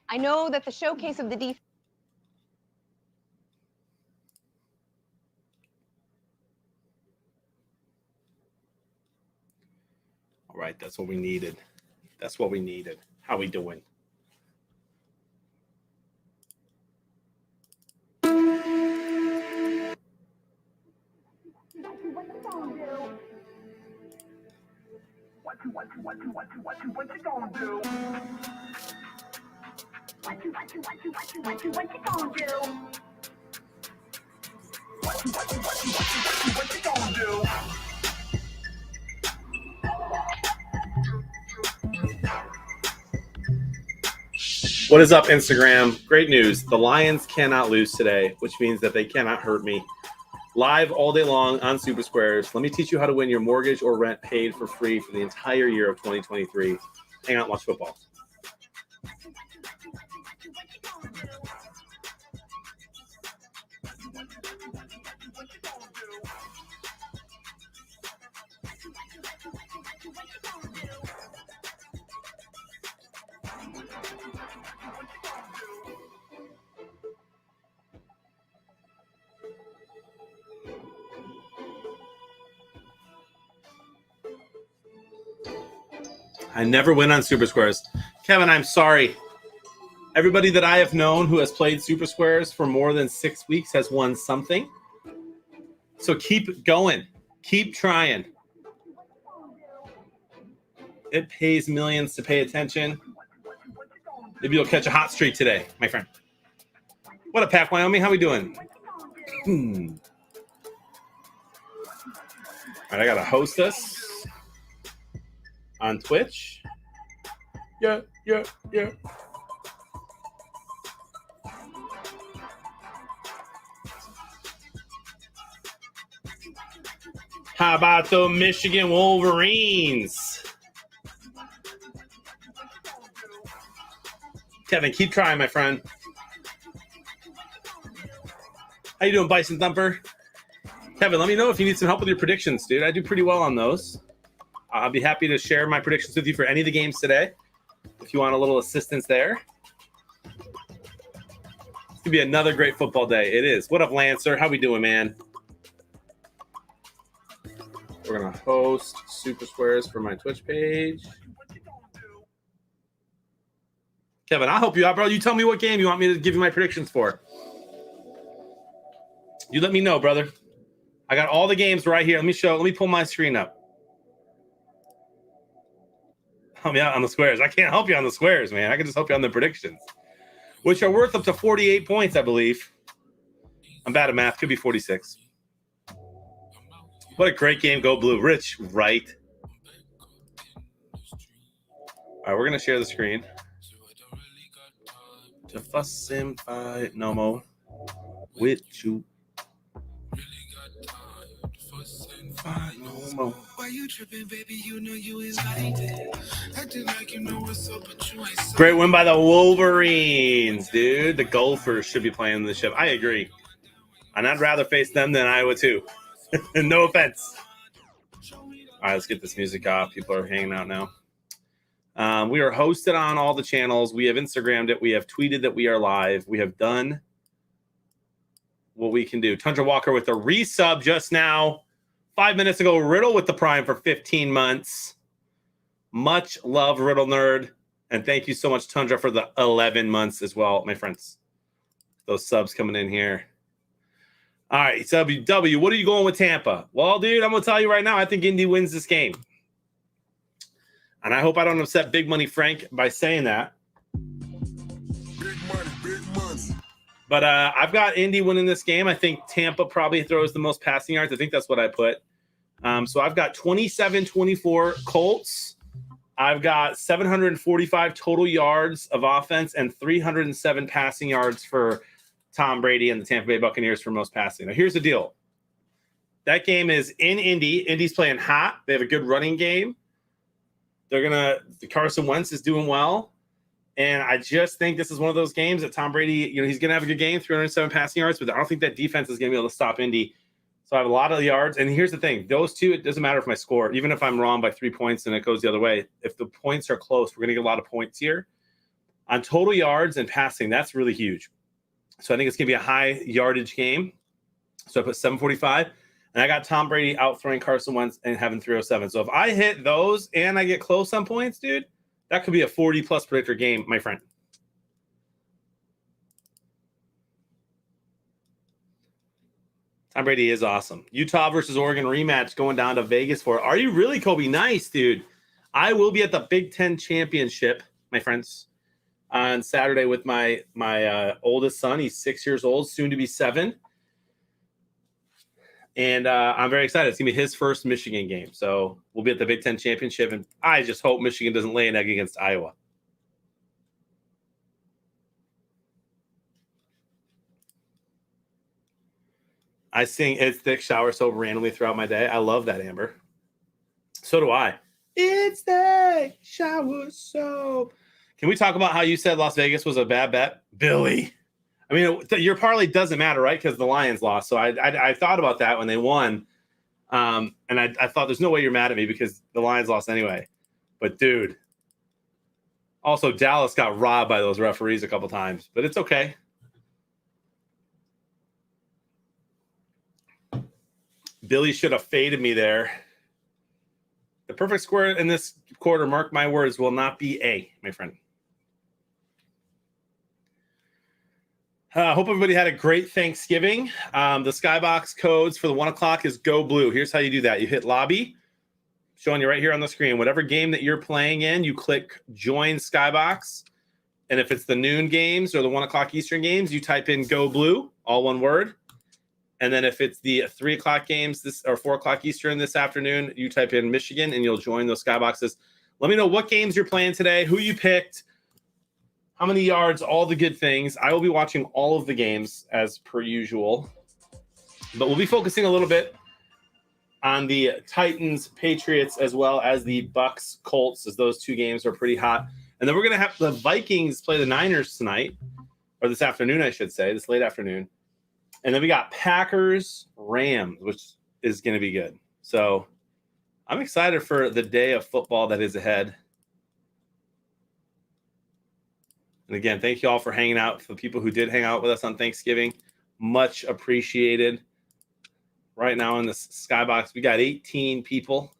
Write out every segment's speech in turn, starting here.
I know that the showcase of the defense. All right, that's what we needed. That's what we needed. How we doing? What you gonna do? What you gonna do? What you gonna do? What is up, Instagram? Great news. The Lions cannot lose today, which means that they cannot hurt me. Live all day long on Super Squares. Let me teach you how to win your mortgage or rent paid for free for the entire year of 2023. Hang out and watch football. I never win on Super Squares. Kevin, I'm sorry. Everybody that I have known who has played Super Squares for more than 6 weeks has won something. So keep going. Keep trying. It pays millions to pay attention. Maybe you'll catch a hot streak today, my friend. What up, Pack Wyoming? How we doing? All right, I got to host us on Twitch. Yeah. How about the Michigan Wolverines? Kevin, keep trying, my friend. How you doing, Bison Thumper? Kevin, let me know if you need some help with your predictions, dude. I do pretty well on those. I'll be happy to share my predictions with you for any of the games today. If you want a little assistance there. It's going to be another great football day. It is. What up, Lancer? How we doing, man? We're going to host Super Squares for my Twitch page. Kevin, I'll help you out, bro. You tell me what game you want me to give you my predictions for. You let me know, brother. I got all the games right here. Let me pull my screen up. Help me out on the squares. I can't help you on the squares, man. I can just help you on the predictions, which are worth up to 48 points, I believe. I'm bad at math. Could be 46. What a great game. Go Blue. Rich, right? All right, we're going to share the screen. To fuss and fight no more with you. No more. Why you tripping, baby? You know you invited. Acting like you know what's up, but you ain't so. Great win by the Wolverines, dude. The Gophers should be playing the ship. I agree. And I'd rather face them than Iowa, too. No offense. All right, let's get this music off. People are hanging out now. We are hosted on all the channels. We have Instagrammed it. We have tweeted that we are live. We have done what we can do. Tundra Walker with a resub just now. 5 minutes ago, Riddle with the Prime for 15 months. Much love, Riddle Nerd. And thank you so much, Tundra, for the 11 months as well, my friends. Those subs coming in here. All right, WW, what are you going with Tampa? Well, dude, I'm going to tell you right now, I think Indy wins this game. And I hope I don't upset Big Money Frank by saying that. Big money. But I've got Indy winning this game. I think Tampa probably throws the most passing yards. I think that's what I put. So I've got 27-24 Colts. I've got 745 total yards of offense and 307 passing yards for Tom Brady and the Tampa Bay Buccaneers for most passing. Now, here's the deal. That game is in Indy. Indy's playing hot. They have a good running game. Carson Wentz is doing well. And I just think this is one of those games that Tom Brady, he's going to have a good game, 307 passing yards, but I don't think that defense is going to be able to stop Indy. So I have a lot of yards. And here's the thing. Those two, it doesn't matter if my score, even if I'm wrong by 3 points and it goes the other way, if the points are close, we're going to get a lot of points here. On total yards and passing, that's really huge. So I think it's going to be a high yardage game. So I put 745. And I got Tom Brady out throwing Carson Wentz and having 307. So if I hit those and I get close on points, dude, that could be a 40-plus predictor game, my friend. Tom Brady is awesome. Utah versus Oregon rematch going down to Vegas for it. Are you really, Kobe? Nice, dude. I will be at the Big Ten Championship, my friends, on Saturday with my oldest son. He's 6 years old, soon to be 7. And I'm very excited. It's going to be his first Michigan game. So we'll be at the Big Ten Championship, and I just hope Michigan doesn't lay an egg against Iowa. I sing It's Thick Shower Soap randomly throughout my day. I love that, Amber. So do I. It's Thick Shower Soap. Can we talk about how you said Las Vegas was a bad bet? Billy. I mean, your parlay doesn't matter, right? Because the Lions lost. So I thought about that when they won. And I thought there's no way you're mad at me because the Lions lost anyway. But, dude. Also, Dallas got robbed by those referees a couple times. But it's okay. Billy should have faded me there. The perfect score in this quarter, mark my words, will not be A, my friend. Hope everybody had a great Thanksgiving. The Skybox codes for the 1 o'clock is Go Blue. Here's how you do that. You hit lobby, showing you right here on the screen. Whatever game that you're playing in, you click Join Skybox. And if it's the noon games or the 1 o'clock Eastern games, you type in Go Blue, all one word. And then if it's the 3 o'clock games or 4 o'clock Eastern this afternoon, you type in Michigan and you'll join those Skyboxes. Let me know what games you're playing today, who you picked, how many yards, all the good things. I will be watching all of the games as per usual. But we'll be focusing a little bit on the Titans, Patriots, as well as the Bucks, Colts, as those two games are pretty hot. And then we're going to have the Vikings play the Niners tonight, or this afternoon, I should say, this late afternoon. And then we got Packers, Rams, which is going to be good. So I'm excited for the day of football that is ahead. And again, thank you all for hanging out. For the people who did hang out with us on Thanksgiving, much appreciated. Right now in the Skybox, we got 18 people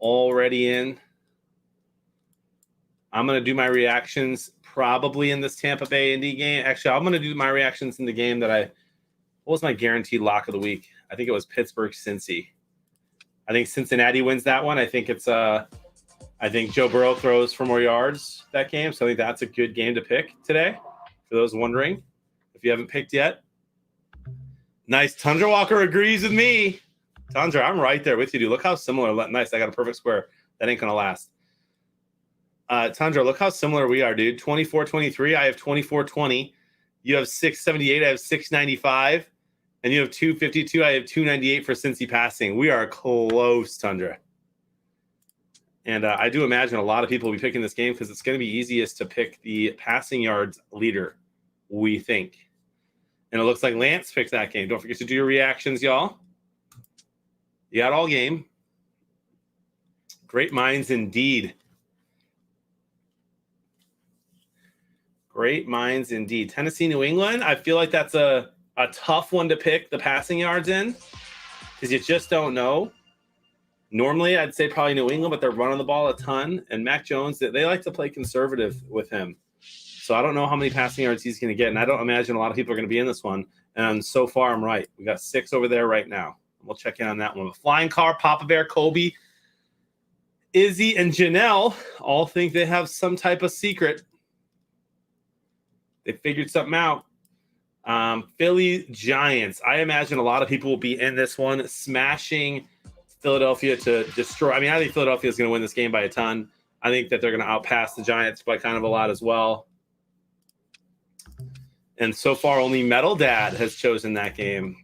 already in. I'm going to do my reactions probably in this Tampa Bay Indy game. Actually, I'm going to do my reactions in the game that what was my guaranteed lock of the week? I think it was Pittsburgh-Cincy. I think Cincinnati wins that one. I think I think Joe Burrow throws for more yards that game. So I think that's a good game to pick today. For those wondering, if you haven't picked yet. Nice. Tundra Walker agrees with me. Tundra, I'm right there with you, dude. Look how similar. Nice. I got a perfect square. That ain't going to last. Tundra, look how similar we are, dude. 24-23. I have 24-20. You have 678. I have 695. And you have 252. I have 298 for Cincy passing. We are close, Tundra. And I do imagine a lot of people will be picking this game because it's going to be easiest to pick the passing yards leader, we think. And it looks like Lance picked that game. Don't forget to do your reactions, y'all. You got all game. Great minds indeed. Great minds indeed. Tennessee, New England. I feel like that's a tough one to pick the passing yards in because you just don't know. Normally, I'd say probably New England, but they're running the ball a ton. And Mac Jones, they like to play conservative with him. So I don't know how many passing yards he's going to get. And I don't imagine a lot of people are going to be in this one. And so far, I'm right. We got 6 over there right now. We'll check in on that one. The Flying Car, Papa Bear, Kobe, Izzy, and Janelle all think they have some type of secret. They figured something out. Philly Giants. I imagine a lot of people will be in this one, smashing Philadelphia to destroy. I mean, I think Philadelphia is going to win this game by a ton. I think that they're going to outpass the Giants by kind of a lot as well. And so far, only Metal Dad has chosen that game.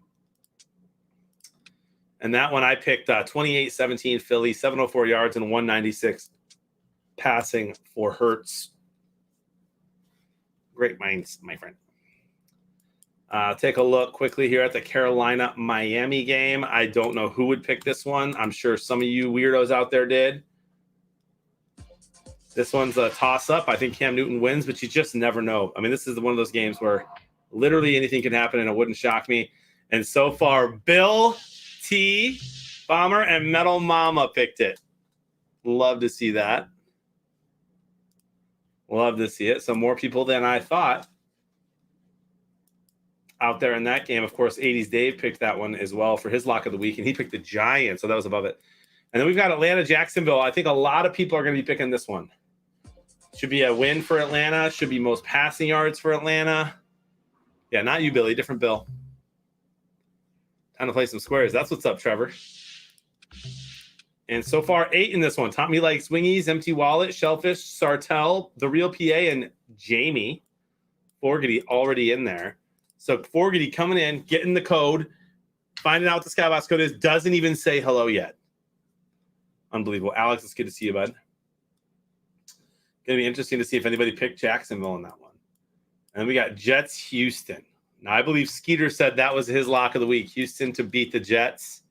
And that one I picked 28-17 Philly, 704 yards and 196 passing for Hurts. Great minds, my friend. Take a look quickly here at the Carolina-Miami game. I don't know who would pick this one. I'm sure some of you weirdos out there did. This one's a toss-up. I think Cam Newton wins, but you just never know. I mean, this is one of those games where literally anything can happen, and it wouldn't shock me. And so far, Bill T. Bomber and Metal Mama picked it. Love to see that. Love to see it. So more people than I thought out there in that game. Of course, 80s Dave picked that one as well for his lock of the week, and he picked the Giants, so that was above it. And then we've got Atlanta-Jacksonville. I think a lot of people are going to be picking this one. Should be a win for Atlanta. Should be most passing yards for Atlanta. Yeah, not you, Billy. Different Bill. Time to play some squares. That's what's up, Trevor. And so far, 8 in this one. Tommy likes Wingies, Empty Wallet, Shellfish, Sartell, The Real PA, and Jamie Fogarty already in there. So Fogarty coming in, getting the code, finding out what the Skybox code is, doesn't even say hello yet. Unbelievable. Alex, it's good to see you, bud. Going to be interesting to see if anybody picked Jacksonville in that one. And then we got Jets, Houston. Now, I believe Skeeter said that was his lock of the week, Houston to beat the Jets.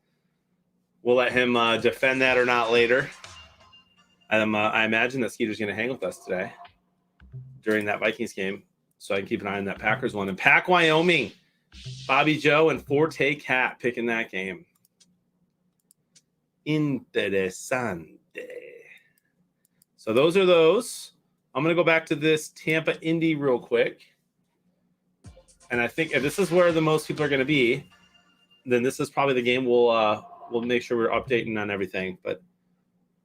We'll let him defend that or not later. I imagine that Skeeter's going to hang with us today during that Vikings game, so I can keep an eye on that Packers one. And Pack Wyoming, Bobby Joe and Forte Cat picking that game. Interesante. So those are those. I'm going to go back to this Tampa Indy real quick. And I think if this is where the most people are going to be, then this is probably the game we'll make sure we're updating on everything. But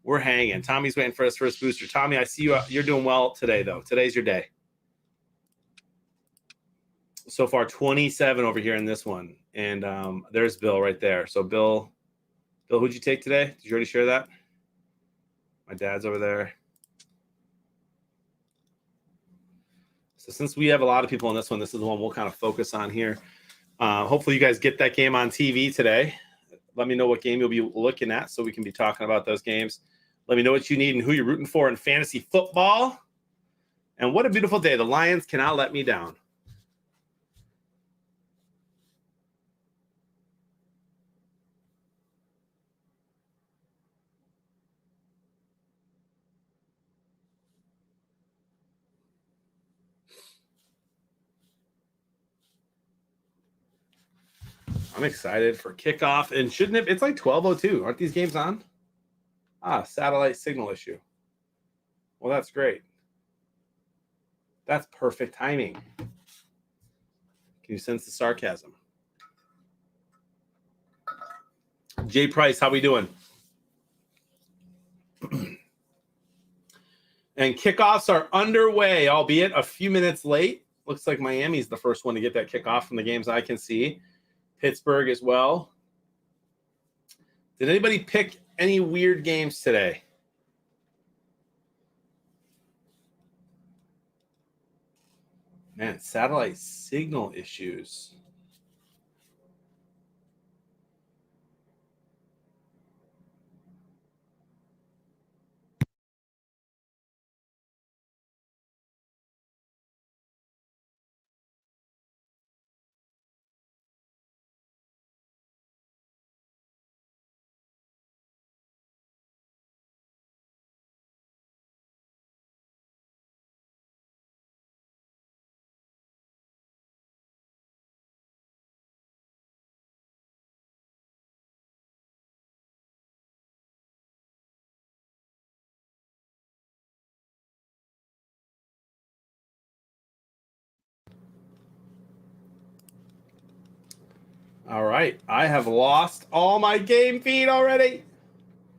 we're hanging. Tommy's waiting for his first booster. Tommy, I see you. You're doing well today, though. Today's your day. So far, 27 over here in this one. And there's Bill right there. So Bill, who'd you take today? Did you already share that? My dad's over there. So since we have a lot of people on this one, this is the one we'll kind of focus on here. Hopefully you guys get that game on TV today. Let me know what game you'll be looking at so we can be talking about those games. Let me know what you need and who you're rooting for in fantasy football. And what a beautiful day. The Lions cannot let me down. I'm excited for kickoff. And shouldn't it? It's like 12:02. Aren't these games on? Satellite signal issue. Well, that's great. That's perfect timing. Can you sense the sarcasm? Jay Price, how we doing? And kickoffs are underway, albeit a few minutes late. Looks like Miami's the first one to get that kickoff from the games I can see. Pittsburgh as well. Did anybody pick any weird games today? Man, satellite signal issues. All right. I have lost all my game feed already.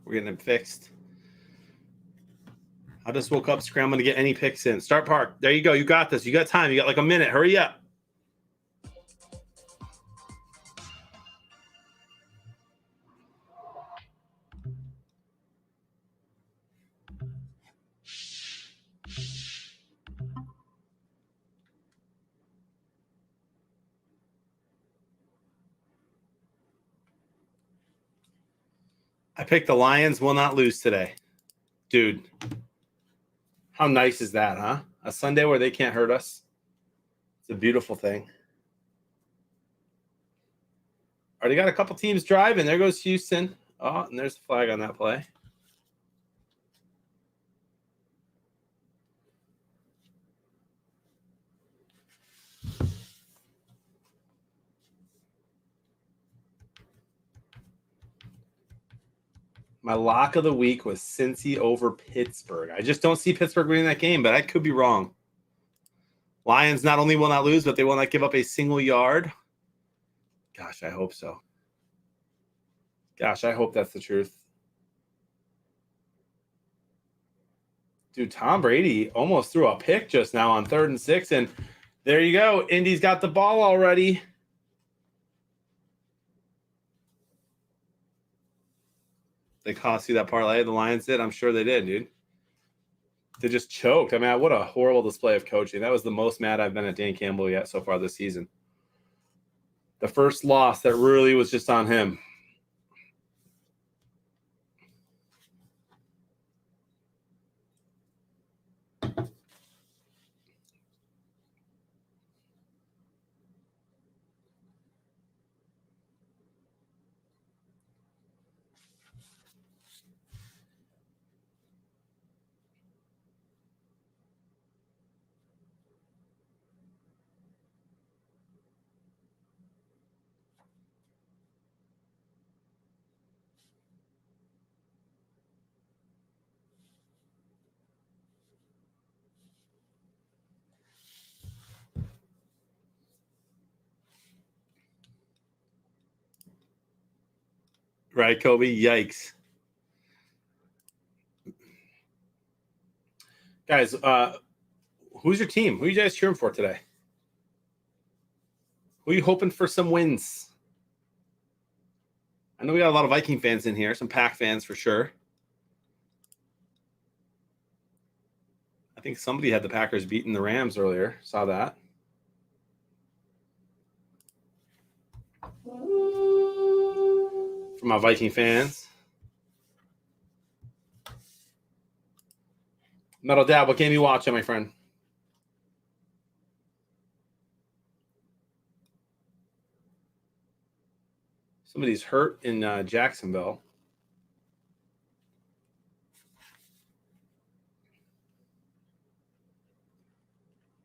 We're getting it fixed. I just woke up scrambling to get any picks in. Start Park. There you go. You got this. You got time. You got like a minute. Hurry up. I picked the Lions will not lose today. Dude, how nice is that, huh? A Sunday where they can't hurt us. It's a beautiful thing. Already got a couple teams driving. There goes Houston. Oh, and there's the flag on that play. My lock of the week was Cincy over Pittsburgh. I just don't see Pittsburgh winning that game, but I could be wrong. Lions not only will not lose, but they will not give up a single yard. Gosh, I hope so. Gosh, I hope that's the truth. Dude, Tom Brady almost threw a pick just now on 3rd and 6, and there you go. Indy's got the ball already. They cost you that parlay. The Lions did. I'm sure they did, dude. They just choked. I mean, what a horrible display of coaching. That was the most mad I've been at Dan Campbell yet so far this season. The first loss that really was just on him. Right, Kobe? Yikes. Guys, who's your team? Who are you guys cheering for today? Who are you hoping for some wins? I know we got a lot of Viking fans in here, some Pack fans for sure. I think somebody had the Packers beating the Rams earlier. Saw that. For my Viking fans. Metal Dad, what game you watching, my friend? Somebody's hurt in Jacksonville.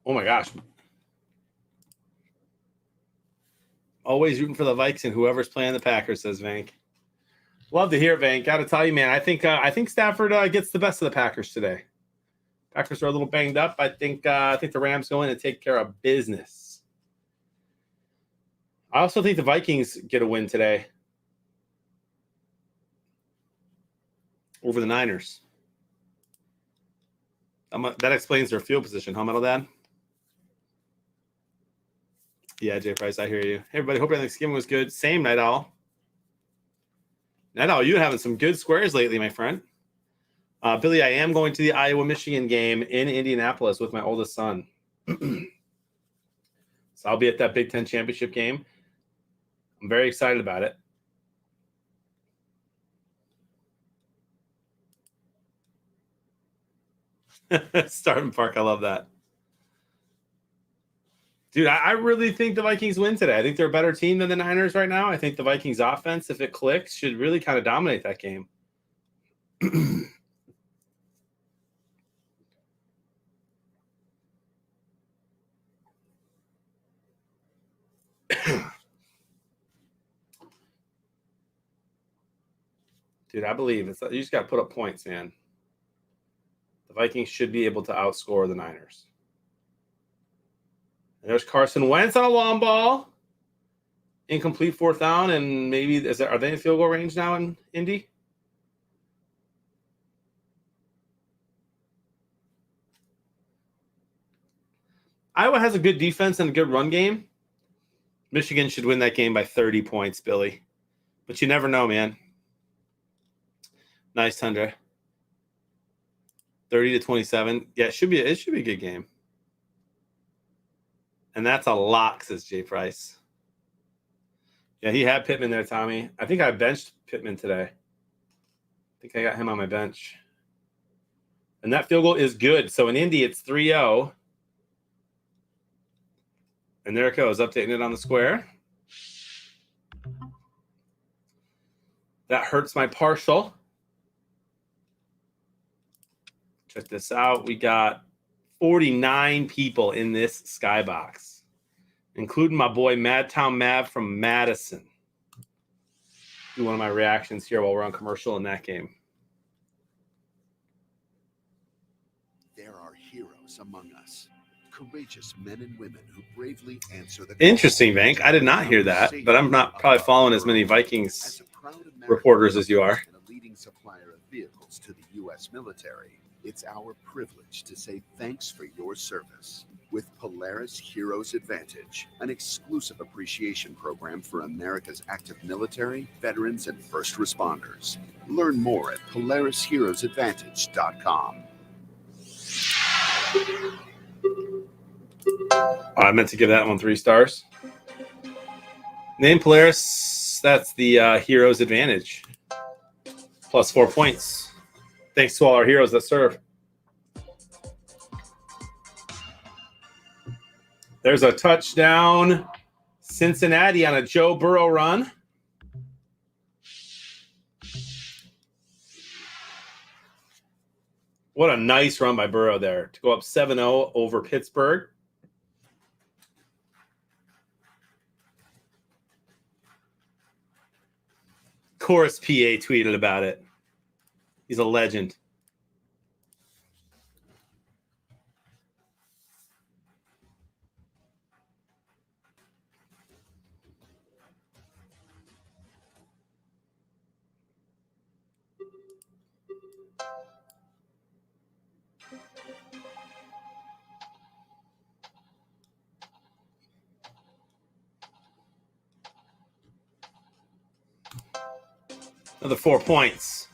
Oh my gosh. Always rooting for the Vikes and whoever's playing the Packers, says Vank. Love to hear it, Vank. Got to tell you, man, I think Stafford gets the best of the Packers today. Packers are a little banged up. I think the Rams go in and take care of business. I also think the Vikings get a win today over the Niners. That explains their field position, huh, Metal Dad? Yeah, Jay Price, I hear you. Hey, everybody, hope your Thanksgiving was good. Same, Night Owl. Night Owl, you having some good squares lately, my friend. Billy, I am going to the Iowa-Michigan game in Indianapolis with my oldest son. So I'll be at that Big Ten championship game. I'm very excited about it. Starting Park, I love that. Dude, I really think the Vikings win today. I think they're a better team than the Niners right now. I think the Vikings offense, if it clicks, should really kind of dominate that game. Dude, I believe you just got to put up points, man. The Vikings should be able to outscore the Niners. And there's Carson Wentz on a long ball. Incomplete 4th down, and maybe are they in field goal range now in Indy? Iowa has a good defense and a good run game. Michigan should win that game by 30 points, Billy. But you never know, man. Nice, Tundra. 30-27. Yeah, it should be a good game. And that's a lock, says Jay Price. Yeah, he had Pittman there, Tommy. I think I benched Pittman today. I think I got him on my bench. And that field goal is good. So in Indy, it's 3-0. And there it goes, updating it on the square. That hurts my partial. Check this out. We got 49 people in this skybox, including my boy Madtown Mav from Madison. Do one of my reactions here while we're on commercial in that game. There are heroes among us, courageous men and women who bravely answer the Interesting, Vank. I did not hear that, but I'm not probably following as many Vikings reporters as you are. And a leading supplier of vehicles to the U.S. military, it's our privilege to say thanks for your service. With Polaris Heroes Advantage, an exclusive appreciation program for America's active military, veterans, and first responders. Learn more at PolarisHeroesAdvantage.com. I meant to give that one 3 stars. Name Polaris. That's the Heroes Advantage. Plus 4 points. Thanks to all our heroes that serve. There's a touchdown. Cincinnati on a Joe Burrow run. What a nice run by Burrow there to go up 7-0 over Pittsburgh. Chorus PA tweeted about it. He's a legend. Another 4 points.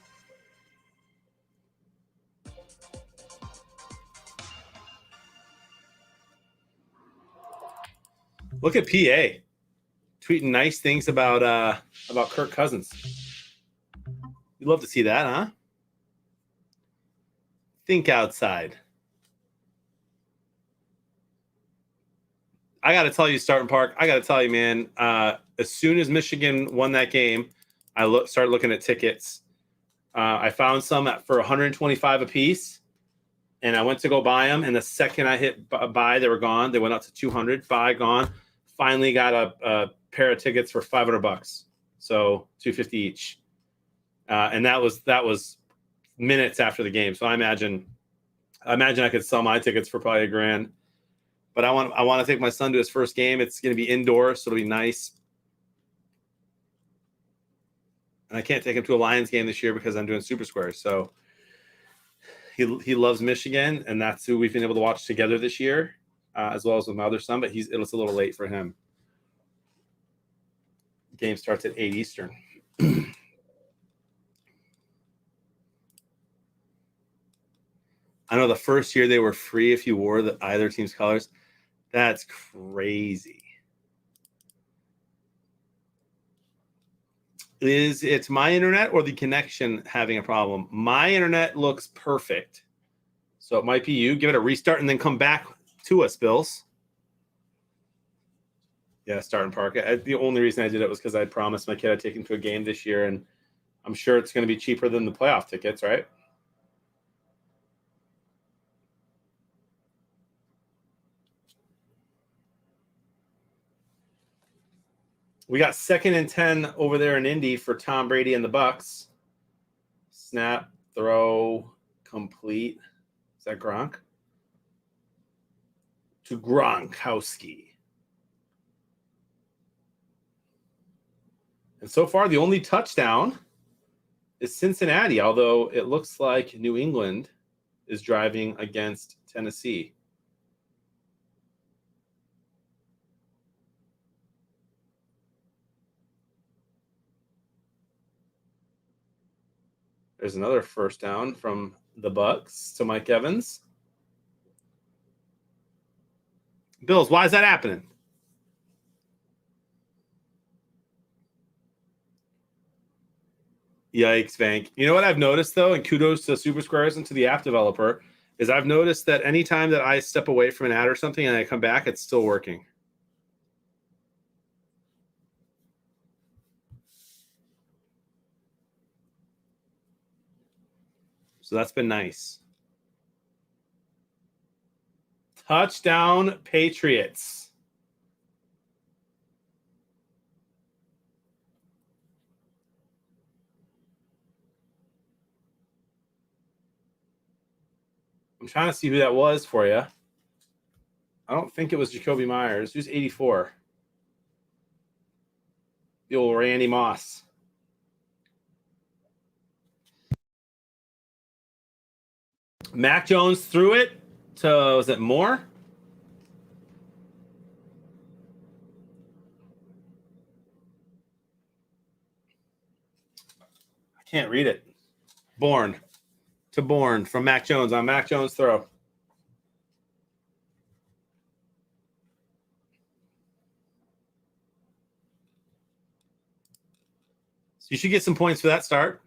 Look at PA tweeting nice things about Kirk Cousins. You'd love to see that, huh? Think outside. I got to tell you, Starting Park, I got to tell you, man, as soon as Michigan won that game, I started looking at tickets. I found some for $125 a piece, and I went to go buy them. And the second I hit buy, they were gone. They went up to $200. Buy, gone. Finally got a pair of tickets for $500. So $250 each. And that was minutes after the game. So I imagine I could sell my tickets for probably $1,000. But I want to take my son to his first game. It's going to be indoors, so it'll be nice. And I can't take him to a Lions game this year because I'm doing Super Squares. So he loves Michigan, and that's who we've been able to watch together this year, as well as with my other son. But it was a little late for him. Game starts at 8 Eastern. I know the first year they were free if you wore either team's colors. That's crazy. Is it my internet or the connection having a problem? My internet looks perfect. So it might be you. Give it a restart and then come back to us, Bills. Yeah, Starting Park. The only reason I did it was because I promised my kid I'd take him to a game this year, and I'm sure it's going to be cheaper than the playoff tickets, right? We got 2nd and 10 over there in Indy for Tom Brady and the Bucks. Snap, throw, complete. Is that Gronk? To Gronkowski. And so far, the only touchdown is Cincinnati, although it looks like New England is driving against Tennessee. There's another first down from the Bucks to Mike Evans. Bills, why is that happening? Yikes, Vank. You know what I've noticed, though, and kudos to Super Squares and to the app developer, is I've noticed that anytime that I step away from an ad or something and I come back, it's still working. So that's been nice. Touchdown Patriots. I'm trying to see who that was for you. I don't think it was Jacoby Myers. Who's 84? The old Randy Moss. Mac Jones threw it to, was it Moore? I can't read it. Bourne from Mac Jones on Mac Jones throw. So you should get some points for that start.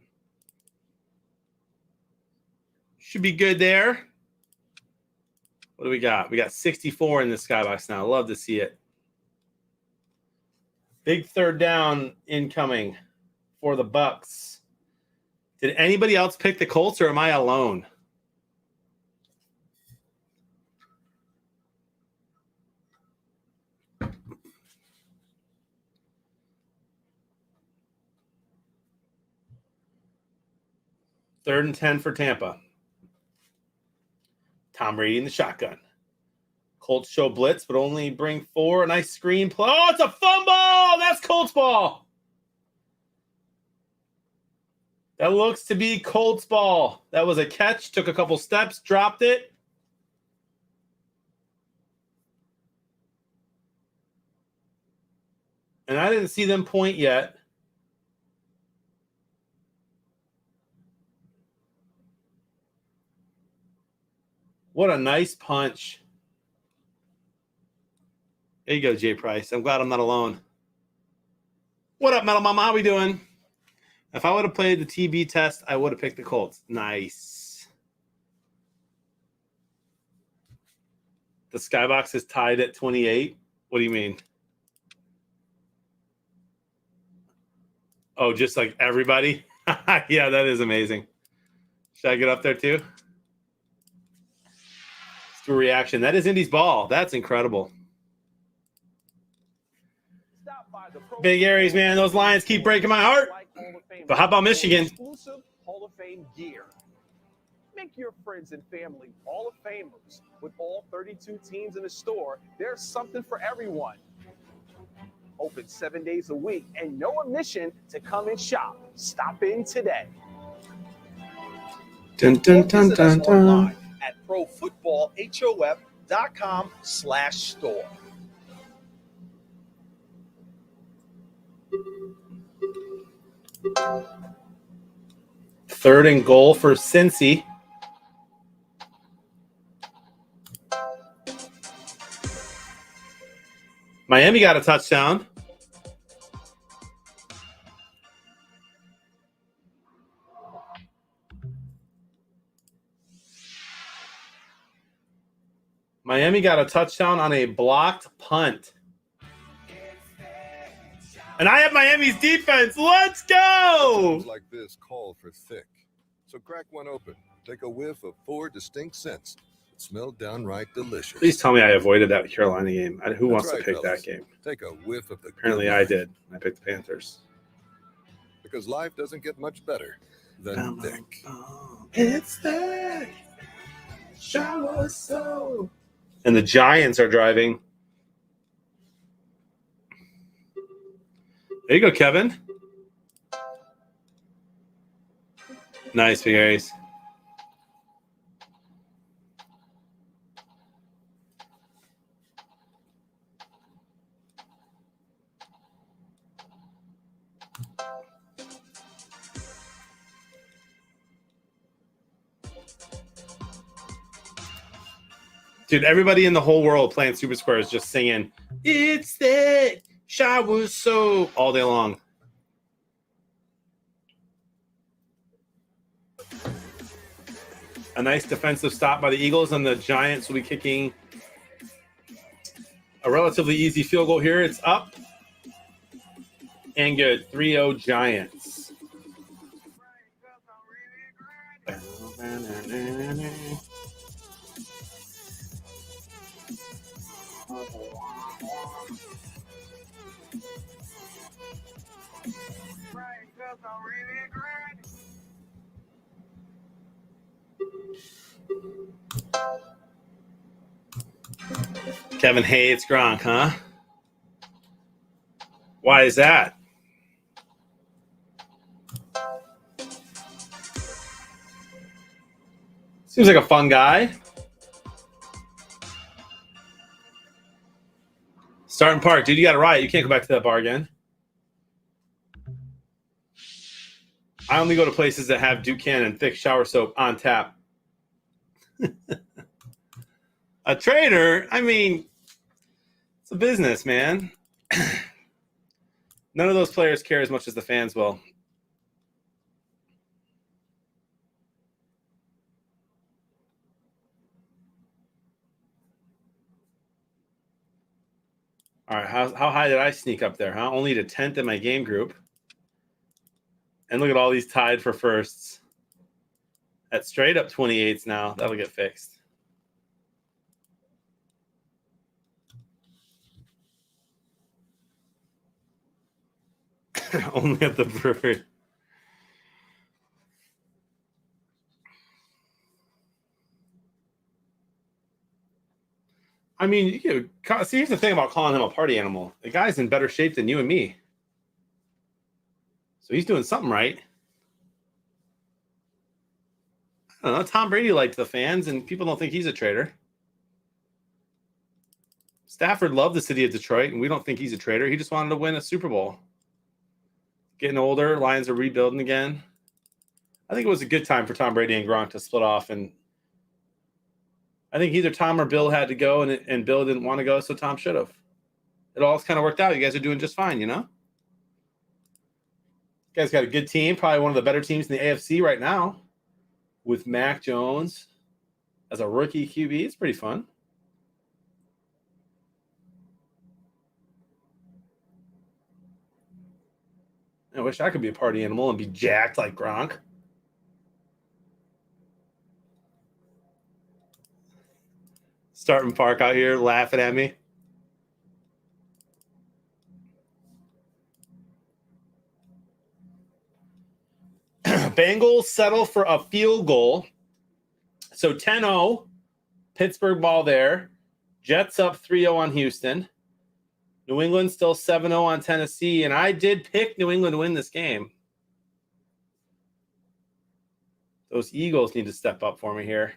Should be good there. What do we got? We got 64 in the skybox now. Love to see it. Big third down incoming for the Bucks. Did anybody else pick the Colts, or am I alone? Third and 10 for Tampa. Tom Brady in the shotgun. Colts show blitz, but only bring 4. A nice screen play. Oh, it's a fumble! That's Colts ball. That looks to be Colts ball. That was a catch. Took a couple steps, dropped it. And I didn't see them point yet. What a nice punch. There you go, Jay Price. I'm glad I'm not alone. What up, Metal Mama? How we doing? If I would have played the TB test, I would have picked the Colts. Nice. The skybox is tied at 28. What do you mean? Oh, just like everybody? Yeah, that is amazing. Should I get up there too? Let's do a reaction. That is Indy's ball. That's incredible. Big Aries, man. Those Lions keep breaking my heart. But how about Michigan? Exclusive Hall of Fame gear. Make your friends and family Hall of Famers. With all 32 teams in the store, there's something for everyone. Open 7 days a week and no admission to come and shop. Stop in today. Dun, dun, dun, dun, dun. Online at profootballhof.com/store. Third and goal for Cincy. Miami got a touchdown. Miami got a touchdown on a blocked punt. And I have Miami's defense. Let's go! Times like this call for thick. So crack one open. Take a whiff of 4 distinct scents. It smelled downright delicious. Please tell me I avoided that Carolina game. Who wants That's to right, pick fellas. that game? Take a whiff of the Apparently good I life. did. I picked the Panthers. Because life doesn't get much better than thick. It's thick. Shower so. And the Giants are driving. There you go, Kevin. Nice, Big Aries. Dude, everybody in the whole world playing Super Square is just singing, "It's thick, shower soap," all day long. A nice defensive stop by the Eagles, and the Giants will be kicking a relatively easy field goal here. It's up and good. 3-0 Giants. Kevin hates Gronk, huh? Why is that? Seems like a fun guy. Starting Park, dude, you got it right. You can't go back to that bar again. I only go to places that have Dukan and thick shower soap on tap. A trader? I mean, it's a business, man. None of those players care as much as the fans will. All right, how high did I sneak up there, huh? Only to 10th in my game group. And look at all these tied for firsts. At straight up 28s now. That'll get fixed. Only at the brewery. I mean, see, here's the thing about calling him a party animal. The guy's in better shape than you and me. So he's doing something right. I don't know. Tom Brady liked the fans, and people don't think he's a traitor. Stafford loved the city of Detroit, and we don't think he's a traitor. He just wanted to win a Super Bowl. Getting older, Lions are rebuilding again. I think it was a good time for Tom Brady and Gronk to split off, and I think either Tom or Bill had to go, and Bill didn't want to go, so Tom should have. It all kind of worked out. You guys are doing just fine, you know? You guys got a good team, probably one of the better teams in the AFC right now, with Mac Jones as a rookie QB. It's pretty fun. I wish I could be a party animal and be jacked like Gronk. Starting Park out here laughing at me. Bengals settle for a field goal. So 10-0. Pittsburgh ball there. Jets up 3-0 on Houston. New England still 7-0 on Tennessee. And I did pick New England to win this game. Those Eagles need to step up for me here,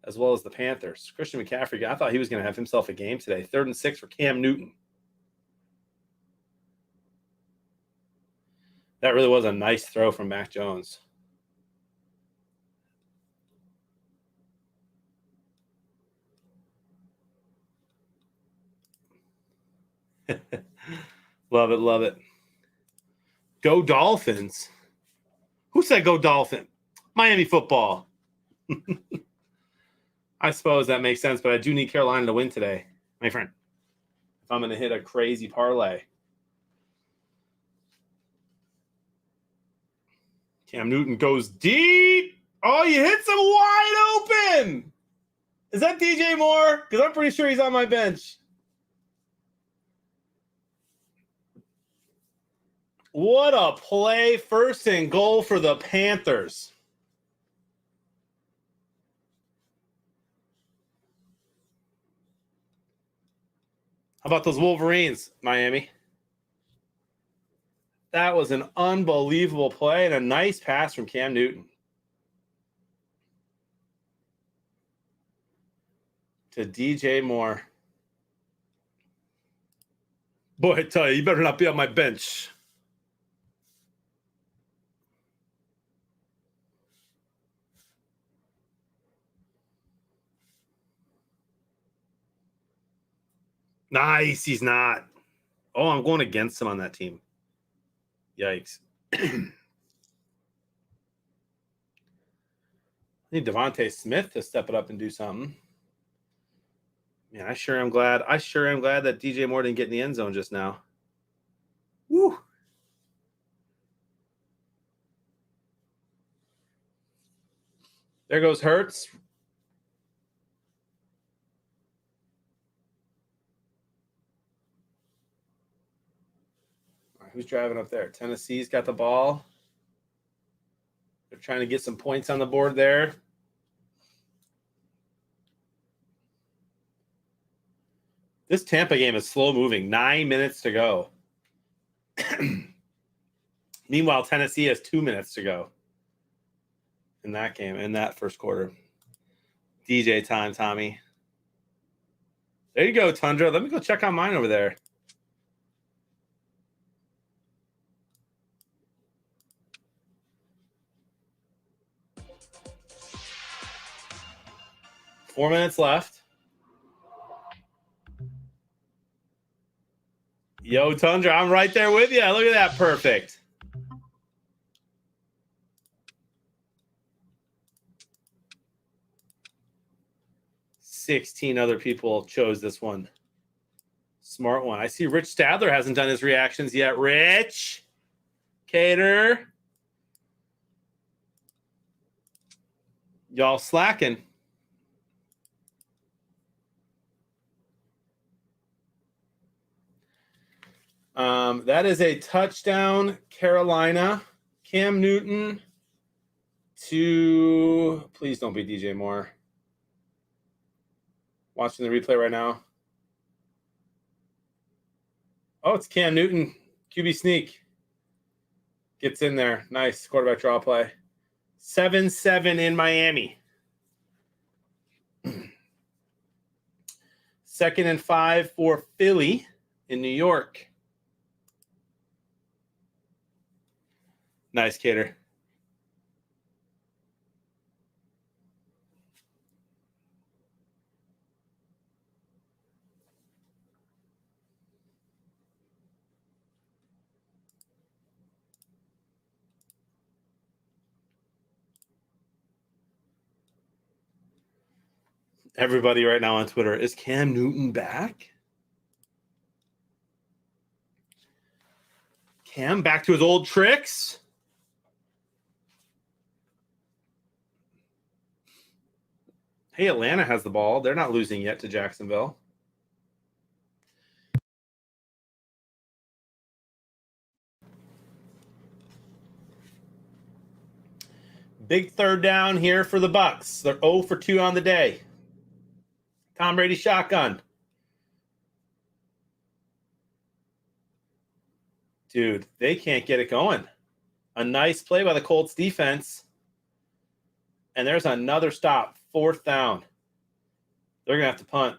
as well as the Panthers. Christian McCaffrey, I thought he was going to have himself a game today. 3rd and 6 for Cam Newton. That really was a nice throw from Mac Jones. Love it, love it. Go Dolphins. Who said go Dolphin? Miami football. I suppose that makes sense, but I do need Carolina to win today, my friend. If I'm going to hit a crazy parlay. Cam Newton goes deep. Oh, you hit some wide open. Is that DJ Moore? Because I'm pretty sure he's on my bench. What a play. 1st and goal for the Panthers. How about those Wolverines, Miami? That was an unbelievable play and a nice pass from Cam Newton to DJ Moore. Boy, I tell you better not be on my bench. Nice, he's not. Oh, I'm going against him on that team. Yikes. I need Devontae Smith to step it up and do something. Man, I sure am glad that DJ Moore didn't get in the end zone just now. Woo. There goes Hurts. All right, who's driving up there? Tennessee's got the ball. They're trying to get some points on the board there. This Tampa game is slow moving. 9 minutes to go. Meanwhile, Tennessee has 2 minutes to go in that game, in that first quarter. DJ time, Tommy. There you go, Tundra. Let me go check on mine over there. Four minutes left. Yo, Tundra, I'm right there with you. Look at that. Perfect. $16 other people chose this one. Smart one. I see Rich Stadler hasn't done his reactions yet. Rich. Cater. Y'all slacking. That is a touchdown, Carolina. Cam Newton to, please don't be DJ Moore. Watching the replay right now. Oh, it's Cam Newton. QB sneak. Gets in there. Nice quarterback draw play. 7-7 in Miami. 2nd and 5 for Philly in New York. Nice, Cater. Everybody right now on Twitter, is Cam Newton back? Cam back to his old tricks? Hey, Atlanta has the ball. They're not losing yet to Jacksonville. Big third down here for the Bucs. They're 0 for 2 on the day. Tom Brady shotgun. Dude, they can't get it going. A nice play by the Colts defense. And there's another stop. 4th down. They're going to have to punt.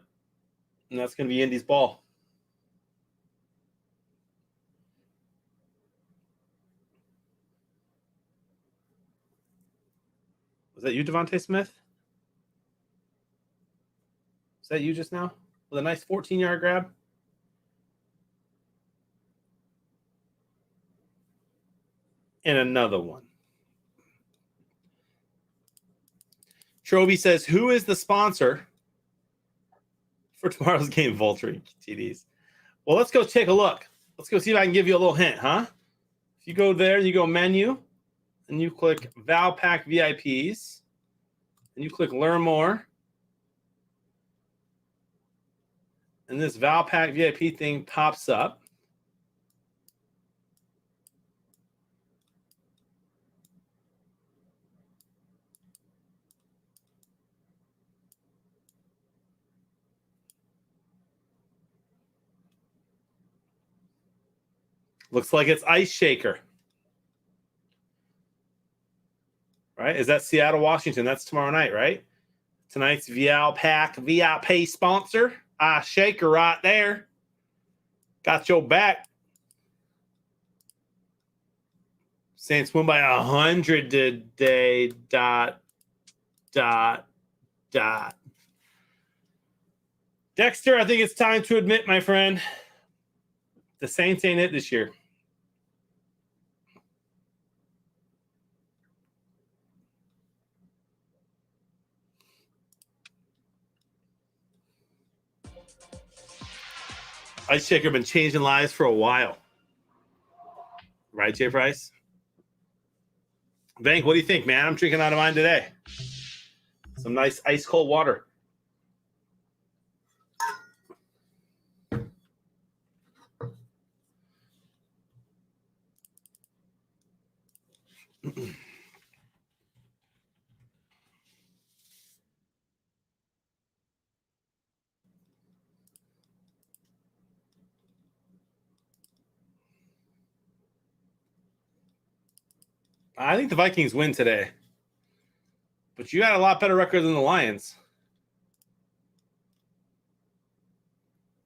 And that's going to be Indy's ball. Was that you, Devontae Smith? Was that you just now? With a nice 14-yard grab? And another one. Troby says, who is the sponsor for tomorrow's game, Vulture TDs? Well, let's go take a look. Let's go see if I can give you a little hint, huh? If you go there, you go menu, and you click Valpak VIPs, and you click Learn More. And this Valpak VIP thing pops up. Looks like it's Ice Shaker. Right? Is that Seattle, Washington? That's tomorrow night, right? Tonight's Valpak VIP sponsor. Ice Shaker right there. Got your back. Saints win by 100 today. ... Dexter, I think it's time to admit, my friend, the Saints ain't it this year. Ice Shaker been changing lives for a while. Right, Jay Price? Vank, what do you think, man? I'm drinking out of mine today. Some nice ice cold water. I think the Vikings win today. But you got a lot better record than the Lions.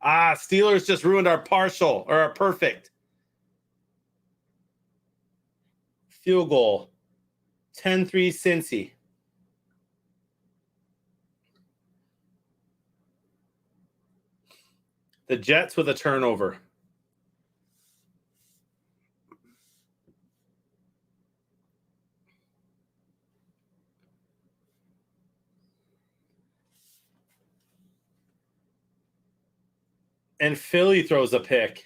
Steelers just ruined our partial or our perfect. Field goal. 10-3 Cincy. The Jets with a turnover. And Philly throws a pick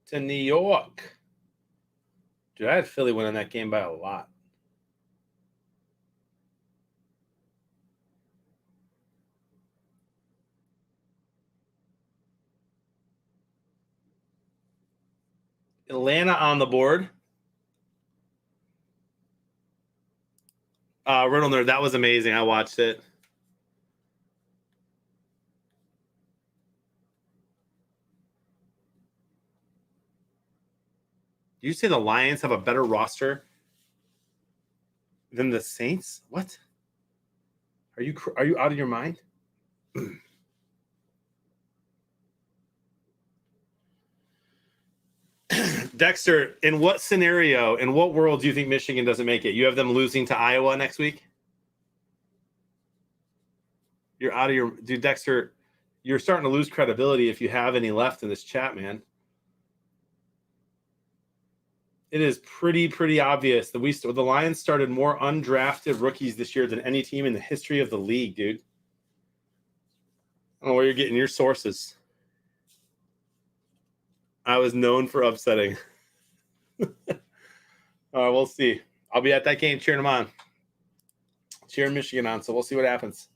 to New York. Dude, I had Philly winning that game by a lot. Atlanta on the board. Riddle Nerd, that was amazing. I watched it. You say the Lions have a better roster than the Saints? What? Are you out of your mind? Dexter, in what scenario, in what world do you think Michigan doesn't make it? You have them losing to Iowa next week? You're out of your – dude, Dexter, you're starting to lose credibility if you have any left in this chat, man. It is pretty obvious that the Lions started more undrafted rookies this year than any team in the history of the league, dude. I don't know where you're getting your sources. I was known for upsetting. All right, we'll see. I'll be at that game cheering them on. Cheering Michigan on, so we'll see what happens.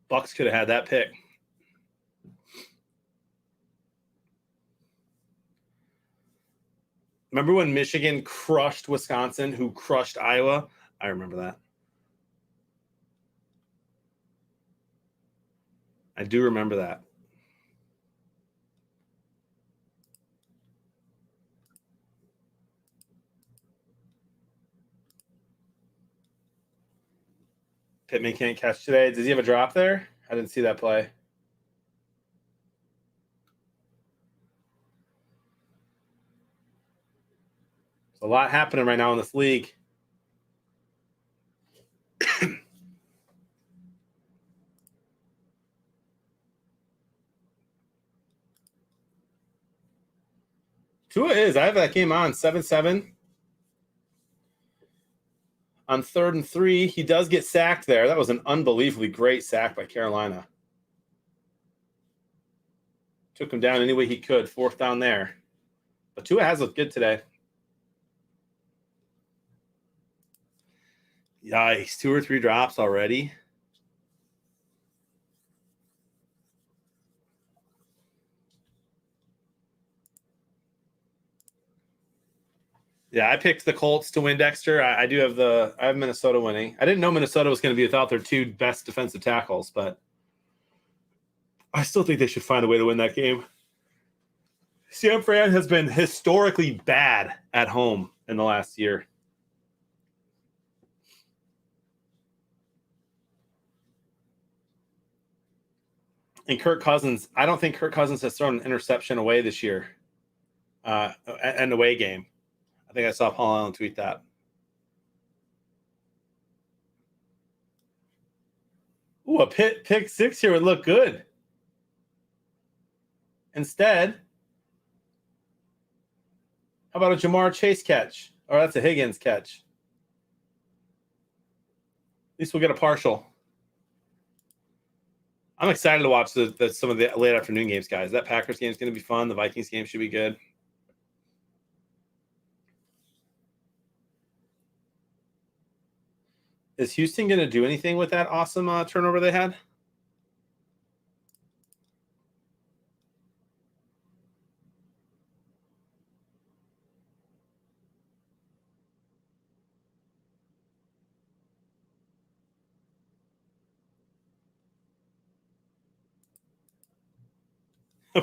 Bucks could have had that pick. Remember when Michigan crushed Wisconsin, who crushed Iowa? I remember that. I do remember that. Pittman can't catch today. Does he have a drop there? I didn't see that play. There's a lot happening right now in this league. Tua is. I have that game on 7-7. On 3rd and 3, he does get sacked there. That was an unbelievably great sack by Carolina. Took him down any way he could. 4th down there. But Tua has looked good today. Yikes. 2 or 3 drops already. Yeah, I picked the Colts to win, Dexter. I have Minnesota winning. I didn't know Minnesota was going to be without their 2 best defensive tackles, but I still think they should find a way to win that game. San Fran has been historically bad at home in the last year. And Kirk Cousins, I don't think Kirk Cousins has thrown an interception away this year. An away game. I think I saw Paul Allen tweet that. Ooh, a pick six here would look good. Instead, how about a Jamar Chase catch? Or that's a Higgins catch. At least we'll get a partial. I'm excited to watch some of the late afternoon games, guys. That Packers game is going to be fun. The Vikings game should be good. Is Houston going to do anything with that awesome turnover they had?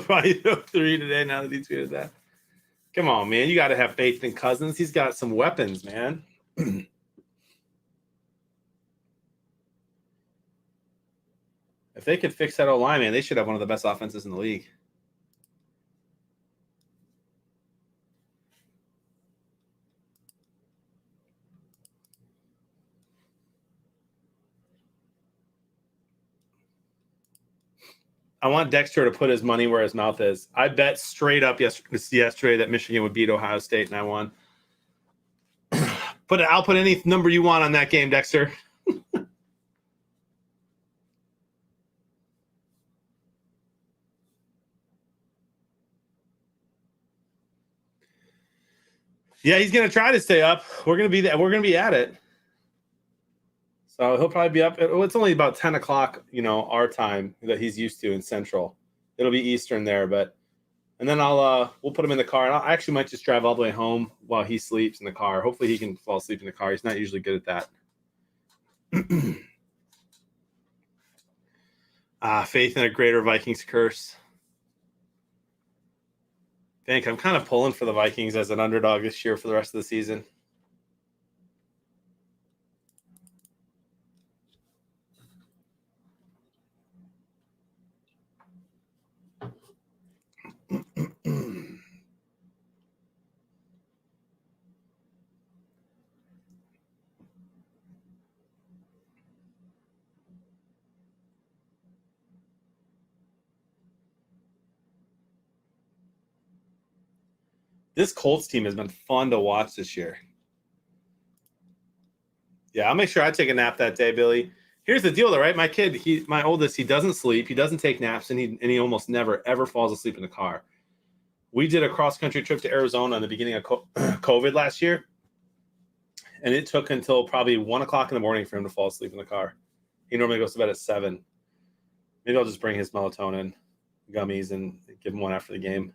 Probably 3 today now that he tweeted that. Come on, man. You got to have faith in Cousins. He's got some weapons, man. If they could fix that O-line, man, they should have one of the best offenses in the league. I want Dexter to put his money where his mouth is. I bet straight up yesterday that Michigan would beat Ohio State, and I won. I'll put any number you want on that game, Dexter. Yeah, he's gonna try to stay up. We're gonna be at it. So he'll probably be up. It's only about 10 o'clock, our time that he's used to in Central. It'll be Eastern there, and then we'll put him in the car. And I actually might just drive all the way home while he sleeps in the car. Hopefully he can fall asleep in the car. He's not usually good at that. Faith in a greater Vikings curse. I think I'm kind of pulling for the Vikings as an underdog this year for the rest of the season. This Colts team has been fun to watch this year. Yeah, I'll make sure I take a nap that day, Billy. Here's the deal, though, right? My oldest, he doesn't sleep. He doesn't take naps, and he almost never, ever falls asleep in the car. We did a cross-country trip to Arizona in the beginning of COVID last year, and it took until probably 1 o'clock in the morning for him to fall asleep in the car. He normally goes to bed at 7. Maybe I'll just bring his melatonin gummies and give him one after the game.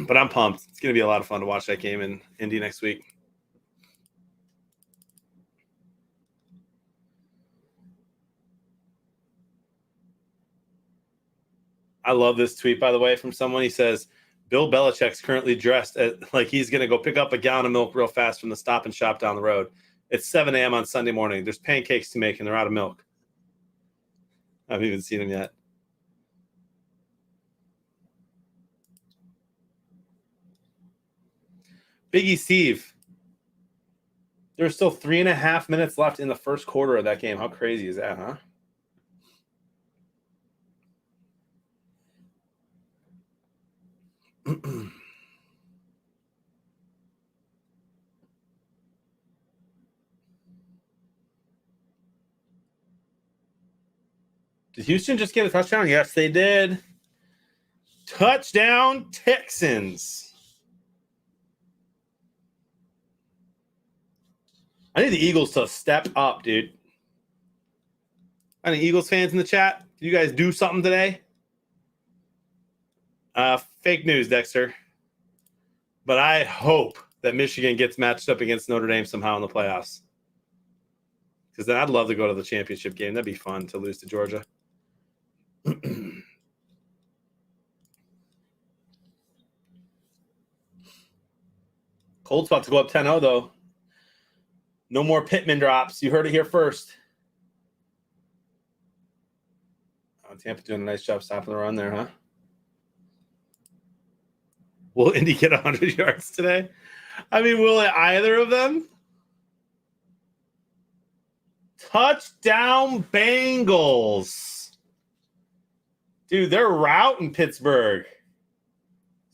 But I'm pumped. It's going to be a lot of fun to watch that game in Indy next week. I love this tweet, by the way, from someone. He says, Bill Belichick's currently dressed like he's going to go pick up a gallon of milk real fast from the Stop and Shop down the road. It's 7 a.m. on Sunday morning. There's pancakes to make, and they're out of milk. I haven't even seen them yet. Biggie Steve. There's still 3.5 minutes left in the first quarter of that game. How crazy is that, huh? Did Houston just get a touchdown? Yes, they did. Touchdown, Texans. I need the Eagles to step up, dude. Any Eagles fans in the chat? Did you guys do something today? Fake news, Dexter. But I hope that Michigan gets matched up against Notre Dame somehow in the playoffs. Because then I'd love to go to the championship game. That'd be fun to lose to Georgia. Colts about to go up 10-0, though. No more Pittman drops. You heard it here first. Oh, Tampa doing a nice job stopping the run there, huh? Will Indy get 100 yards today? I mean, will it either of them? Touchdown Bengals. Dude, they're routing Pittsburgh.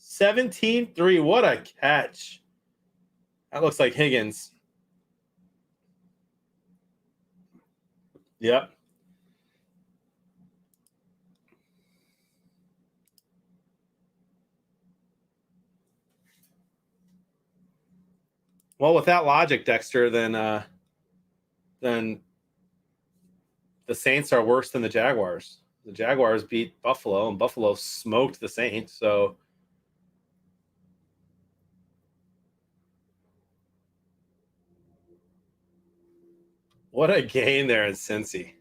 17-3. What a catch. That looks like Higgins. Yep. Well, with that logic, Dexter, then the Saints are worse than the Jaguars. The Jaguars beat Buffalo, and Buffalo smoked the Saints. So what a game there in Cincy.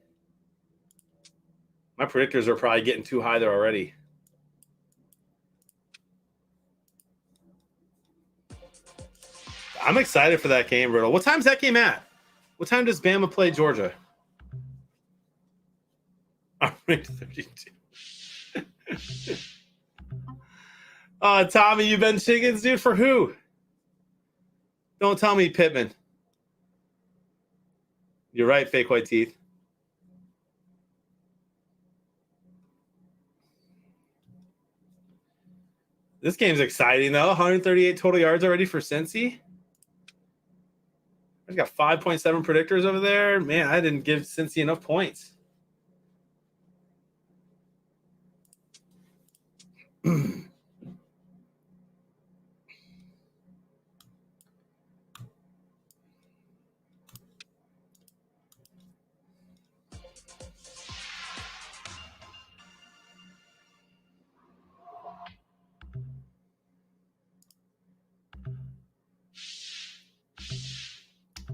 My predictors are probably getting too high there already. I'm excited for that game, Riddle. What time's that game at? What time does Bama play Georgia? I'm ranked 32. Tommy, you Ben Chickens, dude, for who? Don't tell me Pittman. You're right, fake white teeth. This game's exciting, though. 138 total yards already for Cincy. I got 5.7 predictors over there. Man, I didn't give Cincy enough points.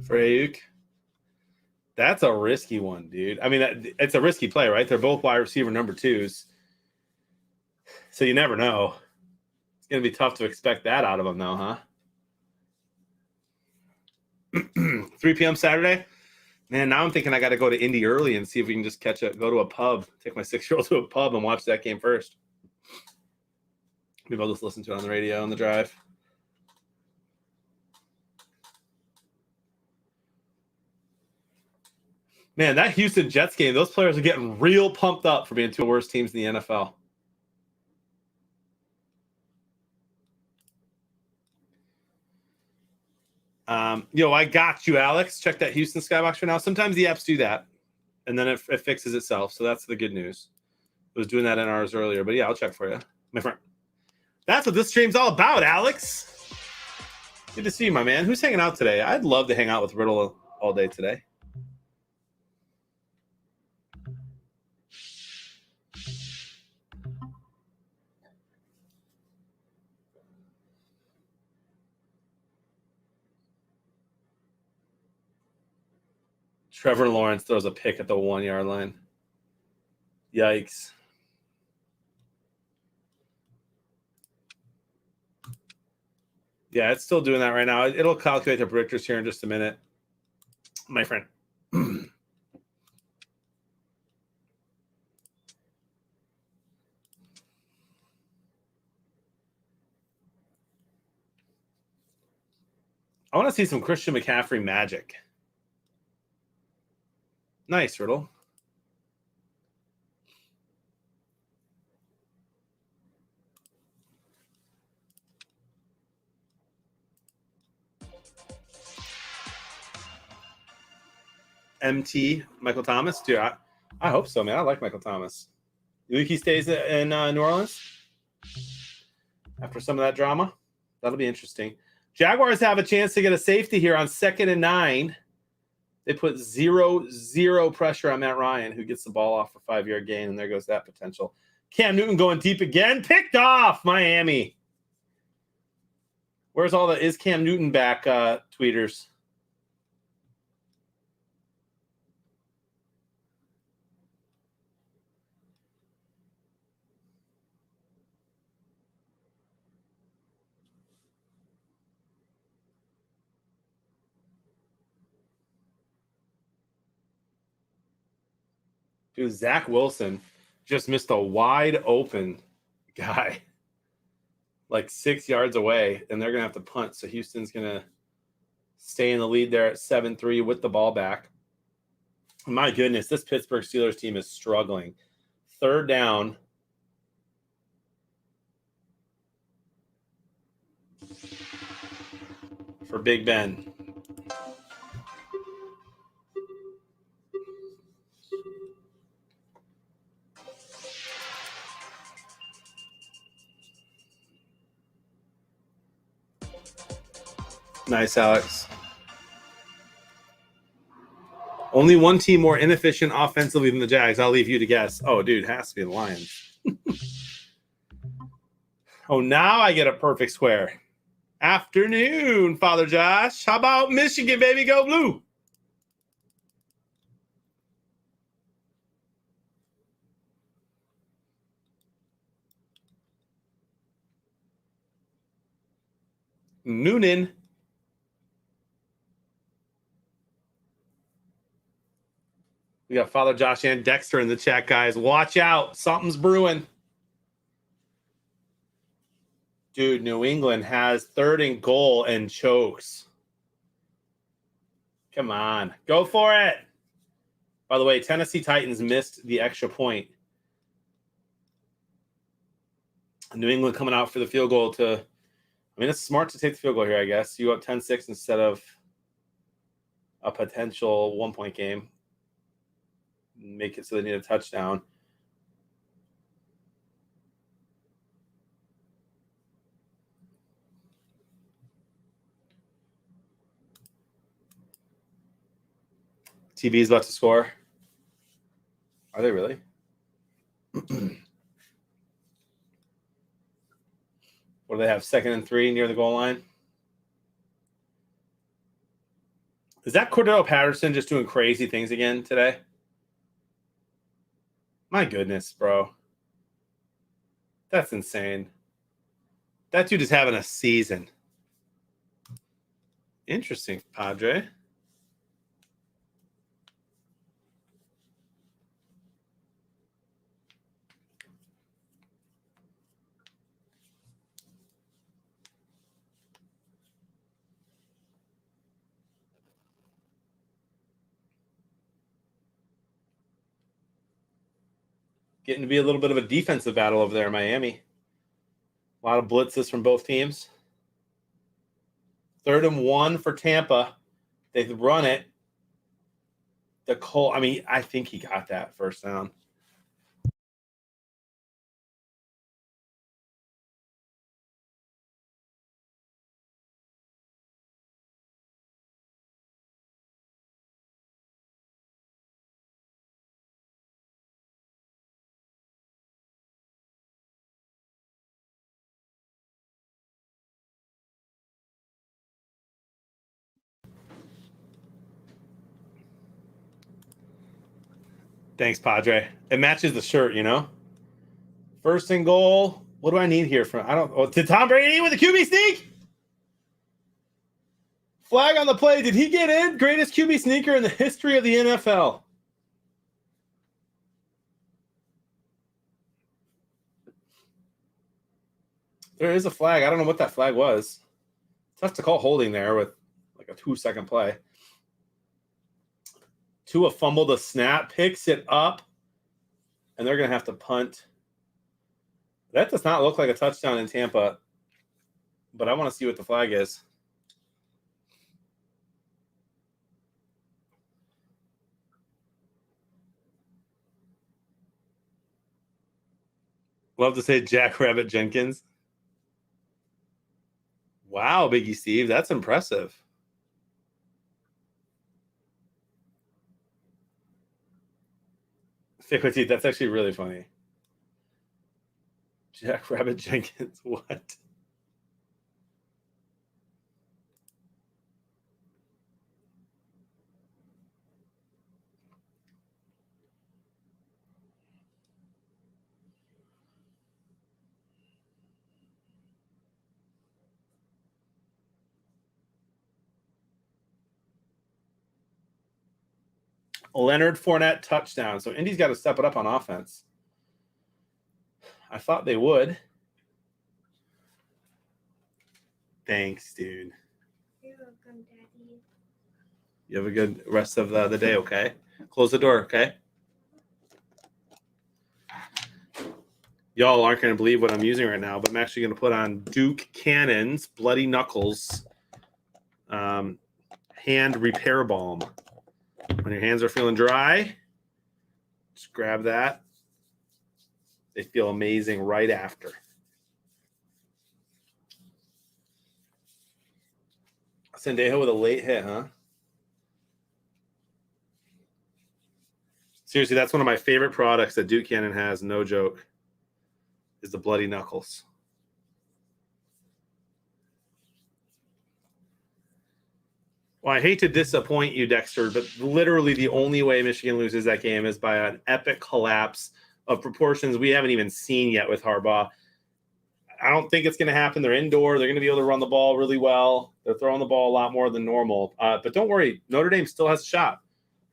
For Ayuk. That's a risky one, dude. I mean, it's a risky play, right? They're both wide receiver number 2s. So you never know. It's going to be tough to expect that out of them, though, huh? 3 p.m. Saturday? Man, now I'm thinking I got to go to Indy early and see if we can just go to a pub, take my 6-year-old to a pub and watch that game first. Maybe I'll just listen to it on the radio on the drive. Man, that Houston Jets game, those players are getting real pumped up for being 2 of the worst teams in the NFL. I got you, Alex. Check that Houston Skybox for now. Sometimes the apps do that, and then it fixes itself. So that's the good news. It was doing that in ours earlier, but yeah, I'll check for you, my friend. That's what this stream's all about, Alex. Good to see you, my man. Who's hanging out today? I'd love to hang out with Riddle all day today. Trevor Lawrence throws a pick at the 1-yard line. Yikes. Yeah, it's still doing that right now. It'll calculate the predictors here in just a minute, my friend. I want to see some Christian McCaffrey magic. Nice, Riddle. MT, Michael Thomas. Dude, I hope so, man. I like Michael Thomas. You think he stays in New Orleans after some of that drama? That'll be interesting. Jaguars have a chance to get a safety here on 2nd and 9. They put 0-0 pressure on Matt Ryan, who gets the ball off for 5-yard gain, and there goes that potential. Cam Newton going deep again. Picked off, Miami. Where's all the is Cam Newton back tweeters? Dude, Zach Wilson just missed a wide open guy like 6 yards away, and they're going to have to punt. So Houston's going to stay in the lead there at 7-3 with the ball back. My goodness, this Pittsburgh Steelers team is struggling. Third down. For Big Ben. Nice, Alex. Only one team more inefficient offensively than the Jags. I'll leave you to guess. Oh, dude, has to be the Lions. Oh, now I get a perfect square. Afternoon, Father Josh. How about Michigan, baby? Go blue. Noonan. We got Father Josh and Dexter in the chat, guys. Watch out. Something's brewing. Dude, New England has 3rd and goal and chokes. Come on. Go for it. By the way, Tennessee Titans missed the extra point. New England coming out for the field goal to, I mean, it's smart to take the field goal here, I guess. You up 10-6 instead of a potential 1-point game. Make it so they need a touchdown. TB is about to score. Are they really? What do they have? 2nd and 3 near the goal line? Is that Cordell Patterson just doing crazy things again today? My goodness, bro. That's insane. That dude is having a season. Interesting, Padre. Getting to be a little bit of a defensive battle over there in Miami. A lot of blitzes from both teams. 3rd and 1 for Tampa. They've run it. I think he got that first down. Thanks, Padre. It matches the shirt, you know? 1st and goal. What do I need here from? Did Tom Brady with a QB sneak? Flag on the play. Did he get in? Greatest QB sneaker in the history of the NFL. There is a flag. I don't know what that flag was. Tough to call holding there with like a 2-second play. Tua fumbled a snap, picks it up, and they're going to have to punt. That does not look like a touchdown in Tampa, but I want to see what the flag is. Love to say Jack Rabbit Jenkins. Wow, Biggie Steve, that's impressive. Fickle, that's actually really funny. Jack Rabbit Jenkins, what? Leonard Fournette touchdown. So Indy's got to step it up on offense. I thought they would. Thanks, dude. You're welcome, Daddy. You have a good rest of the day, okay? Close the door, okay? Y'all aren't going to believe what I'm using right now, but I'm actually going to put on Duke Cannon's Bloody Knuckles hand repair balm. When your hands are feeling dry, just grab that. They feel amazing right after. Sendejo with a late hit, huh? Seriously, that's one of my favorite products that Duke Cannon has, no joke, is the Bloody Knuckles. Well, I hate to disappoint you, Dexter, but literally the only way Michigan loses that game is by an epic collapse of proportions we haven't even seen yet with Harbaugh. I don't think it's going to happen. They're indoor. They're going to be able to run the ball really well. They're throwing the ball a lot more than normal. But don't worry, Notre Dame still has a shot.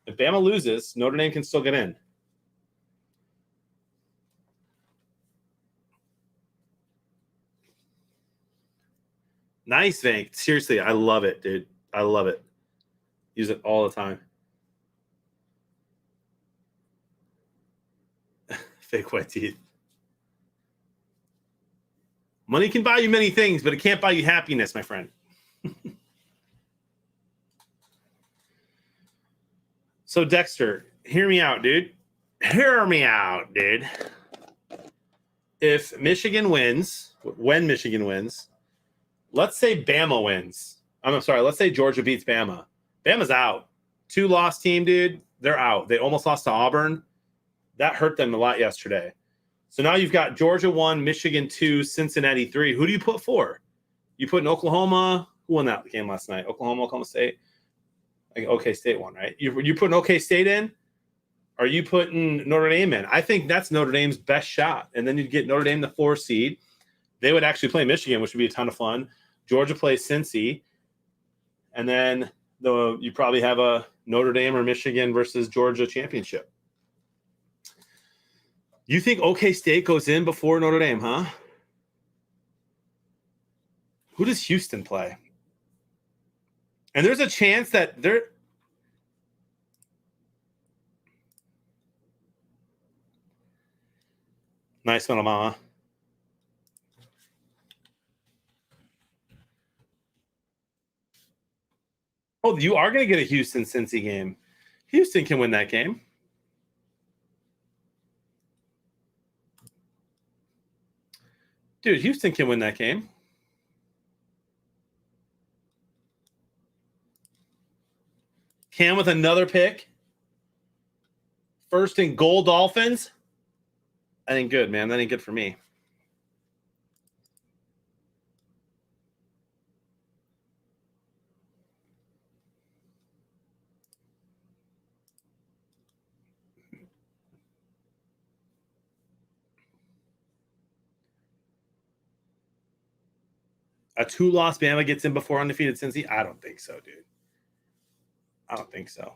If Bama loses, Notre Dame can still get in. Nice, Vank. Seriously, I love it, dude. I love it. Use it all the time. Fake white teeth. Money can buy you many things, but it can't buy you happiness, my friend. So, Dexter, hear me out, dude. Hear me out, dude. If Michigan wins, when Michigan wins, let's say Bama wins. I'm sorry, let's say Georgia beats Bama. Bama's out. 2-loss team, dude. They're out. They almost lost to Auburn. That hurt them a lot yesterday. So now you've got Georgia 1, Michigan 2, Cincinnati 3. Who do you put 4? You put in Oklahoma. Who won that game last night? Oklahoma State. Like OK State won, right? You putting OK State in? Are you putting Notre Dame in? I think that's Notre Dame's best shot. And then you'd get Notre Dame the 4 seed. They would actually play Michigan, which would be a ton of fun. Georgia plays Cincy. And then you probably have a Notre Dame or Michigan versus Georgia championship. You think OK State goes in before Notre Dame, huh? Who does Houston play? And there's a chance that they're nice one, Amama. Oh, you are going to get a Houston-Cincy game. Houston can win that game. Dude, Houston can win that game. Cam with another pick. First and goal, Dolphins. That ain't good, man. That ain't good for me. A 2-loss Bama gets in before undefeated Cincy? I don't think so, dude. I don't think so.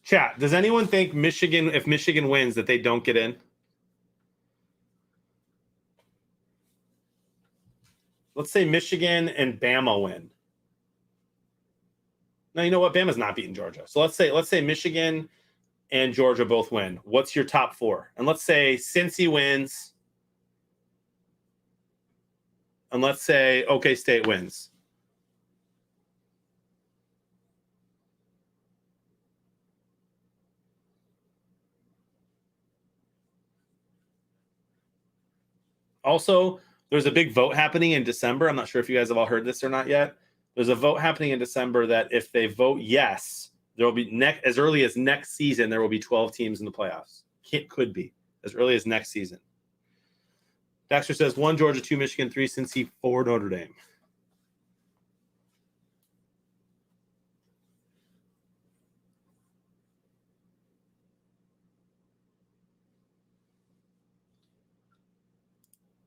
Chat, does anyone think Michigan, if Michigan wins, that they don't get in? Let's say Michigan and Bama win. No, you know what? Bama's not beating Georgia. So let's say Michigan and Georgia both win. What's your top 4? And let's say Cincy wins. And let's say OK State wins. Also, there's a big vote happening in December. I'm not sure if you guys have all heard this or not yet. There's a vote happening in December that if they vote yes, there will be as early as next season, there will be 12 teams in the playoffs. Could be as early as next season. Dexter says 1 Georgia, 2 Michigan, 3 Cincy, 4 Notre Dame.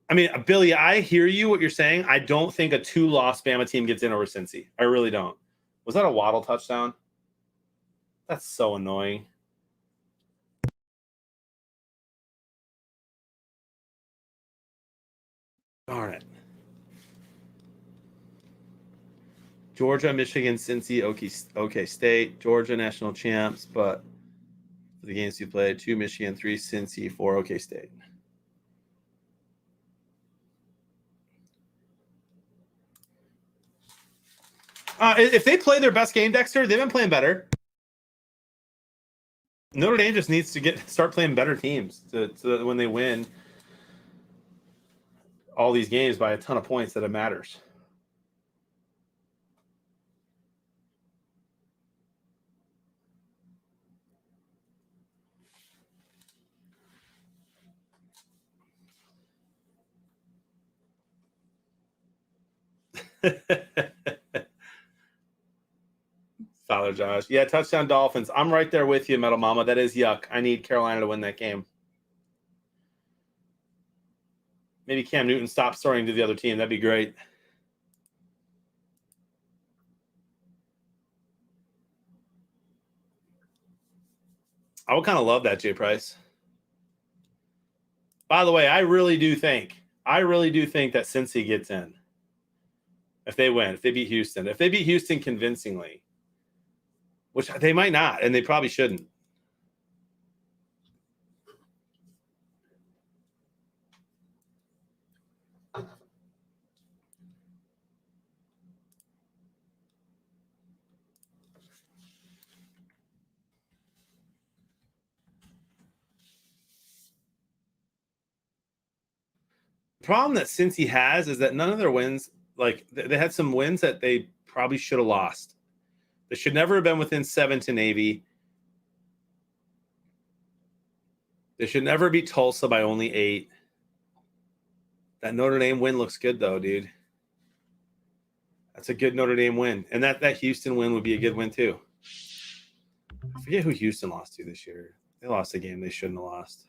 I mean, Billy, I hear you what you're saying. I don't think a 2-loss Bama team gets in over Cincy. I really don't. Was that a Waddle touchdown? That's so annoying. Darn it. Georgia, Michigan, Cincy, OK State, Georgia national champs, but for the games you played, 2 Michigan, 3 Cincy, 4 OK State. If they play their best game, Dexter, they've been playing better. Notre Dame just needs to start playing better teams so that when they win all these games by a ton of points, that it matters. Fowler Josh. Yeah, touchdown Dolphins. I'm right there with you, Metal Mama. That is yuck. I need Carolina to win that game. Maybe Cam Newton stops throwing to the other team. That'd be great. I would kind of love that, Jay Price. By the way, I really do think that Cincy gets in. If they win, if they beat Houston convincingly, which they might not, and they probably shouldn't. The problem that Cincy has is that none of their wins, like they had some wins that they probably should have lost. They should never have been within 7 to Navy. They should never beat Tulsa by only 8. That Notre Dame win looks good, though, dude. That's a good Notre Dame win. And that Houston win would be a good win, too. I forget who Houston lost to this year. They lost a game they shouldn't have lost.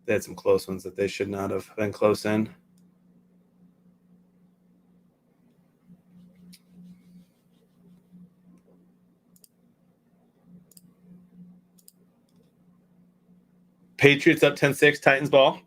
They had some close ones that they should not have been close in. Patriots up 10-6, Titans ball.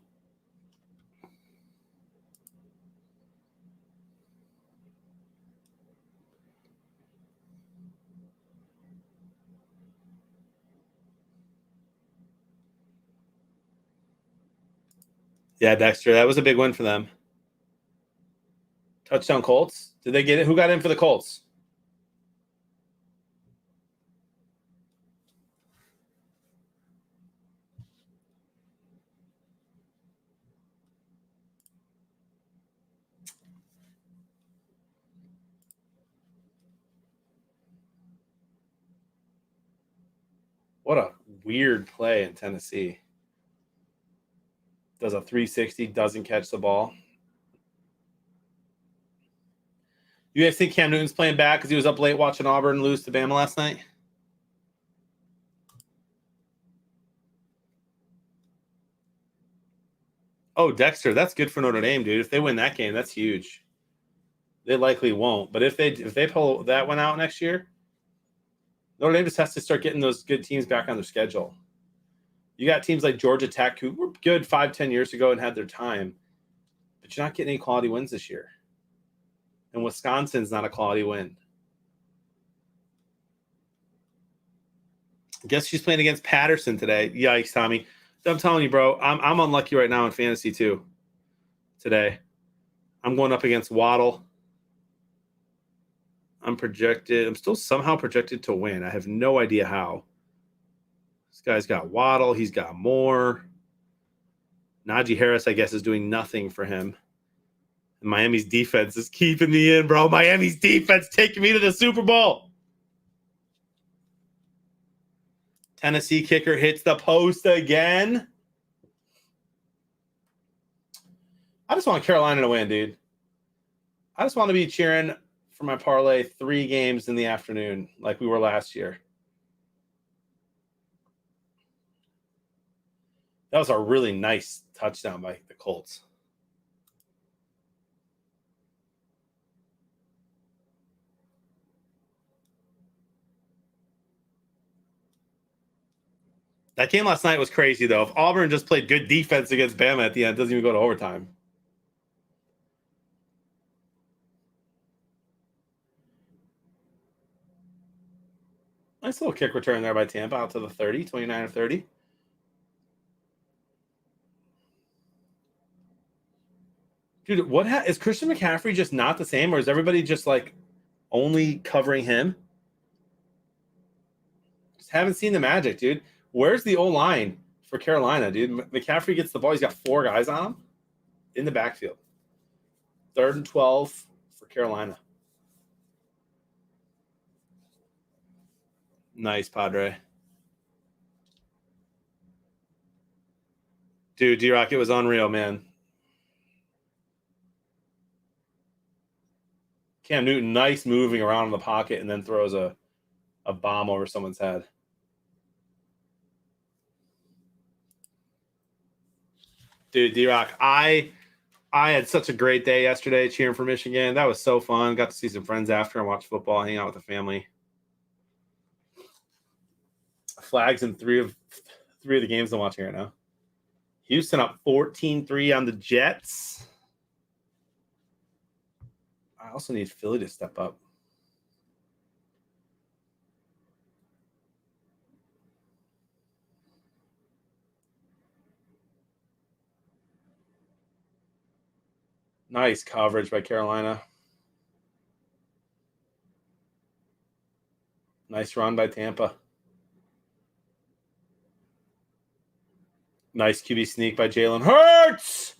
Yeah, Dexter, that was a big win for them. Touchdown Colts. Did they get it? Who got in for the Colts? What a weird play in Tennessee. Does a 360, doesn't catch the ball. You guys think Cam Newton's playing bad because he was up late watching Auburn lose to Bama last night? Oh, Dexter, that's good for Notre Dame, dude. If they win that game, that's huge. They likely won't, but if they pull that one out next year, Notre Dame just has to start getting those good teams back on their schedule. You got teams like Georgia Tech who were good 5-10 years ago and had their time, but you're not getting any quality wins this year. And Wisconsin's not a quality win. I guess she's playing against Patterson today. Yikes, Tommy. I'm telling you, bro, I'm unlucky right now in fantasy too. Today, I'm going up against Waddle. I'm still somehow projected to win. I have no idea how. This guy's got Waddle. He's got Moore. Najee Harris, I guess, is doing nothing for him. And Miami's defense is keeping me in, bro. Miami's defense taking me to the Super Bowl. Tennessee kicker hits the post again. I just want Carolina to win, dude. I just want to be cheering for my parlay 3 games in the afternoon like we were last year. That was a really nice touchdown by the Colts. That game last night was crazy, though. If Auburn just played good defense against Bama at the end, it doesn't even go to overtime. Nice little kick return there by Tampa out to the 30, 29 or 30. Dude, is Christian McCaffrey just not the same, or is everybody just like only covering him? Just haven't seen the magic, dude. Where's the O-line for Carolina, dude? McCaffrey gets the ball. He's got 4 guys on him in the backfield. 3rd and 12 for Carolina. Nice, Padre. Dude, D-Rock, it was unreal, man. Cam Newton, nice moving around in the pocket and then throws a bomb over someone's head. Dude, D-Rock, I had such a great day yesterday cheering for Michigan. That was so fun. Got to see some friends after and watch football, hang out with the family. Flags in 3 of the games I'm watching right now. Houston up 14-3 on the Jets. I also need Philly to step up. Nice coverage by Carolina. Nice run by Tampa. Nice QB sneak by Jalen Hurts.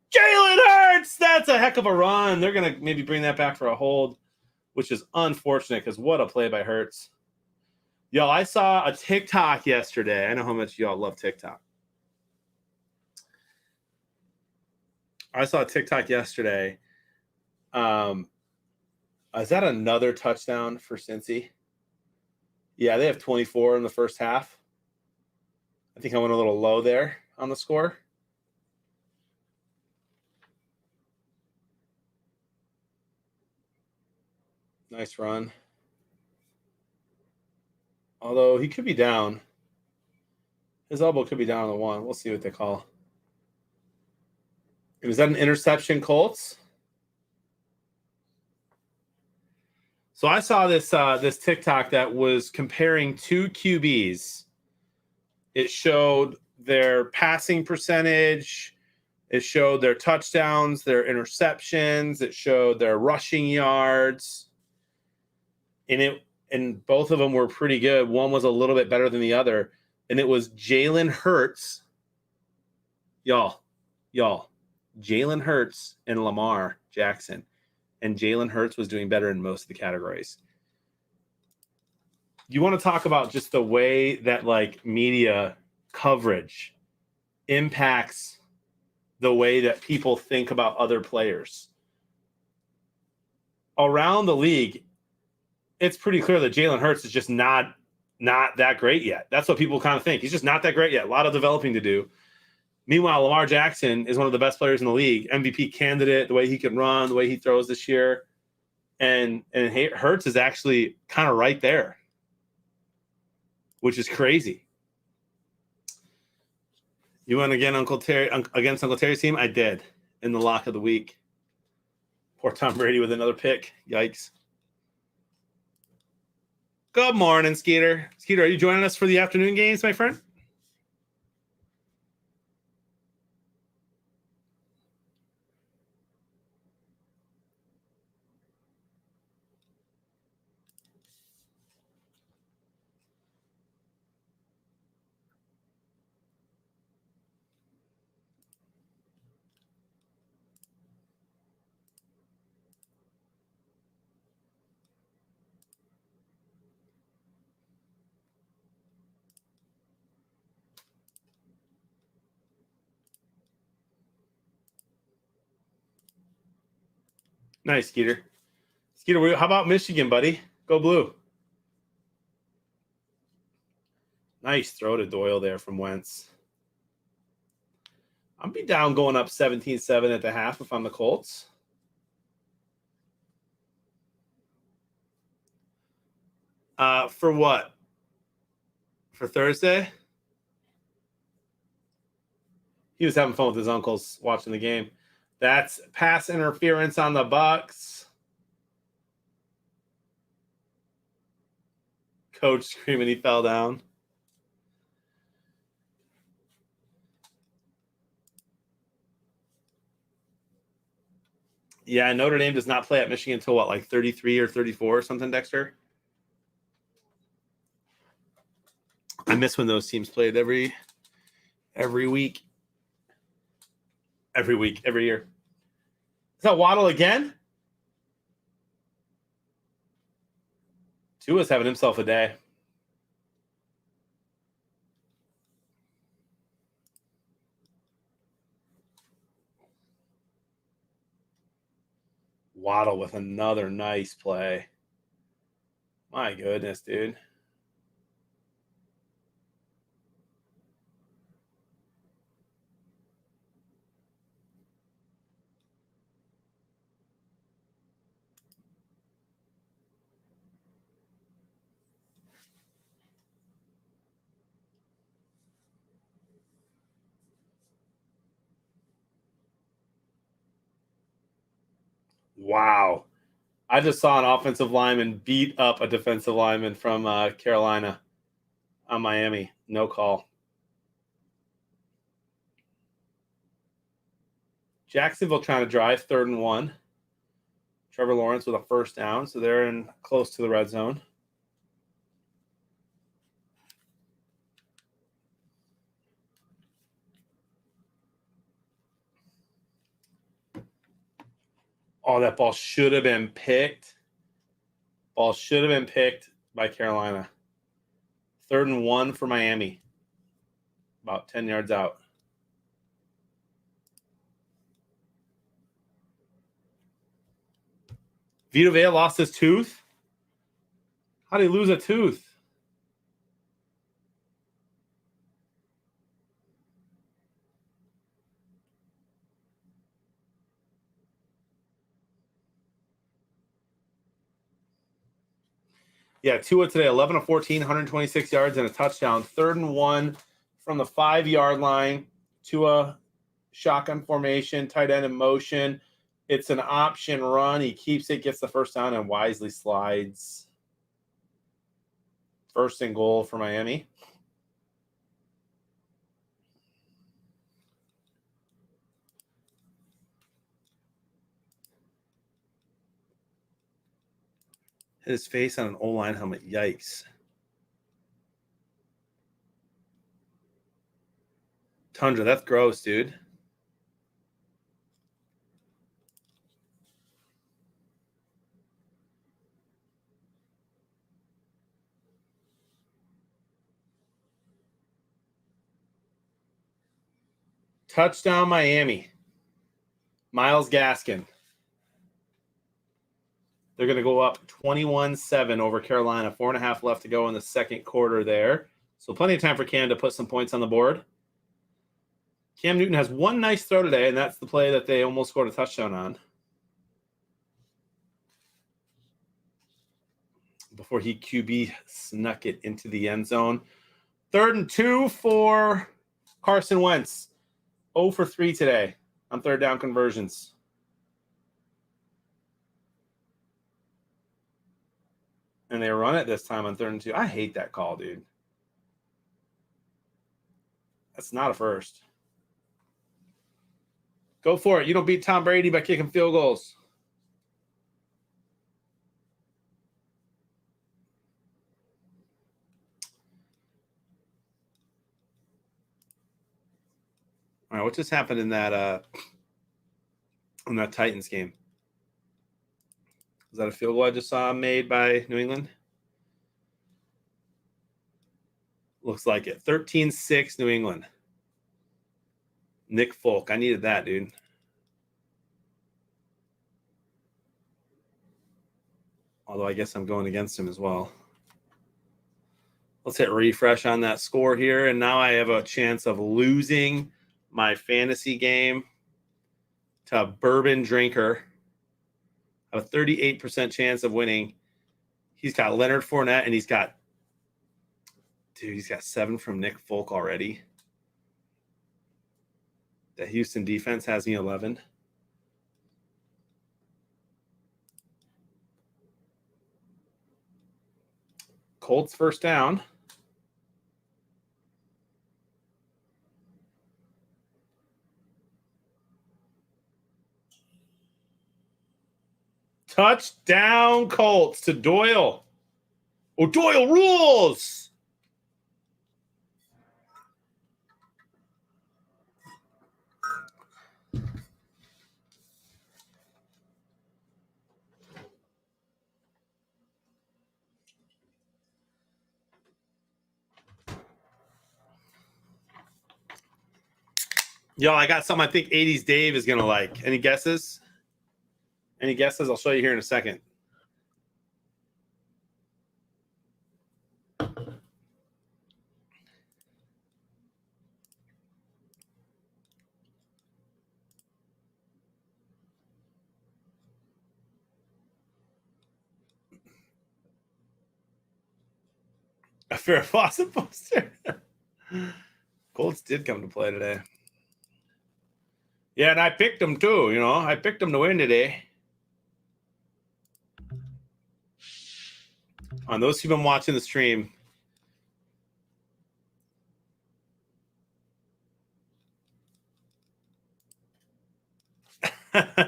Jalen Hurts! That's a heck of a run. They're going to maybe bring that back for a hold, which is unfortunate because what a play by Hurts. Y'all, I saw a TikTok yesterday. I know how much y'all love TikTok. I saw a TikTok yesterday. Is that another touchdown for Cincy? Yeah, they have 24 in the first half. I think I went a little low there on the score. Nice run. Although he could be down. His elbow could be down on the 1. We'll see what they call. Was that an interception, Colts? So I saw this this TikTok that was comparing 2 QBs. It showed their passing percentage. It showed their touchdowns, their interceptions. It showed their rushing yards. And both of them were pretty good. One was a little bit better than the other. And it was Jalen Hurts. Y'all. Jalen Hurts and Lamar Jackson. And Jalen Hurts was doing better in most of the categories. You want to talk about just the way that like media coverage impacts the way that people think about other players. Around the league, it's pretty clear that Jalen Hurts is just not that great yet. That's what people kind of think. He's just not that great yet. A lot of developing to do. Meanwhile, Lamar Jackson is one of the best players in the league. MVP candidate, the way he can run, the way he throws this year. And Hurts is actually kind of right there, which is crazy. You went again, against Uncle Terry's team? I did in the lock of the week. Poor Tom Brady with another pick. Yikes. Good morning, Skeeter. Skeeter, are you joining us for the afternoon games, my friend? Nice, Skeeter. Skeeter, how about Michigan, buddy? Go blue. Nice throw to Doyle there from Wentz. I'll be down going up 17-7 at the half if I'm the Colts. For what? For Thursday? He was having fun with his uncles watching the game. That's pass interference on the Bucs. Coach screaming he fell down. Yeah, Notre Dame does not play at Michigan until what, like 33 or 34 or something, Dexter? I miss when those teams played every week. Every week, every year. Is that Waddle again? Tua's having himself a day. Waddle with another nice play. My goodness, dude. Wow. I just saw an offensive lineman beat up a defensive lineman from Carolina on Miami. No call. Jacksonville trying to drive 3rd and 1. Trevor Lawrence with a first down, so they're in close to the red zone. Oh, that ball should have been picked. Ball should have been picked by Carolina. 3rd and 1 for Miami. About 10 yards out. Vita Vea lost his tooth? How did he lose a tooth? Yeah, Tua today, 11 of 14, 126 yards and a touchdown. 3rd and 1 from the 5-yard line. Tua, shotgun formation, tight end in motion. It's an option run. He keeps it, gets the first down, and wisely slides. 1st and goal for Miami. Hit his face on an O-line helmet. Yikes. Tundra, that's gross, dude. Touchdown, Miami. Myles Gaskin. They're going to go up 21-7 over Carolina. 4.5 left to go in the second quarter there. So plenty of time for Cam to put some points on the board. Cam Newton has one nice throw today, and that's the play that they almost scored a touchdown on. Before he QB snuck it into the end zone. 3rd and 2 for Carson Wentz. 0 for 3 today on 3rd down conversions. And they run it this time on 3rd and 2. I hate that call, dude. That's not a first. Go for it. You don't beat Tom Brady by kicking field goals. All right, what just happened in that Titans game? Was that a field goal I just saw made by New England? Looks like it. 13-6 New England. Nick Folk. I needed that, dude. Although I guess I'm going against him as well. Let's hit refresh on that score here. And now I have a chance of losing my fantasy game to Bourbon Drinker. I have a 38% chance of winning. He's got Leonard Fournette, and he's got 7 from Nick Folk already. The Houston defense has me 11. Colts first down. Touchdown Colts to Doyle. Oh, Doyle rules. Yo, I got something I think 80s Dave is going to like. Any guesses? Any guesses? I'll show you here in a second. A Farrah Fawcett poster. Colts did come to play today. Yeah, and I picked them too. You know, I picked them to win today. On those who've been watching the stream,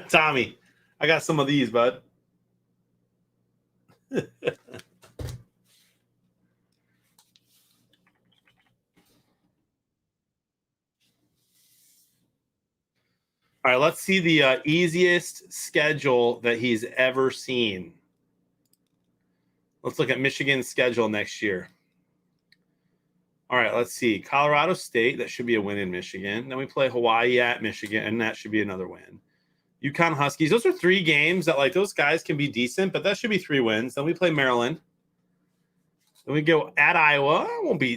Tommy, I got some of these, bud. All right, let's see the easiest schedule that he's ever seen. Let's look at Michigan's schedule next year. All right, let's see. Colorado State, that should be a win in Michigan. Then we play Hawaii at Michigan, and that should be another win. UConn Huskies, those are 3 games that, like, those guys can be decent, but that should be 3 wins. Then we play Maryland. Then we go at Iowa.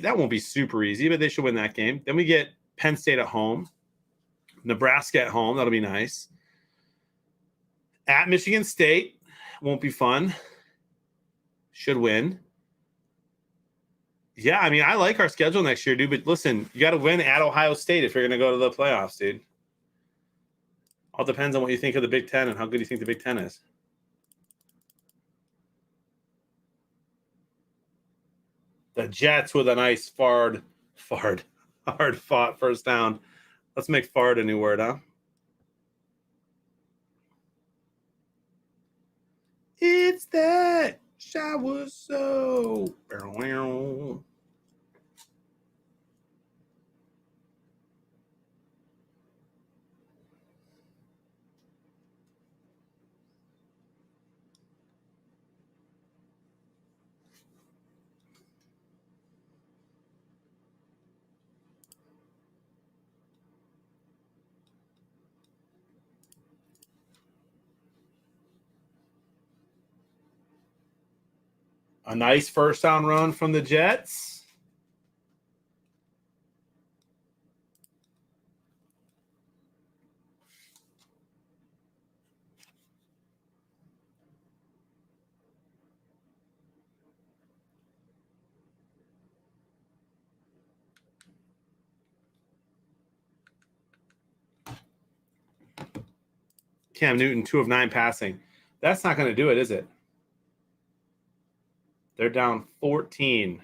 That won't be super easy, but they should win that game. Then we get Penn State at home. Nebraska at home. That'll be nice. At Michigan State. Won't be fun. Should win. Yeah, I mean, I like our schedule next year, dude. But listen, you got to win at Ohio State if you're going to go to the playoffs, dude. All depends on what you think of the Big Ten and how good you think the Big Ten is. The Jets with a nice hard fought first down. Let's make fart a new word, huh? It's that shower soap. A nice first down run from the Jets. Cam Newton, 2 of 9 passing. That's not going to do it, is it? They're down 14.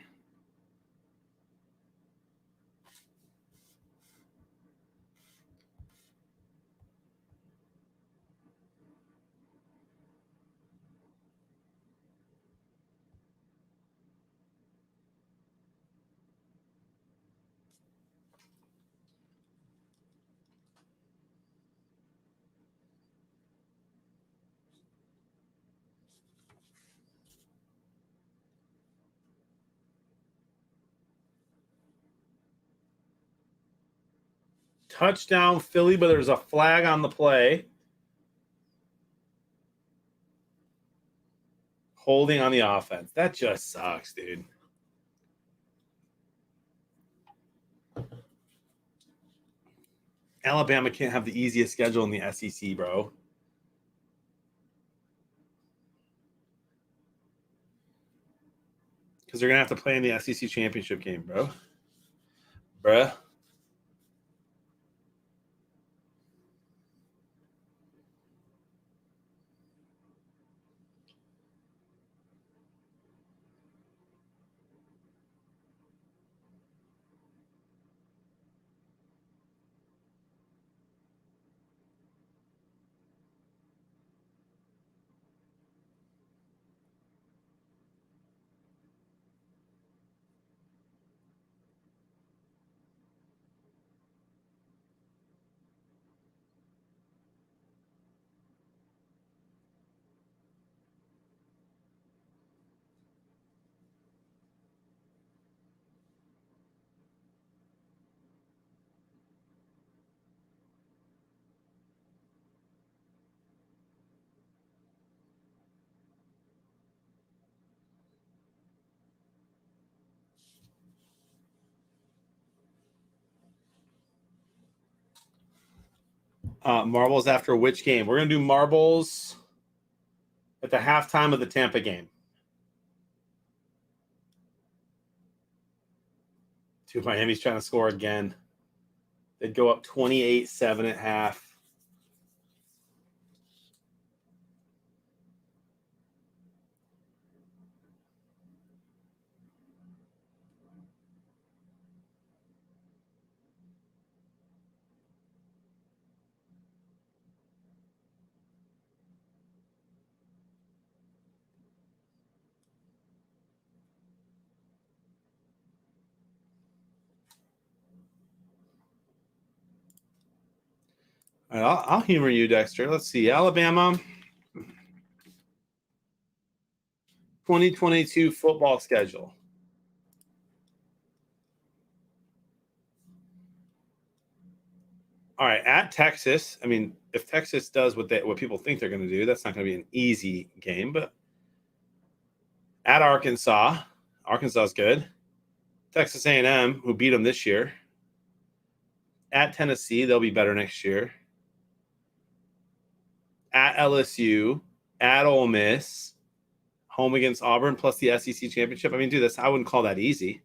Touchdown Philly, but there's a flag on the play. Holding on the offense. That just sucks, dude. Alabama can't have the easiest schedule in the SEC, bro. Because they're going to have to play in the SEC championship game, bro. Bruh. Marbles after which game? We're going to do marbles at the halftime of the Tampa game. Dude, Miami's trying to score again. They'd go up 28-7 at half. All right, I'll humor you, Dexter. Let's see. Alabama 2022 football schedule. All right, at Texas. I mean, if Texas does what people think they're going to do, that's not going to be an easy game. But at Arkansas, Arkansas is good. Texas A&M, who beat them this year. At Tennessee, they'll be better next year. At LSU, at Ole Miss, home against Auburn, plus the SEC championship. I mean, dude, I wouldn't call that easy.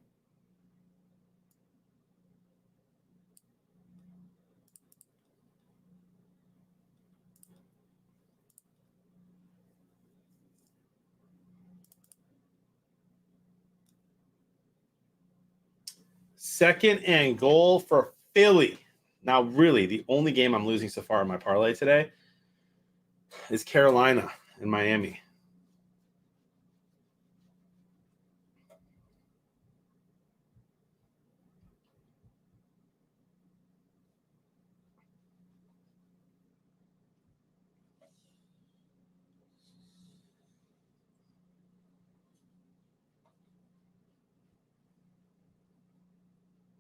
Second and goal for Philly. Now, really, the only game I'm losing so far in my parlay today is Carolina and Miami.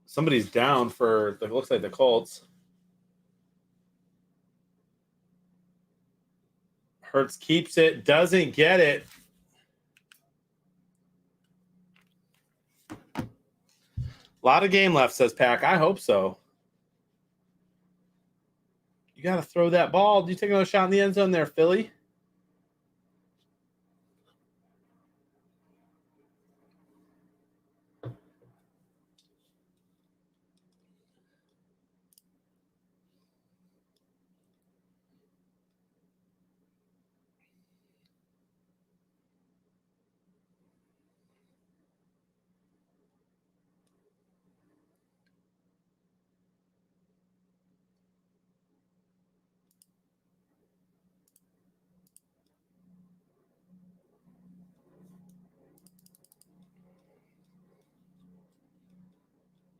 Somebody's down for, it looks like the Colts. Hurts keeps it, doesn't get it. A lot of game left, says Pack. I hope so. You got to throw that ball. Do you take another shot in the end zone there, Philly?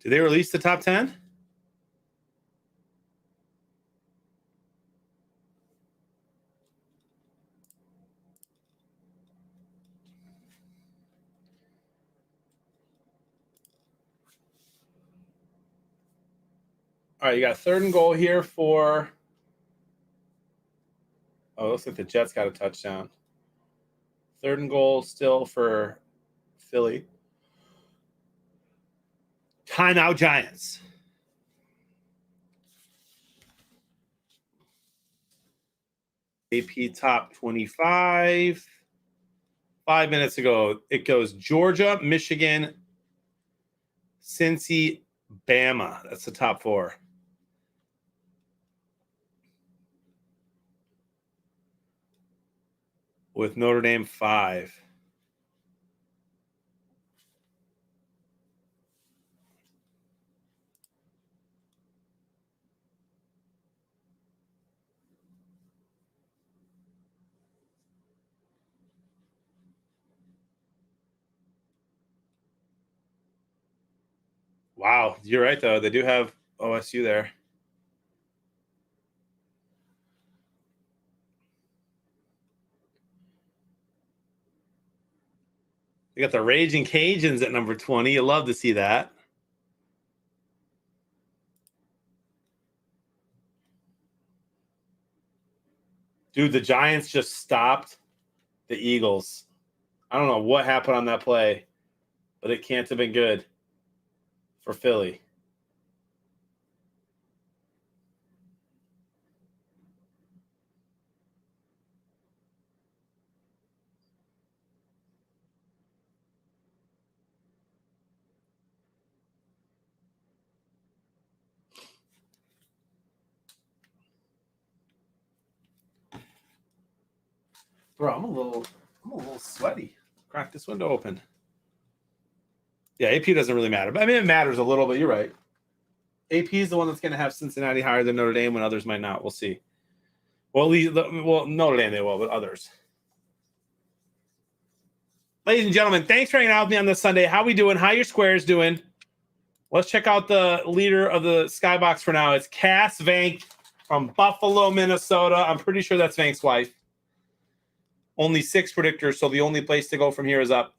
Did they release the top 10? All right, you got third and goal here for. Oh, it looks like the Jets got a touchdown. Third and goal still for Philly. Timeout, Giants. AP top 25. 5 minutes ago, it goes Georgia, Michigan, Cincy, Bama. That's the top four. With Notre Dame 5. Wow, you're right, though. They do have OSU there. They got the Raging Cajuns at number 20. You love to see that. Dude, the Giants just stopped the Eagles. I don't know what happened on that play, but it can't have been good for Philly. Bro, I'm a little sweaty. Crack this window open. Yeah, AP doesn't really matter. But I mean, it matters a little, but you're right. AP is the one that's going to have Cincinnati higher than Notre Dame when others might not. We'll see. Well, Notre Dame they will, but others. Ladies and gentlemen, thanks for hanging out with me on this Sunday. How we doing? How your squares doing? Let's check out the leader of the Skybox for now. It's Cass Vank from Buffalo, Minnesota. I'm pretty sure that's Vank's wife. Only 6 predictors, so the only place to go from here is up.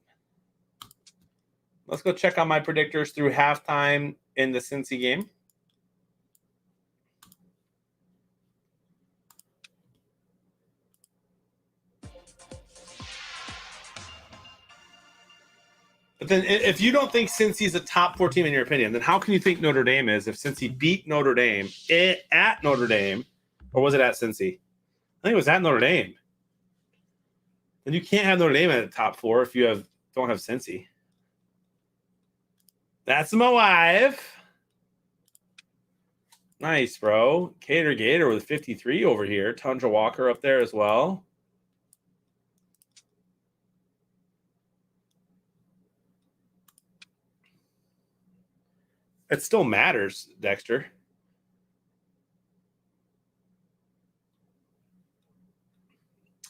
Let's go check out my predictors through halftime in the Cincy game. But then if you don't think Cincy's a top 4 team in your opinion, then how can you think Notre Dame is if Cincy beat Notre Dame at Notre Dame, or was it at Cincy? I think it was at Notre Dame. Then you can't have Notre Dame at the top 4 if you don't have Cincy. That's my wife. Nice, bro. Cater Gator with 53 over here. Tundra Walker up there as well. It still matters, Dexter.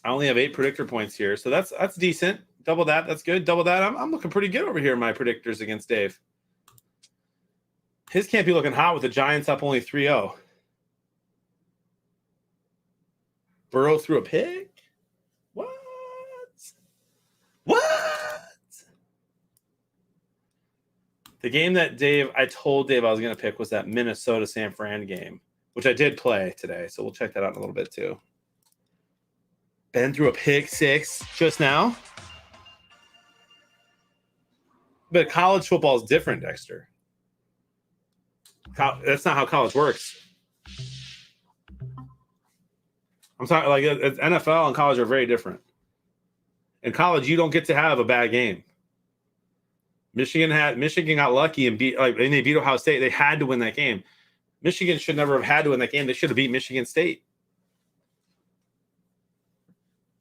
I only have 8 predictor points here, so that's decent. Double that, that's good. Double that. I'm looking pretty good over here in my predictors against Dave. His can't be looking hot with the Giants up only 3-0. Burrow threw a pick? What? The game that I told Dave I was going to pick was that Minnesota-San Fran game, which I did play today, so we'll check that out in a little bit too. Ben threw a pick 6 just now. But college football is different, Dexter. That's not how college works. I'm sorry, like NFL and college are very different. In college, you don't get to have a bad game. Michigan got lucky and they beat Ohio State. They had to win that game. Michigan should never have had to win that game. They should have beat Michigan State.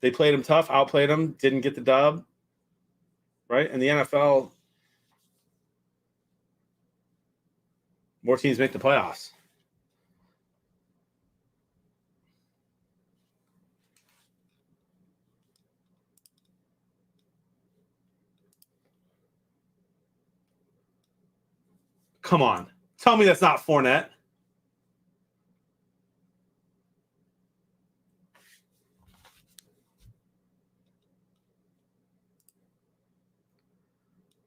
They played them tough, outplayed them, didn't get the dub. Right? In the NFL, more teams make the playoffs. Come on. Tell me that's not Fournette.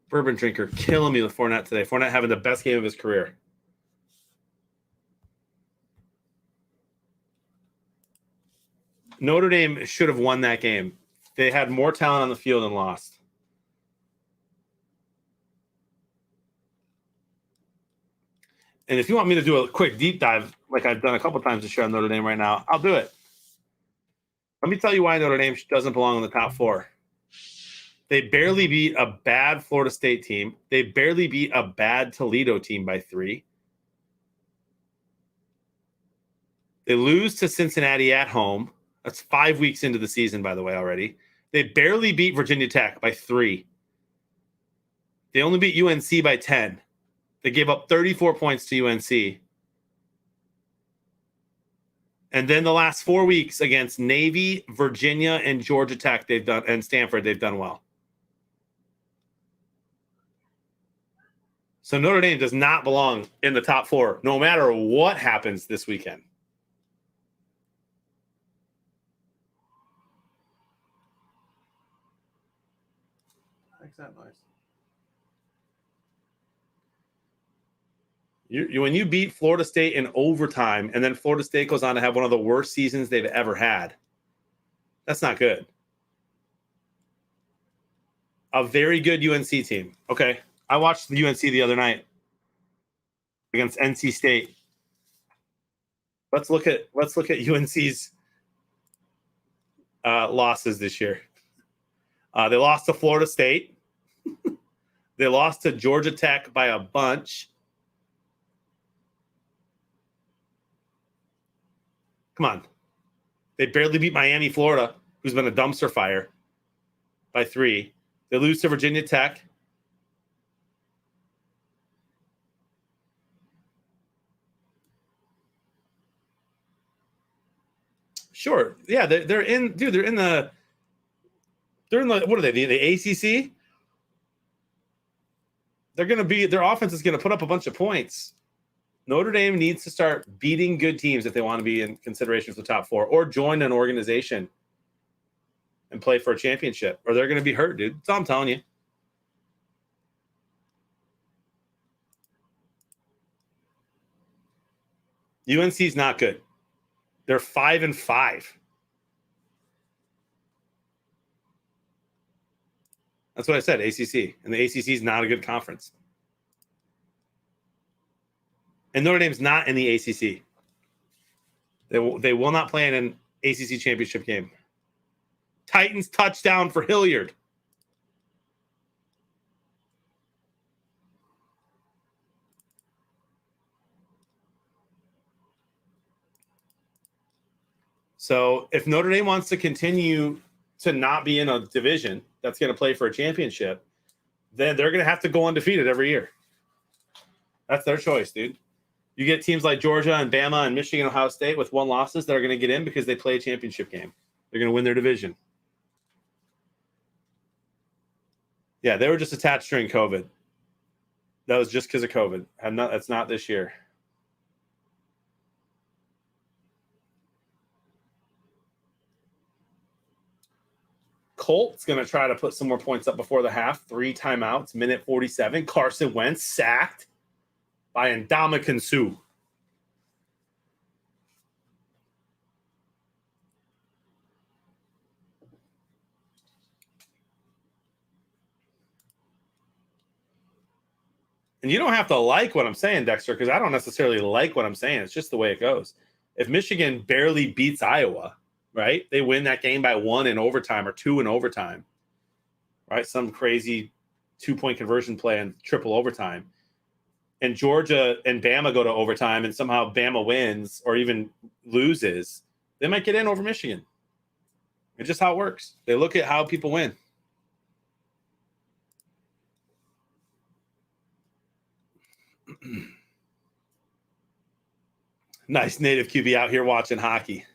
Bourbon drinker killing me with Fournette today. Fournette having the best game of his career. Notre Dame should have won that game. They had more talent on the field and lost. And if you want me to do a quick deep dive, like I've done a couple times this year on Notre Dame right now, I'll do it. Let me tell you why Notre Dame doesn't belong in the top 4. They barely beat a bad Florida State team. They barely beat a bad Toledo team by 3. They lose to Cincinnati at home. That's 5 weeks into the season, by the way, already. They barely beat Virginia Tech by 3. They only beat UNC by 10. They gave up 34 points to UNC. And then the last 4 weeks against Navy, Virginia, and Georgia Tech, and Stanford, they've done well. So Notre Dame does not belong in the top 4, no matter what happens this weekend. Makes that noise. When you beat Florida State in overtime, and then Florida State goes on to have one of the worst seasons they've ever had, that's not good. A very good UNC team. Okay, I watched the UNC the other night against NC State. Let's look at UNC's losses this year. They lost to Florida State. They lost to Georgia Tech by a bunch. Come on. They barely beat Miami, Florida. who's been a dumpster fire, by 3. They lose to Virginia Tech. Sure. Yeah, they're in, dude, they're in the, what are they, the ACC? They're going to be, their offense is going to put up a bunch of points. Notre Dame needs to start beating good teams if they want to be in consideration for the top 4 or join an organization and play for a championship, or they're going to be hurt, dude. That's all I'm telling you. UNC's not good. They're 5-5. That's what I said, ACC. And the ACC is not a good conference. And Notre Dame's not in the ACC. They will not play in an ACC championship game. Titans touchdown for Hilliard. So if Notre Dame wants to continue to not be in a division that's going to play for a championship, then they're going to have to go undefeated every year. That's their choice, dude. You get teams like Georgia and Bama and Michigan, Ohio State with 1 losses that are going to get in because they play a championship game. They're going to win their division. Yeah, they were just attached during COVID. That was just because of COVID. That's not this year. Colt's going to try to put some more points up before the half. 3 timeouts, minute 47. Carson Wentz sacked by Ndamukong Suh. And you don't have to like what I'm saying, Dexter, because I don't necessarily like what I'm saying. It's just the way it goes. If Michigan barely beats Iowa, right? They win that game by 1 in overtime or 2 in overtime, right? Some crazy 2-point conversion play and triple overtime. And Georgia and Bama go to overtime and somehow Bama wins or even loses, they might get in over Michigan. It's just how it works. They look at how people win. Nice native QB out here watching hockey.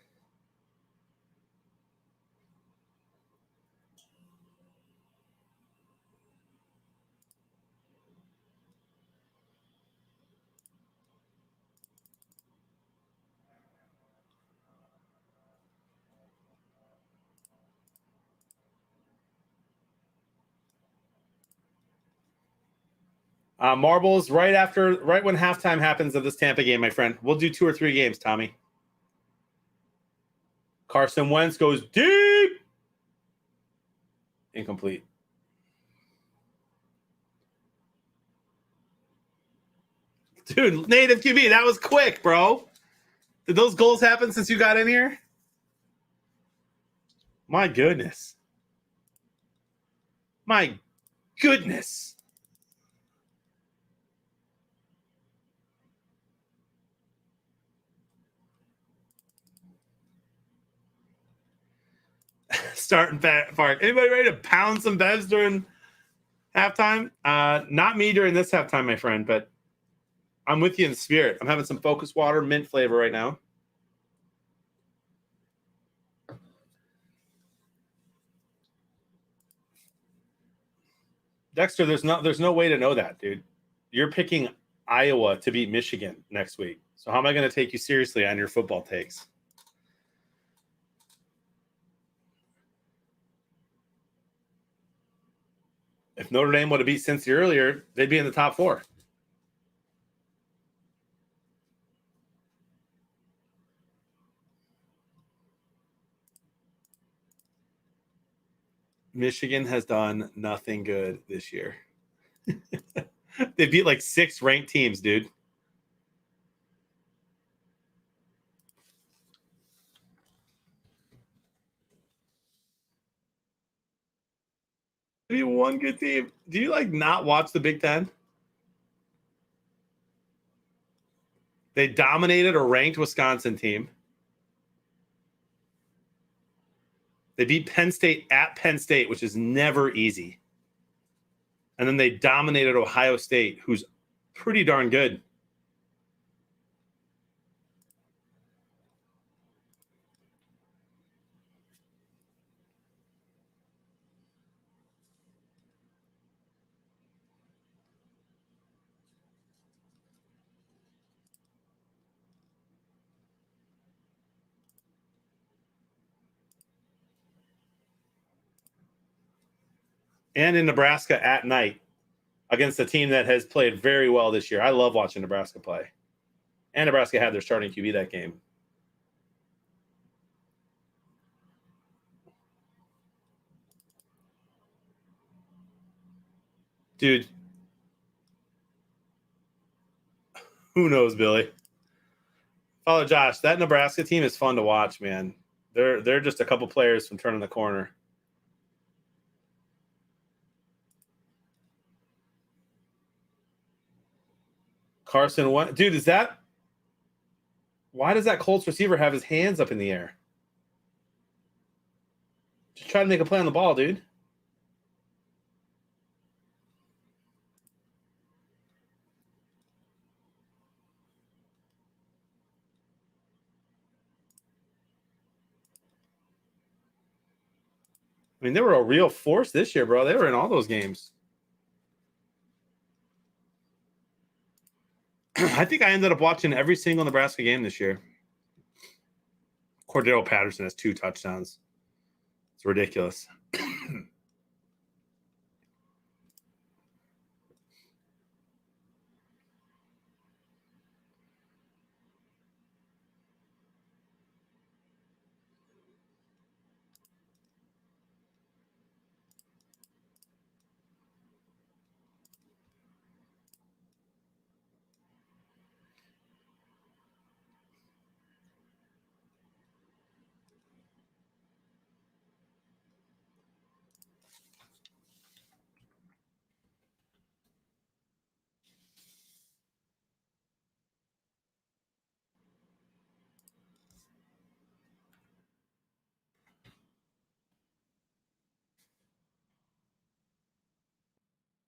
Marbles right when halftime happens of this Tampa game, my friend. We'll do 2 or 3 games, Tommy. Carson Wentz goes deep. Incomplete. Dude, native QB, that was quick, bro. Did those goals happen since you got in here? My goodness. My goodness. Starting Park. Anybody ready to pound some bevs during halftime? Not me during this halftime, my friend, but I'm with you in spirit. I'm having some Focus Water mint flavor right now. Dexter, there's no way to know that, dude. You're picking Iowa to beat Michigan next week. So how am I going to take you seriously on your football takes? If Notre Dame would have beat Cincy earlier, they'd be in the top 4. Michigan has done nothing good this year. They beat like 6 ranked teams, dude. Maybe one good team. Do you like not watch the Big Ten? They dominated a ranked Wisconsin team. They beat Penn State at Penn State, which is never easy. And then they dominated Ohio State, who's pretty darn good. And in Nebraska at night against a team that has played very well this year. I love watching Nebraska play. And Nebraska had their starting QB that game. Dude, who knows, Billy? Follow Josh. That Nebraska team is fun to watch, man. They're just a couple players from turning the corner. Carson, what? Dude, is that? Why does that Colts receiver have his hands up in the air? Just try to make a play on the ball, dude. I mean, they were a real force this year, bro. They were in all those games. I think I ended up watching every single Nebraska game this year. Cordero Patterson has 2 touchdowns. It's ridiculous.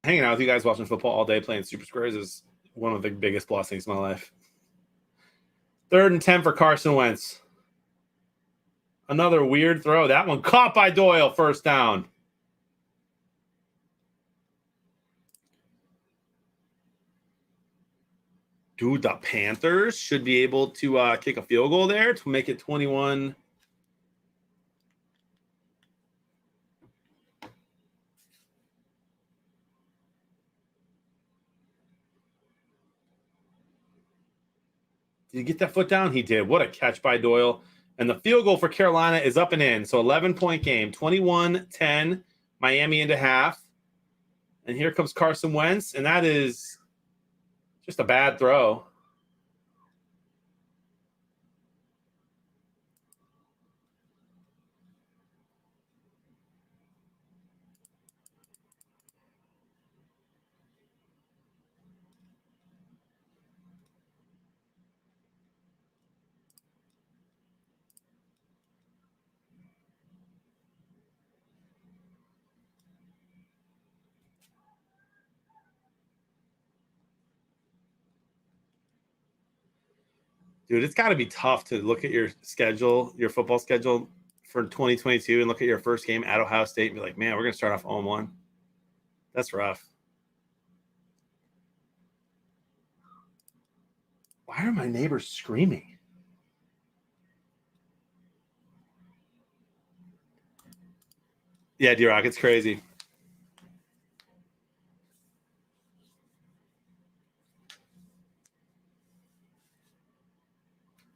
Hanging out with you guys watching football all day playing Super Squares is one of the biggest blessings in my life. 3rd and 10 for Carson Wentz. Another weird throw. That one caught by Doyle. First down. Dude, the Panthers should be able to kick a field goal there to make it 21. Did he get that foot down? He did. What a catch by Doyle. And the field goal for Carolina is up and in. So 11-point game, 21-10, Miami into half. And here comes Carson Wentz, and that is just a bad throw. Dude, it's got to be tough to look at your schedule, your football schedule for 2022 and look at your first game at Ohio State and be like, man, we're going to start off 0-1. That's rough. Why are my neighbors screaming? Yeah, D-Rock, it's crazy.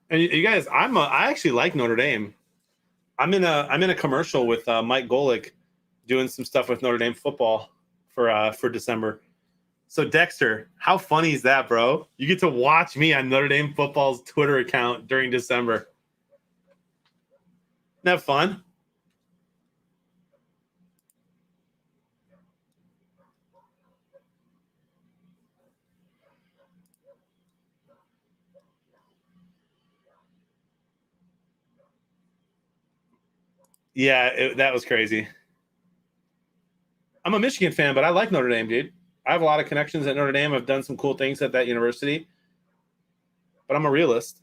And you guys, I actually like Notre Dame. I'm in a commercial with Mike Golick doing some stuff with Notre Dame football for December. So Dexter, how funny is that, bro? You get to watch me on Notre Dame football's Twitter account during December. Isn't that fun? Yeah, that was crazy. I'm a Michigan fan, but I like Notre Dame, dude. I have a lot of connections at Notre Dame. I've done some cool things at that university, but I'm a realist.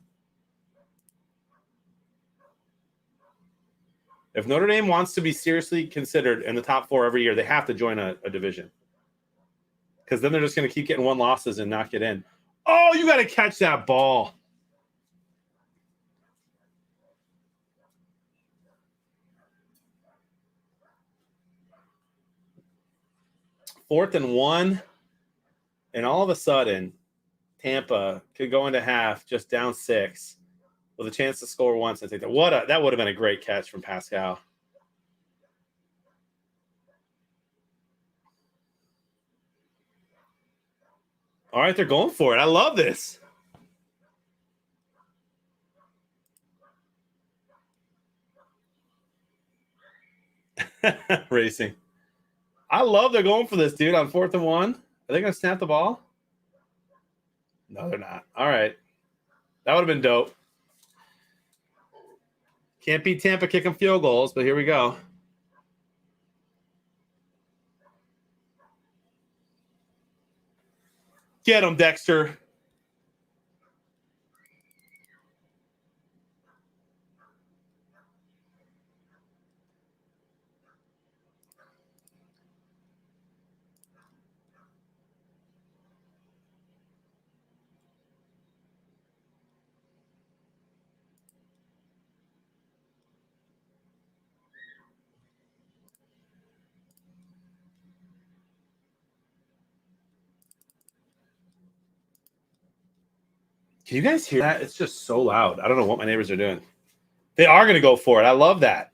If Notre Dame wants to be seriously considered in the top 4 every year, they have to join a division. Because then they're just going to keep getting 1 losses and not get in. Oh, you got to catch that ball. Fourth and 1. And all of a sudden, Tampa could go into half just down 6 with a chance to score once and take that. That would have been a great catch from Pascal. All right, they're going for it. I love this. Racing. I love they're going for this, dude, on 4th and 1. Are they going to snap the ball? No, they're not. All right. That would have been dope. Can't beat Tampa kicking field goals, but here we go. Get him, Dexter. Can you guys hear that? It's just so loud. I don't know what my neighbors are doing. They are going to go for it. I love that.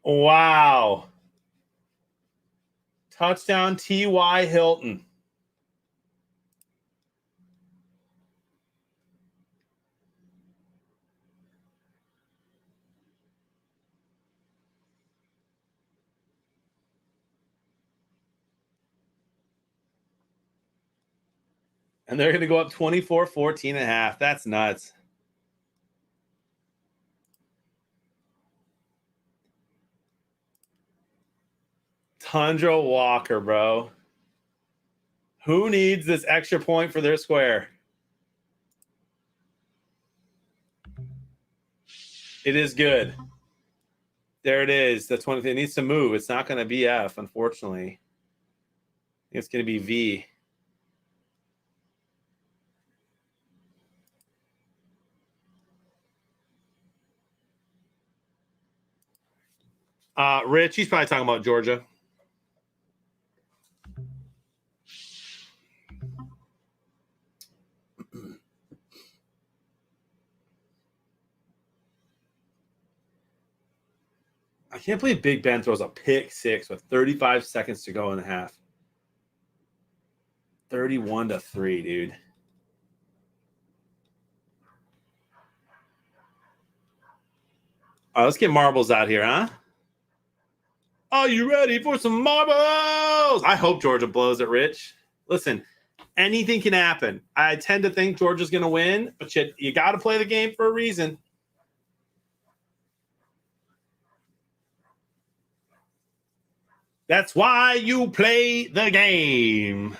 Wow. Touchdown, T.Y. Hilton. And they're going to go up 24-14 and a half. That's nuts. Tundra Walker, bro. Who needs this extra point for their square? It is good. There it is. That's one. It needs to move. It's not going to be F, unfortunately. It's going to be V. Rich, he's probably talking about Georgia. I can't believe Big Ben throws a pick 6 with 35 seconds to go in the half. 31-3, dude. All right, let's get marbles out here, huh? Are you ready for some marbles? I hope Georgia blows it, Rich. Listen, anything can happen. I tend to think Georgia's going to win, but you got to play the game for a reason. That's why you play the game.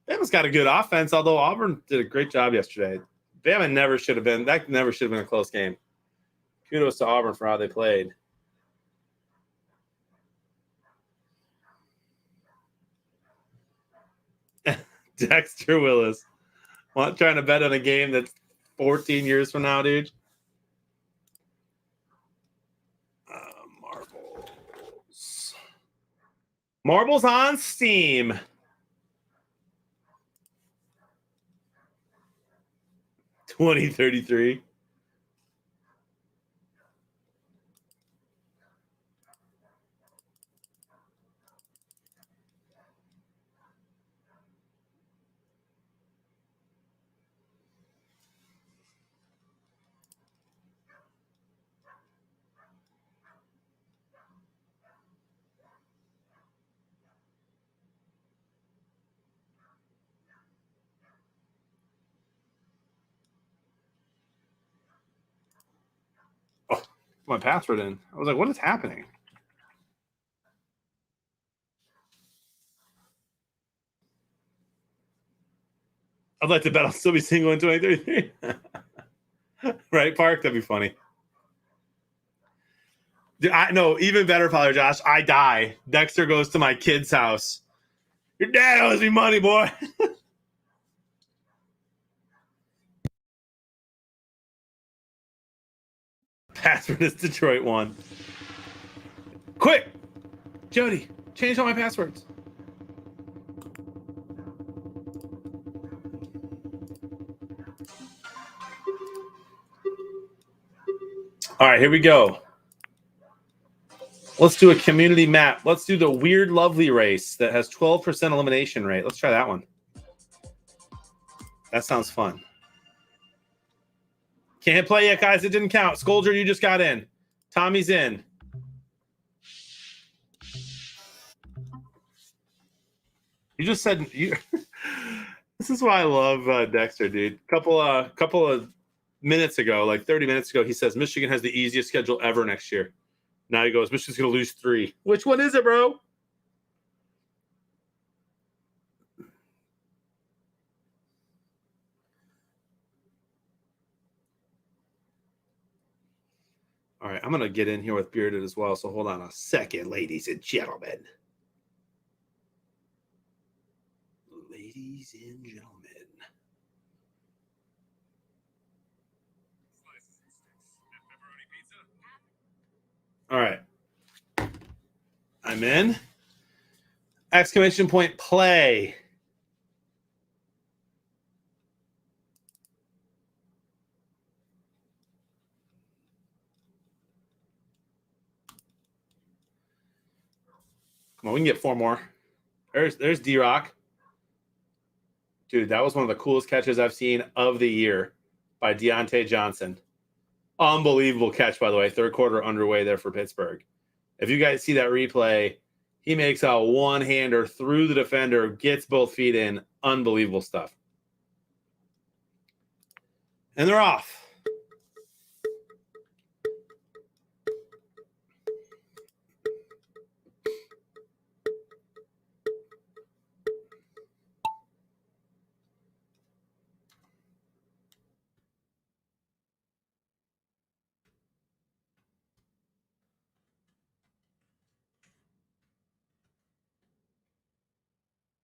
Bama's got a good offense, although Auburn did a great job yesterday. Bama never should have been a close game. Kudos to Auburn for how they played. Dexter Willis. Trying to bet on a game that's 14 years from now, dude. Marbles. Marbles on Steam. 2033. my password in. I was like, what is happening? I'd like to bet I'll still be single in 2033. Right, Park? That'd be funny. Dude, I know, even better, Father Josh. I die. Dexter goes to my kid's house. Your dad owes me money, boy. Password is Detroit 1. Quick! Jody, change all my passwords. All right, here we go. Let's do a community map. Let's do the Weird Lovely race that has 12% elimination rate. Let's try that one. That sounds fun. Can't play yet, guys. It didn't count. Scolger, you just got in. Tommy's in. You just said you. This is why I love Dexter, dude. Couple of minutes ago, like 30 minutes ago, he says Michigan has the easiest schedule ever next year. Now he goes, Michigan's going to lose 3. Which one is it, bro? All right, I'm going to get in here with Bearded as well, so hold on a second, ladies and gentlemen. Ladies and gentlemen. All right. I'm in. Exclamation point play. Come on, we can get 4 more. There's D-Rock. Dude, that was one of the coolest catches I've seen of the year by Deontay Johnson. Unbelievable catch, by the way. Third quarter underway there for Pittsburgh. If you guys see that replay, he makes a one-hander through the defender, gets both feet in. Unbelievable stuff. And they're off.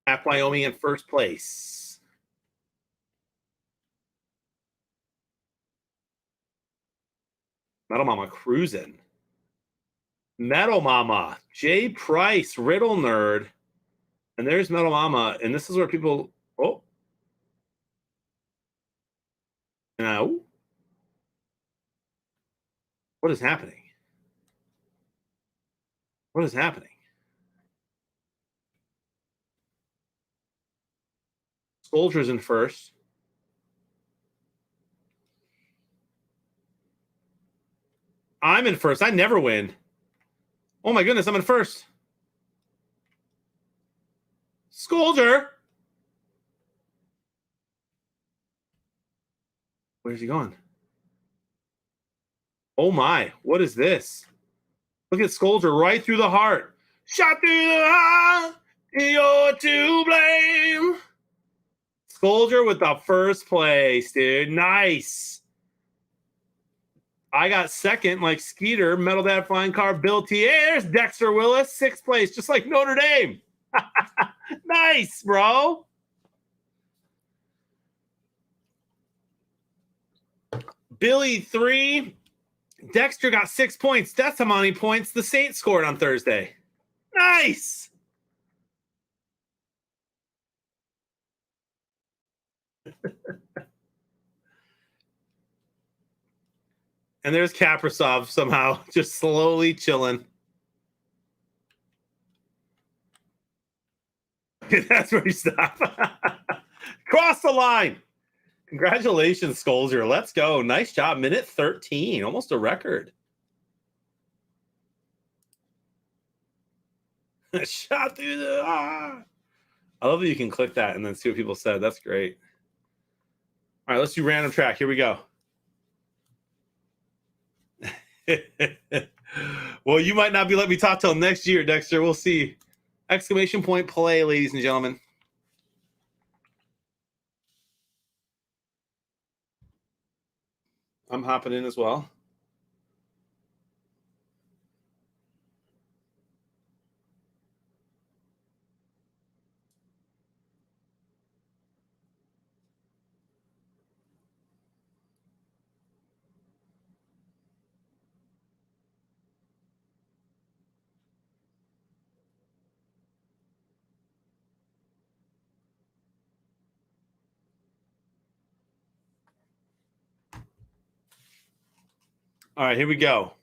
At Wyoming in first place. Metal Mama cruising. Metal Mama, Jay Price, Riddle Nerd. And there's Metal Mama. And this is where people. Oh. Now. What is happening? What is happening? Soldier's in first. I'm in first. I never win. Oh my goodness, I'm in first. Scolger. Where's he going? Oh my, what is this? Look at Scolger right through the heart. Shot through the heart. You're to blame. Scolger with the first place, dude. Nice. I got second, like Skeeter, Metal Dad Flying Car, Bill T. There's Dexter Willis, 6th place, just like Notre Dame. Nice, bro. Billy 3. Dexter got 6 points. That's how many points the Saints scored on Thursday. Nice. And there's Kaprasov somehow just slowly chilling. That's where you stop. Cross the line. Congratulations, Scolger. Let's go. Nice job. Minute 13. Almost a record. Shot through the... I love that you can click that and then see what people said. That's great. All right, let's do random track. Here we go. Well, you might not be letting me talk till next year, Dexter. We'll see. Exclamation point play, ladies and gentlemen. I'm hopping in as well. All right, here we go.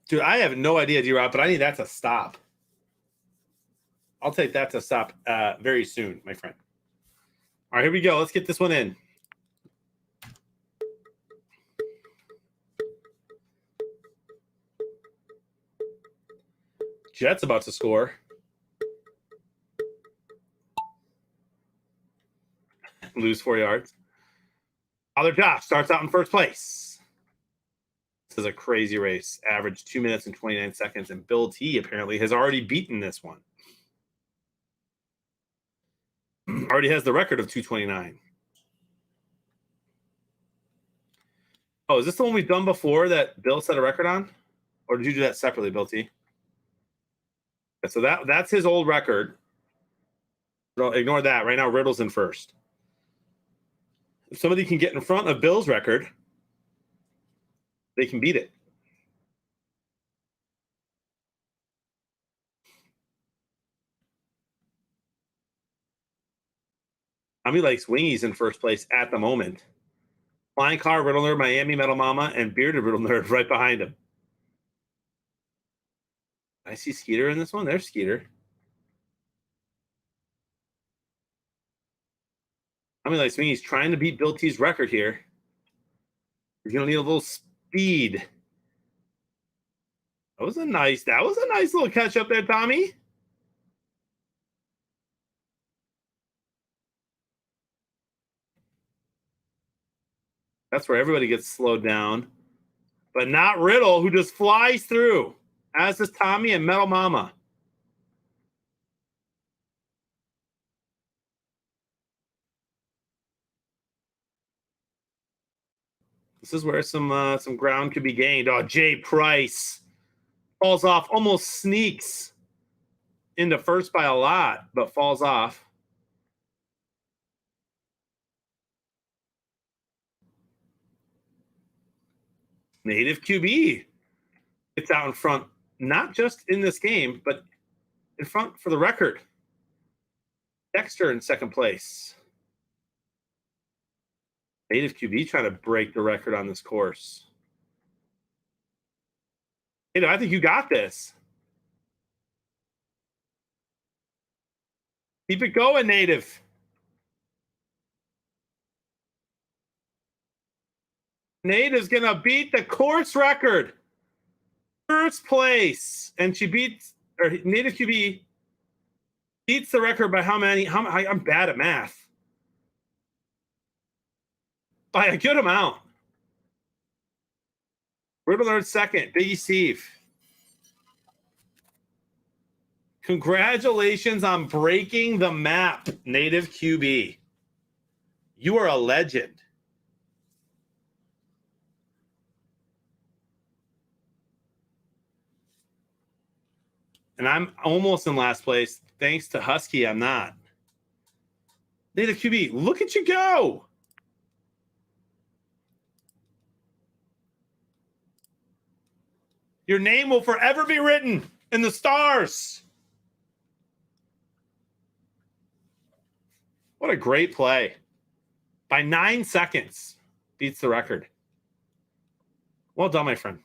Dude, I have no idea, D-Rob, but I need that to stop. I'll take that to stop very soon, my friend. All right, here we go. Let's get this one in. Jets about to score. Lose 4 yards. Father Josh starts out in first place. This is a crazy race. Average 2 minutes and 29 seconds. And Bill T apparently has already beaten this one. Already has the record of 2:29. Oh, is this the one we've done before that Bill set a record on? Or did you do that separately, Bill T? So that's his old record. No, ignore that. Right now, Riddle's in first. If somebody can get in front of Bill's record, they can beat it. Tommy likes Wingies in first place at the moment. Flying Car, Riddle Nerd, Miami, Metal Mama, and Bearded Riddle Nerd right behind him. I see Skeeter in this one. There's Skeeter. Tommy likes Wingies trying to beat Bill T's record here. He's going to need a little speed. That was a nice little catch up there, Tommy. That's where everybody gets slowed down. But not Riddle, who just flies through. As does Tommy and Metal Mama. This is where some ground could be gained. Oh, Jay Price falls off, almost sneaks into first by a lot, but falls off. Native QB gets out in front, not just in this game, but in front for the record. Dexter in second place. Native QB trying to break the record on this course. I think you got this. Keep it going, Native. Native's going to beat the course record. First place. And she beats, or Native QB beats the record by how many? I'm bad at math. By a good amount. Riddle Nerd second. Biggie Steve. Congratulations on breaking the map, Native QB. You are a legend. And I'm almost in last place. Thanks to Husky, I'm not. Native QB, look at you go. Your name will forever be written in the stars. What a great play. By 9 seconds, beats the record. Well done, my friend.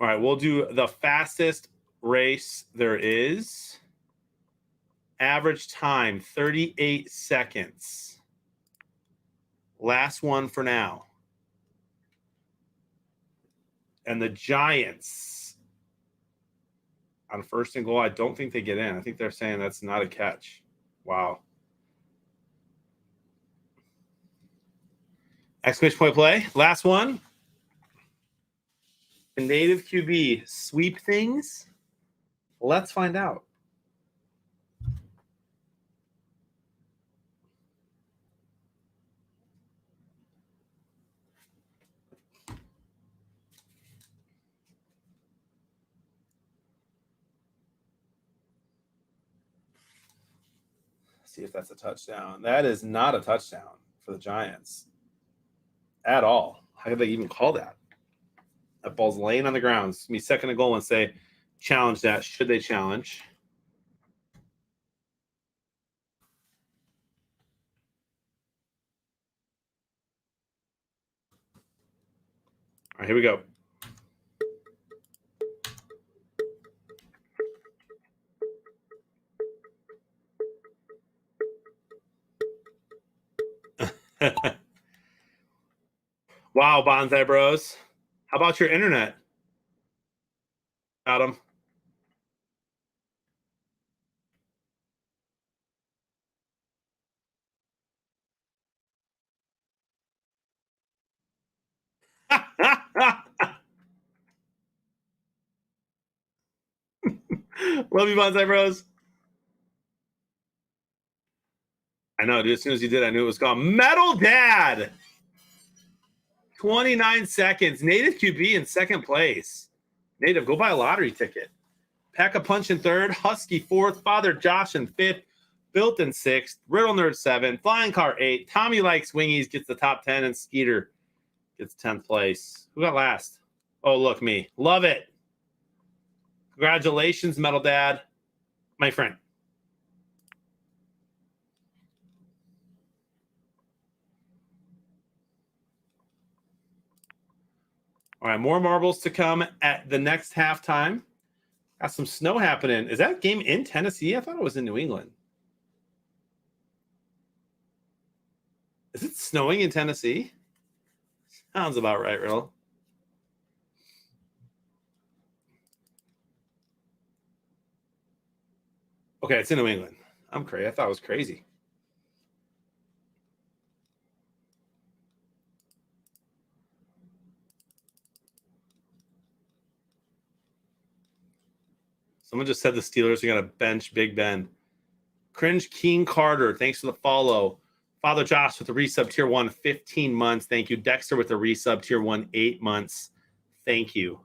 All right, we'll do the fastest race there is. Average time, 38 seconds. Last one for now. And the Giants on first and goal, I don't think they get in. I think they're saying that's not a catch. Wow. Exclamation point play. Last one. Can native QB sweep things? Let's find out. See if that's a touchdown. That is not a touchdown for the Giants at all. How could they even call that? That ball's laying on the ground. It's going to be second and goal and say, challenge that. Should they challenge? All right, here we go. Wow, Bonsai Bros. How about your internet, Adam? Love you, Bonsai Bros. I know, dude. As soon as you did, I knew it was gone. Metal Dad. 29 seconds. Native QB in second place. Native, go buy a lottery ticket. Pack a Punch in third. Husky fourth. Father Josh in fifth. Built in sixth. Riddle Nerd 7. Flying Car 8. Tommy Likes Wingies gets the top 10. And Skeeter gets 10th place. Who got last? Oh, look, me. Love it. Congratulations, Metal Dad. My friend. All right, more marbles to come at the next halftime. Got some snow happening. Is that game in Tennessee? I thought it was in New England. Is it snowing in Tennessee? Sounds about right, Riddle. Okay, it's in New England. I'm crazy. I thought it was crazy. Someone just said the Steelers are going to bench Big Ben. Cringe King Carter, thanks for the follow. Father Josh with the resub tier 1, 15 months. Thank you. Dexter with the resub tier 1, 8 months. Thank you.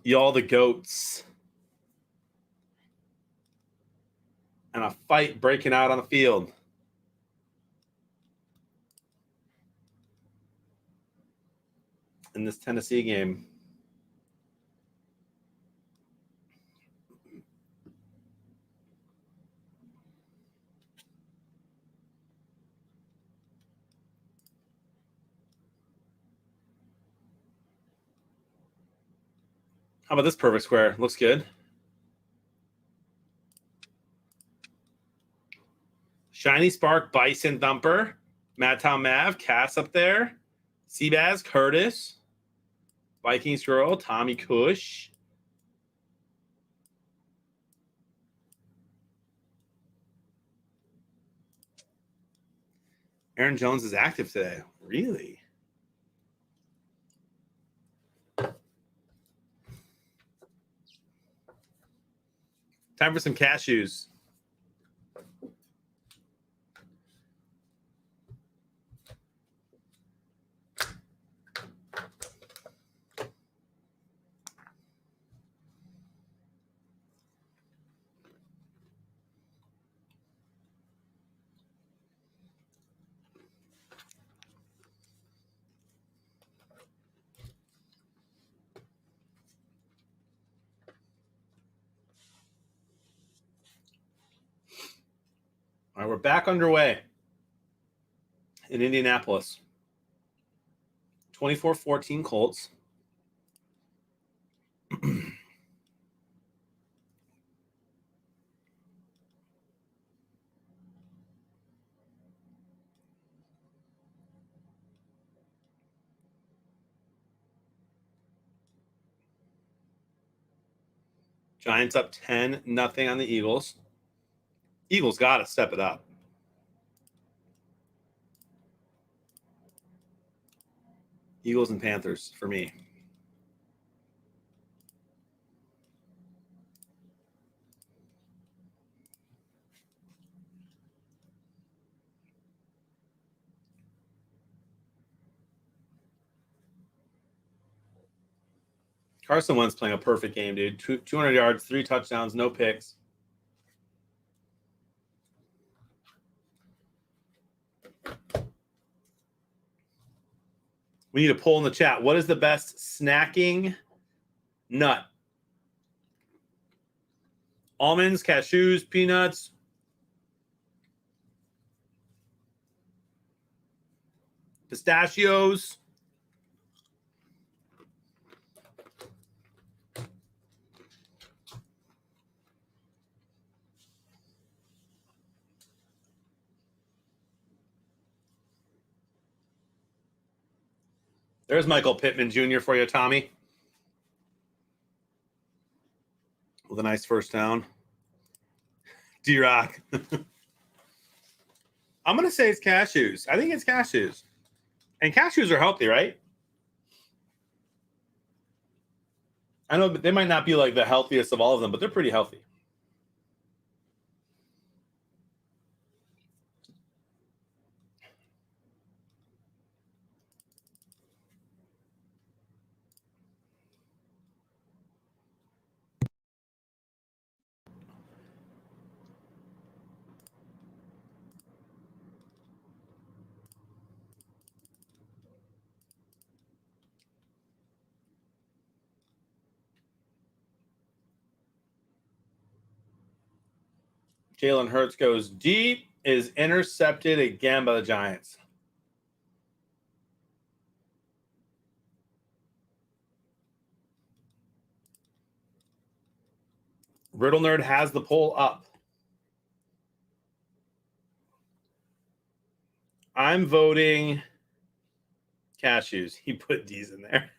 Y'all the goats. And a fight breaking out on the field. In this Tennessee game. How about this perfect square? Looks good. Shiny Spark, Bison Thumper, Mad Tom Mav, Cass up there, Seabaz, Curtis, Vikings Girl, Tommy Cush. Aaron Jones is active today. Really? Time for some cashews. All right, we're back underway in Indianapolis. 24-14 Colts. Giants up 10-0 on the Eagles. Eagles got to step it up. Eagles and Panthers for me. Carson Wentz playing a perfect game, dude. 200 yards, 3 touchdowns, no picks. We need a poll in the chat. What is the best snacking nut? Almonds, cashews, peanuts. Pistachios. There's Michael Pittman Jr. for you, Tommy. With a nice first down. D-Rock. I'm going to say it's cashews. I think it's cashews. And cashews are healthy, right? I know they might not be like the healthiest of all of them, but they're pretty healthy. Jalen Hurts goes deep, is intercepted again by the Giants. Riddle Nerd has the poll up. I'm voting cashews. He put D's in there.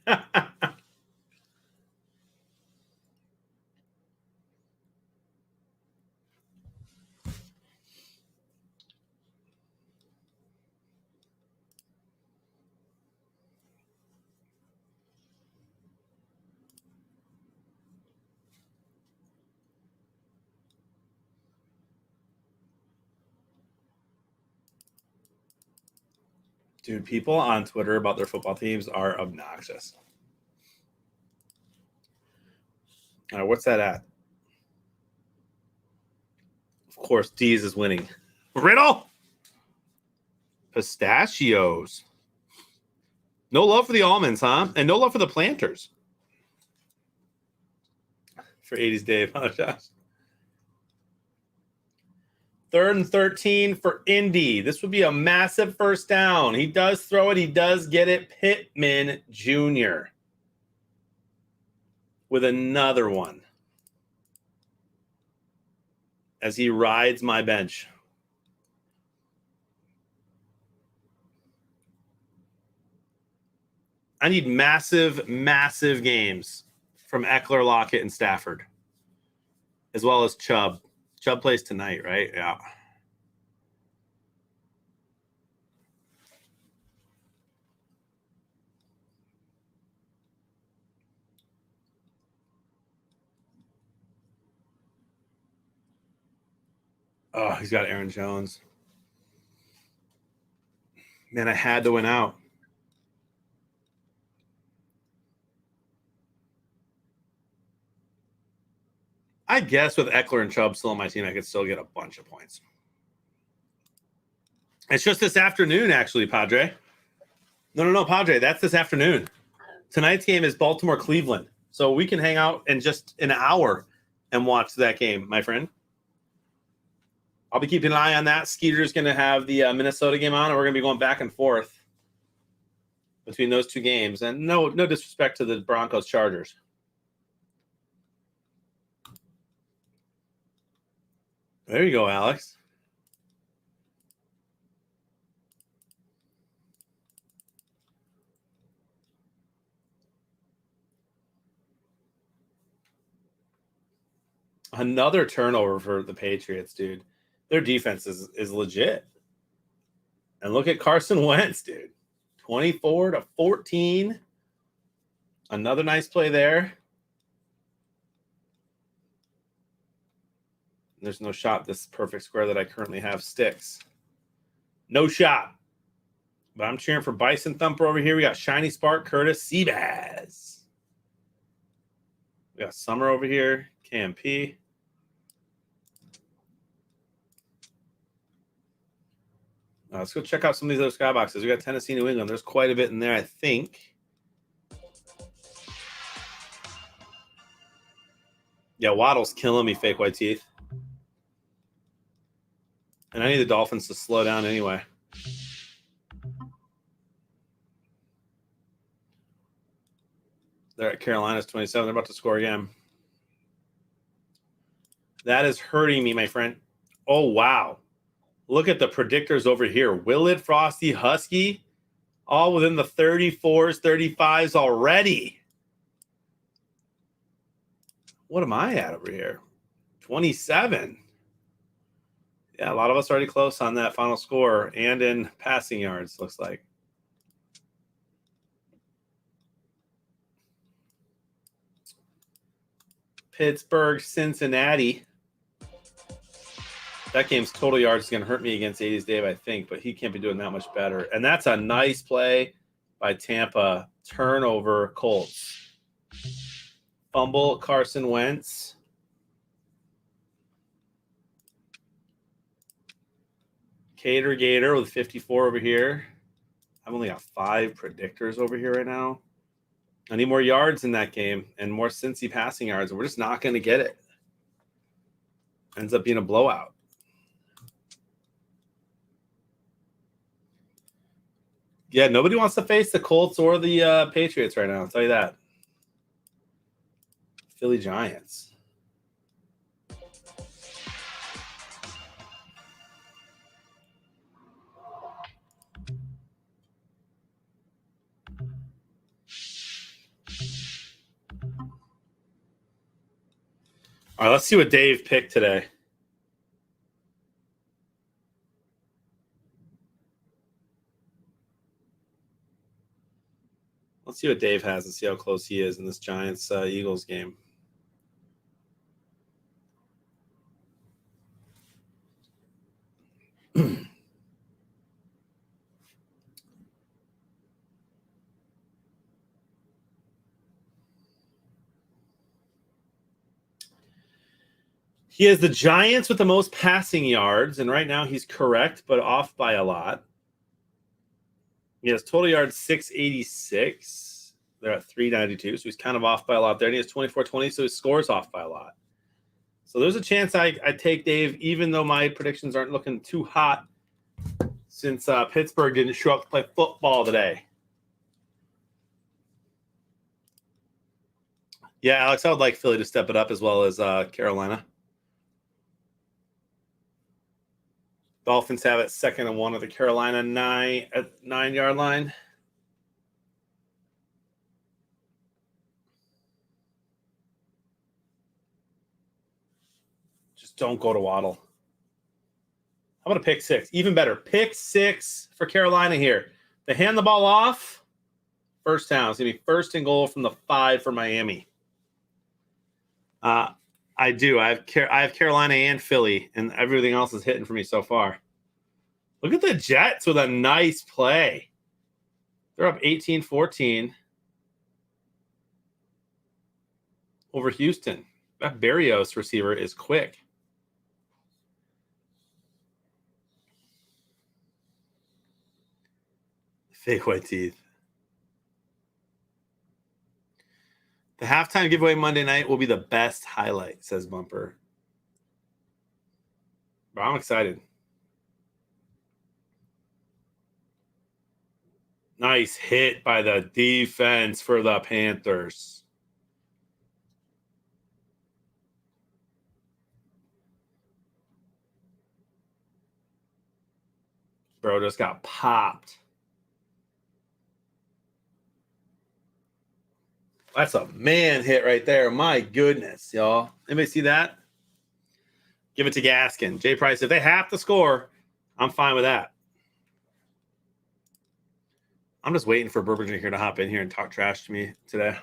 Dude, people on Twitter about their football teams are obnoxious. All right, what's that at? Of course, D's is winning. Riddle? Pistachios. No love for the almonds, huh? And no love for the planters. For 80s Dave, huh, Josh? 3rd and 13 for Indy. This would be a massive first down. He does throw it. He does get it. Pittman Jr. with another one as he rides my bench. I need massive, massive games from Eckler, Lockett, and Stafford, as well as Chubb. Chubb plays tonight, right? Yeah. Oh, he's got Aaron Jones. Man, I had to win out. I guess with Eckler and Chubb still on my team, I could still get a bunch of points. It's just this afternoon, actually, Padre. No, Padre. That's this afternoon. Tonight's game is Baltimore-Cleveland. So we can hang out in just an hour and watch that game, my friend. I'll be keeping an eye on that. Skeeter's going to have the Minnesota game on, and we're going to be going back and forth between those two games. And no disrespect to the Broncos-Chargers. There you go, Alex. Another turnover for the Patriots, dude. Their defense is legit. And look at Carson Wentz, dude. 24-14. Another nice play there. There's no shot this perfect square that I currently have sticks. No shot. But I'm cheering for Bison Thumper over here. We got Shiny Spark, Curtis, Seabass. We got Summer over here, KMP. Let's go check out some of these other skyboxes. We got Tennessee, New England. There's quite a bit in there, I think. Yeah, Waddle's killing me, fake white teeth. And I need the Dolphins to slow down anyway. They're at Carolina's 27. They're about to score again. That is hurting me, my friend. Oh, wow. Look at the predictors over here. Willett, Frosty, Husky, all within the 34s, 35s already. What am I at over here? 27. Yeah, a lot of us already close on that final score and in passing yards, looks like. Pittsburgh, Cincinnati. That game's total yards is going to hurt me against 80s Dave, I think, but he can't be doing that much better. And that's a nice play by Tampa. Turnover, Colts. Fumble, Carson Wentz. Cater Gator with 54 over here. I've only got 5 predictors over here right now. I need more yards in that game and more Cincy passing yards. We're just not going to get it. Ends up being a blowout. Yeah, nobody wants to face the Colts or the Patriots right now. I'll tell you that. Philly Giants. All right, let's see what Dave picked today. Let's see what Dave has and see how close he is in this Giants-Eagles game. He has the Giants with the most passing yards, and right now he's correct, but off by a lot. He has total yards 686. They're at 392, so he's kind of off by a lot there. And he has 24-20, so his score's off by a lot. So there's a chance I take Dave, even though my predictions aren't looking too hot since Pittsburgh didn't show up to play football today. Yeah, Alex, I would like Philly to step it up as well as Carolina. Dolphins have it 2nd and 1 at the Carolina 9-yard line. Just don't go to Waddle. How about a pick 6? Even better. Pick 6 for Carolina here. They hand the ball off. First down. It's going to be 1st and goal from the 5 for Miami. I do. I have Carolina and Philly, and everything else is hitting for me so far. Look at the Jets with a nice play. They're up 18-14 over Houston. That Berrios receiver is quick. Fake white teeth. The halftime giveaway Monday night will be the best highlight, says Bumper. But I'm excited. Nice hit by the defense for the Panthers. Bro just got popped. That's a man hit right there. My goodness, y'all. Anybody see that? Give it to Gaskin. Jay Price, if they have to score, I'm fine with that. I'm just waiting for Burbridge here to hop in here and talk trash to me today.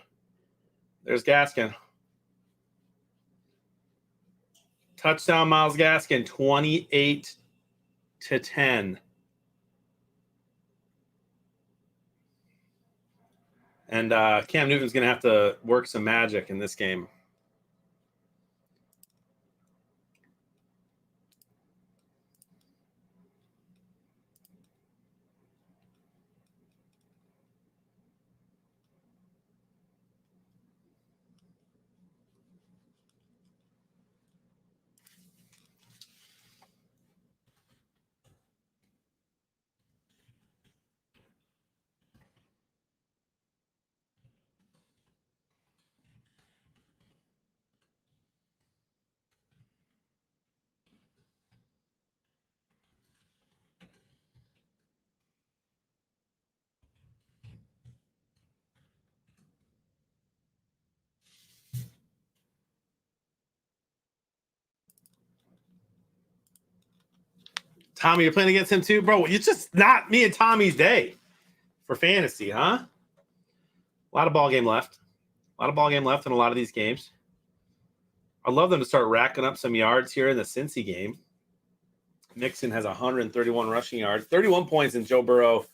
There's Gaskin. Touchdown, Myles Gaskin, 28-10. And Cam Newton's going to have to work some magic in this game. Tommy, you're playing against him too? Bro, it's just not me and Tommy's day for fantasy, huh? A lot of ball game left. A lot of ball game left in a lot of these games. I'd love them to start racking up some yards here in the Cincy game. Mixon has 131 rushing yards, 31 points in Joe Burrow.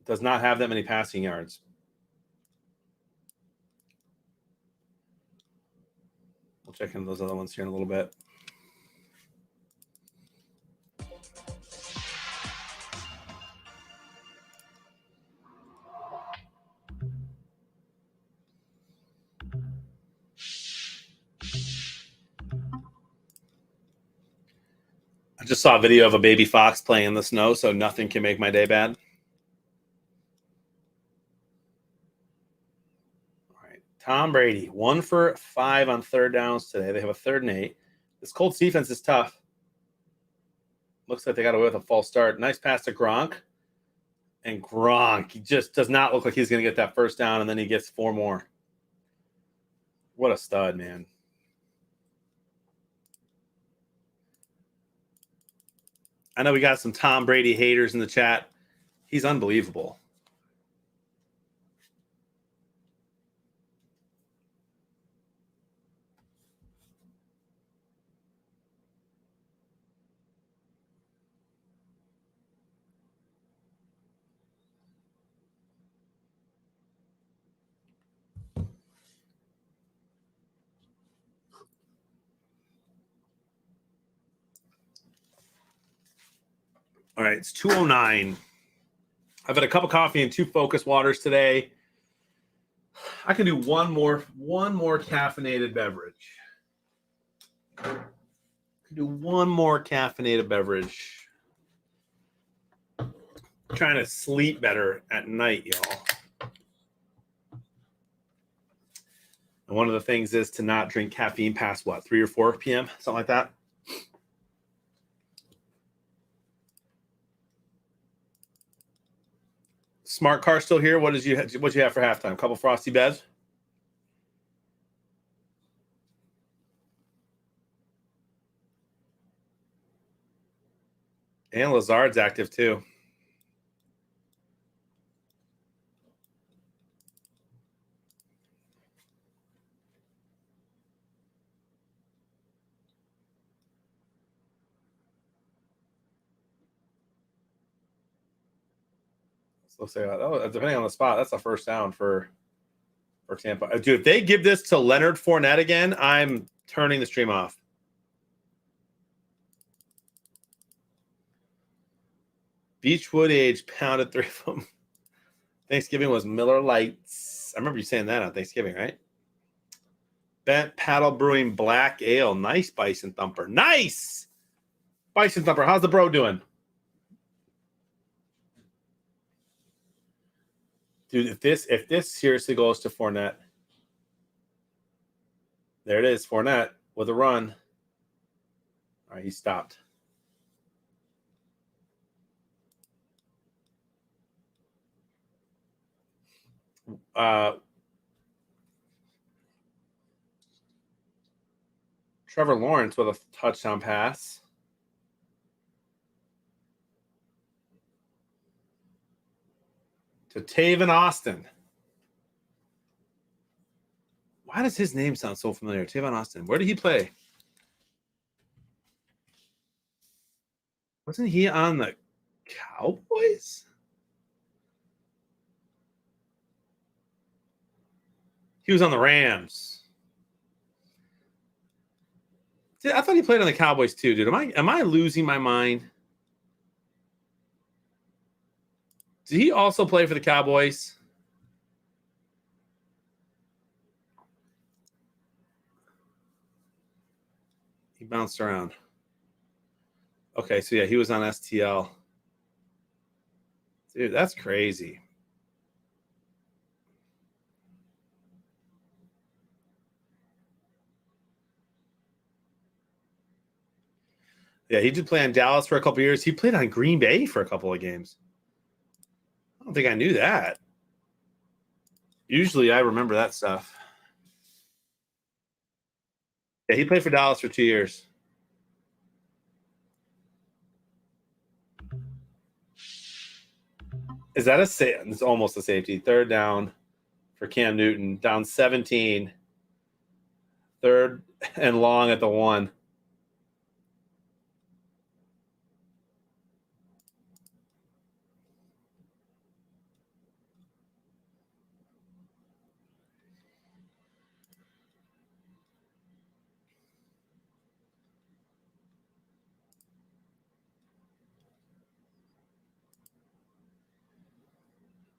Does not have that many passing yards. We'll check into those other ones here in a little bit. I just saw a video of a baby fox playing in the snow, so nothing can make my day bad. All right, Tom Brady, 1 for 5 on third downs today. They have a 3rd and 8. This Colts defense is tough. Looks like they got away with a false start. Nice pass to Gronk. And Gronk, he just does not look like he's going to get that first down, and then he gets 4 more. What a stud, man. I know we got some Tom Brady haters in the chat. He's unbelievable. All right, it's 2:09. I've had a cup of coffee and 2 focus waters today. I can do one more caffeinated beverage. I can do one more caffeinated beverage. I'm trying to sleep better at night, y'all. And one of the things is to not drink caffeine past what, 3 or 4 p.m., something like that. Smart car still here. What you have for halftime? A couple Frosty Bevs? And Lazard's active too. So say, depending on the spot, that's a first down for Tampa. Dude, if they give this to Leonard Fournette again, I'm turning the stream off. Beechwood Age pounded 3 of them. Thanksgiving was Miller Lights. I remember you saying that on Thanksgiving, right? Bent Paddle Brewing Black Ale. Nice, Bison Thumper. Nice! Bison Thumper, how's the bro doing? Dude, if this seriously goes to Fournette, there it is, Fournette with a run. All right, he stopped. Trevor Lawrence with a touchdown pass. To Tavon Austin. Why does his name sound so familiar? Tavon Austin. Where did he play? Wasn't he on the Cowboys? He was on the Rams. I thought he played on the Cowboys too, dude. Am I losing my mind? Did he also play for the Cowboys? He bounced around. Okay, so yeah, he was on STL. Dude, that's crazy. Yeah, he did play on Dallas for a couple years. He played on Green Bay for a couple of games. I don't think I knew that. Usually I remember that stuff. Yeah, he played for Dallas for 2 years. Is that a safety? It's almost a safety. Third down for Cam Newton. Down 17. Third and long at the 1.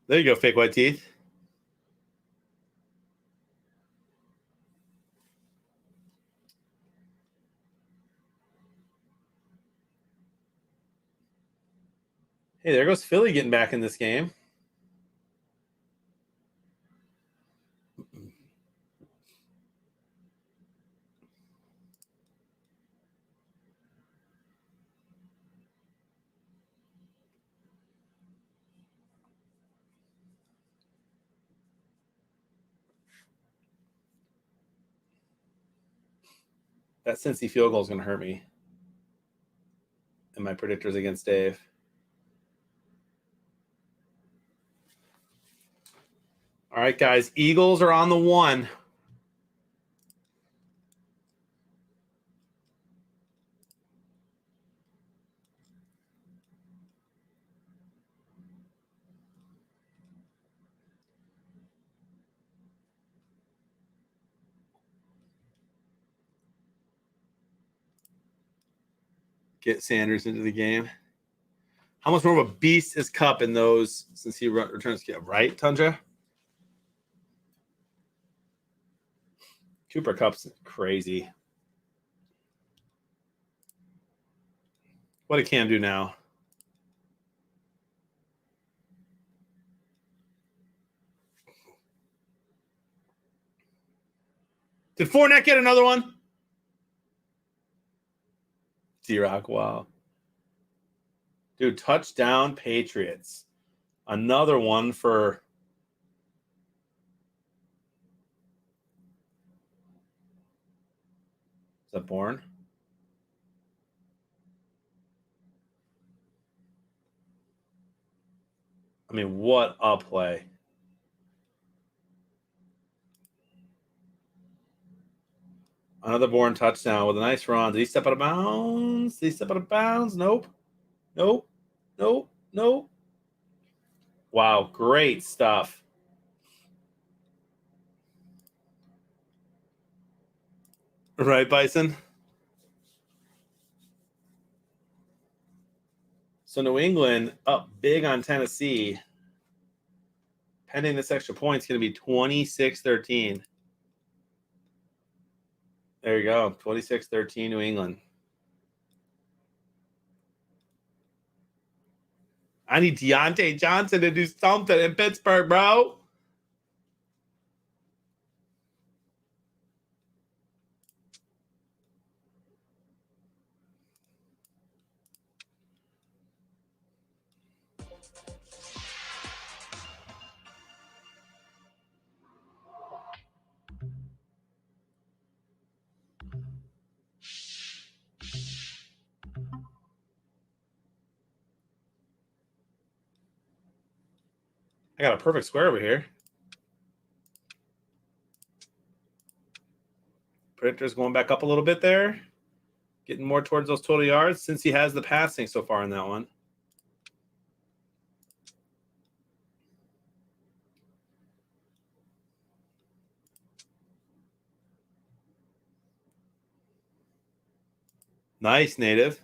There you go, fake white teeth. Hey, there goes Philly getting back in this game. That Cincy field goal is going to hurt me. And my predictors against Dave. All right, guys. Eagles are on the 1. Get Sanders into the game. How much more of a beast is Kupp in those since he returns to get right, Tundra? Cooper Kupp's crazy. What did Cam do now? Did Fournette get another one? D-Rock, wow. Dude, touchdown Patriots. Another one for... Is that Bourne? I mean, what a play. Another Bourne touchdown with a nice run. Did he step out of bounds? Did he step out of bounds? Nope. Nope. Nope. Nope. Wow, great stuff. Right, Bison? So New England up big on Tennessee. Pending this extra point, it's going to be 26-13. There you go. 26-13 New England. I need Deontay Johnson to do something in Pittsburgh, bro. got a perfect square over here. Predictor's going back up a little bit there. Getting more towards those total yards since he has the passing so far in that one. Nice, Native.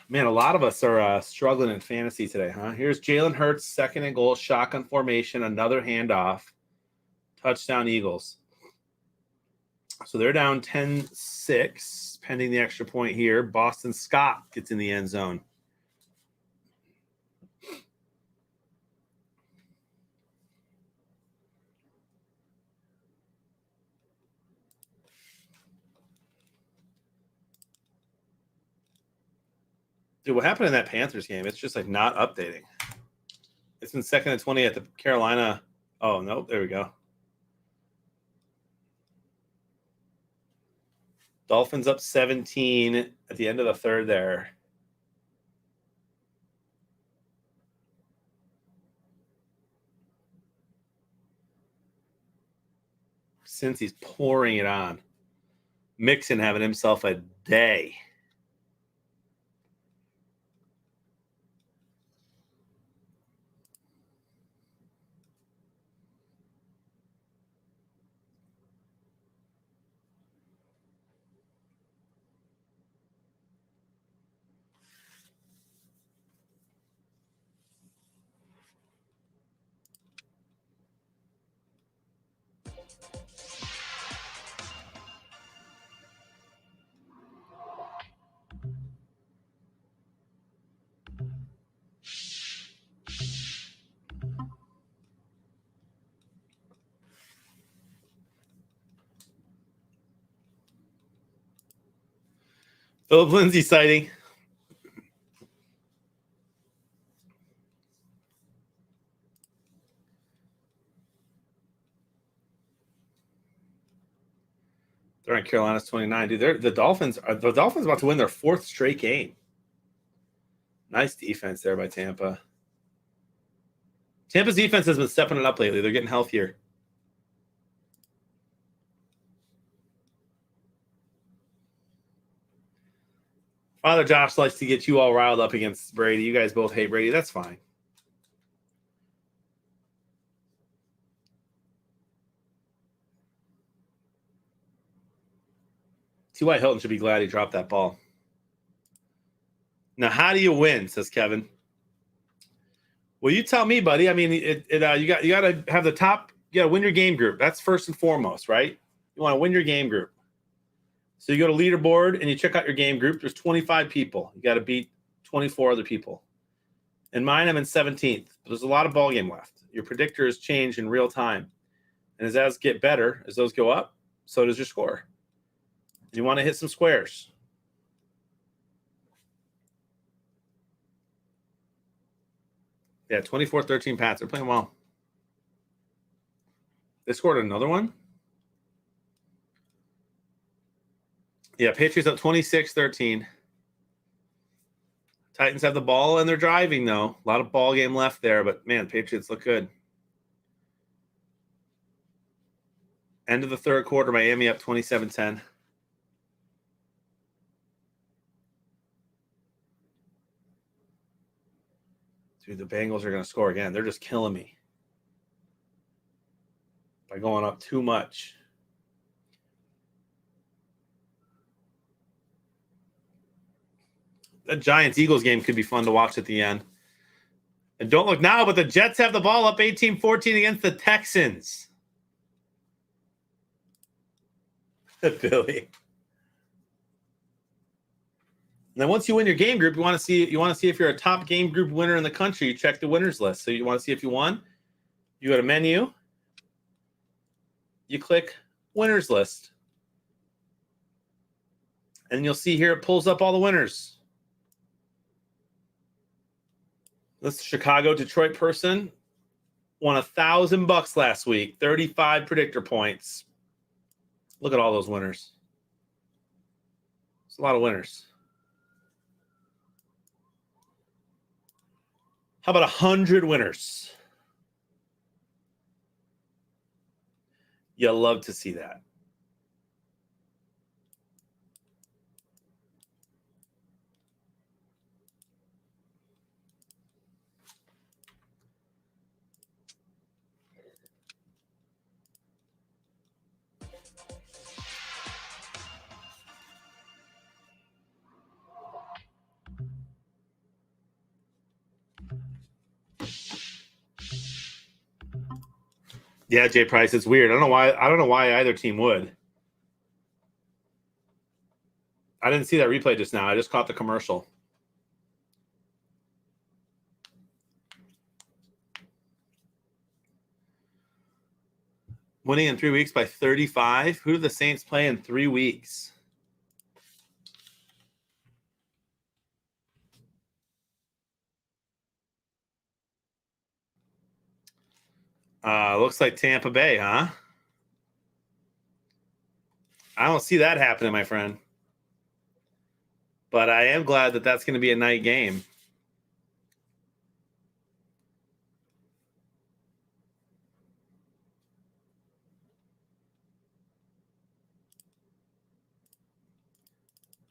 Man, a lot of us are struggling in fantasy today, huh? Here's Jalen Hurts, second and goal, shotgun formation, another handoff, touchdown Eagles. So they're down 10-6, pending the extra point here. Boston Scott gets in the end zone. Dude, what happened in that Panthers game? It's just like not updating. It's been 2nd and 20 at the Carolina. Oh, no, there we go. Dolphins up 17 at the end of the third there. Since he's pouring it on. Mixon having himself a day. Philip Lindsay sighting. They're on Carolina's 29. Dude, the Dolphins are about to win their 4th straight game. Nice defense there by Tampa. Tampa's defense has been stepping it up lately. They're getting healthier. Father Josh likes to get you all riled up against Brady. You guys both hate Brady. That's fine. T.Y. Hilton should be glad he dropped that ball. Now, how do you win, says Kevin. Well, you tell me, buddy. I mean, you got to have the top. You got to win your game group. That's first and foremost, right? You want to win your game group. So you go to leaderboard and you check out your game group. There's 25 people. You got to beat 24 other people. In mine, I'm in 17th. But there's a lot of ball game left. Your predictors change in real time, and as those get better, as those go up, so does your score. You want to hit some squares. Yeah, 24-13 Pats. They're playing well. They scored another one. Yeah, Patriots up 26-13. Titans have the ball and they're driving, though. A lot of ball game left there, but, man, Patriots look good. End of the third quarter, Miami up 27-10. Dude, the Bengals are going to score again. They're just killing me by going up too much. That Giants-Eagles game could be fun to watch at the end. And don't look now, but the Jets have the ball up 18-14 against the Texans. Billy. And then once you win your game group, you want to see if you're a top game group winner in the country. You check the winners list. So you want to see if you won. You go to menu. You click winners list. And you'll see here it pulls up all the winners. This Chicago-Detroit person won $1,000 last week. 35 predictor points. Look at all those winners. It's a lot of winners. How about 100 winners? You'll love to see that. Yeah, Jay Price, it's weird. I don't know why either team would. I didn't see that replay just now. I just caught the commercial. Winning in 3 weeks by 35. Who do the Saints play in 3 weeks? Looks like Tampa Bay, huh? I don't see that happening, my friend. But I am glad that that's going to be a night game.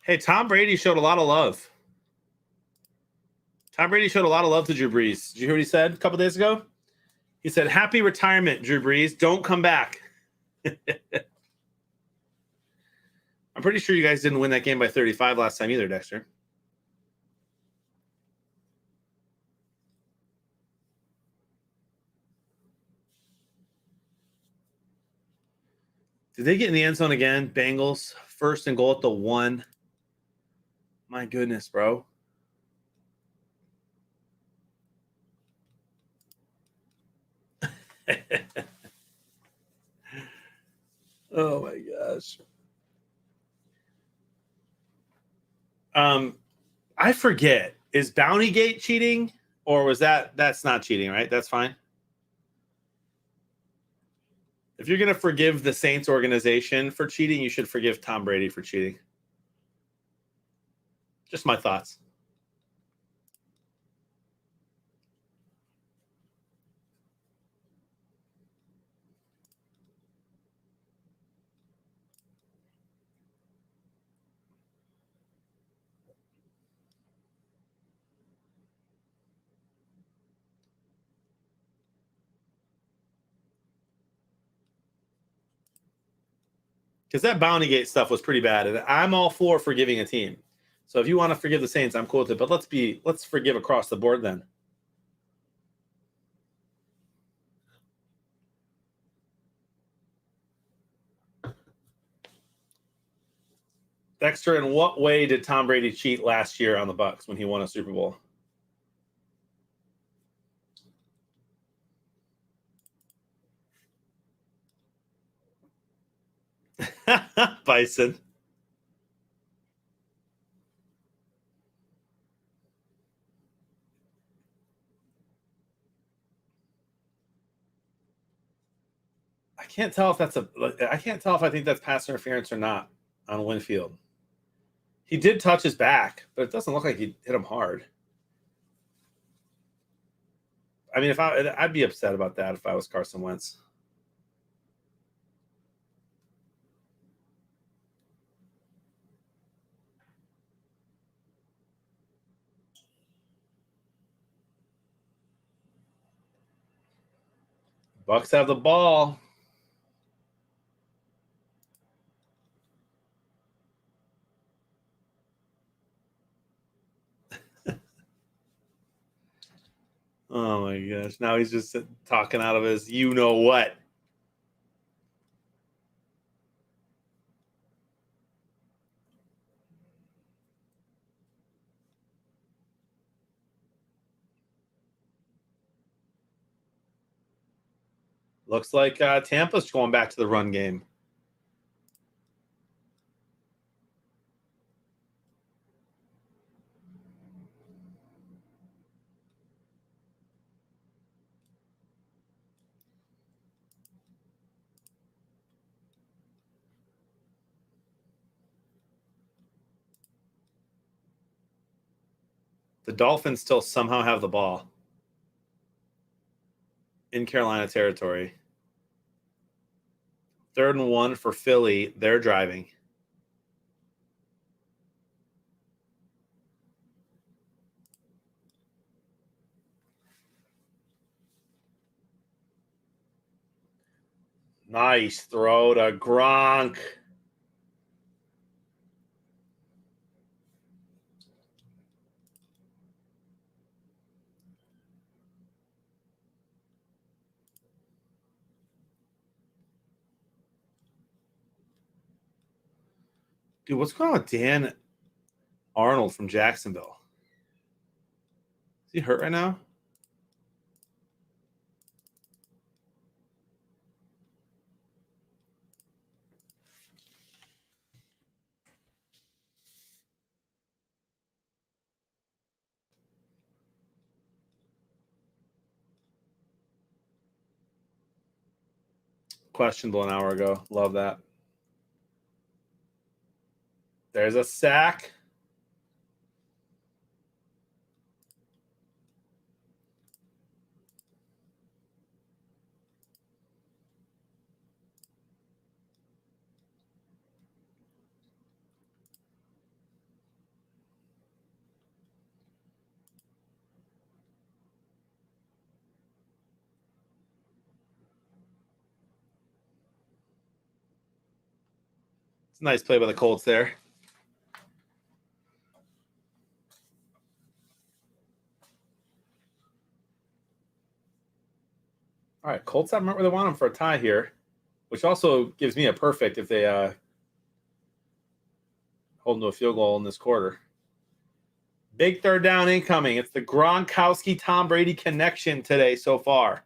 Hey, Tom Brady showed a lot of love. Tom Brady showed a lot of love to Drew Brees. Did you hear what he said a couple days ago? He said, "Happy retirement, Drew Brees. Don't come back." I'm pretty sure you guys didn't win that game by 35 last time either, Dexter. Did they get in the end zone again? Bengals, 1st and goal at the 1. My goodness, bro. Oh my gosh. I forget. Is Bountygate cheating, or was that's not cheating, right? That's fine. If you're going to forgive the Saints organization for cheating, you should forgive Tom Brady for cheating. Just my thoughts. Because that Bountygate stuff was pretty bad, and I'm all for forgiving a team. So if you want to forgive the Saints, I'm cool with it. But let's forgive across the board then. Dexter, in what way did Tom Brady cheat last year on the Bucs when he won a Super Bowl? Bison. I can't tell if I think that's pass interference or not on Winfield. He did touch his back, but it doesn't look like he hit him hard. I mean, I'd be upset about that if I was Carson Wentz. Bucs have the ball. Oh my gosh. Now he's just talking out of his you know what. Looks like Tampa's going back to the run game. The Dolphins still somehow have the ball in Carolina territory. 3rd and 1 for Philly. They're driving. Nice throw to Gronk. Dude, what's going on with Dan Arnold from Jacksonville? Is he hurt right now? Questionable an hour ago. Love that. There's a sack. It's a nice play by the Colts there. All right, Colts have them where they want them for a tie here, which also gives me a perfect if they hold them to a field goal in this quarter. Big 3rd down incoming. It's the Gronkowski-Tom Brady connection today so far.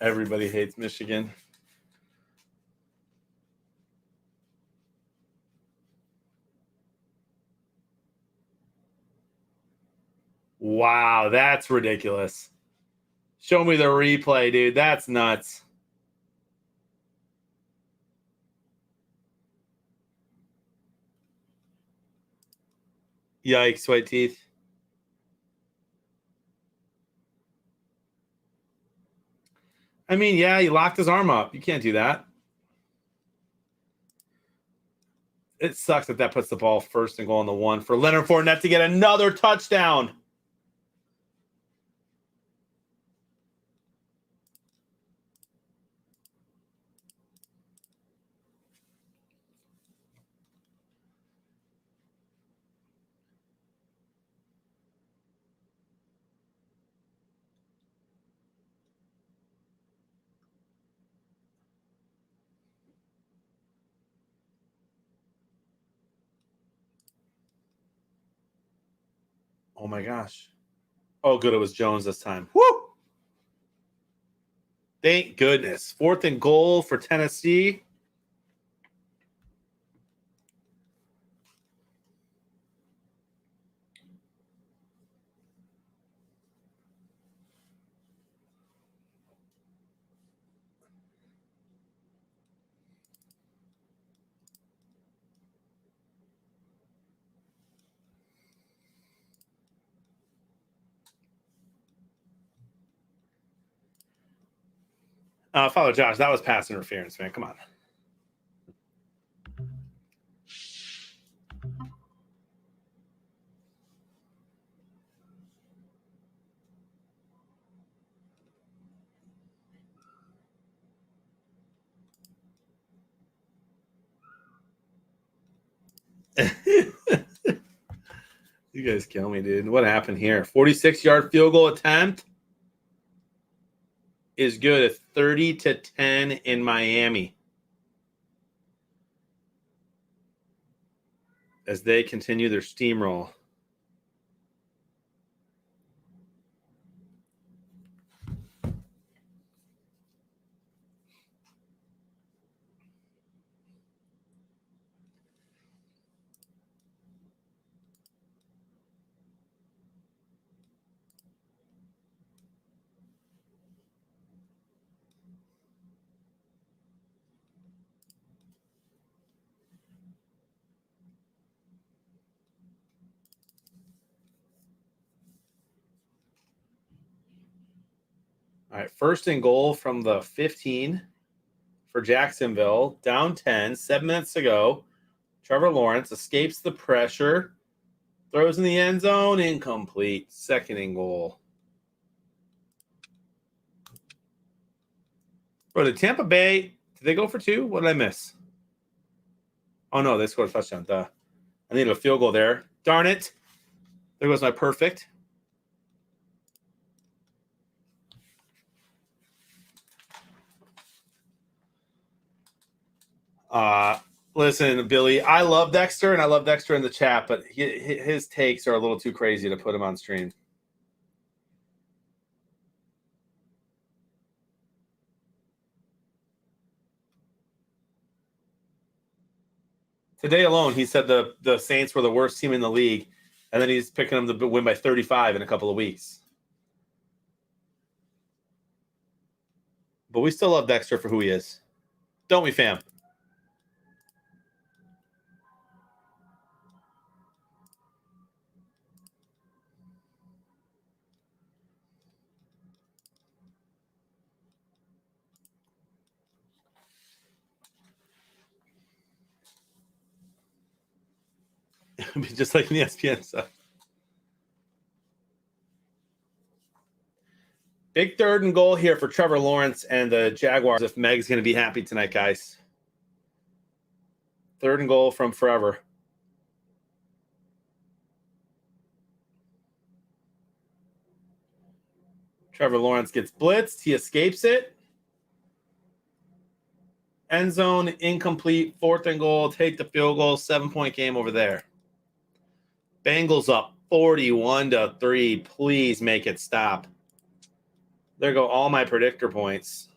Everybody hates Michigan. Wow, that's ridiculous. Show me the replay, dude. That's nuts. Yikes, white teeth. I mean, yeah, he locked his arm up. You can't do that. It sucks that puts the ball 1st and goal on the 1 for Leonard Fournette to get another touchdown. Oh, my gosh. Oh, good. It was Jones this time. Woo! Thank goodness. 4th and goal for Tennessee. Father Josh, that was pass interference, man. Come on. You guys kill me, dude. What happened here? 46-yard field goal attempt is good at 30-10 in Miami as they continue their steamroll. All right, first and goal from the 15 for Jacksonville. Down 10, 7 minutes to go. Trevor Lawrence escapes the pressure. Throws in the end zone. Incomplete. Second and goal. Bro, did Tampa Bay, did they go for 2? What did I miss? Oh, no, they scored a touchdown. Duh. I needed a field goal there. Darn it. There goes my perfect. Listen, Billy, I love Dexter, and I love Dexter in the chat, but his takes are a little too crazy to put him on stream. Today alone, he said the Saints were the worst team in the league, and then he's picking them to win by 35 in a couple of weeks. But we still love Dexter for who he is. Don't we, fam? Just like in the ESPN stuff. Big third and goal here for Trevor Lawrence and the Jaguars if Meg's going to be happy tonight, guys. Third and goal from forever. Trevor Lawrence gets blitzed. He escapes it. End zone, incomplete. Fourth and goal. Take the field goal. 7-point game over there. Bengals up 41-3. Please make it stop. There go all my predictor points.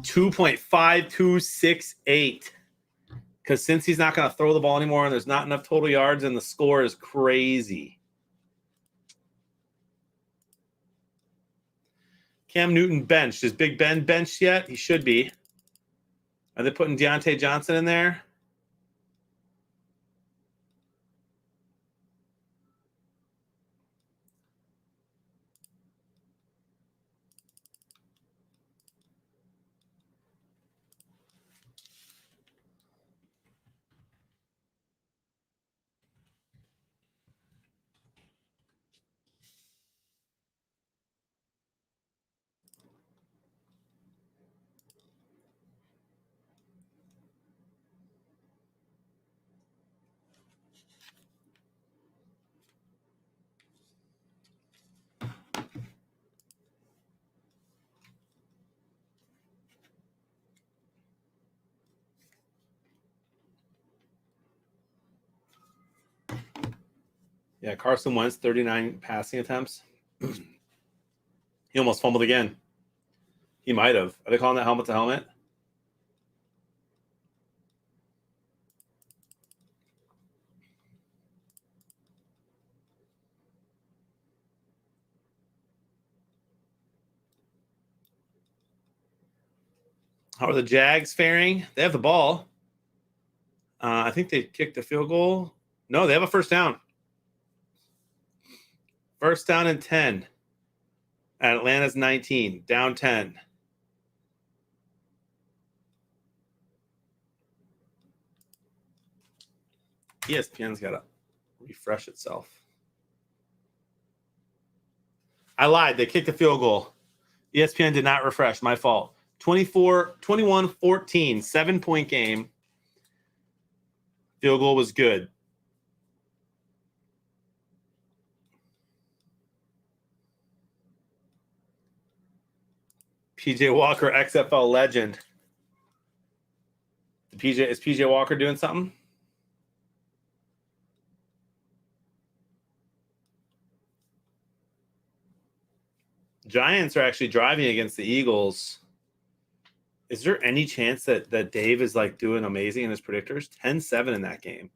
$2.5268. Because since he's not going to throw the ball anymore and there's not enough total yards and the score is crazy. Cam Newton benched. Is Big Ben benched yet? He should be. Are they putting Deontay Johnson in there? Yeah, Carson Wentz, 39 passing attempts. He almost fumbled again. He might have. Are they calling that helmet to helmet? How are the Jags faring? They have the ball. I think they kicked the field goal. No, they have a first down. First down and 10. At Atlanta's 19. Down 10. ESPN's got to refresh itself. I lied. They kicked the field goal. ESPN did not refresh. My fault. 21-14. 7-point game. Field goal was good. PJ Walker, XFL legend. Is PJ Walker doing something? Giants are actually driving against the Eagles. Is there any chance that Dave is like doing amazing in his predictors? 10-7 in that game.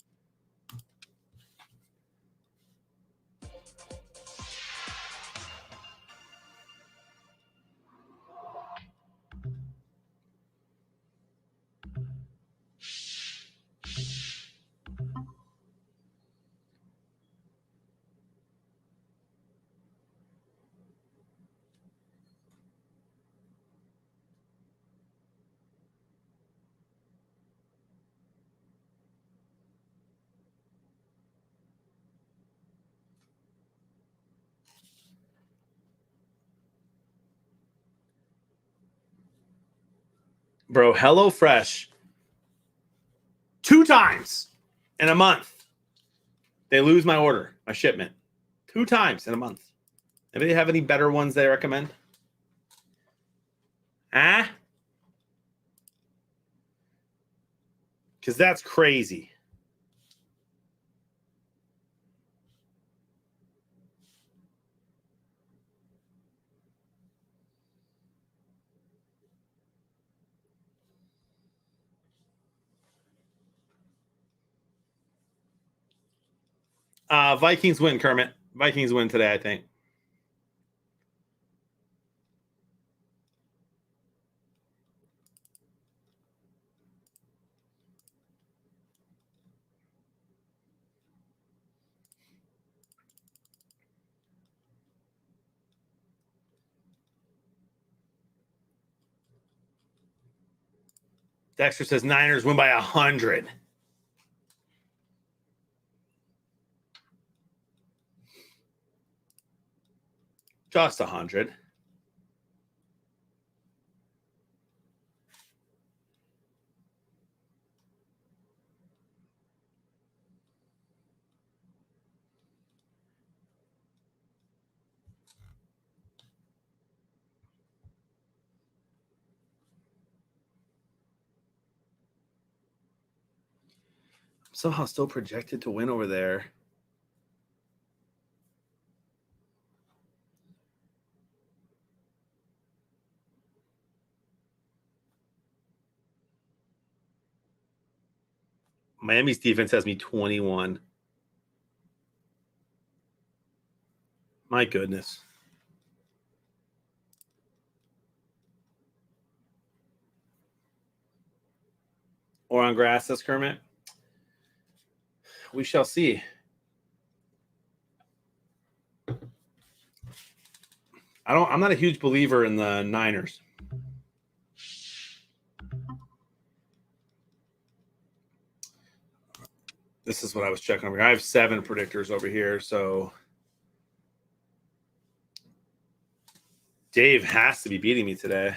Bro, HelloFresh 2 times in a month. They lose my order, my shipment. 2 times in a month. Anybody have any better ones they recommend? Because that's crazy. Vikings win, Kermit. Vikings win today, I think. Dexter says Niners win by 100. Just 100. Somehow still projected to win over there. Miami's defense has me 21. My goodness. Or on grass, says Kermit. We shall see. I'm not a huge believer in the Niners. This is what I was checking over here. I have 7 predictors over here, so Dave has to be beating me today.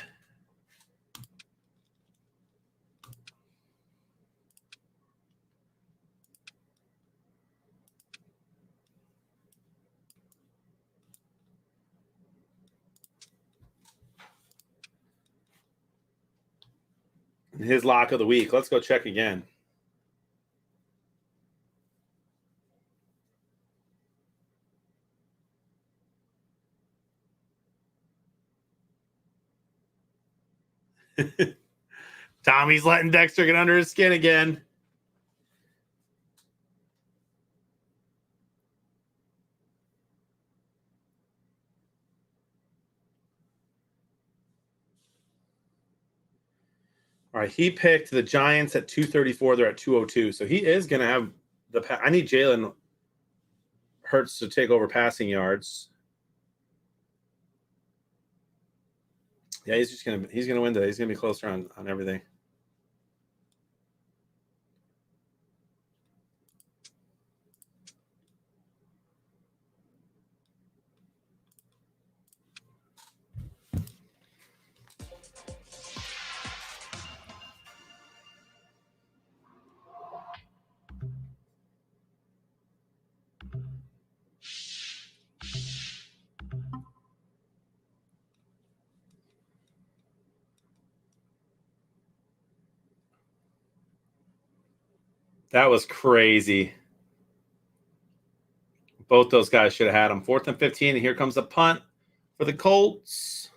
His lock of the week. Let's go check again. Tommy's letting Dexter get under his skin again. All right, he picked the Giants at 234. They're at 202. So he is going to have the – I need Jalen Hurts to take over passing yards. Yeah, he's going to win today. He's going to be closer on everything. That was crazy. Both those guys should have had him. 4th and 15, and here comes a punt for the Colts.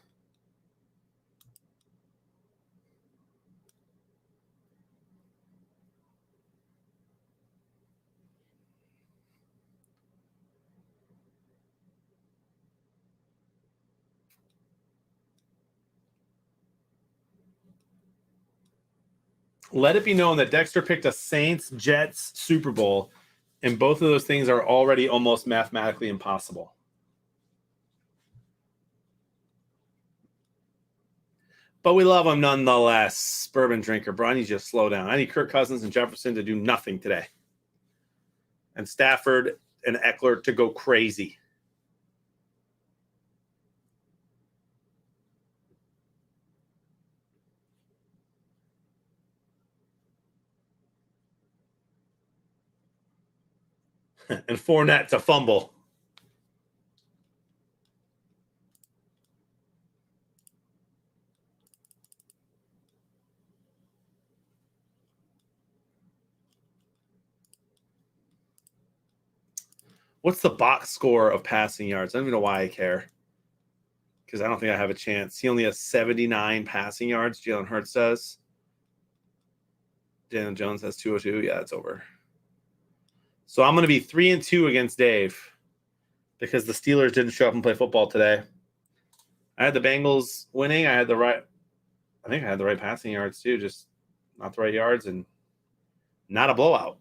Let it be known that Dexter picked a Saints-Jets Super Bowl, and both of those things are already almost mathematically impossible. But we love him nonetheless. Bourbon drinker. Bro, I need you to slow down. I need Kirk Cousins and Jefferson to do nothing today. And Stafford and Eckler to go crazy. And Fournette to fumble. What's the box score of passing yards? I don't even know why I care. Because I don't think I have a chance. He only has 79 passing yards. Jalen Hurts does. Daniel Jones has 202. Yeah, it's over. So I'm going to be 3-2 against Dave because the Steelers didn't show up and play football today. I had the Bengals winning. I think I had the right passing yards too, just not the right yards and not a blowout.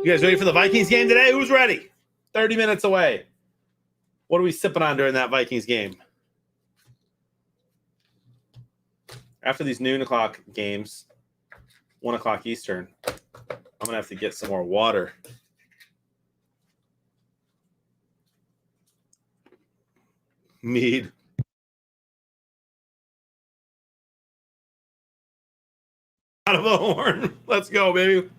You guys ready for the Vikings game today? Who's ready? 30 minutes away. What are we sipping on during that Vikings game? After these noon o'clock games, 1 o'clock Eastern, I'm going to have to get some more water. Mead. Out of a horn. Let's go, baby.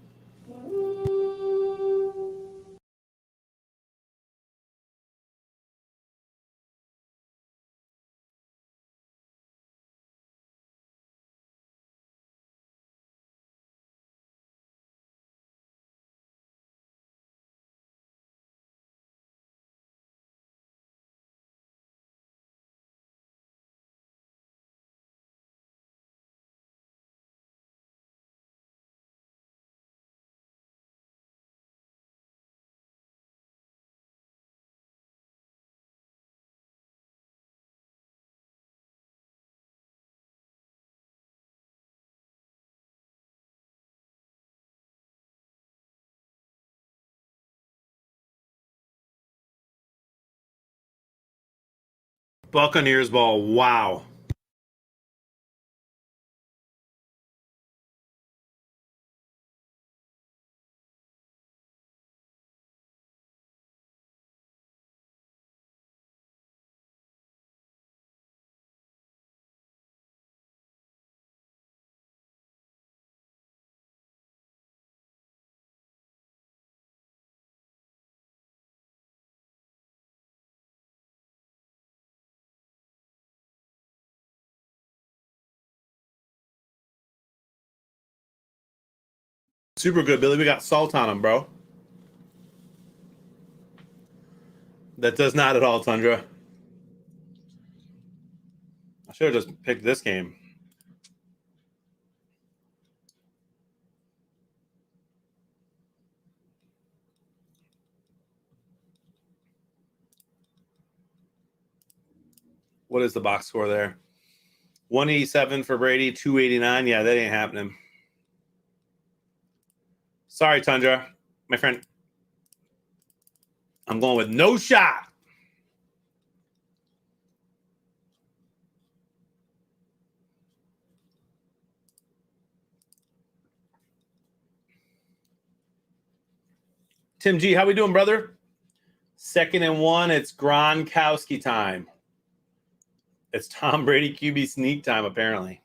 Buccaneers ball. Wow. Super good, Billy. We got salt on them, bro. That does not at all, Tundra. I should have just picked this game. What is the box score there? 187 for Brady, 289. Yeah, that ain't happening. Sorry, Tundra, my friend. I'm going with no shot. Tim G, how we doing, brother? 2nd and 1. It's Gronkowski time. It's Tom Brady QB sneak time, apparently.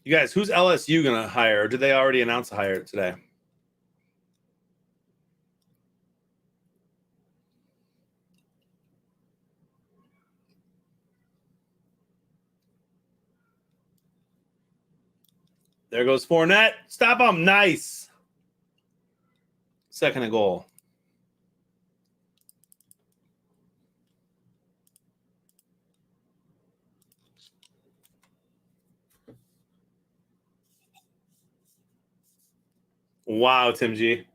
You guys, who's LSU going to hire? Or did they already announce a hire today? There goes Fournette. Stop him. Nice. 2nd and goal. Wow, Tim G.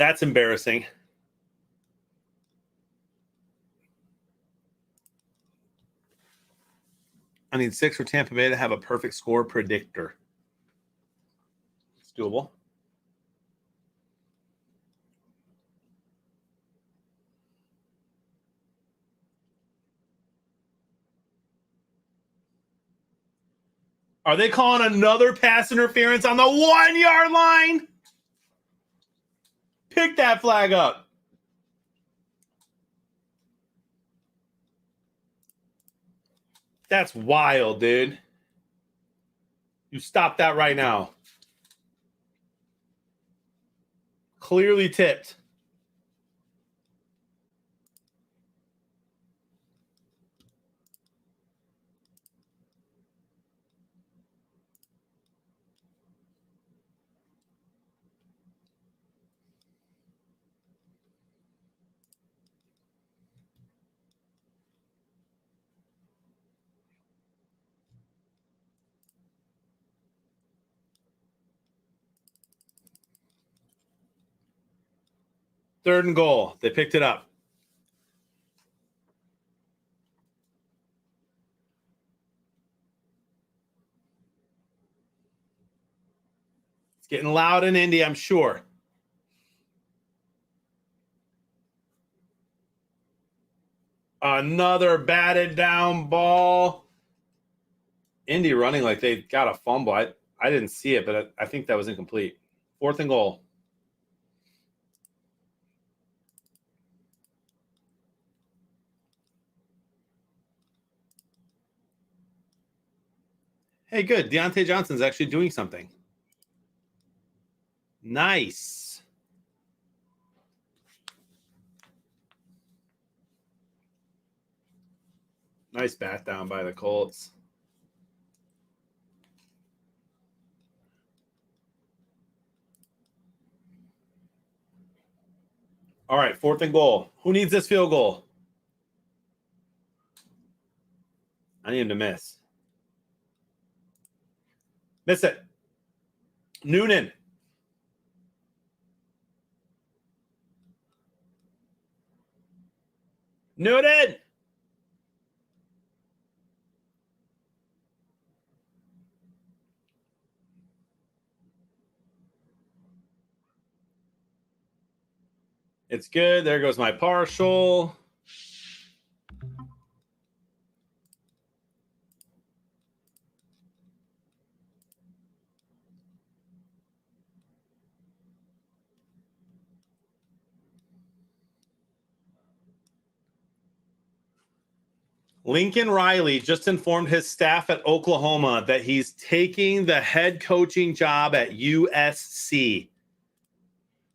That's embarrassing. I need 6 for Tampa Bay to have a perfect score predictor. It's doable. Are they calling another pass interference on the 1-yard line? Pick that flag up. That's wild, dude. You stop that right now. Clearly tipped. Third and goal. They picked it up. It's getting loud in Indy, I'm sure. Another batted down ball. Indy running like they got a fumble. I didn't see it, but I think that was incomplete. 4th and goal. Hey, good. Deontay Johnson's actually doing something. Nice. Nice bat down by the Colts. All right, 4th and goal. Who needs this field goal? I need him to miss. Miss it. Noonan. Noonan. It's good. There goes my partial. Lincoln Riley just informed his staff at Oklahoma that he's taking the head coaching job at USC.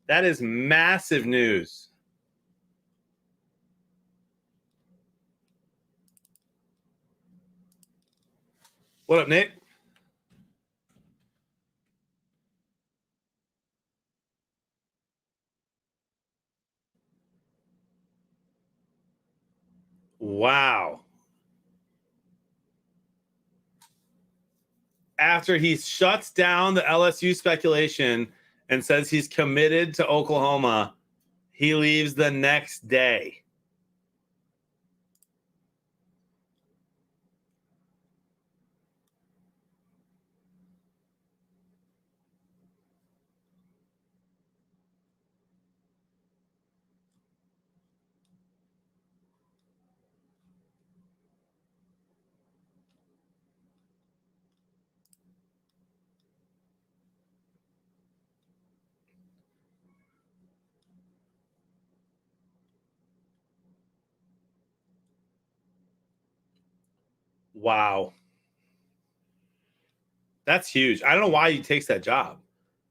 That is massive news. What up, Nick? Wow. After he shuts down the LSU speculation and says he's committed to Oklahoma, he leaves the next day. Wow. That's huge. I don't know why he takes that job.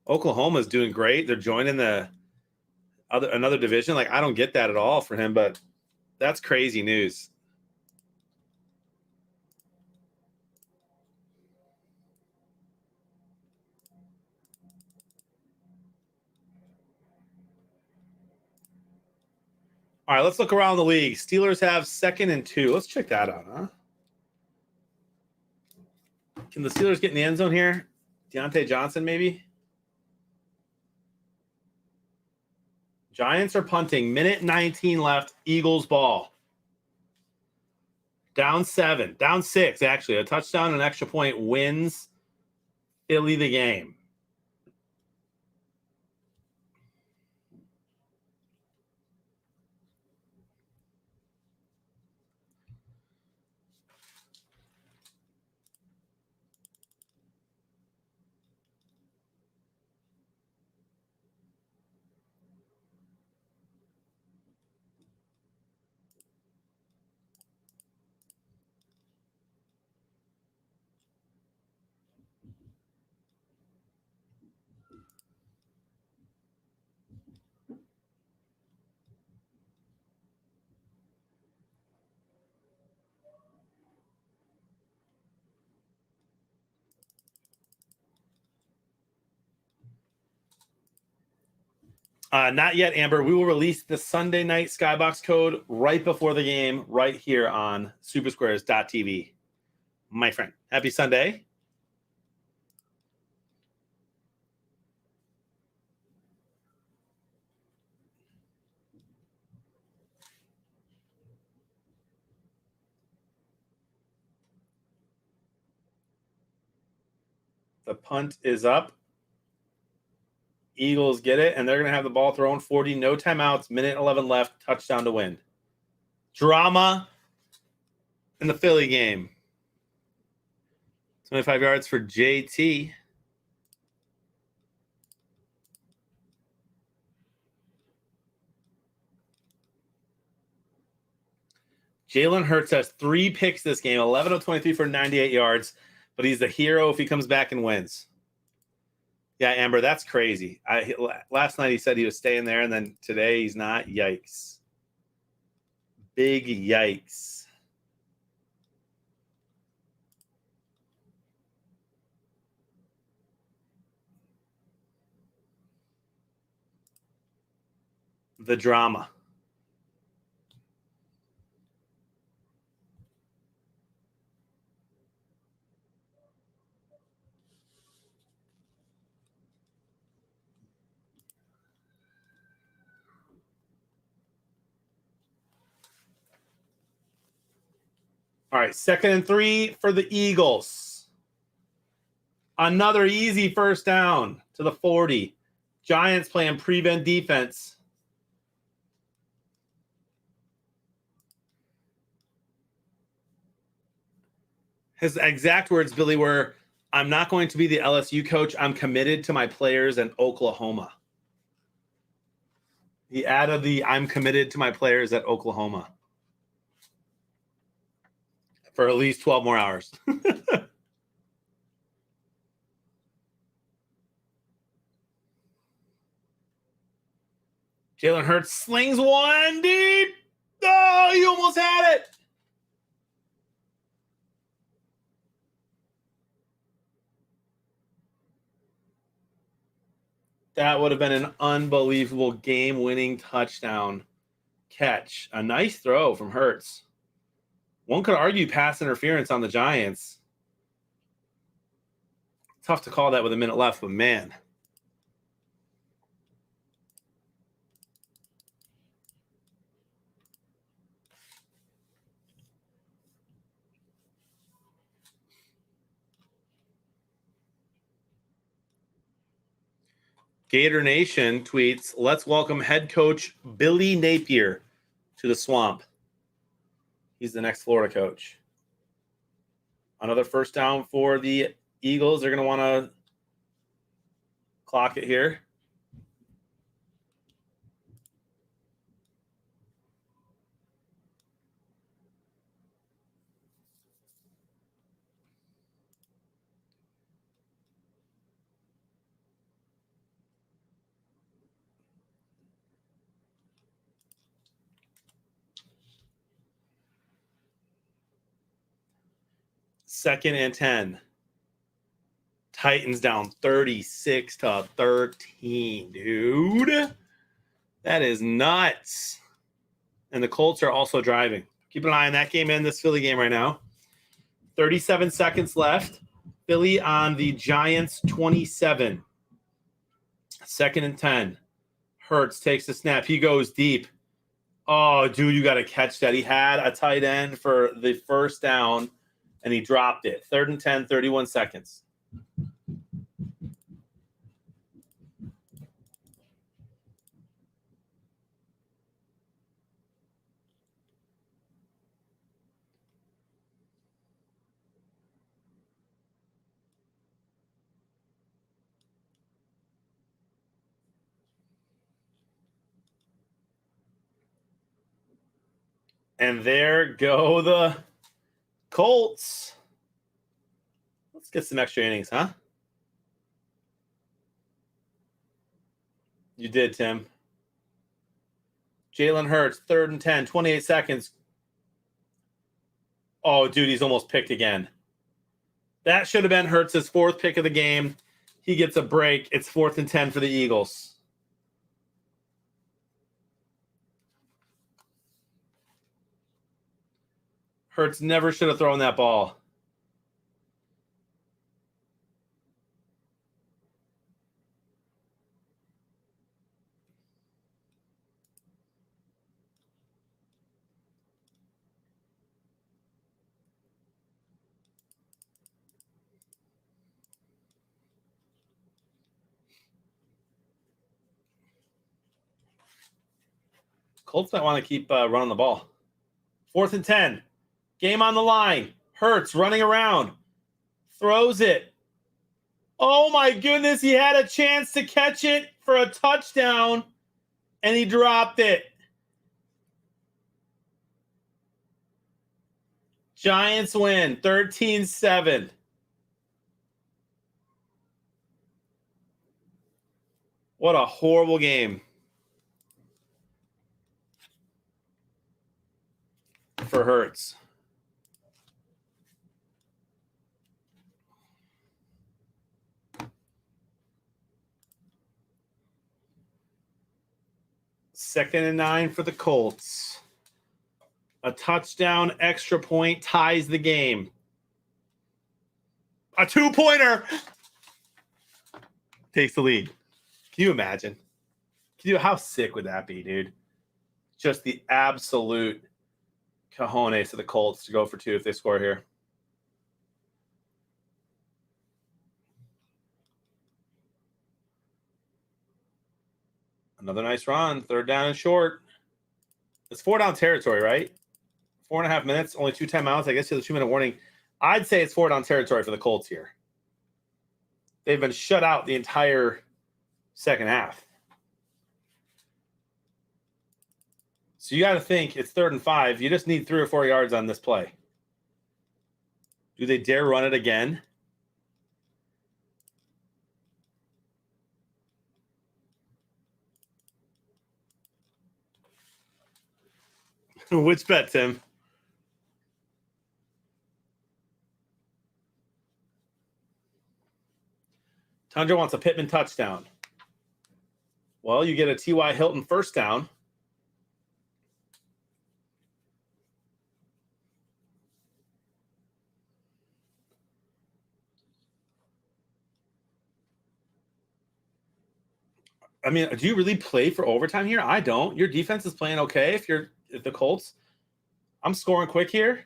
Oklahoma's doing great. They're joining another division. Like, I don't get that at all for him, but that's crazy news. All right, let's look around the league. Steelers have 2nd and 2. Let's check that out, huh? Can the Steelers get in the end zone here? Deontay Johnson, maybe? Giants are punting. Minute 19 left. Eagles ball. Down 7. Down 6, actually. A touchdown and an extra point wins Philly the game. Not yet, Amber. We will release the Sunday night Skybox code right before the game, right here on supersquares.tv. My friend, happy Sunday. The punt is up. Eagles get it, and they're going to have the ball thrown. 40, no timeouts, minute 11 left, touchdown to win. Drama in the Philly game. 25 yards for JT. Jalen Hurts has 3 picks this game, 11 of 23 for 98 yards, but he's the hero if he comes back and wins. Yeah, Amber, that's crazy. Last night he said he was staying there, and then today he's not. Yikes. Big yikes. The drama. All right, 2nd and 3 for the Eagles. Another easy first down to the 40. Giants playing prevent defense. His exact words, Billy, were, I'm not going to be the LSU coach. I'm committed to my players in Oklahoma. He added the I'm committed to my players at Oklahoma for at least 12 more hours. Jalen Hurts slings one deep. Oh, you almost had it. That would have been an unbelievable game-winning touchdown catch. A nice throw from Hurts. One could argue pass interference on the Giants. Tough to call that with a minute left, but man. Gator Nation tweets, let's welcome head coach Billy Napier to the Swamp. He's the next Florida coach. Another first down for the Eagles. They're going to want to clock it here. Second and 10. Titans down 36-13, dude. That is nuts. And the Colts are also driving. Keep an eye on that game and this Philly game right now. 37 seconds left. Philly on the Giants 27. 2nd and 10. Hurts takes the snap. He goes deep. Oh, dude, you got to catch that. He had a tight end for the first down, and he dropped it. 3rd and 10, 31 seconds. And there go the Colts. Let's get some extra innings, huh? You did, Tim. Jalen Hurts, 3rd and 10, 28 seconds. Oh, dude, he's almost picked again. That should have been Hurts' 4th pick of the game. He gets a break. It's 4th and 10 for the Eagles. Hurts never should have thrown that ball. Colts might want to keep running the ball. 4th and 10. Game on the line. Hurts running around. Throws it. Oh, my goodness. He had a chance to catch it for a touchdown, and he dropped it. Giants win 13-7. What a horrible game for Hurts. Second and 9 for the Colts. A touchdown, extra point, ties the game. A 2-pointer takes the lead. Can you imagine? How sick would that be, dude? Just the absolute cojones to the Colts to go for 2 if they score here. Another nice run. 3rd down and short. It's 4-down territory, right? 4.5 minutes, only 2 timeouts. I guess you have a 2-minute warning. I'd say it's 4-down territory for the Colts here. They've been shut out the entire second half. So you got to think it's 3rd and 5. You just need 3 or 4 yards on this play. Do they dare run it again? Which bet, Tim? Tundra wants a Pittman touchdown. Well, you get a T.Y. Hilton first down. I mean, do you really play for overtime here? I don't. Your defense is playing okay if the Colts. I'm scoring quick here.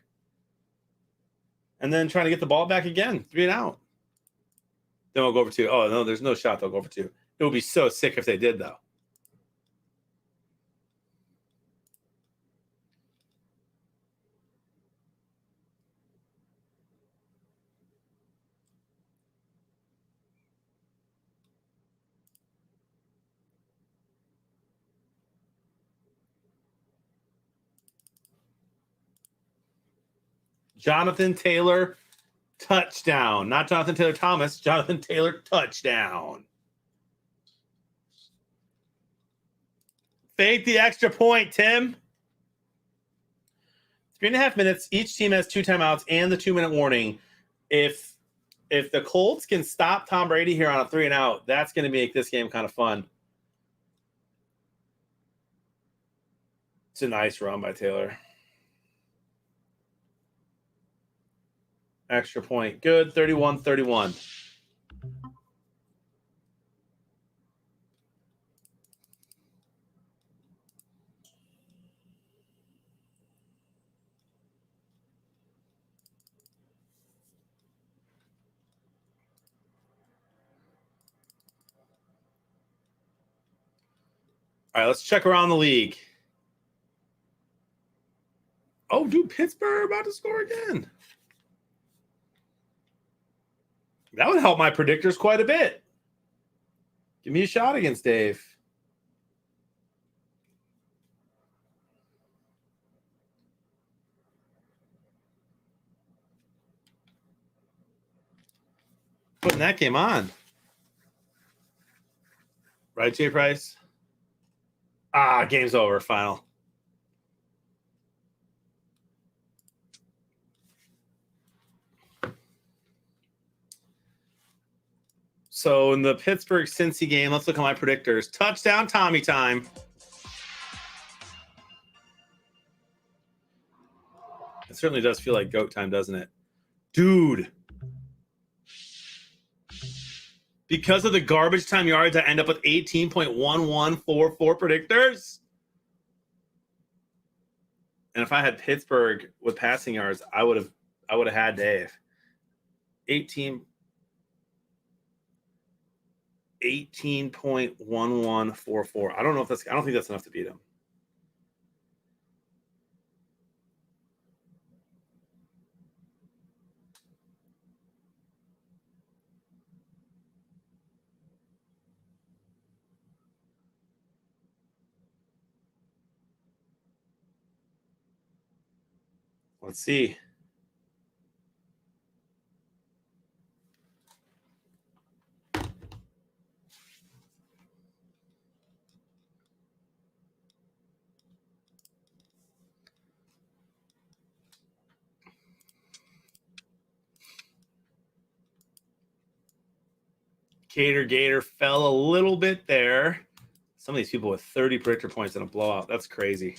And then trying to get the ball back again. 3 and out. Then we'll go for 2. Oh, no, there's no shot they'll go for 2. It would be so sick if they did, though. Jonathan Taylor, touchdown. Not Jonathan Taylor Thomas. Jonathan Taylor, touchdown. Fake the extra point, Tim. 3.5 minutes. Each team has 2 timeouts and the 2-minute warning. If the Colts can stop Tom Brady here on a 3 and out, that's going to make this game kind of fun. It's a nice run by Taylor. Extra point. Good. 31-31. All right, let's check around the league. Oh, dude, Pittsburgh about to score again. That would help my predictors quite a bit. Give me a shot against Dave. Putting that game on. Right, Jay Price? Ah, game's over. Final. So in the Pittsburgh-Cincy game, let's look at my predictors. Touchdown, Tommy time. It certainly does feel like GOAT time, doesn't it? Dude. Because of the garbage time yards, I end up with 18.1144 predictors. And if I had Pittsburgh with passing yards, I would have had Dave. 18.1144. I don't think that's enough to beat him. Let's see. Gator fell a little bit there. Some of these people with 30 predictor points in a blowout. That's crazy.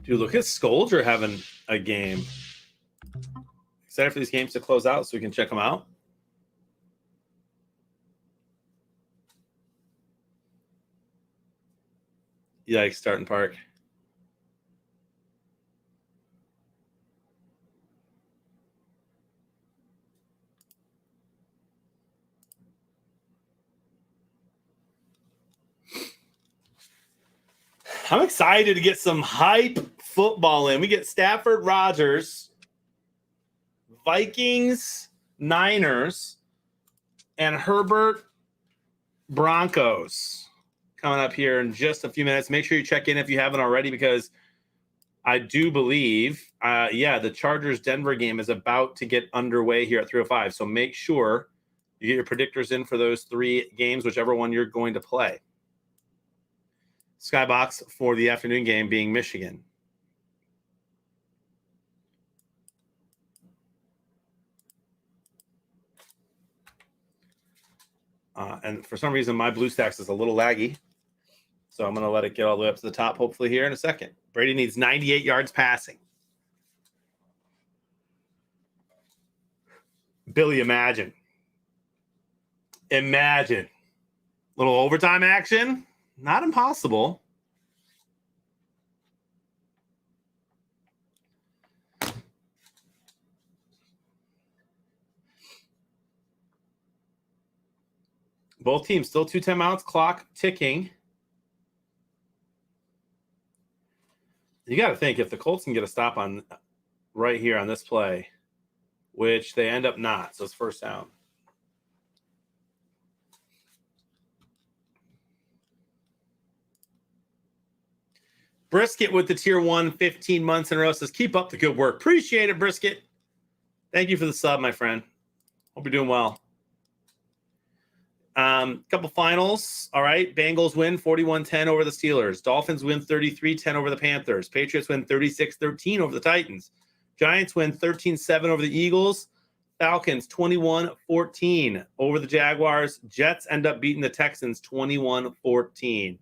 Dude, look at Skolder having a game. Excited for these games to close out so we can check them out. Yikes, starting park. I'm excited to get some hype football in. We get Stafford, Rodgers, Vikings, Niners, and Herbert, Broncos coming up here in just a few minutes. Make sure you check in if you haven't already, because I do believe, the Chargers-Denver game is about to get underway here at 3:05. So make sure you get your predictors in for those three games, whichever one you're going to play. Skybox for the afternoon game being Michigan. And for some reason, my BlueStacks is a little laggy. So I'm going to let it get all the way up to the top, hopefully, here in a second. Brady needs 98 yards passing. Billy, imagine. Imagine. Little overtime action. Not impossible. Both teams still 2 timeouts, clock ticking. You got to think, if the Colts can get a stop on right here on this play, which they end up not, so it's first down. Brisket with the tier 1, 15 months in a row says, keep up the good work. Appreciate it, Brisket. Thank you for the sub, my friend. Hope you're doing well. Couple finals. All right. Bengals win 41-10 over the Steelers. Dolphins win 33-10 over the Panthers. Patriots win 36-13 over the Titans. Giants win 13-7 over the Eagles. Falcons 21-14 over the Jaguars. Jets end up beating the Texans 21-14.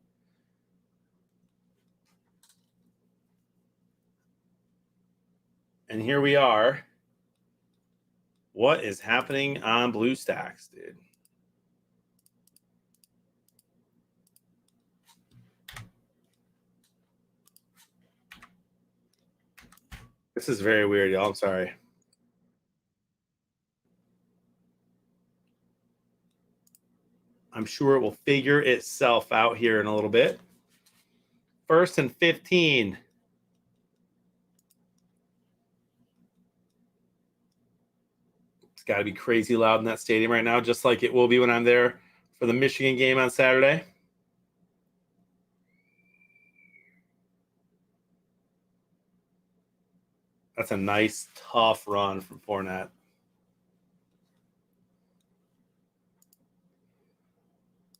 And here we are. What is happening on BlueStacks, dude? This is very weird, y'all. I'm sorry. I'm sure it will figure itself out here in a little bit. 1st and 15. It's got to be crazy loud in that stadium right now, just like it will be when I'm there for the Michigan game on Saturday. That's a nice, tough run from Fournette.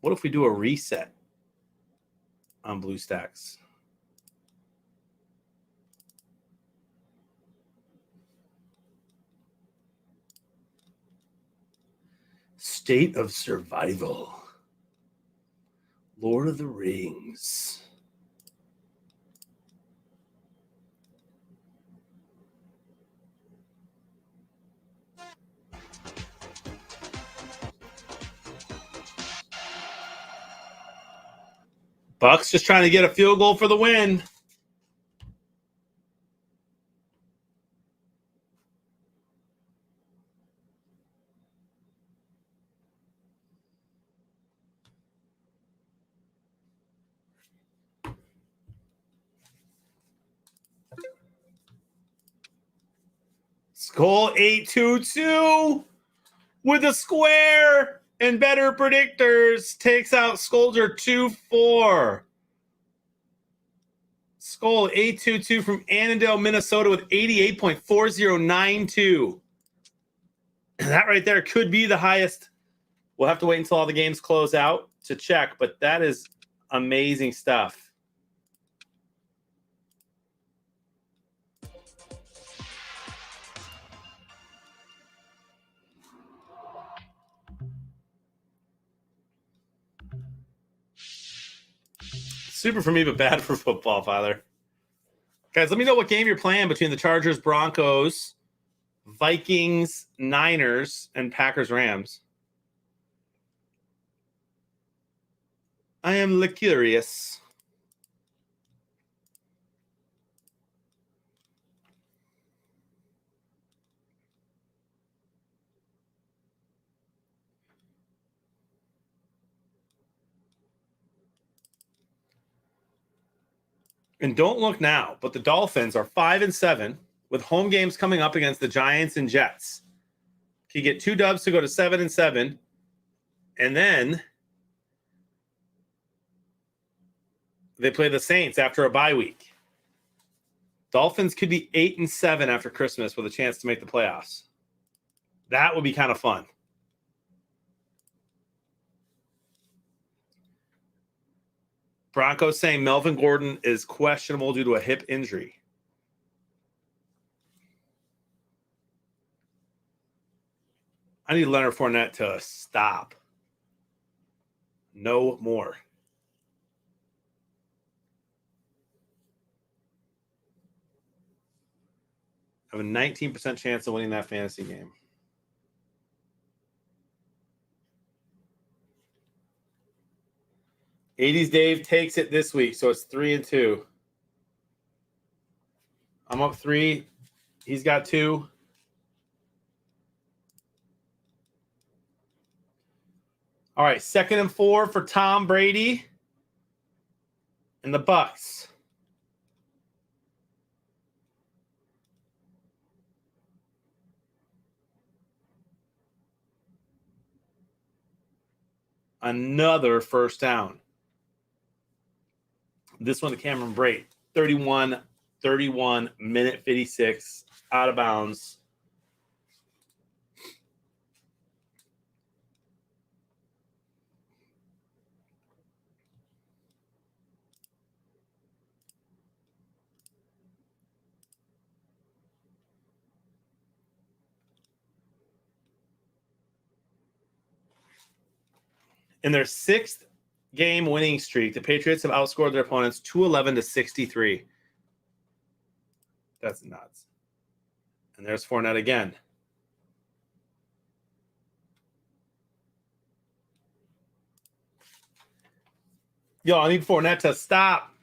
What if we do a reset on BlueStacks? State of Survival. Lord of the Rings. Bucks just trying to get a field goal for the win. Skull 822 with a square and better predictors takes out Skolder 2-4. Skull 822 from Annandale, Minnesota with 88.4092. That right there could be the highest. We'll have to wait until all the games close out to check, but that is amazing stuff. Super for me, but bad for football, Father. Guys, let me know what game you're playing between the Chargers, Broncos, Vikings, Niners, and Packers, Rams. I am curious. And don't look now, but the Dolphins are 5-7 with home games coming up against the Giants and Jets. Can you get 2 dubs to go to 7-7, and then they play the Saints after a bye week. Dolphins could be 8-7 after Christmas with a chance to make the playoffs. That would be kind of fun. Broncos saying Melvin Gordon is questionable due to a hip injury. I need Leonard Fournette to stop. No more. I have a 19% chance of winning that fantasy game. '80s Dave takes it this week, so it's 3-2. I'm up 3. He's got 2. All right, 2nd and 4 for Tom Brady and the Bucks. Another first down. This one to Cameron Brate. 31, minute 56, out of bounds. In their 6th game winning streak, the Patriots have outscored their opponents 211-63. That's nuts. And there's Fournette again. Yo, I need Fournette to stop.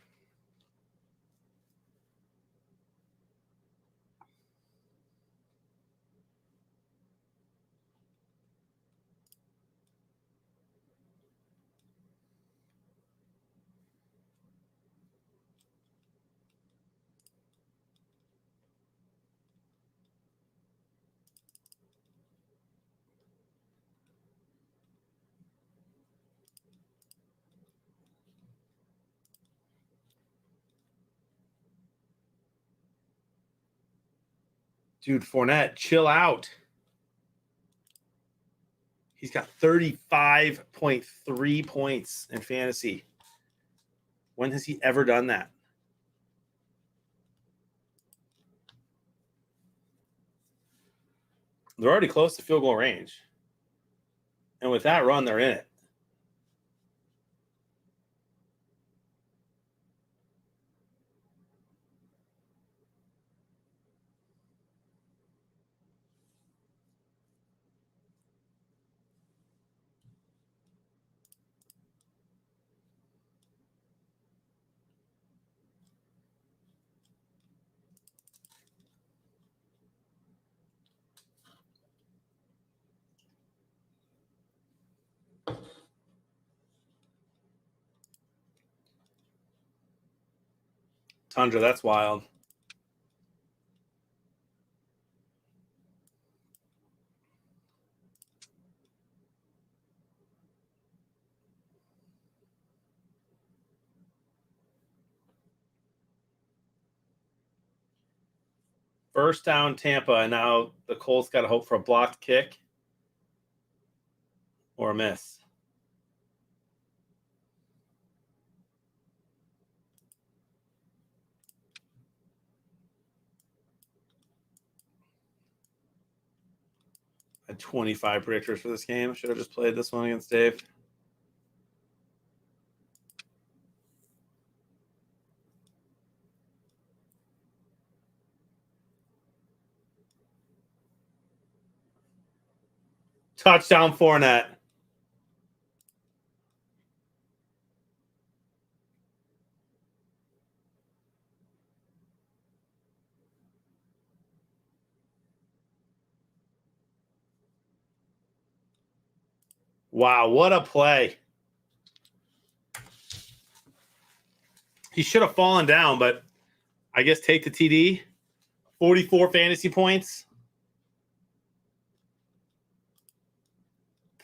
Dude, Fournette, chill out. He's got 35.3 points in fantasy. When has he ever done that? They're already close to field goal range. And with that run, they're in it. Tundra, that's wild. First down Tampa, and now the Colts got to hope for a blocked kick or a miss. I had 25 predictors for this game. Should have just played this one against Dave. Touchdown Fournette. Wow, what a play. He should have fallen down, but I guess take the TD. 44 fantasy points.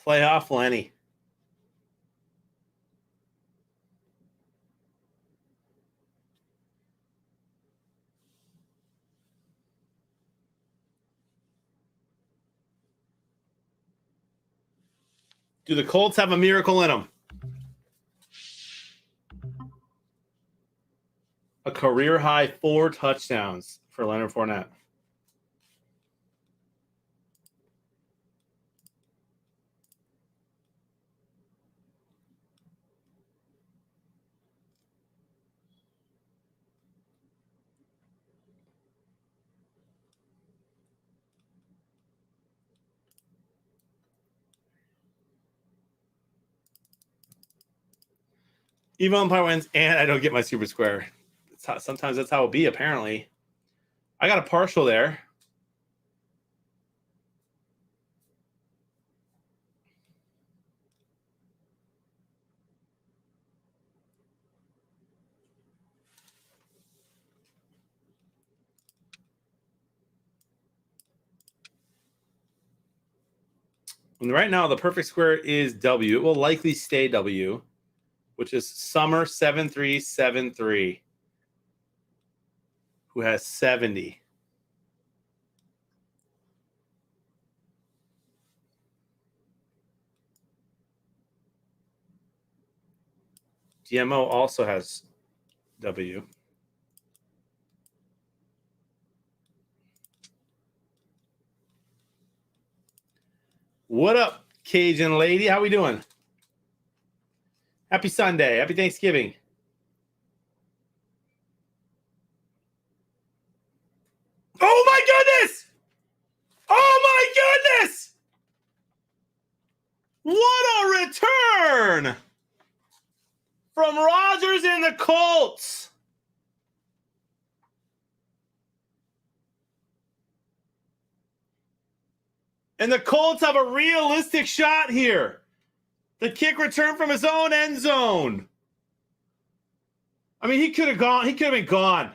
Playoff Lenny. Do the Colts have a miracle in them? A career high 4 touchdowns for Leonard Fournette. Even umpire wins, and I don't get my super square. Sometimes that's how it be, apparently. I got a partial there. And right now, the perfect square is W. It will likely stay W, which is Summer 7373, who has 70. GMO also has W. What up, Cajun lady? How we doing? Happy Sunday. Happy Thanksgiving. Oh, my goodness! Oh, my goodness! What a return from Rodgers and the Colts. And the Colts have a realistic shot here. The kick return from his own end zone. I mean, he could have gone. He could have been gone.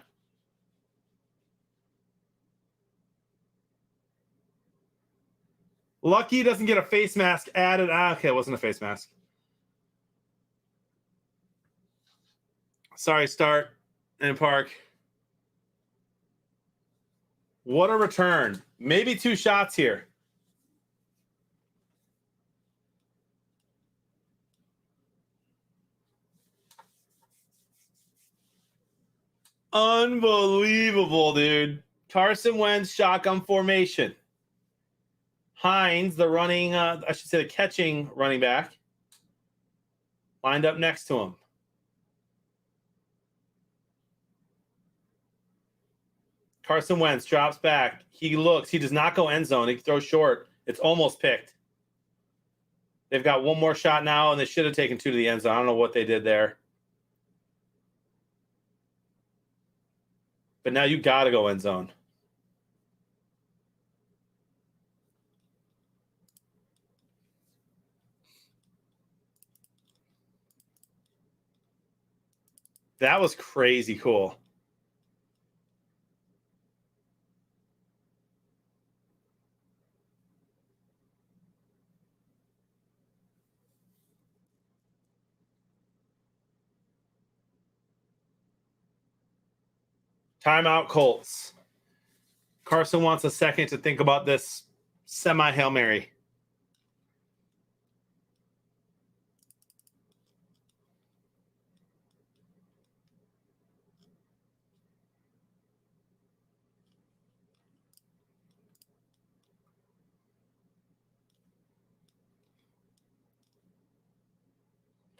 Lucky he doesn't get a face mask added. Okay, it wasn't a face mask. Sorry, Start and Park. What a return. Maybe 2 shots here. Unbelievable, dude. Carson Wentz, shotgun formation. Hines, the running, I should say the catching running back, lined up next to him. Carson Wentz drops back. He looks. He does not go end zone. He throws short. It's almost picked. They've got one more shot now, and they should have taken 2 to the end zone. I don't know what they did there. But now you got to go end zone. That was crazy cool. Timeout, Colts. Carson wants a second to think about this semi-Hail Mary.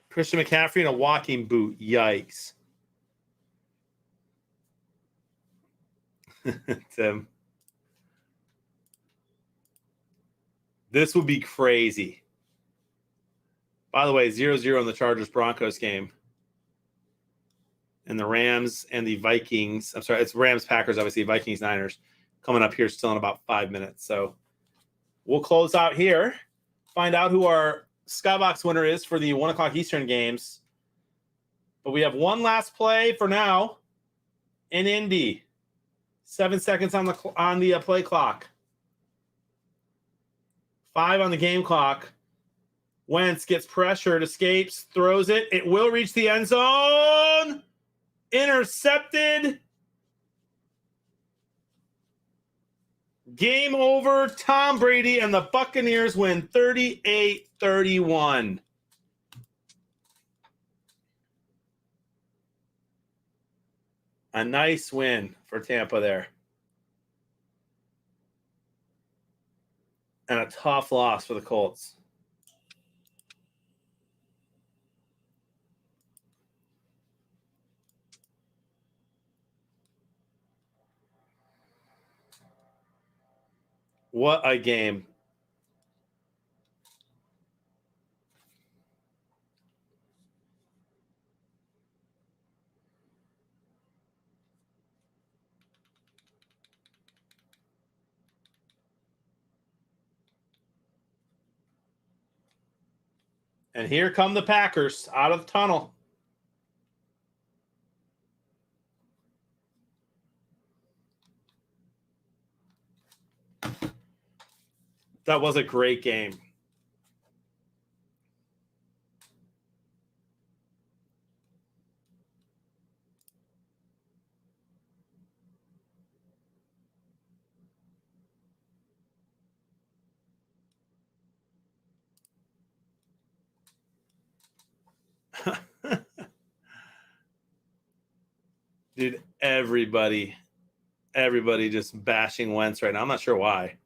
Christian McCaffrey in a walking boot. Yikes. Tim. This would be crazy. By the way, 0-0 in the Chargers-Broncos game. And the Rams and the Vikings. I'm sorry, it's Rams-Packers, obviously. Vikings-Niners coming up here still in about 5 minutes. So we'll close out here. Find out who our Skybox winner is for the 1 o'clock Eastern games. But we have one last play for now in Indy. 7 seconds on the play clock. 5 on the game clock. Wentz gets pressured, escapes, throws it. It will reach the end zone. Intercepted. Game over. Tom Brady and the Buccaneers win 38-31. A nice win for Tampa there. And a tough loss for the Colts. What a game. And here come the Packers out of the tunnel. That was a great game. Dude, everybody just bashing Wentz right now. I'm not sure why.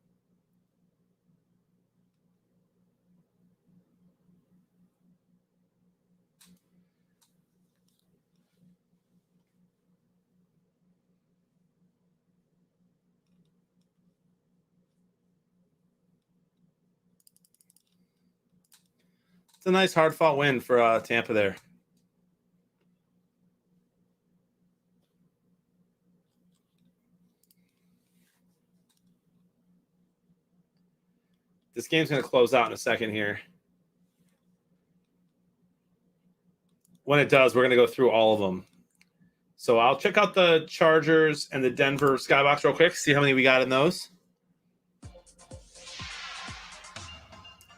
It's a nice hard-fought win for Tampa there. This game's going to close out in a second here. When it does, we're going to go through all of them. So I'll check out the Chargers and the Denver Skybox real quick, see how many we got in those.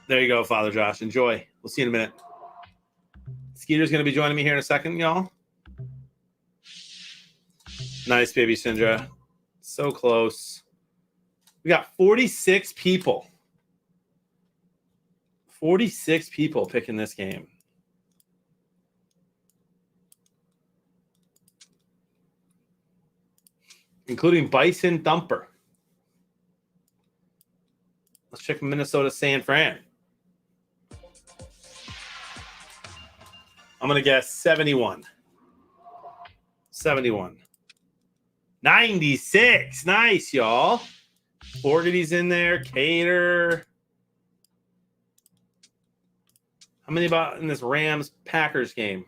There you go, Father Josh. Enjoy. We'll see you in a minute. Skeeter's going to be joining me here in a second, y'all. Nice, baby Syndra. So close. We got 46 people. 46 people picking this game. Including Bison Thumper. Let's check Minnesota San Fran. I'm going to guess 71. 71. 96. Nice, y'all. Fogarty's in there. Cater. How many about in this Rams-Packers game?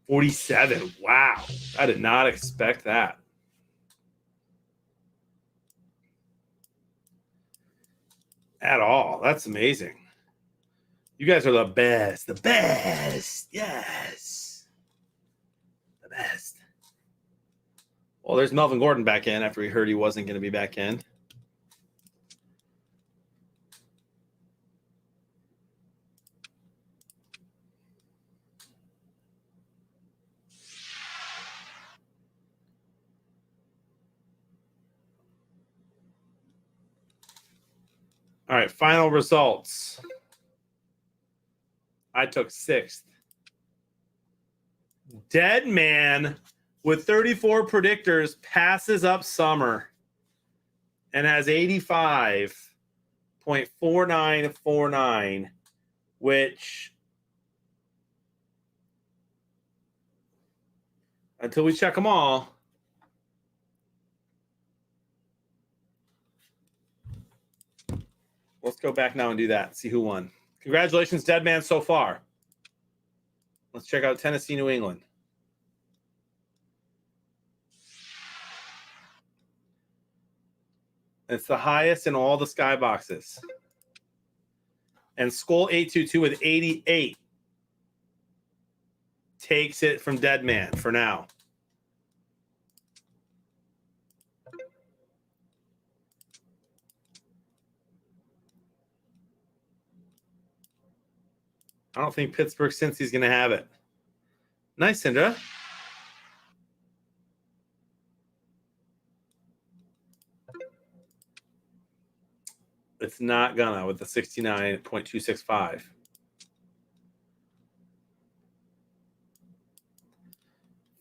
$47. Wow. I did not expect that. At all. That's amazing. You guys are the best. The best. Yes. The best. Well, there's Melvin Gordon back in after he heard he wasn't going to be back in. All right, final results. I took 6th. Dead Man with 34 predictors passes up Summer and has 85.4949, which until we check them all, let's go back now and do that. See who won. Congratulations, Dead Man, so far. Let's check out Tennessee, New England. It's the highest in all the skyboxes. And Skull 822 with 88 takes it from Dead Man for now. I don't think Pittsburgh Cincy's going to have it. Nice, Syndra. It's not gonna with the 69.265.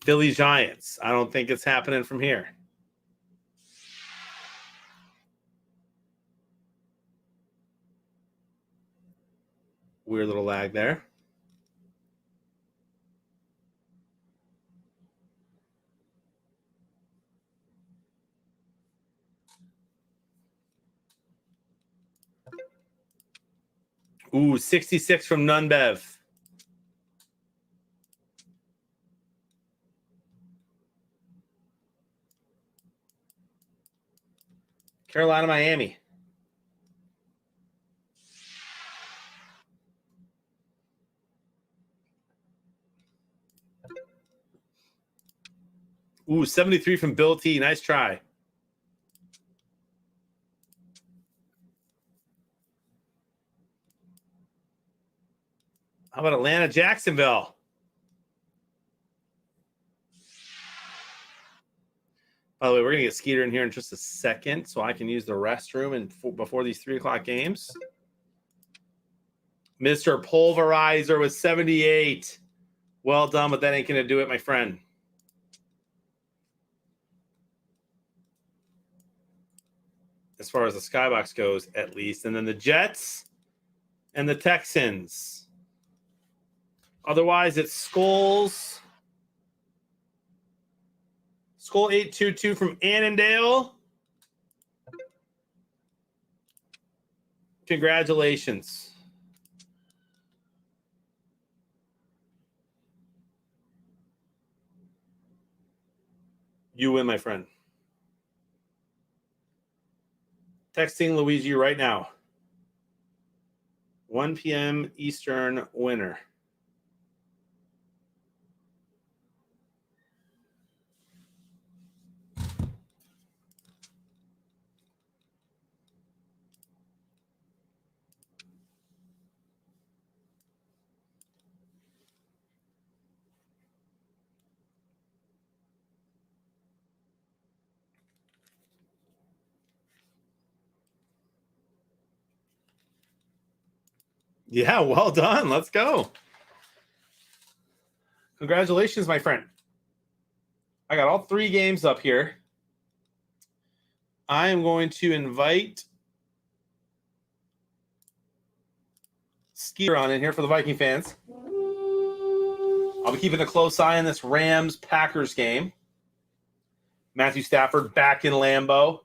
Philly Giants. I don't think it's happening from here. Weird little lag there. Ooh, 66 from Nunbev. Carolina, Miami. Ooh, 73 from Bill T. Nice try. How about Atlanta, Jacksonville? By the way, we're going to get Skeeter in here in just a second so I can use the restroom before these 3 o'clock games. Mr. Pulverizer with 78. Well done, but that ain't going to do it, my friend. As far as the skybox goes, at least. And then the Jets and the Texans. Otherwise, it's Skulls. Skull 822 from Annandale. Congratulations. You win, my friend. Texting Luigi right now. 1 p.m. Eastern winner. Yeah, well done. Let's go. Congratulations, my friend. I got all 3 games up here. I am going to invite Skeeter on in here for the Viking fans. I'll be keeping a close eye on this Rams-Packers game. Matthew Stafford back in Lambeau.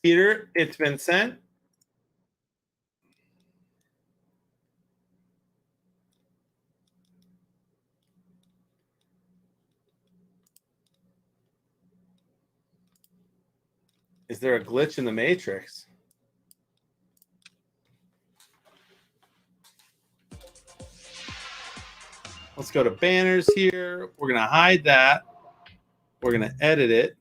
Peter, it's been sent. Is there a glitch in the matrix? Let's go to banners here. We're going to hide that. We're going to edit it.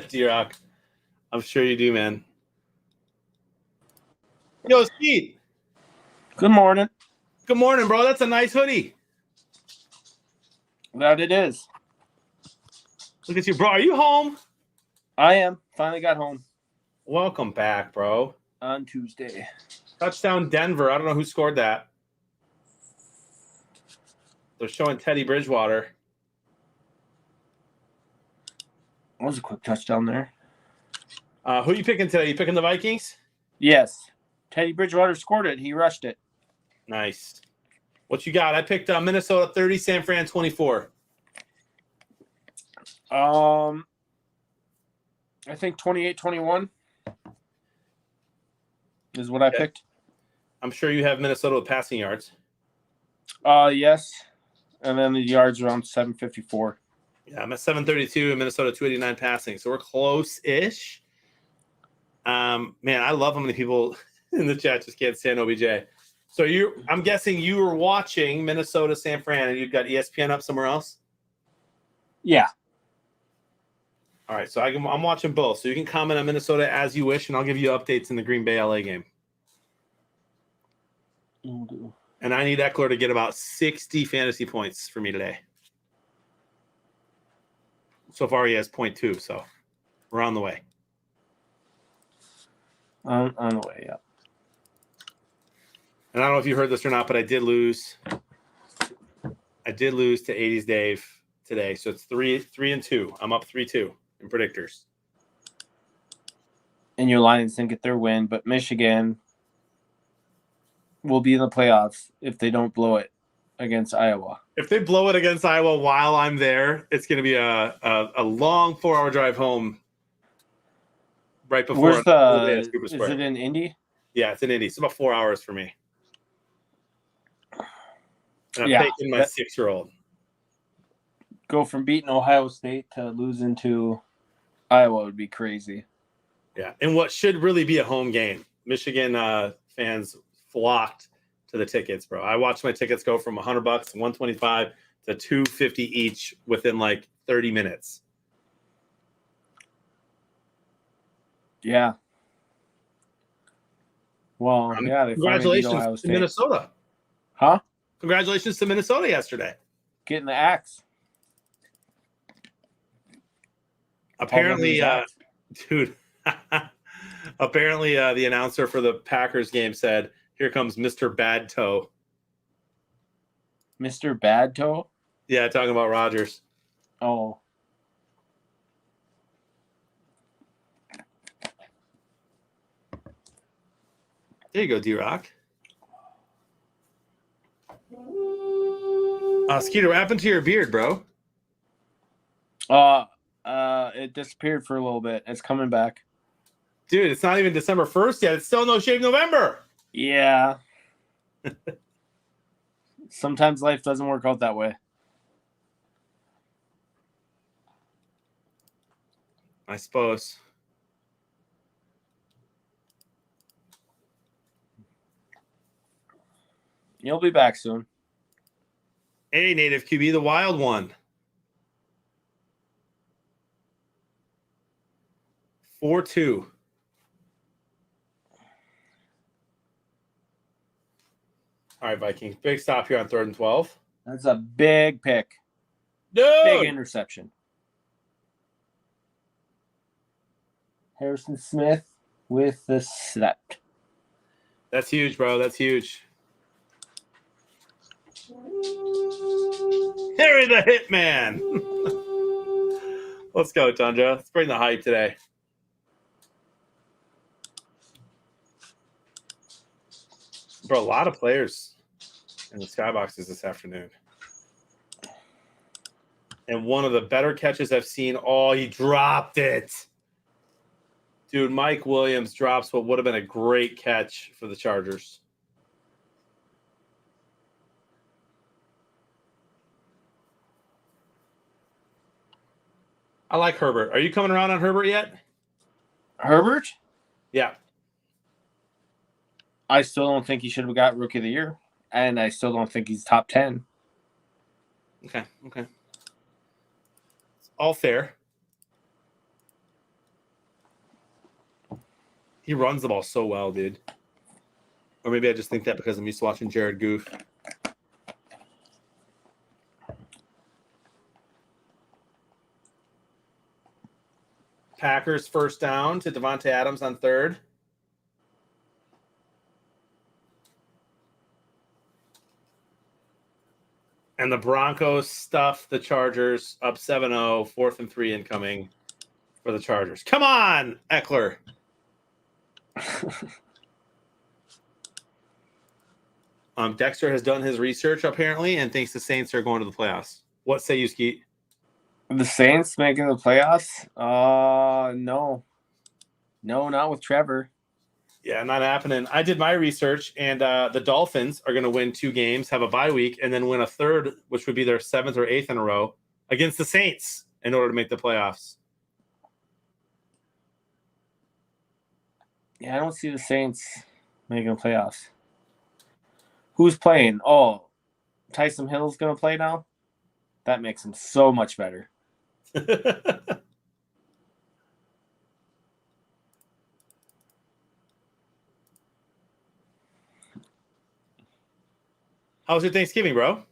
D-Rock. I'm sure you do, man. Yo, Steve. Good morning. Good morning, bro. That's a nice hoodie. That it is. Look at you, bro. Are you home? I am. Finally got home Welcome back, bro. on Tuesday. Touchdown Denver. I don't know who scored that. They're showing Teddy Bridgewater. That was a quick touchdown there. Who are you picking today? You picking the Vikings? Yes. Teddy Bridgewater scored it. He rushed it. Nice. What you got? I picked Minnesota 30, San Fran 24. I think 28-21 is what I picked. I'm sure you have Minnesota with passing yards. Yes. And then the yards around 754. Yeah, I'm at 732 and Minnesota 289 passing. So we're close-ish. Man, I love how many people in the chat just can't stand OBJ. So I'm guessing you were watching Minnesota San Fran and you've got ESPN up somewhere else? Yeah. All right, so I'm watching both. So you can comment on Minnesota as you wish, and I'll give you updates in the Green Bay LA game. And I need Eckler to get about 60 fantasy points for me today. So far, he has 0.2, so we're on the way. On the way, yeah. And I don't know if you heard this or not, but I did lose. I did lose to 80s Dave today, so it's 3-2. I'm up 3-2 in predictors. And your Lions didn't get their win, but Michigan will be in the playoffs if they don't blow it against Iowa. If they blow it against Iowa while I'm there, it's going to be a long 4-hour drive home. Right before. Where's is it in Indy? Yeah, it's in Indy. It's about 4 hours for me. And I'm Yeah, taking my 6-year-old. Go from beating Ohio State to losing to Iowa would be crazy. Yeah, and what should really be a home game. Michigan fans flocked to the tickets, bro. I watched my tickets go from $100, $125 to $250 each within like 30 minutes. Yeah. Well, yeah. They congratulations to Minnesota. Huh? Congratulations to Minnesota yesterday. Getting the axe. Apparently, dude. Apparently, the announcer for the Packers game said, "Here comes Mr. Bad Toe." Mr. Bad Toe? Yeah, talking about Rodgers. Oh. There you go, D-Rock. Skeeter, what happened to your beard, bro? It disappeared for a little bit. It's coming back. Dude, it's not even December 1st yet. It's still No Shave November. Yeah. Sometimes life doesn't work out that way. I suppose. You'll be back soon. Hey, native QB, the wild one. 4-2. All right, Vikings. Big stop here on 3rd and 12. That's a big pick. Dude! Big interception. Harrison Smith with the set. That's huge, bro. That's huge. Harry the Hitman. Let's go, Tundra. Let's bring the hype today. Bro, a lot of players in the skyboxes this afternoon. And one of the better catches I've seen. Oh, he dropped it. Dude, Mike Williams drops what would have been a great catch for the Chargers. I like Herbert. Are you coming around on Herbert yet? Herbert? Yeah. I still don't think he should have got Rookie of the Year. And I still don't think he's top 10. Okay. All fair. He runs the ball so well, dude. Or maybe I just think that because I'm used to watching Jared Goff. Packers first down to Devontae Adams on 3rd. And the Broncos stuff the Chargers up 7-0, 4th and 3 incoming for the Chargers. Come on, Eckler. Dexter has done his research apparently and thinks the Saints are going to the playoffs. What say you, Skeet? The Saints making the playoffs? No. No, not with Trevor. Yeah, not happening. I did my research, and the Dolphins are going to win 2 games, have a bye week, and then win a third, which would be their 7th or 8th in a row, against the Saints in order to make the playoffs. Yeah, I don't see the Saints making the playoffs. Who's playing? Oh, Tyson Hill's going to play now? That makes him so much better. How was your Thanksgiving, bro?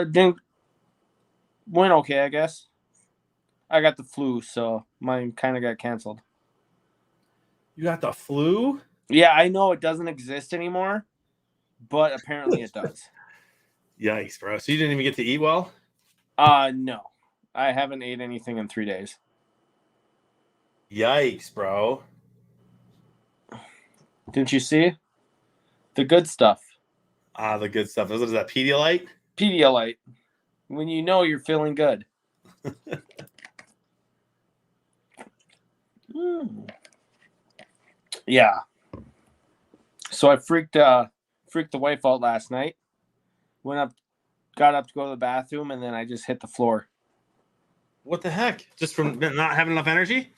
Didn't went okay, I guess. I got the flu, so mine kind of got canceled. You got the flu? Yeah, I know it doesn't exist anymore, but apparently it does. Yikes, bro. So you didn't even get to eat well? No. I haven't ate anything in 3 days. Yikes, bro. Didn't you see? The good stuff. The good stuff. Is that Pedialyte? Pedialyte. When you know you're feeling good. Yeah. So I freaked the wife out last night. Got up to go to the bathroom, and then I just hit the floor. What the heck? Just from not having enough energy?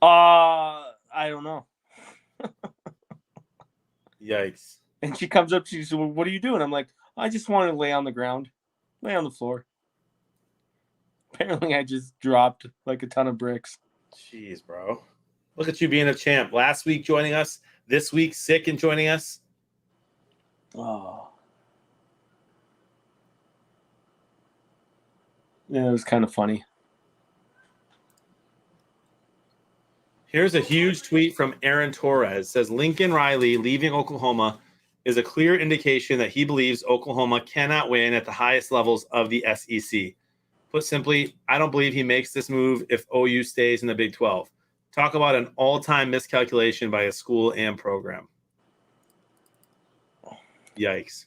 I don't know. Yikes. And she comes up, she says, well, what are you doing? I'm like, I just want to lay on the ground. Lay on the floor. Apparently I just dropped like a ton of bricks. Jeez, bro. Look at you being a champ. Last week joining us. This week sick and joining us. Oh. Yeah, it was kind of funny. Here's a huge tweet from Aaron Torres. It says Lincoln Riley leaving Oklahoma is a clear indication that he believes Oklahoma cannot win at the highest levels of the SEC. Put simply, I don't believe he makes this move if OU stays in the Big 12. Talk about an all-time miscalculation by a school and program. Yikes.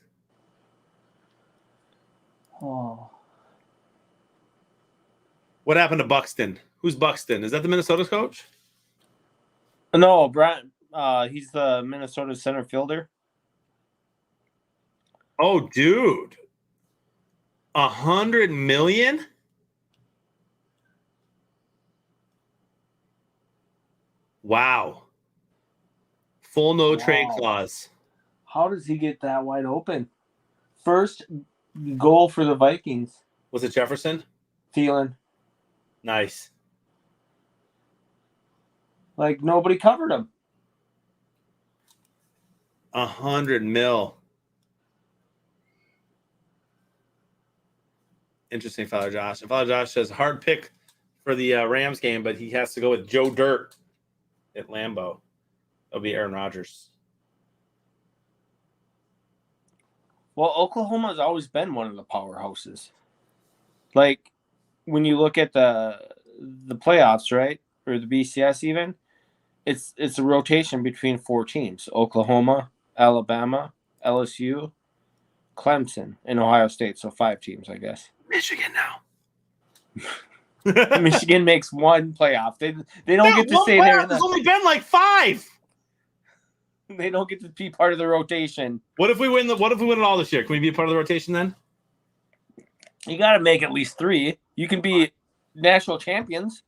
Oh. What happened to Buxton? Who's Buxton? Is that the Minnesota coach? No, He's the Minnesota center fielder. Oh, dude. $100 million? Wow. Full no trade Wow. clause. How does he get that wide open? First goal for the Vikings. Was it Jefferson? Thielen. Nice. Like, nobody covered him. $100 million. Interesting, Father Josh. And Father Josh says hard pick for the Rams game, but he has to go with Joe Dirt at Lambeau. That'll be Aaron Rodgers. Well, Oklahoma has always been one of the powerhouses. Like, when you look at the playoffs, right, or the BCS even, it's a rotation between 4 teams: Oklahoma, Alabama, LSU, Clemson, and Ohio State. So 5 teams, I guess. Michigan now. Michigan makes one playoff. They don't get to stay there. There's only been like 5. They don't get to be part of the rotation. What if we win it all this year? Can we be a part of the rotation then? You got to make at least 3. You can be national champions.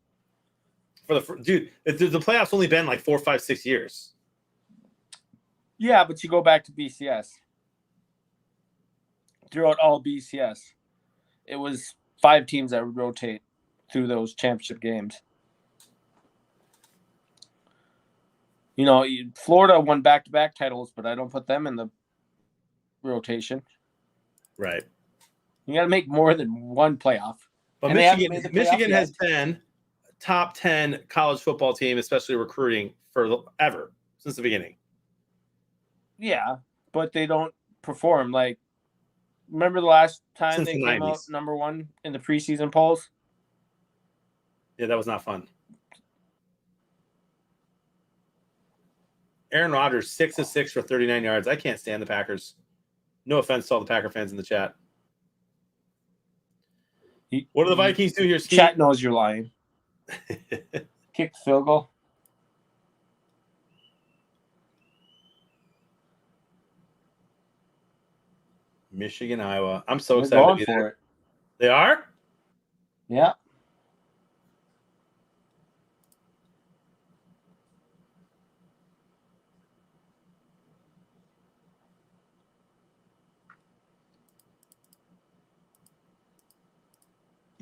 The playoffs only been like 4, 5, 6 years. Yeah, but you go back to BCS. Throughout all BCS, it was 5 teams that would rotate through those championship games. You know, Florida won back-to-back titles, but I don't put them in the rotation. Right. You got to make more than one playoff. But And they haven't made the playoff Michigan yet. has been a top 10 college football team, especially recruiting, forever, since the beginning. Yeah, but they don't perform. Like, remember the last time Since they the came 90s. out number 1 in the preseason polls? Yeah, that was not fun. Aaron Rodgers, 6 of 6 for 39 yards. I can't stand the Packers. No offense to all the Packer fans in the chat. What do the Vikings do here, Steve? Chat knows you're lying. Kick the field goal. Michigan, Iowa. I'm so They're excited to going be for there. it. They are? Yeah.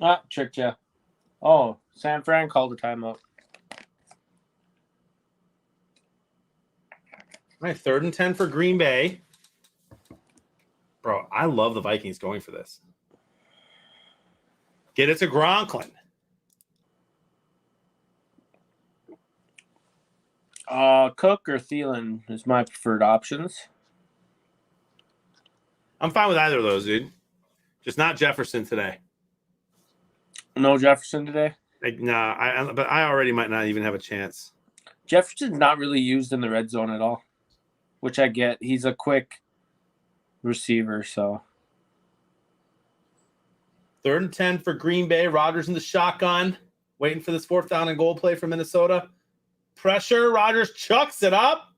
Ah, tricked you. Oh, San Fran called a timeout. All right, 3rd and 10 for Green Bay. Bro, I love the Vikings going for this. Get it to Gronklin. Cook or Thielen is my preferred options. I'm fine with either of those, dude. Just not Jefferson today. No Jefferson today. But I already might not even have a chance. Jefferson's not really used in the red zone at all, which I get. He's a quick receiver, so. 3rd and 10 for Green Bay. Rodgers in the shotgun, waiting for this 4th down and goal play for Minnesota. Pressure. Rodgers chucks it up.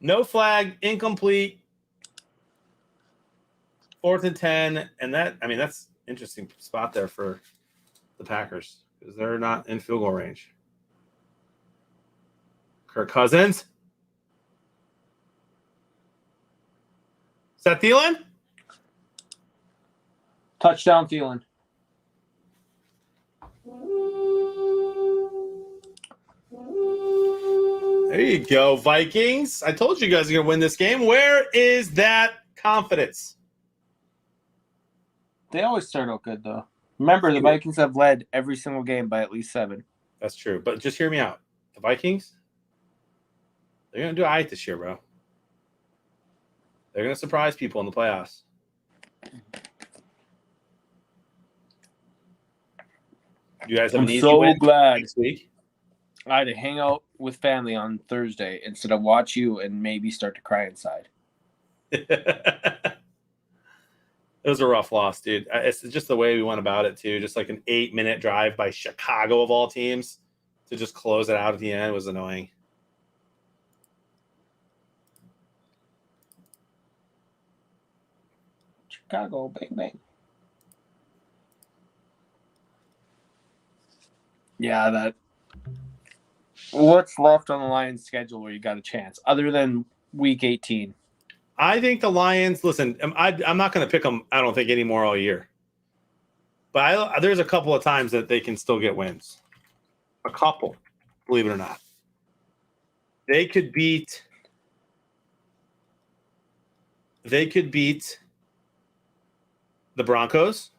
No flag. Incomplete. 4th and 10. And that's interesting spot there for the Packers because they're not in field goal range. Kirk Cousins. Is that Thielen? Touchdown, Thielen. There you go, Vikings. I told you guys are going to win this game. Where is that confidence? They always start out good, though. Remember, the Vikings have led every single game by at least 7. That's true. But just hear me out. The Vikings, they're going to do all right this year, bro. They're going to surprise people in the playoffs. You guys have I'm an easy so win glad next week. I had to hang out with family on Thursday instead of watch you and maybe start to cry inside. It was a rough loss, dude. It's just the way we went about it, too. Just like an 8-minute drive by Chicago, of all teams, to just close it out at the end was annoying. Chicago, bang, bang. Yeah, that. What's left on the Lions' schedule where you got a chance, other than Week 18? I think the Lions. Listen, I'm not going to pick them. I don't think anymore all year. But there's a couple of times that they can still get wins. A couple, believe it or not. They could beat the Broncos.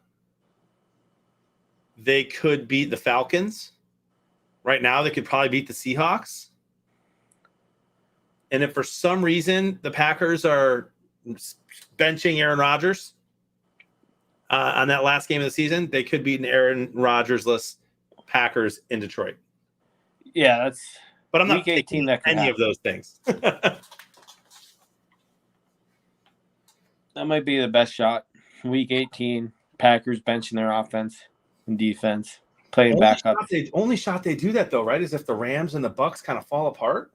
They could beat the Falcons. Right now, they could probably beat the Seahawks. And if for some reason the Packers are benching Aaron Rodgers on that last game of the season, they could beat an Aaron Rodgers-less Packers in Detroit. Yeah, that's. But I'm not Week 18 that could any happen. of those things. That might be the best shot. Week 18, Packers benching their offense and defense, playing back up. Only shot they do that though, right? Is if the Rams and the Bucks kind of fall apart,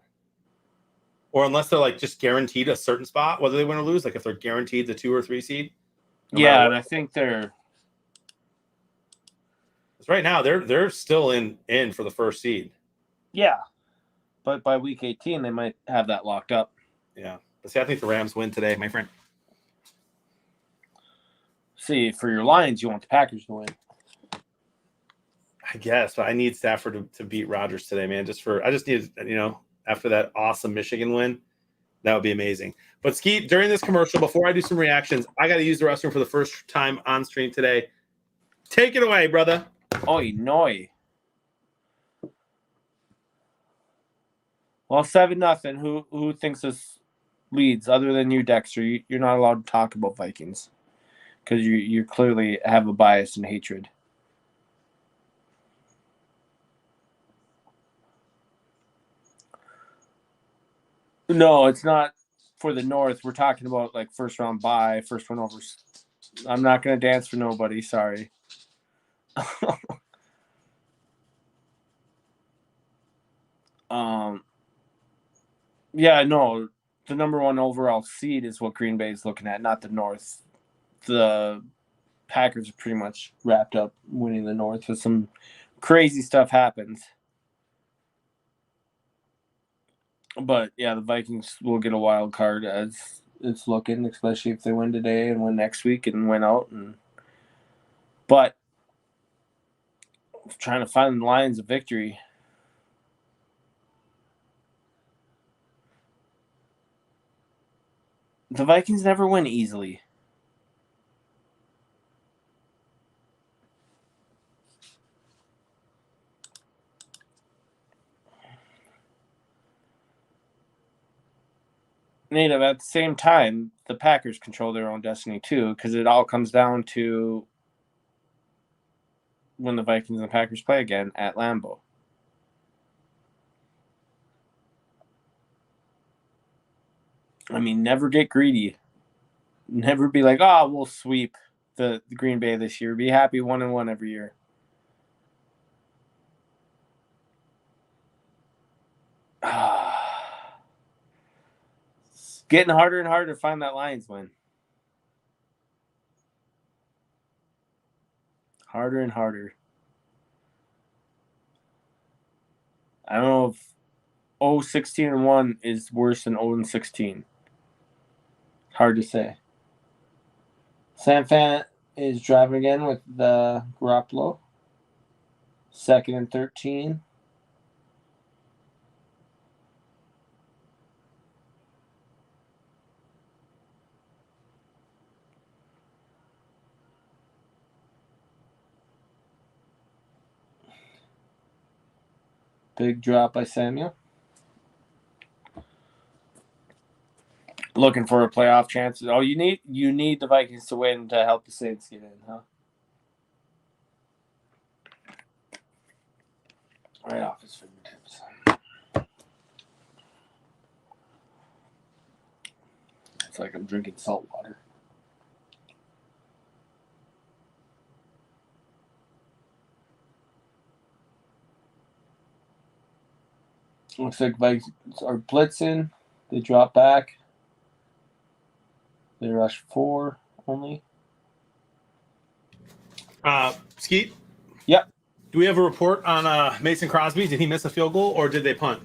or unless they're like just guaranteed a certain spot, whether they win or lose. Like if they're guaranteed the 2 or 3 seed. Yeah, and I think they're. Right now, they're still in for the first seed. Yeah, but by Week 18, they might have that locked up. Yeah, but see, I think the Rams win today, my friend. See, for your Lions, you want the Packers to win. I guess, but I need Stafford to beat Rodgers today, man. I just need, after that awesome Michigan win, that would be amazing. But Skeet, during this commercial, before I do some reactions, I got to use the restroom for the first time on stream today. Take it away, brother. Oy, noy. Well, 7-0. Who thinks this leads other than you, Dexter? You're not allowed to talk about Vikings because you clearly have a bias and hatred. No, it's not for the North. We're talking about like first round bye, first one over. I'm not going to dance for nobody. Sorry. Yeah, no, the number one overall seed is what Green Bay is looking at, not the North. The Packers are pretty much wrapped up winning the North, but some crazy stuff happens. But yeah, the Vikings will get a wild card as it's looking, especially if they win today and win next week and win out. But trying to find the Lions a victory. The Vikings never win easily. Native, at the same time, the Packers control their own destiny too, because it all comes down to when the Vikings and the Packers play again at Lambeau. I mean, never get greedy. Never be like, oh, we'll sweep the Green Bay this year. Be happy 1-1 every year. It's getting harder and harder to find that Lions win. Harder and harder. I don't know if 0-16-1 is worse than 0-16. Hard to say. Sanfant is driving again with the Garoppolo. 2nd and 13. Big drop by Samuel. Looking for a playoff chance. Oh, you need the Vikings to win to help the Saints get in, huh? Right off his fingertips. It's like I'm drinking salt water. Looks like Vikings are blitzing. They drop back. They rush 4 only. Skeet? Yep. Do we have a report on Mason Crosby? Did he miss a field goal or did they punt?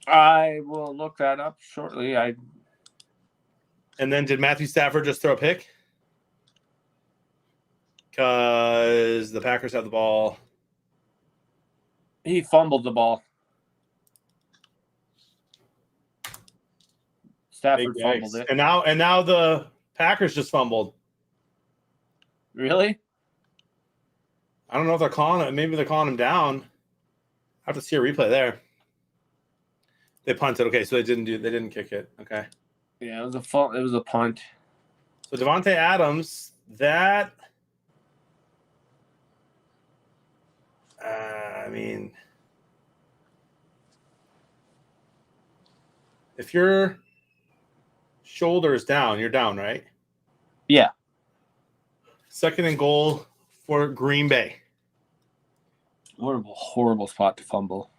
I will look that up shortly. And then did Matthew Stafford just throw a pick? Because the Packers have the ball. He fumbled the ball. Stafford Big fumbled yikes. it. And now the Packers just fumbled. Really? I don't know if they're calling it. Maybe they're calling him down. I have to see a replay there. They punted. Okay, so they didn't kick it. Okay. Yeah, it was a punt. So Devontae Adams, that I mean, if your shoulder is down, you're down, right? Yeah. Second and goal for Green Bay. What a horrible spot to fumble.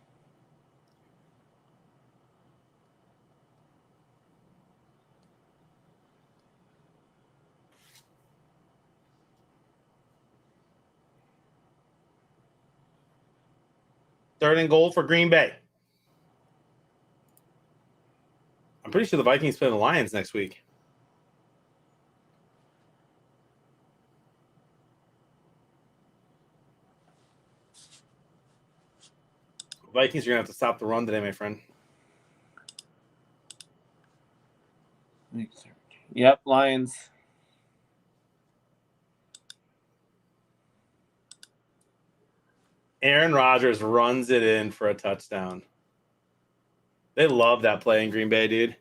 Third and goal for Green Bay. I'm pretty sure the Vikings play the Lions next week. Vikings are going to have to stop the run today, my friend. Yep, Lions. Aaron Rodgers runs it in for a touchdown. They love that play in Green Bay, dude.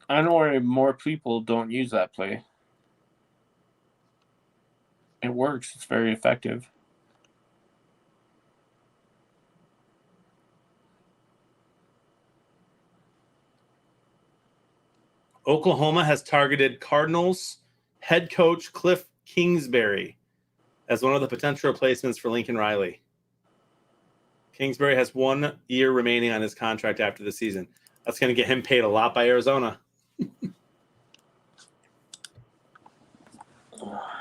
I know where more people don't use that play. It works. It's very effective. Oklahoma has targeted Cardinals head coach Cliff Kingsbury as one of the potential replacements for Lincoln Riley. Kingsbury has 1 year remaining on his contract after the season. That's going to get him paid a lot by Arizona.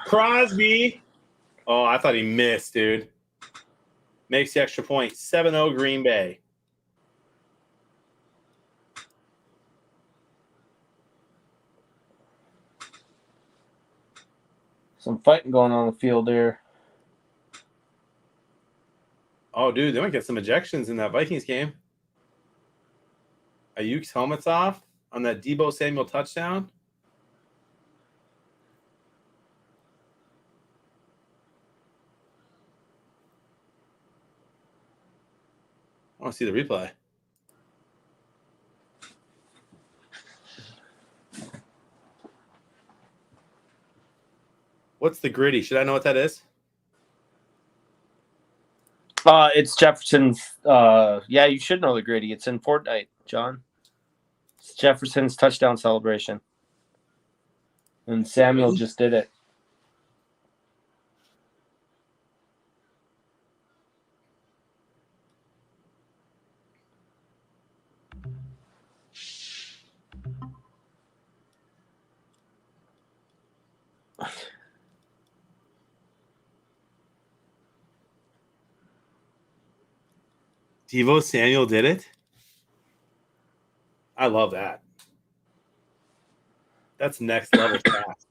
Crosby. Oh, I thought he missed, dude. Makes the extra point. 7-0 Green Bay. Some fighting going on the field there. Oh, dude, they might get some ejections in that Vikings game. Ayuk's helmet's off on that Deebo Samuel touchdown. I want to see the replay. What's the gritty? Should I know what that is? It's Jefferson's. Yeah, you should know the gritty. It's in Fortnite, John. It's Jefferson's touchdown celebration. And Samuel just did it. Deebo Samuel did it? I love that. That's next level fast.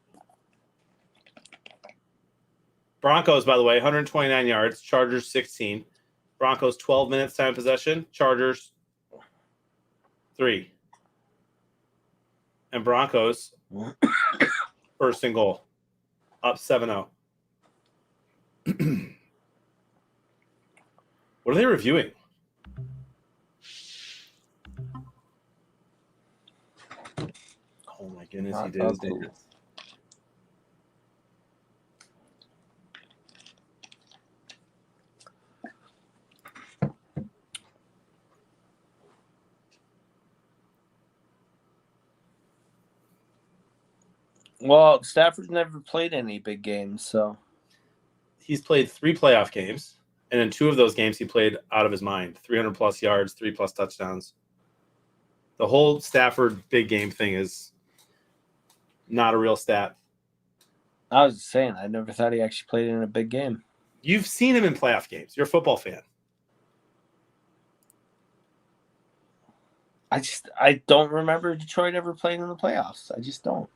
Broncos, by the way, 129 yards. Chargers, 16. Broncos, 12 minutes time possession. Chargers, 3. And Broncos, first and goal. Up 7-0. What are they reviewing? Oh my goodness, he did his dance. Well, Stafford's never played any big games, so He's played 3 playoff games, and in 2 of those games he played out of his mind. 300-plus yards, 3+ touchdowns. The whole Stafford big game thing is not a real stat. I was just saying, I never thought he actually played in a big game. You've seen him in playoff games. You're a football fan. I don't remember Detroit ever playing in the playoffs. I just don't.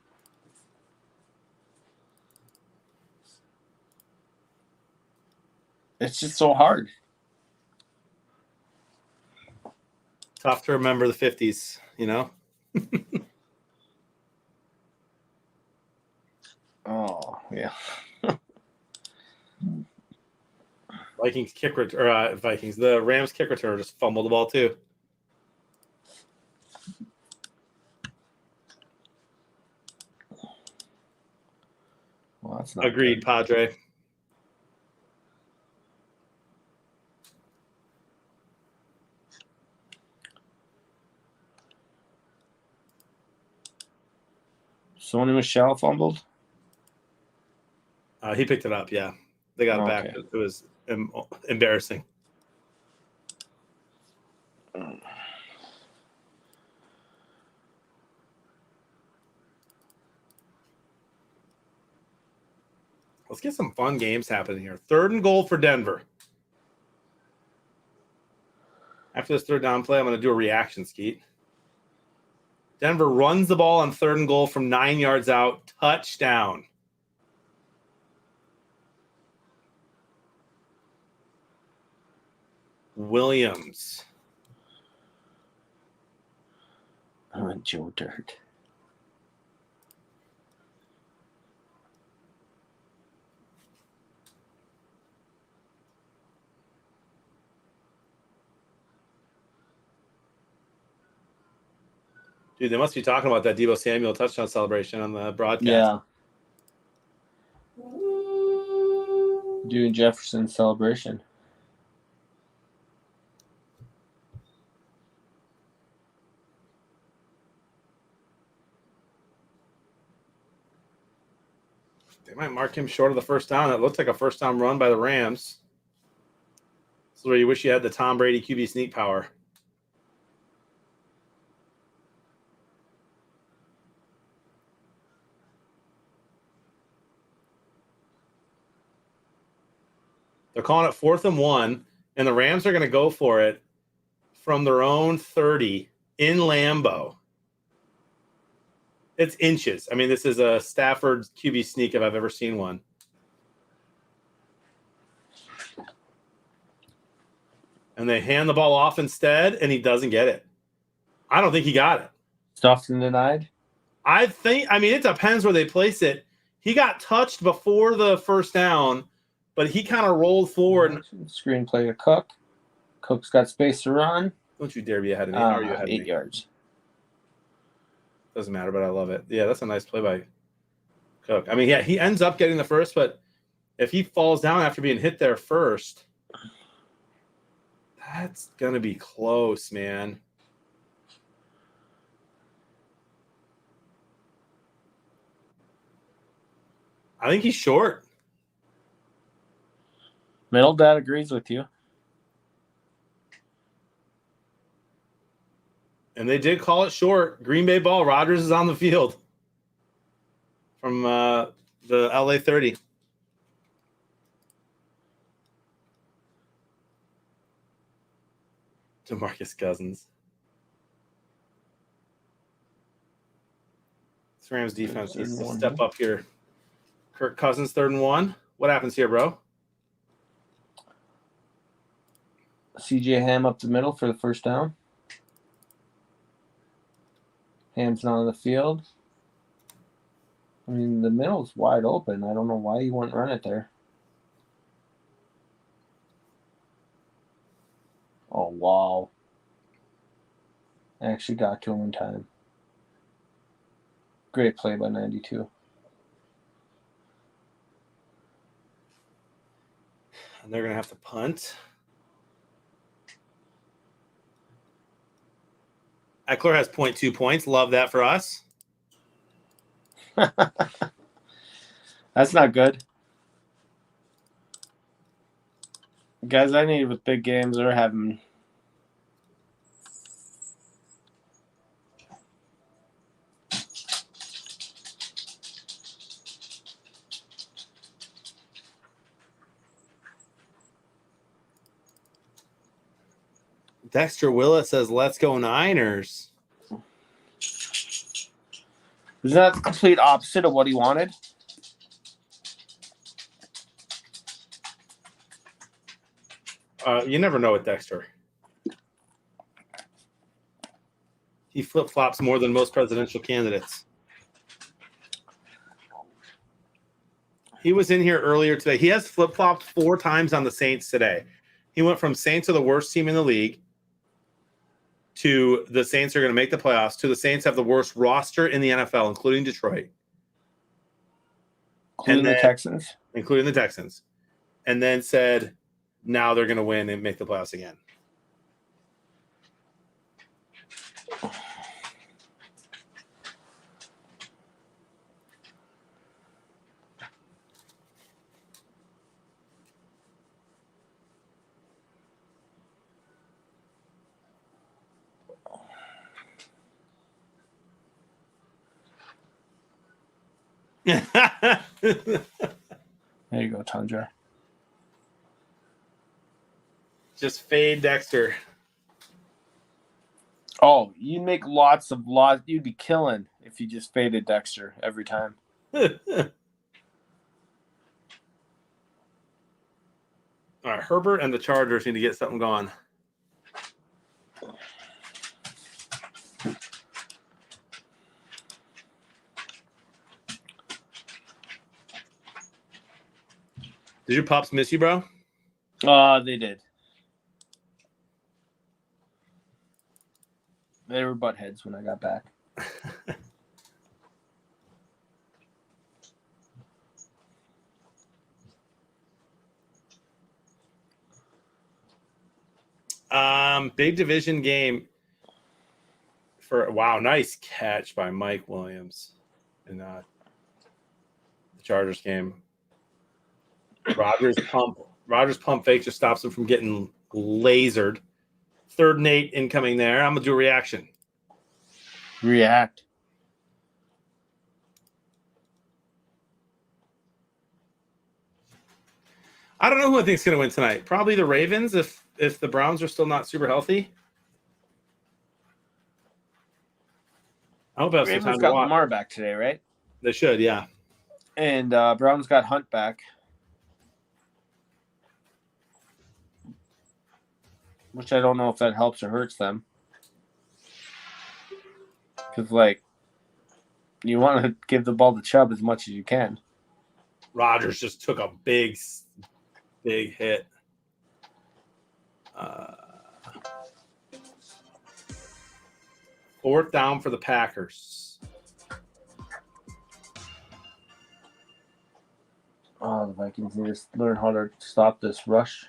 It's just so hard. Tough to remember the 50s, you know? Oh, yeah. Vikings the Rams kick return just fumbled the ball too. Well, that's not Agreed, good. Padre. Sony Michel fumbled. He picked it up. Yeah, they got it back. Okay. It was embarrassing. Let's get some fun games happening here. 3rd and goal for Denver. After this 3rd down play, I'm going to do a reaction, Skeet. Denver runs the ball on 3rd and goal from 9 yards out. Touchdown. Williams. I went Joe Dirt. Dude, they must be talking about that Deebo Samuel touchdown celebration on the broadcast. Yeah. Doing Jefferson celebration. They might mark him short of the 1st down. It looked like a 1st down run by the Rams. This is where you wish you had the Tom Brady QB sneak power. They're calling it 4th and 1, and the Rams are going to go for it from their own 30 in Lambeau. It's inches. I mean, this is a Stafford QB sneak if I've ever seen one. And they hand the ball off instead, and he doesn't get it. I don't think he got it. Stuffed and denied? I mean, it depends where they place it. He got touched before the 1st down, but he kind of rolled forward. Screenplay to Cook. Cook's got space to run. Don't you dare be ahead of me. How are you ahead of 8 me? yards. Doesn't matter, but I love it. Yeah, that's a nice play by Cook. I mean, yeah, he ends up getting the first, but if he falls down after being hit there first, that's going to be close, man. I think he's short. Middle dad agrees with you. And they did call it short. Green Bay ball. Rodgers is on the field from the LA 30. DeMarcus Cousins. This Rams defense needs to step up here. Kirk Cousins, 3rd and 1. What happens here, bro? CJ Ham up the middle for the 1st down. Ham's not on the field. I mean, the middle's wide open. I don't know why you wouldn't run it there. Oh, wow. I actually got to him in time. Great play by 92. And they're going to have to punt. Eckler has 0.2 points. Love that for us. That's not good. Guys, I need with big games or having Dexter Willett says, "Let's go Niners." Isn't that the complete opposite of what he wanted? You never know with Dexter. He flip-flops more than most presidential candidates. He was in here earlier today. He has flip-flopped 4 times on the Saints today. He went from Saints are the worst team in the league to the Saints are going to make the playoffs to the Saints have the worst roster in the NFL, including Detroit. Including the Texans? Including the Texans. And then said, now they're going to win and make the playoffs again. There you go, Tundra. Just fade Dexter. Oh, you'd make lots. You'd be killing if you just faded Dexter every time. All right, Herbert and the Chargers need to get something going. Did your pops miss you, bro? They did. They were butt heads when I got back. Big division game wow, nice catch by Mike Williams in the Chargers game. Rodgers pump fake just stops him from getting lasered. 3rd and 8 incoming there. I'm gonna do a reaction. React. I don't know who I think is gonna win tonight. Probably the Ravens if the Browns are still not super healthy. I hope I have some Ravens time to got watch. Lamar back today, right? They should, yeah. And Browns got Hunt back. Which I don't know if that helps or hurts them. Because, you want to give the ball to Chubb as much as you can. Rodgers just took a big hit. 4th down for the Packers. Oh, the Vikings need to learn how to stop this rush.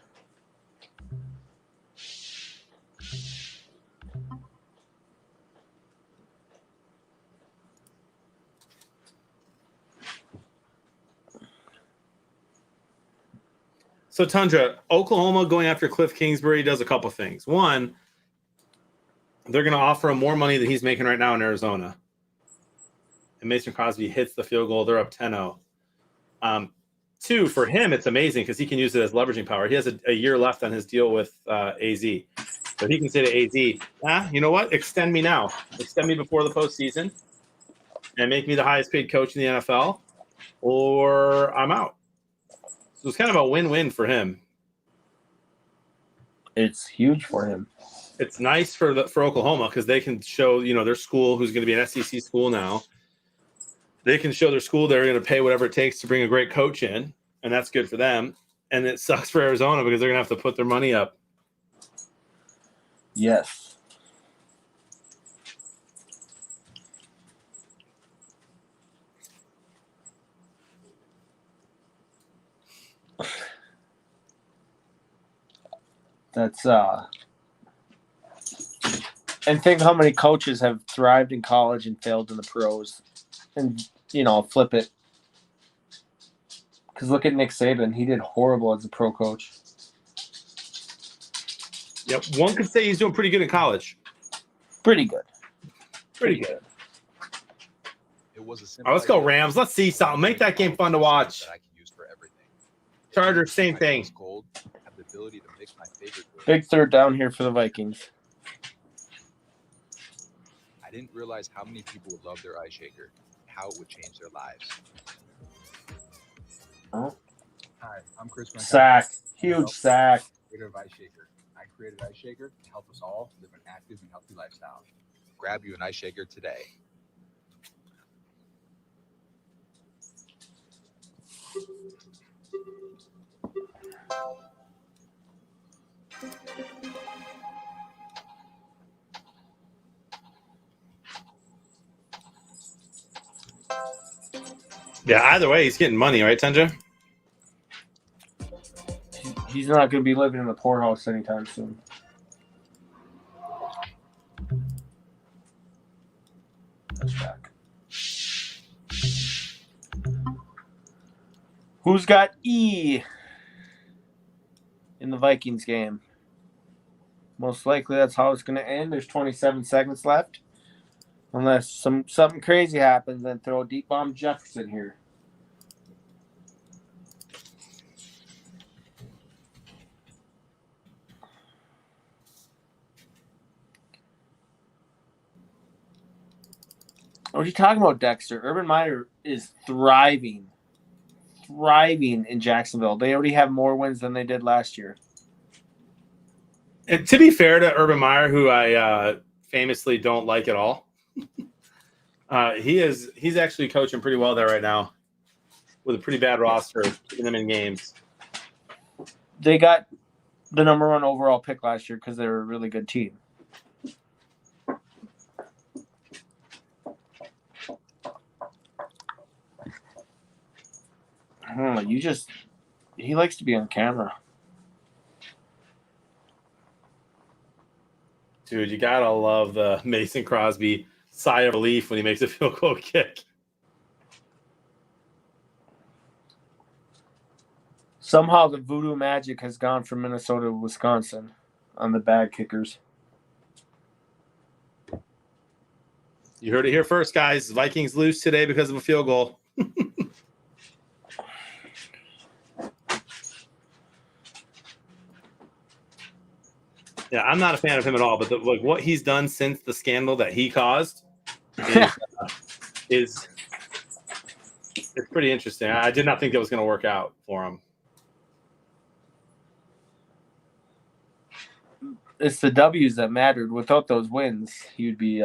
So, Tundra, Oklahoma going after Cliff Kingsbury does a couple things. One, they're going to offer him more money than he's making right now in Arizona. And Mason Crosby hits the field goal. They're up 10-0. 2, for him, it's amazing because he can use it as leveraging power. He has a year left on his deal with AZ. So he can say to AZ, you know what? Extend me now. Extend me before the postseason and make me the highest paid coach in the NFL, or I'm out. So it's kind of a win-win for him. It's huge for him. It's nice for Oklahoma because they can show, their school, who's going to be an SEC school now. They can show their school they're going to pay whatever it takes to bring a great coach in, and that's good for them. And it sucks for Arizona because they're going to have to put their money up. Yes. That's and think how many coaches have thrived in college and failed in the pros, and flip it. Because look at Nick Saban; he did horrible as a pro coach. Yep, one could say he's doing pretty good in college. Pretty good. Pretty good. It was a All simple right, let's go idea. Rams. Let's see something. Make that game fun to watch. That I can use for everything. Chargers, same thing. Cold, have the ability to mix my favorite drinks. Big third down here for the Vikings. I didn't realize how many people would love their ice shaker, how it would change their lives. Oh. Hi, I'm Chris Gronkowski. Sack. Huge sack. Creator of Ice Shaker. I created Ice Shaker to help us all live an active and healthy lifestyle. Grab you an Ice Shaker today. Yeah, either way, he's getting money, right, Tenja? He's not going to be living in the poorhouse anytime soon. That's back. Who's got E in the Vikings game? Most likely that's how it's going to end. There's 27 seconds left. Unless something crazy happens, then throw a deep bomb Jefferson here. What are you talking about, Dexter? Urban Meyer is thriving in Jacksonville. They already have more wins than they did last year. And to be fair to Urban Meyer, who I famously don't like at all, he's actually coaching pretty well there right now with a pretty bad roster, keeping them in games. They got the number 1 overall pick last year because they're a really good team. I don't know. He likes to be on camera. Dude, you gotta love the Mason Crosby sigh of relief when he makes a field goal kick. Somehow the voodoo magic has gone from Minnesota to Wisconsin on the bad kickers. You heard it here first, guys. Vikings lose today because of a field goal. Yeah, I'm not a fan of him at all, but what he's done since the scandal that he caused is it's pretty interesting. I did not think it was going to work out for him. It's the W's that mattered. Without those wins, he'd be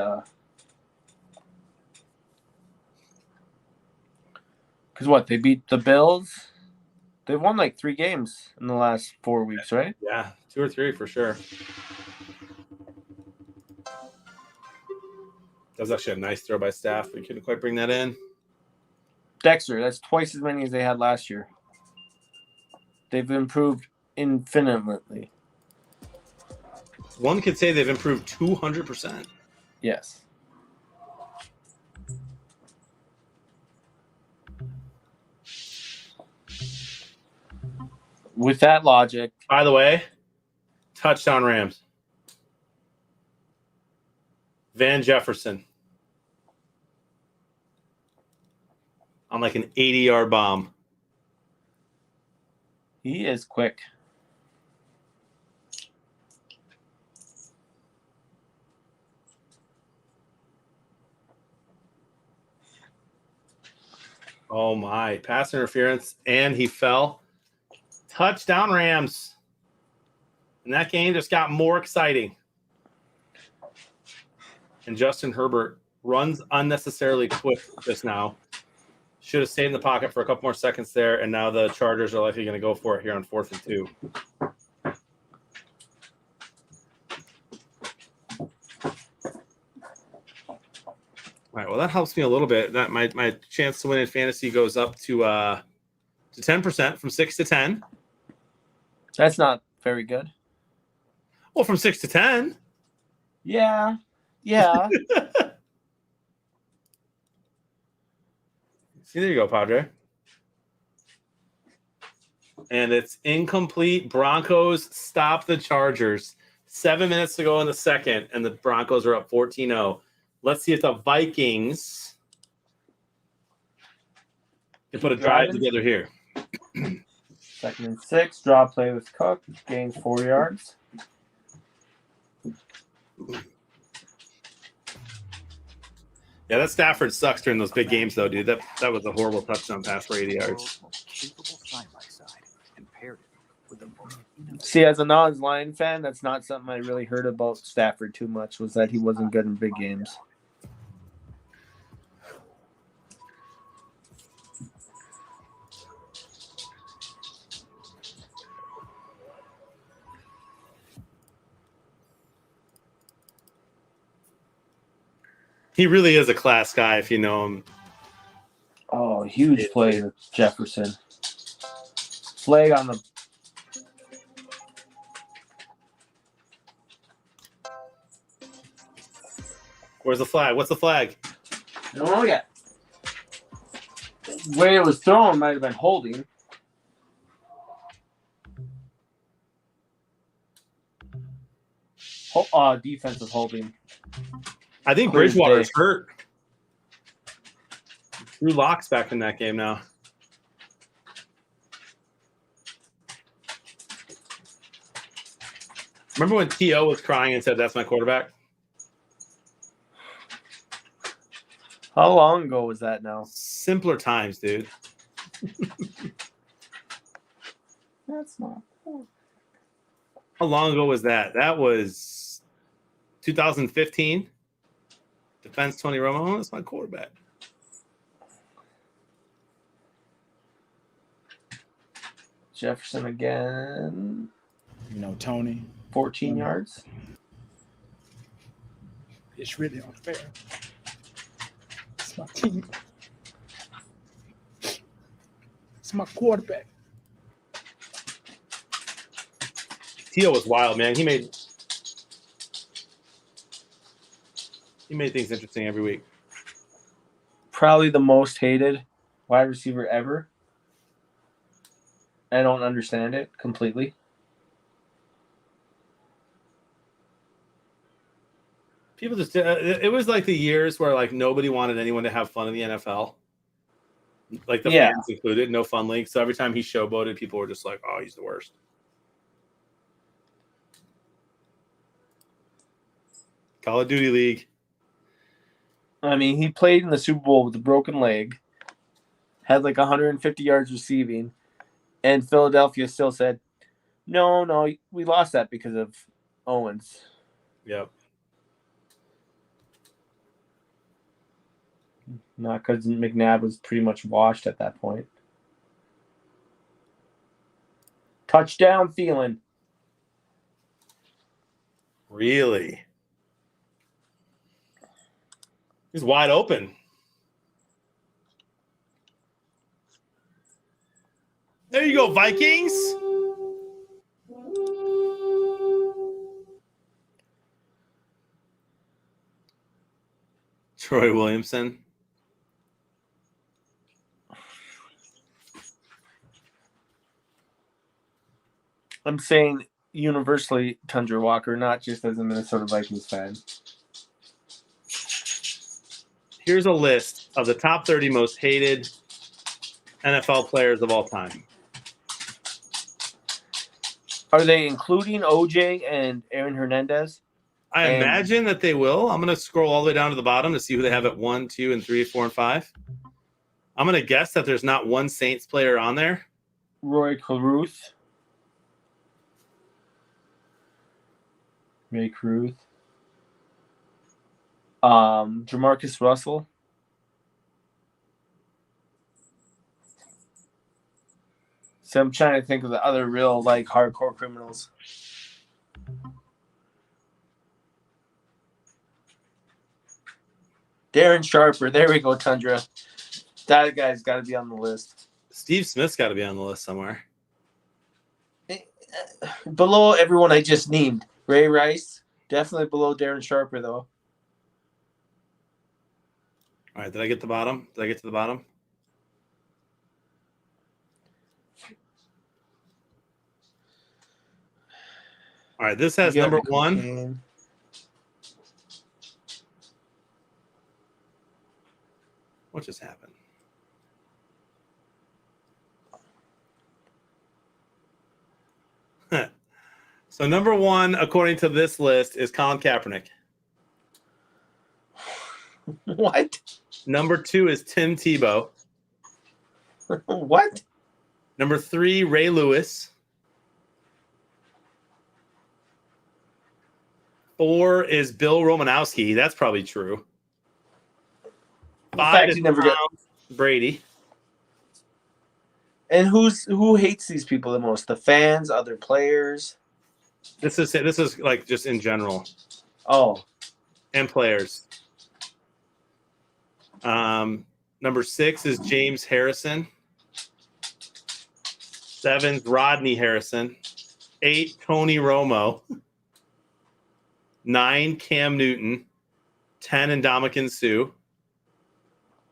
because what, they beat the Bills? They've won like 3 games in the last 4 weeks, right? Yeah, 2 or 3 for sure. That was actually a nice throw by Staff. We couldn't quite bring that in. Dexter, that's twice as many as they had last year. They've improved infinitely. One could say they've improved 200%. Yes. With that logic, By the way, touchdown Rams. Van Jefferson on like an 80-yard bomb. he is quick. Oh my, pass interference, and he fell. Touchdown Rams. And that game just got more exciting. And Justin Herbert runs unnecessarily quick just now. Should have stayed in the pocket for a couple more seconds there, and now the Chargers are likely going to go for it here on 4th and 2. All right, well, that helps me a little bit. That my chance to win in fantasy goes up to 10% from 6 to 10. That's not very good. Well, from 6 to 10. Yeah. See, there you go, Padre. And it's incomplete. Broncos stop the Chargers. 7 minutes to go in the second, and the Broncos are up 14-0. Let's see if the Vikings can put a drive together here. 2nd and 6. Draw play with Cook. Gains 4 yards. Yeah, that Stafford sucks during those big games, though, dude. That was a horrible touchdown pass for 80 yards. See, as a non-Lion fan, that's not something I really heard about Stafford too much, was that he wasn't good in big games. He really is a class guy if you know him. Oh, huge play with Jefferson. Flag on the... Where's the flag? What's the flag? I don't know yet. The way it was thrown might have been holding. Defensive holding. I think Clear as Bridgewater's day. hurt. Drew Lock's back in that game now. Remember when T.O. was crying and said, "That's my quarterback"? How long ago was that now? Simpler times, dude. That's not. How long ago was that? That was 2015. Defense Tony Romo. That's my quarterback. Jefferson again. You know, Tony. 14 yards. It's really unfair. It's my team. It's my quarterback. T.O. was wild, man. He made things interesting every week. Probably the most hated wide receiver ever. I don't understand it completely. People just it was like the years where like nobody wanted anyone to have fun in the NFL. Like the fans included, no fun league. So every time he showboated, people were just like, "Oh, he's the worst." Call of Duty League. I mean, he played in the Super Bowl with a broken leg, had like 150 yards receiving, and Philadelphia still said, no, we lost that because of Owens. Yep. Not because McNabb was pretty much washed at that point. Touchdown, Thielen. Really? He's wide open. There you go, Vikings. Troy Williamson. I'm saying universally Tundra Walker, not just as a Minnesota Vikings fan. Here's a list of the top 30 most hated NFL players of all time. Are they including OJ and Aaron Hernandez? I imagine that they will. I'm going to scroll all the way down to the bottom to see who they have at 1, 2, and 3, 4, and 5. I'm going to guess that there's not one Saints player on there. Roy Caruth. Ray Caruth. Jamarcus Russell. So I'm trying to think of the other real like hardcore criminals. Darren Sharper. There we go, Tundra. That guy's got to be on the list. Steve Smith's got to be on the list somewhere. Below everyone I just named. Ray Rice. Definitely below Darren Sharper, though. All right, did I get the bottom? Did I get to the bottom? All right, this has number 1. What just happened? So number 1, according to this list, is Colin Kaepernick. What? Number 2 is Tim Tebow. What? Number 3, Ray Lewis. 4 is Bill Romanowski. That's probably true. In 5 fact, is he never got. Tom Brady. And who hates these people the most? The fans, other players? This is like just in general. Oh, And players. Number 6 is James Harrison. 7, Rodney Harrison. 8, Tony Romo. 9, Cam Newton. 10, Ndamukong Suh.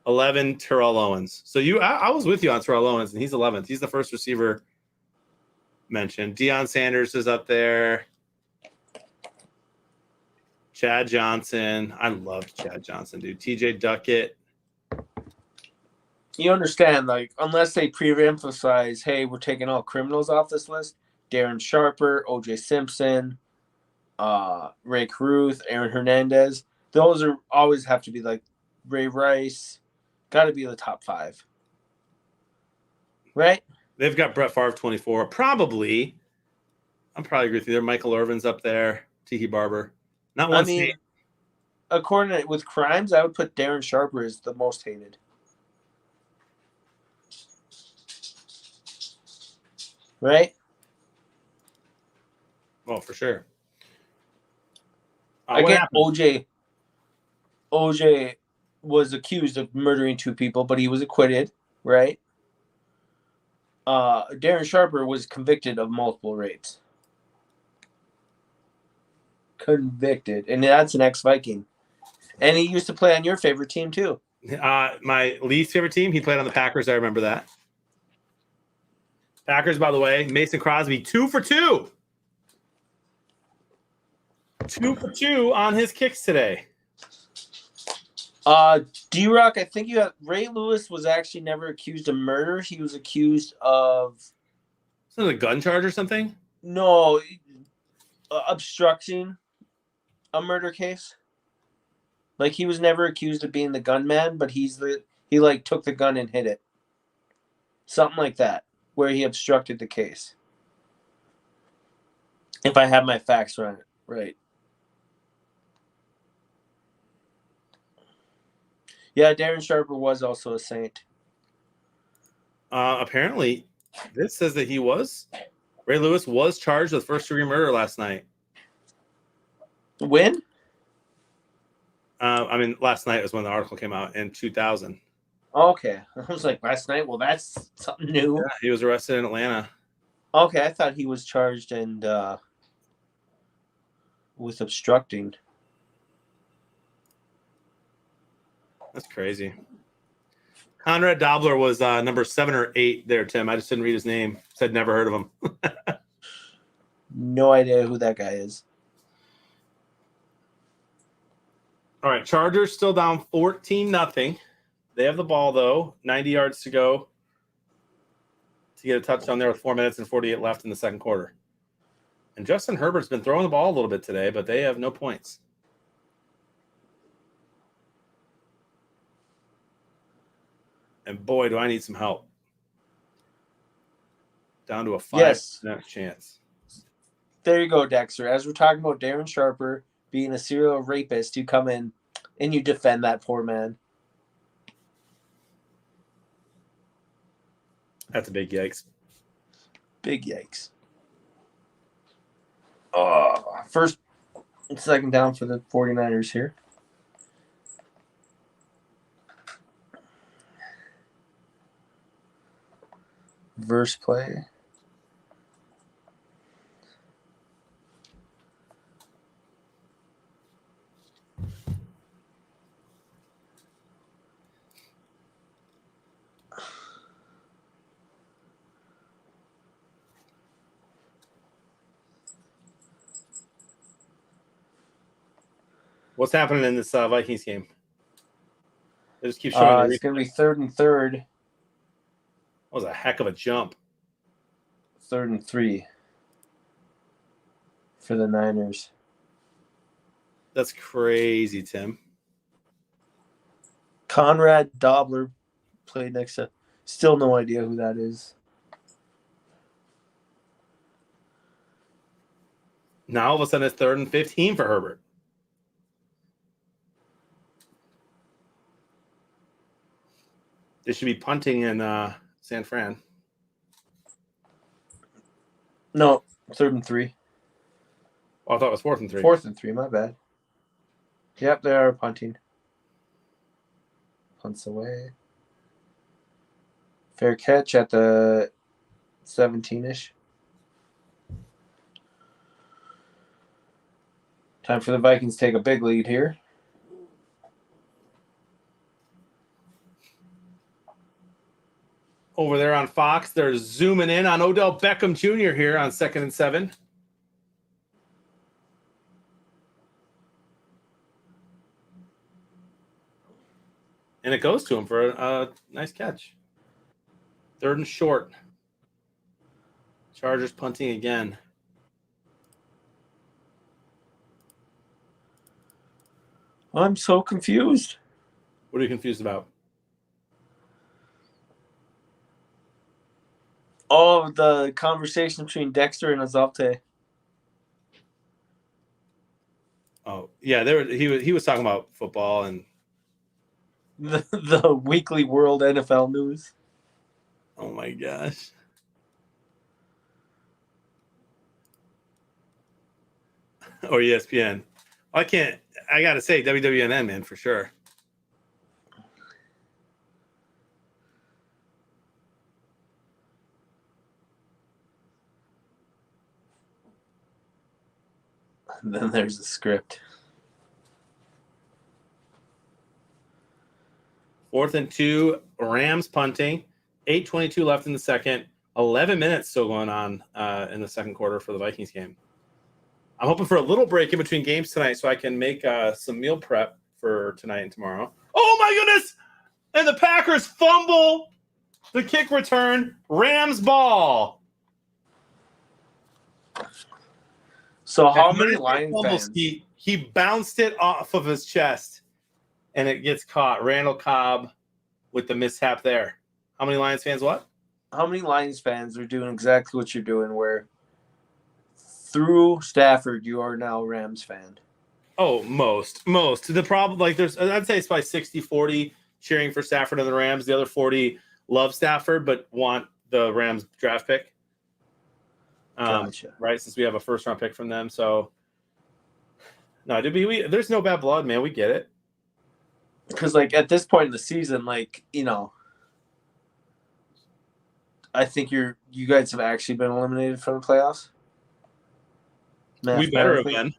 11, Terrell Owens. So I was with you on Terrell Owens, and he's 11th. He's the first receiver mentioned. Deion Sanders is up there. Chad Johnson. I loved Chad Johnson, dude. TJ Duckett. you understand, like, unless they pre-emphasize, hey, we're taking all criminals off this list, Darren Sharper, O.J. Simpson, Ray Caruth, Aaron Hernandez, those are always have to be like Ray Rice, got to be the top 5. Right? They've got Brett Favre 24. Probably. I'm probably agree with you there. Michael Irvin's up there. Tiki Barber. Not one state. According to, with crimes, I would put Darren Sharper as the most hated. Right? Oh, for sure. I what get happened? OJ was accused of murdering 2 people, but he was acquitted, right? Darren Sharper was convicted of multiple rapes. Convicted. And that's an ex-Viking. And he used to play on your favorite team, too. My least favorite team, he played on the Packers. I remember that. Packers, by the way, Mason Crosby, 2 for 2. 2 for 2 on his kicks today. D-Rock, I think you have Ray Lewis was actually never accused of murder. He was accused of Is it a gun charge or something? no obstructing a murder case. Like he was never accused of being the gunman, but he like took the gun and hid it. Something like that, where he obstructed the case. If I have my facts right. Yeah, Darren Sharper was also a saint. Apparently, this says that Ray Lewis was charged with first-degree murder last night. When? Last night was when the article came out in 2000. Okay. I was like, last night? Well, that's something new. Yeah, he was arrested in Atlanta. Okay, I thought he was charged with obstructing. That's crazy. Conrad Dobler was number 7 or 8 there, Tim. I just didn't read his name. Said never heard of him. No idea who that guy is. All right, Chargers still down 14-0. They have the ball, though. 90 yards to go to get a touchdown there with 4 minutes and 48 left in the second quarter. And Justin Herbert's been throwing the ball a little bit today, but they have no points. And boy, do I need some help. Down to a 5% chance. There you go, Dexter. As we're talking about Darren Sharper being a serial rapist, you come in and you defend that poor man. That's a big yikes. Big yikes. First and second down for the 49ers here. Verse play. What's happening in this Vikings game? They just keep showing. It's going to be 3rd and 3. That was a heck of a jump. 3rd and 3. for the Niners. That's crazy, Tim. Conrad Dobler played next to. Still no idea who that is. Now all of a sudden it's 3rd and 15 for Herbert. They should be punting in San Fran. No, 3rd and 3. Oh, I thought it was 4th and 3. 4th and 3, my bad. Yep, they are punting. Punts away. Fair catch at the 17-ish. Time for the Vikings to take a big lead here. Over there on Fox, they're zooming in on Odell Beckham Jr. here on 2nd and 7. And it goes to him for a nice catch. 3rd and short. Chargers punting again. I'm so confused. What are you confused about? Oh, the conversation between Dexter and Azalte. Oh, yeah, he was talking about football and The weekly world NFL news. oh my gosh. Or ESPN. I gotta say WWNN, man, for sure. And then there's the script. 4th and 2, Rams punting. 8:22 left in the second. 11 minutes still going on in the second quarter for the Vikings game. I'm hoping for a little break in between games tonight so I can make some meal prep for tonight and tomorrow. Oh, my goodness! And the Packers fumble the kick return. Rams ball. So how And many when Lions fumbles, fans? He bounced it off of his chest, and it gets caught. Randall Cobb with the mishap there. How many Lions fans what? How many Lions fans are doing exactly what you're doing where through Stafford you are now a Rams fan? Oh, most. The problem, like, I'd say it's probably 60-40 cheering for Stafford and the Rams. The other 40 love Stafford but want the Rams draft pick. Gotcha. Right, since we have a first-round pick from them. So, no, there's no bad blood, man. We get it. Because, like, at this point in the season, like, you know, I think you guys have actually been eliminated from the playoffs. We better have been.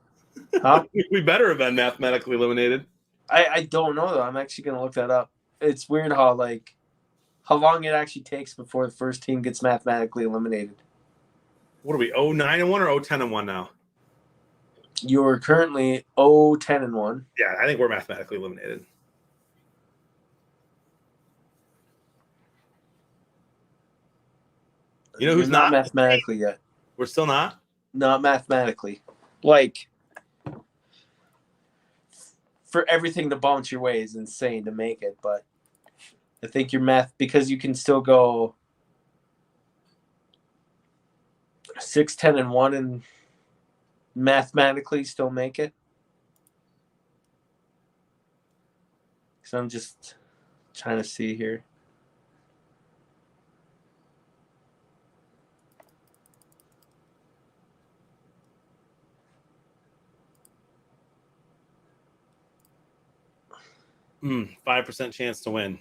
Huh? We better have been mathematically eliminated. I don't know, though. I'm actually going to look that up. It's weird how long it actually takes before the first team gets mathematically eliminated. What are we, 0-9-1 or 0-10-1 now? You're currently 0-10-1. Yeah, I think we're mathematically eliminated. You know who's not mathematically yet? We're still not? Not mathematically. Like, for everything to bounce your way is insane to make it, but I think your math, because you can still go 6-10-1 and mathematically still make it. So I'm just trying to see here. 5% chance to win.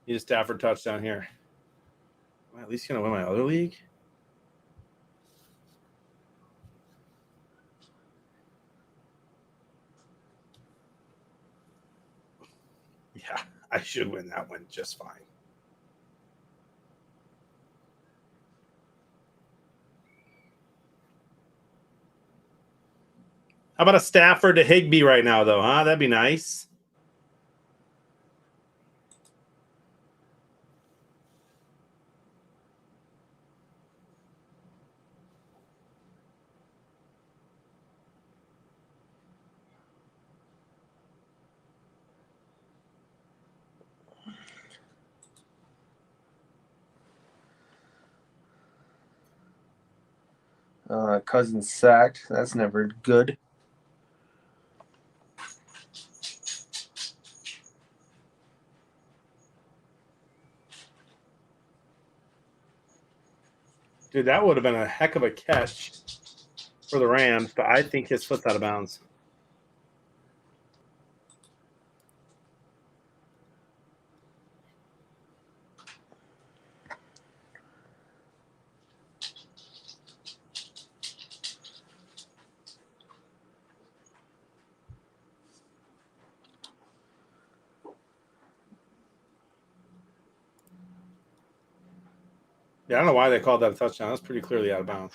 Need a Stafford touchdown here. Am I at least going to win my other league? Yeah, I should win that one just fine. How about a Stafford to Higbee right now, though, huh? That'd be nice. Cousins sacked. That's never good. Dude, that would have been a heck of a catch for the Rams, but I think his foot's out of bounds. Yeah, I don't know why they called that a touchdown. That's pretty clearly out of bounds.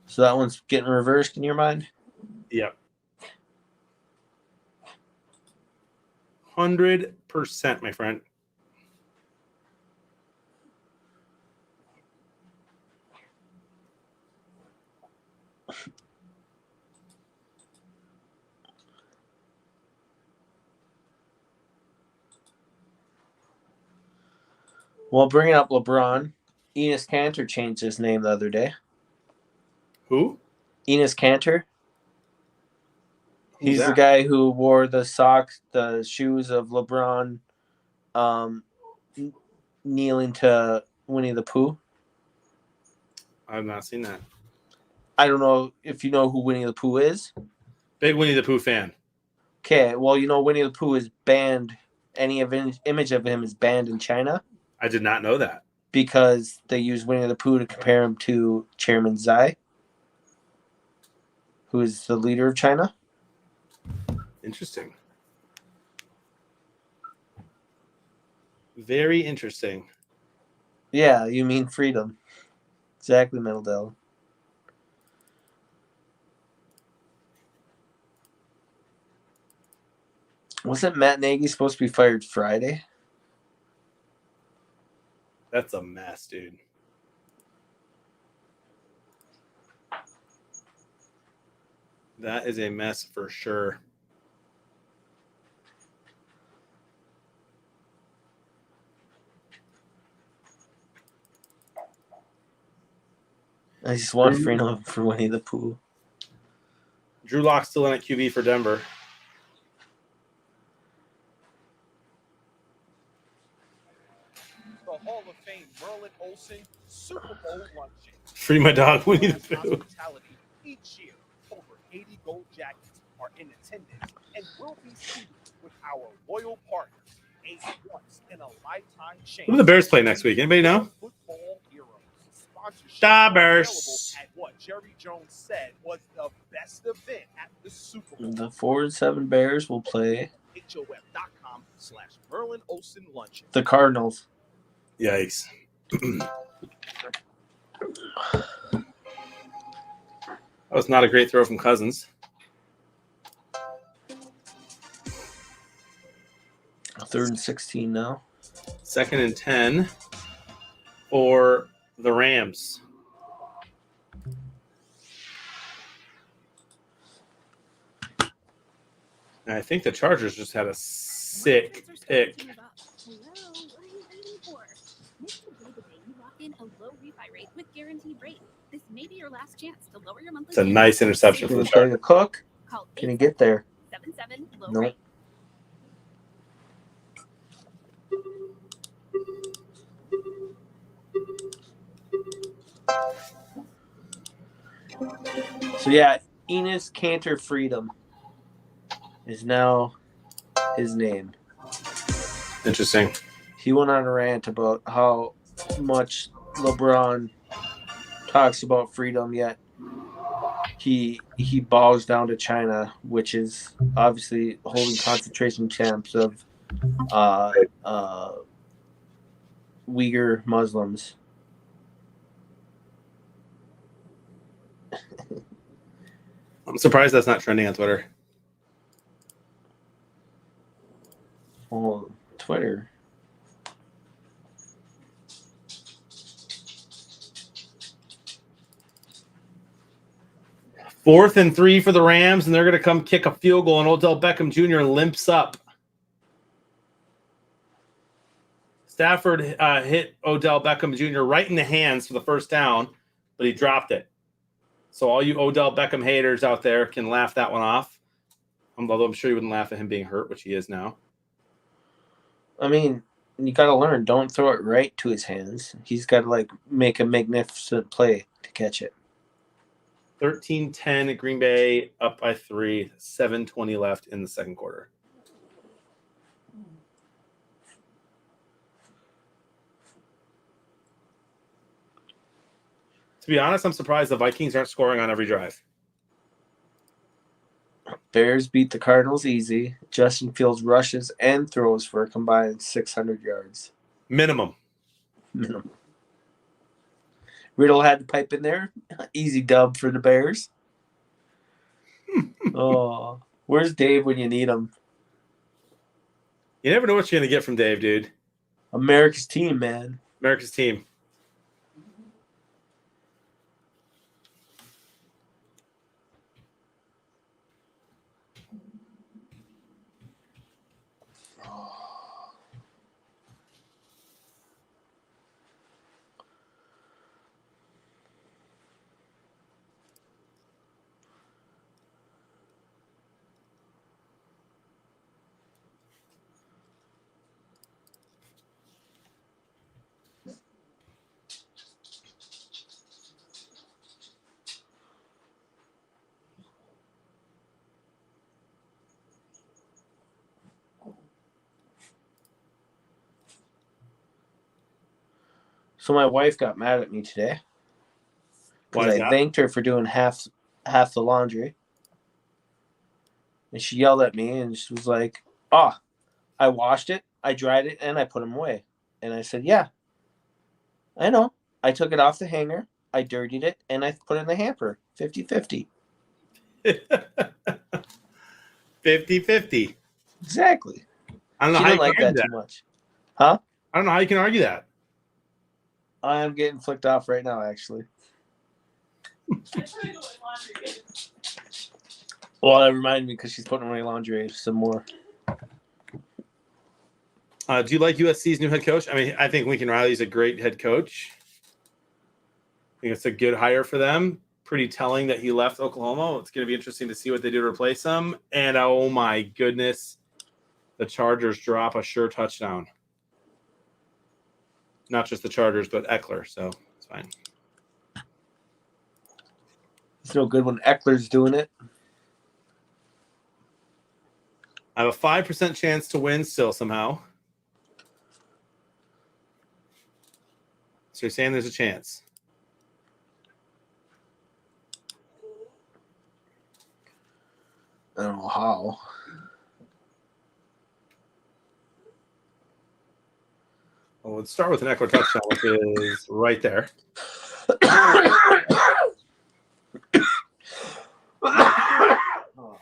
So that one's getting reversed in your mind? Yep. 100%, my friend. Well, bringing up LeBron, Enes Kanter changed his name the other day. Who? Enes Kanter. Who's He's the that? guy who wore the socks, the shoes of LeBron, kneeling to Winnie the Pooh. I've not seen that. I don't know if you know who Winnie the Pooh is. Big Winnie the Pooh fan. Okay, well, you know Winnie the Pooh is banned. Any image of him is banned in China I did not know that. because they use Winnie the Pooh to compare him to Chairman Tsai, who is the leader of China. Interesting. Very interesting. Yeah, you mean freedom. Exactly, Middledale. Wasn't Matt Nagy supposed to be fired Friday? That's a mess, dude. That is a mess for sure. I just want freedom for Winnie the Pooh. Drew Lock's still in at QB for Denver. The Hall of Fame Merlin Olsen Super Bowl luncheon. Free my dog, Winnie the Pooh. Hospitality each year. Over 80 gold jackets are in attendance and will be seated with our loyal partners. A once in a lifetime chance. Who do the Bears play next week? Anybody know? Football heroes. Sponsorship Da Bears. available at what Jerry Jones said was the best event at the Super Bowl. The 4-7 Bears will play HOF.com/Merlin Olsen luncheon. the Cardinals. Yikes. That was not a great throw from Cousins. 3rd and 16 now. 2nd and 10 for the Rams. And I think the Chargers just had a sick pick. Hello, what are you waiting for? Make today the day you lock in a low refi rate with Guaranteed Rate. This may be your last chance to lower your monthly. It's a nice interception for Can the you play Chargers. the Cook? Call Can you get there? 877 low Nope. rate. So yeah, Enes Kanter Freedom is now his name. Interesting. He went on a rant about how much LeBron talks about freedom, yet he bows down to China, which is obviously holding concentration camps of Uyghur Muslims. I'm surprised that's not trending on Twitter. Well, Twitter. Fourth and 3 for the Rams, and they're going to come kick a field goal, and Odell Beckham Jr. limps up. Stafford hit Odell Beckham Jr. right in the hands for the first down, but he dropped it. So all you Odell Beckham haters out there can laugh that one off. Although I'm sure you wouldn't laugh at him being hurt, which he is now. I mean, you got to learn. Don't throw it right to his hands. He's got to, like, make a magnificent play to catch it. 13-10 at Green Bay, up by 3, 7:20 left in the second quarter. To be honest, I'm surprised the Vikings aren't scoring on every drive. Bears beat the Cardinals easy. Justin Fields rushes and throws for a combined 600 yards. Minimum. Riddle had to pipe in there. Easy dub for the Bears. Oh, where's Dave when you need him? You never know what you're going to get from Dave, dude. America's team, man. America's team. So my wife got mad at me today Why because is I that? thanked her for doing half the laundry, and she yelled at me and she was like, "Oh, I washed it, I dried it, and I put them away." And I said, "Yeah, I know. I took it off the hanger, I dirtied it, and I put it in the hamper. 50-50." 50-50. Exactly. I don't know She how you didn't like can argue that that. too much. Huh? I don't know how you can argue that. I am getting flicked off right now, actually. Well, that reminded me because she's putting away laundry some more. Do you like USC's new head coach? I mean, I think Lincoln Riley's a great head coach. I think it's a good hire for them. Pretty telling that he left Oklahoma. It's going to be interesting to see what they do to replace him. And oh my goodness, the Chargers drop a sure touchdown. Not just the Chargers, but Eckler. So it's fine. It's no good when Eckler's doing it. I have a 5% chance to win still somehow. So you're saying there's a chance? I don't know how. Well, let's start with an Eckler touchdown, which is right there.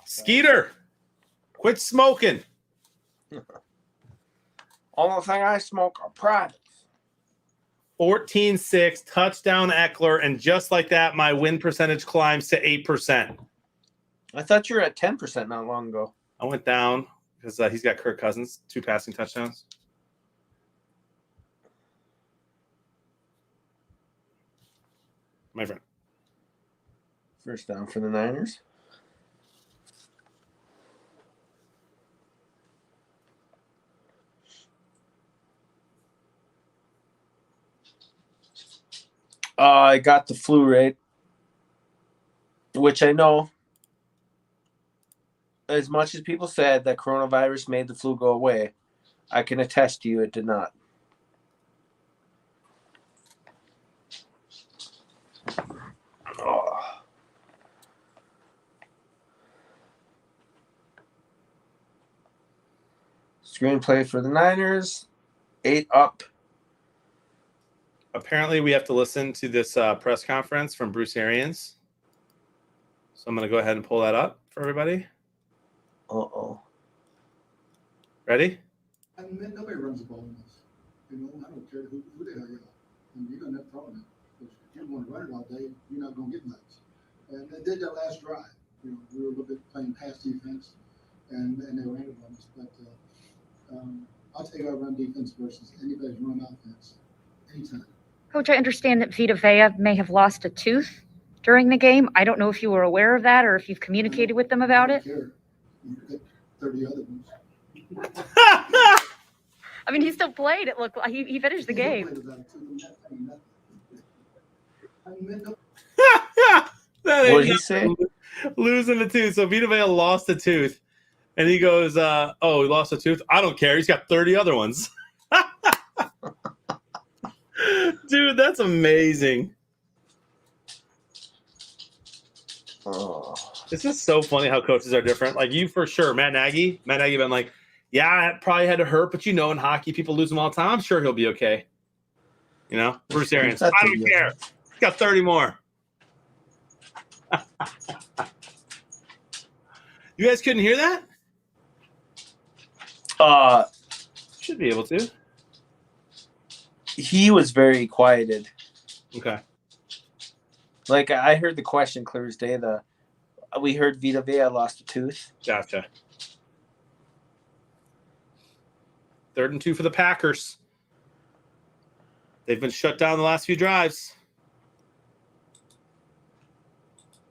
Skeeter, quit smoking. Only thing I smoke are products. 14-6, touchdown Eckler, and just like that, my win percentage climbs to 8%. I thought you were at 10% not long ago. I went down because he's got Kirk Cousins, 2 passing touchdowns. My friend. First down for the Niners. I got the flu rate, which I know, as much as people said that coronavirus made the flu go away, I can attest to you it did not. Oh. Screenplay for the Niners, 8 up. Apparently, we have to listen to this press conference from Bruce Arians. So I'm going to go ahead and pull that up for everybody. Uh-oh. Ready? I mean, nobody runs the ball in this. You know, I don't care who the hell you are. I mean, you're going to have trouble now. If you want to run it all day, you're not going to get much. And they did that last drive. You know, we were a little bit playing pass defense, and they ran it on us. But I'll take our run defense versus anybody's run offense anytime. Coach, I understand that Vita Vea may have lost a tooth during the game. I don't know if you were aware of that or if you've communicated with them about it. Care. You got 30 other ones. I mean, he still played. It looked like he finished the game. That What ain't did he say? losing a tooth. So Vita Vea lost a tooth. And he goes, oh, he lost a tooth? I don't care. He's got 30 other ones. Dude, that's amazing. Oh. It's just so funny how coaches are different. Like you for sure, Matt Nagy been like, yeah, it probably had to hurt, but in hockey, people lose them all the time. I'm sure he'll be okay. Bruce Arians, I don't care. He's got 30 more. You guys couldn't hear that? Should be able to. He was very quieted. Okay. Like I heard the question clear as day. We heard Vita Vea lost a tooth. Gotcha. 3rd and 2 for the Packers. They've been shut down the last few drives.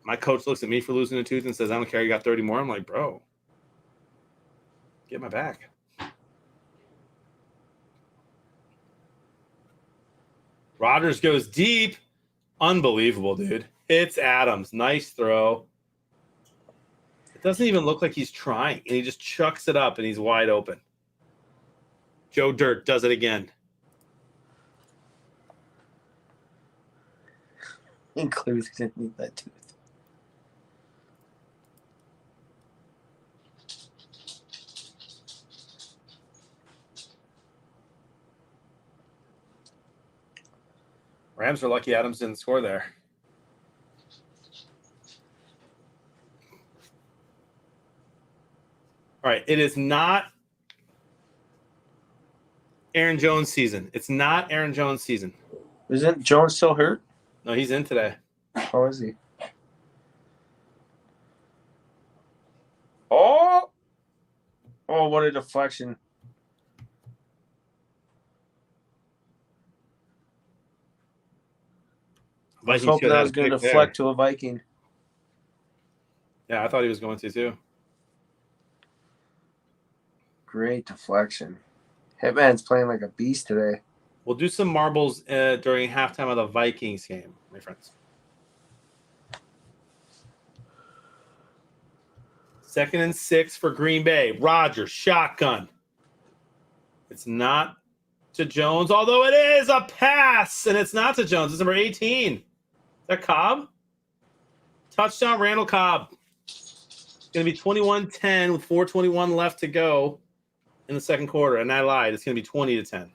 My coach looks at me for losing a tooth and says, I don't care, you got 30 more. I'm like, bro, get my back. Rodgers goes deep. Unbelievable, dude. It's Adams. Nice throw. It doesn't even look like he's trying, and he just chucks it up, and he's wide open. Joe Dirt does it again. Includes didn't need that tooth. Rams are lucky Adams didn't score there. All right, it is not Aaron Jones season. It's not Aaron Jones season. Isn't Jones still hurt? No, he's in today. How is he? Oh, what a deflection. I was hoping that was going to deflect to a Viking. Yeah, I thought he was going to too. Great deflection. Hitman's playing like a beast today. We'll do some marbles during halftime of the Vikings game, my friends. 2nd and 6 for Green Bay. Rodgers, shotgun. It's not to Jones, although it is a pass, and it's not to Jones. It's number 18. Is that Cobb? Touchdown, Randall Cobb. It's going to be 21-10 with 4:21 left to go in the second quarter. And I lied. It's going to be 20-10,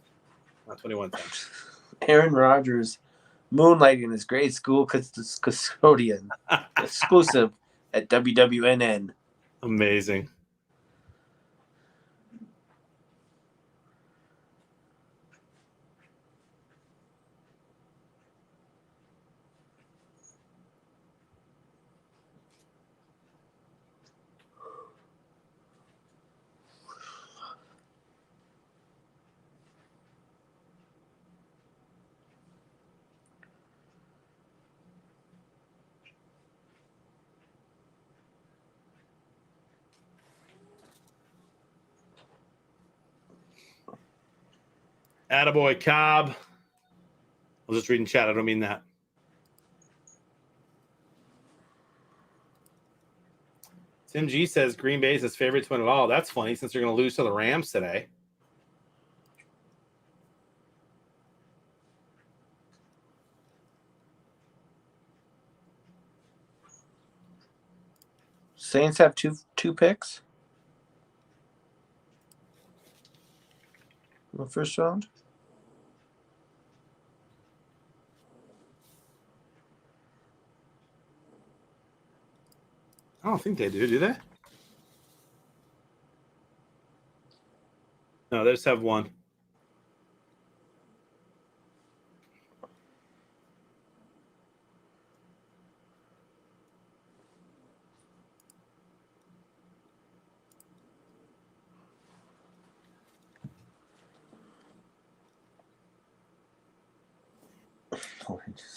not 21-10. Aaron Rodgers moonlighting his grade school custodian. Exclusive at WWNN. Amazing. Attaboy, Cobb. I was just reading chat. I don't mean that. Tim G says Green Bay is his favorite to win it all. That's funny since they're going to lose to the Rams today. Saints have two picks in the first round. I don't think they do they? No, they just have one.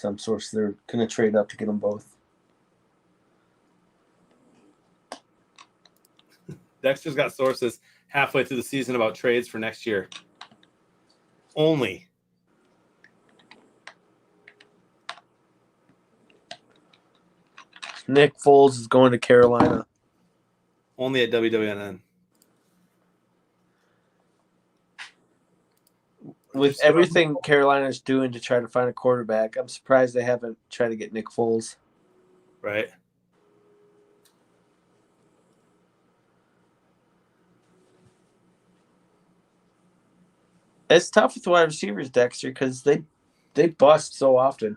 some source they're going to trade up to get them both. Dexter's got sources halfway through the season about trades for next year. Only. Nick Foles is going to Carolina. Only at WWNN. With everything Carolina's doing to try to find a quarterback, I'm surprised they haven't tried to get Nick Foles. Right. It's tough with wide receivers, Dexter, because they bust so often.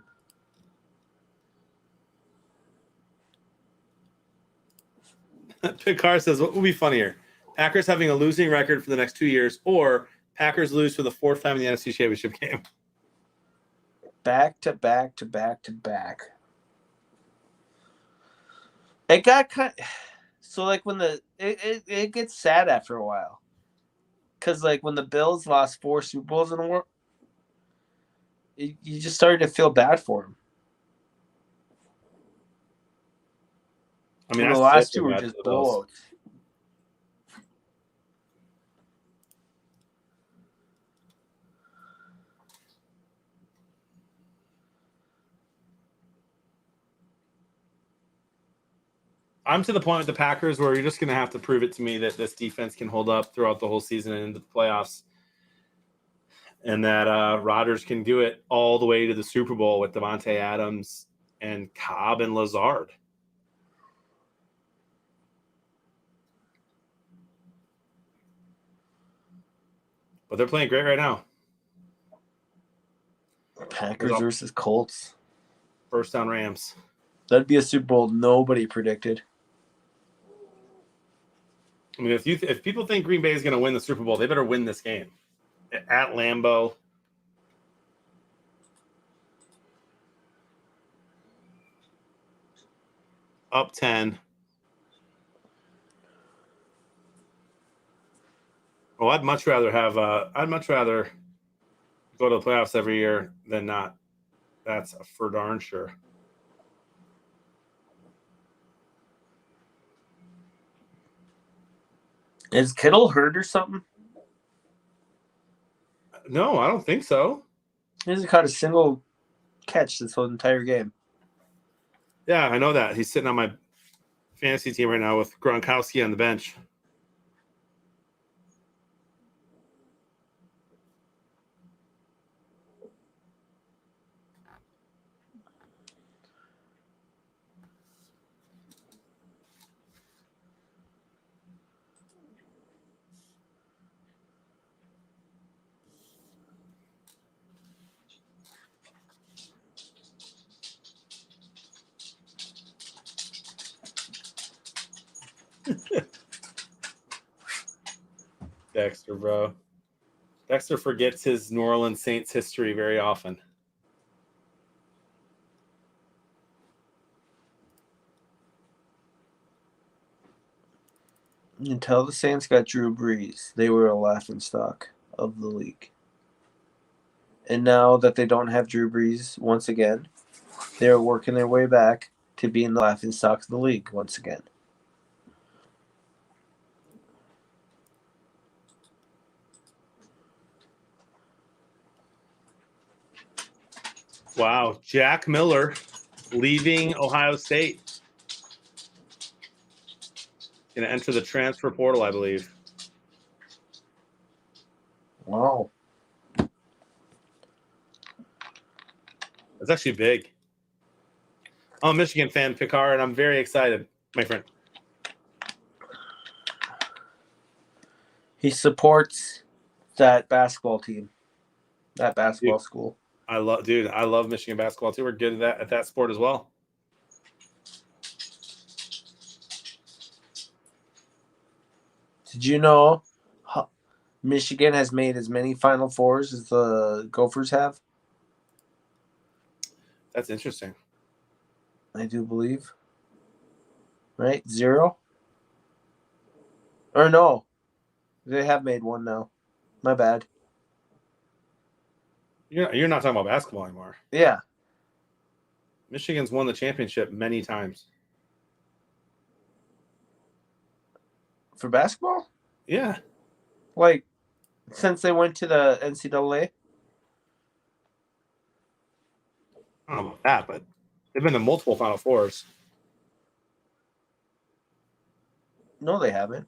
Picard says, what would be funnier? Packers having a losing record for the next 2 years, or Packers lose for the fourth time in the NFC Championship game? Back to back to back to back. It got kind of, so like when it gets sad after a while. Because like when the Bills lost 4 Super Bowls in a row, you just started to feel bad for them. I mean, the last 2 were just blowouts. I'm to the point with the Packers where you're just going to have to prove it to me that this defense can hold up throughout the whole season and into the playoffs, and that Rodgers can do it all the way to the Super Bowl with Devontae Adams and Cobb and Lazard. But they're playing great right now. Packers versus Colts. First down Rams. That'd be a Super Bowl nobody predicted. I mean, if people think Green Bay is going to win the Super Bowl, they better win this game at Lambeau. Up 10. Well, I'd much rather go to the playoffs every year than not. That's for darn sure. Is Kittle hurt or something? No, I don't think so. He hasn't caught a single catch this whole entire game. Yeah, I know that. He's sitting on my fantasy team right now with Gronkowski on the bench. Dexter, bro. Dexter forgets his New Orleans Saints history very often. Until the Saints got Drew Brees, they were a laughingstock of the league. And now that they don't have Drew Brees once again, they're working their way back to being the laughingstock of the league once again. Wow, Jack Miller leaving Ohio State. Going to enter the transfer portal, I believe. Wow. That's actually big. I'm a Michigan fan, Picard, and I'm very excited, my friend. He supports that basketball team, that basketball school. I love Michigan basketball too. We're good at that sport as well. Did you know Michigan has made as many Final Fours as the Gophers have? That's interesting. I do believe. Right? 0? Or no. They have made one now. My bad. You're not talking about basketball anymore. Yeah. Michigan's won the championship many times. For basketball? Yeah. Like, since they went to the NCAA? I don't know about that, but they've been to multiple Final Fours. No, they haven't.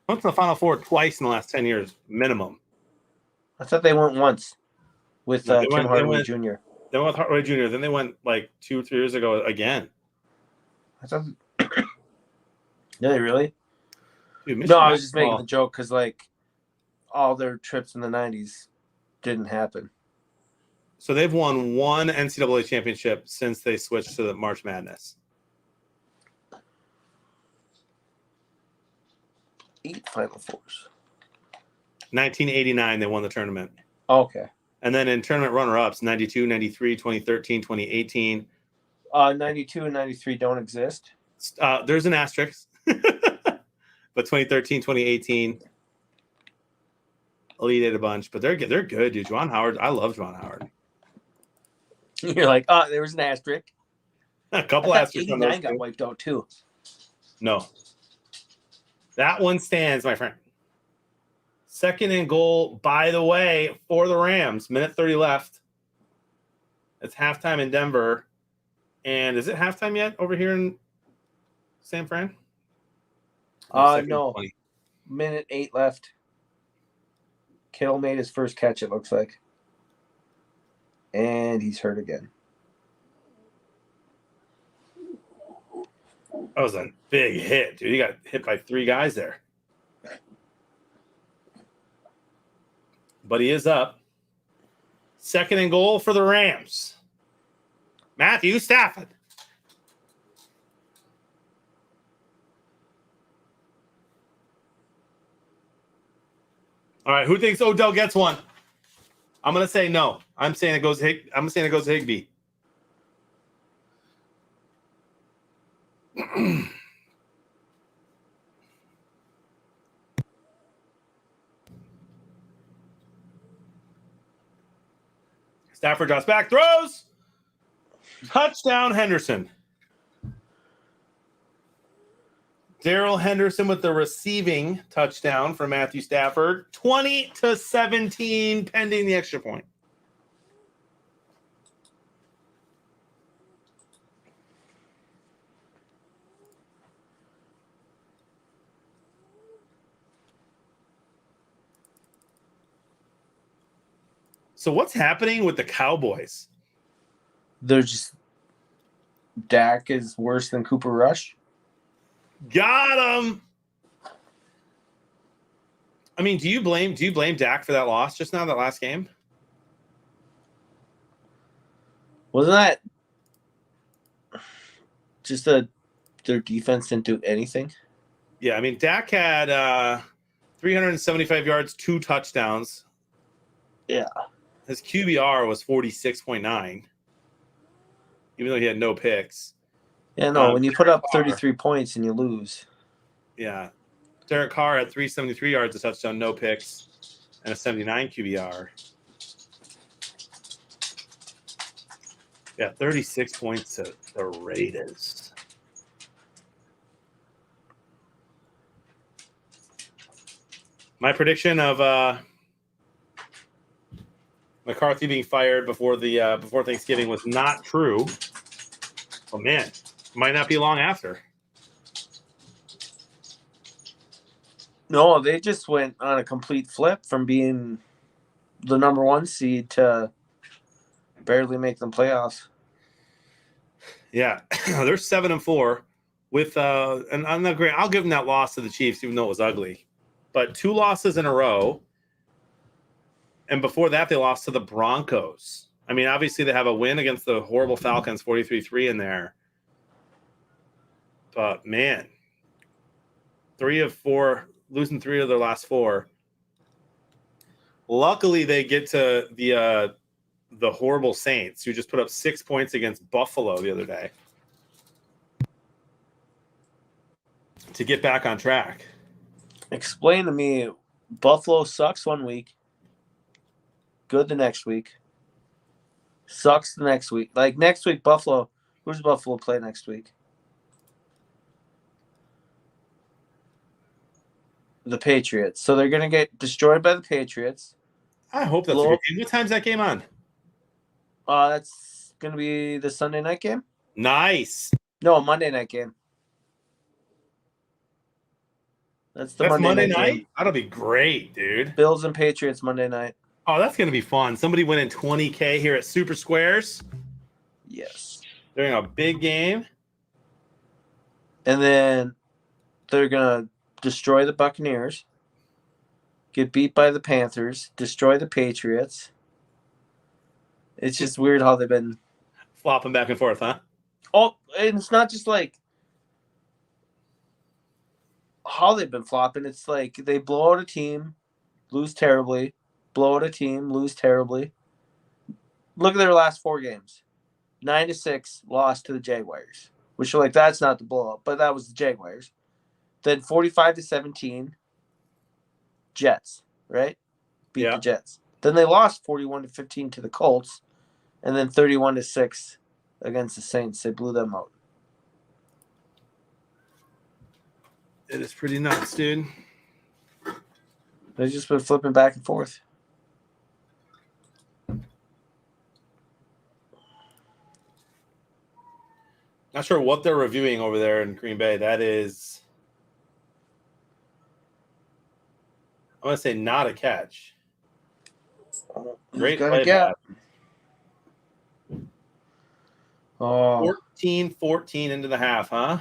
Went to the Final Four twice in the last 10 years, minimum. I thought they went once with No, Tim Hardaway Jr. They went with Hardaway Jr. Then they went like 2 or 3 years ago again. I thought. Did they really? Dude, No, Michigan I was just making basketball- the joke because, like, all their trips in the 90s didn't happen. So they've won 1 NCAA championship since they switched to the March Madness. 8 Final Fours. 1989, they won the tournament. Okay. And then in tournament runner-ups, 92, 93, 2013, 2018. 92 and 93 don't exist. There's an asterisk. But 2013, 2018, Elite Eight a bunch. But they're good, dude. Juwan Howard, I love Juwan Howard. You're like, oh, there was an asterisk. A couple I thought asterisks on those 89 got two. wiped out too. No. That one stands, my friend. Second and goal, by the way, for the Rams. Minute 30 left. It's halftime in Denver. And is it halftime yet over here in San Fran? Second No. 20. Minute 8 left. Kittle made his first catch, it looks like. And he's hurt again. That was a big hit, dude. He got hit by 3 guys there. But he is up. Second and goal for the Rams. Matthew Stafford. All right, who thinks Odell gets one? I'm gonna say no. I'm saying it goes to Higbee. Stafford drops back, throws. Touchdown, Henderson. Darrell Henderson with the receiving touchdown for Matthew Stafford. 20-17, pending the extra point. So what's happening with the Cowboys? They're just Dak is worse than Cooper Rush. Got him. I mean, do you blame Dak for that loss just now, that last game? Wasn't that just their defense didn't do anything? Yeah, I mean, Dak had 375 yards, 2 touchdowns. Yeah. His QBR was 46.9, even though he had no picks. Yeah, no, when you put up 33 points and you lose. Yeah. Derek Carr had 373 yards, a touchdown, no picks, and a 79 QBR. Yeah, 36 points to the Raiders. My prediction of McCarthy being fired before Thanksgiving was not true. Oh man, might not be long after. No, they just went on a complete flip from being the number 1 seed to barely make them playoffs. Yeah, they're 7-4 with and I'm not great. I'll give them that loss to the Chiefs, even though it was ugly. But 2 losses in a row. And before that, they lost to the Broncos. I mean, obviously they have a win against the horrible Falcons, 43-3 in there. But man, 3 of 4, losing 3 of their last 4. Luckily, they get to the horrible Saints, who just put up 6 points against Buffalo the other day to get back on track. Explain to me, Buffalo sucks one week, good the next week. Sucks next week. Like next week, Buffalo. Who's Buffalo play next week? The Patriots. So they're gonna get destroyed by the Patriots. I hope that's a good game. What time's that game on? That's gonna be the Sunday night game. Nice. No, Monday night game. That's the Monday night game. That'll be great, dude. Bills and Patriots Monday night. Oh, that's gonna be fun. Somebody winning $20K here at Super Squares. Yes. During a big game. And then they're gonna destroy the Buccaneers, get beat by the Panthers, destroy the Patriots. It's just weird how they've been flopping back and forth, huh? Oh, and it's not just like how they've been flopping. It's like they blow out a team, lose terribly, blow out a team, lose terribly. Look at their last 4 games. 9-6 lost to the Jaguars, which are like, that's not the blowout, but that was the Jaguars. Then 45-17 Jets, right? Beat the Jets. Then they lost 41-15 to the Colts, and then 31-6 against the Saints. They blew them out. It is pretty nuts, dude. They've just been flipping back and forth. Not sure what they're reviewing over there in Green Bay. That is, I'm going to say not a catch. Great play. Oh. 14-14 into the half, huh?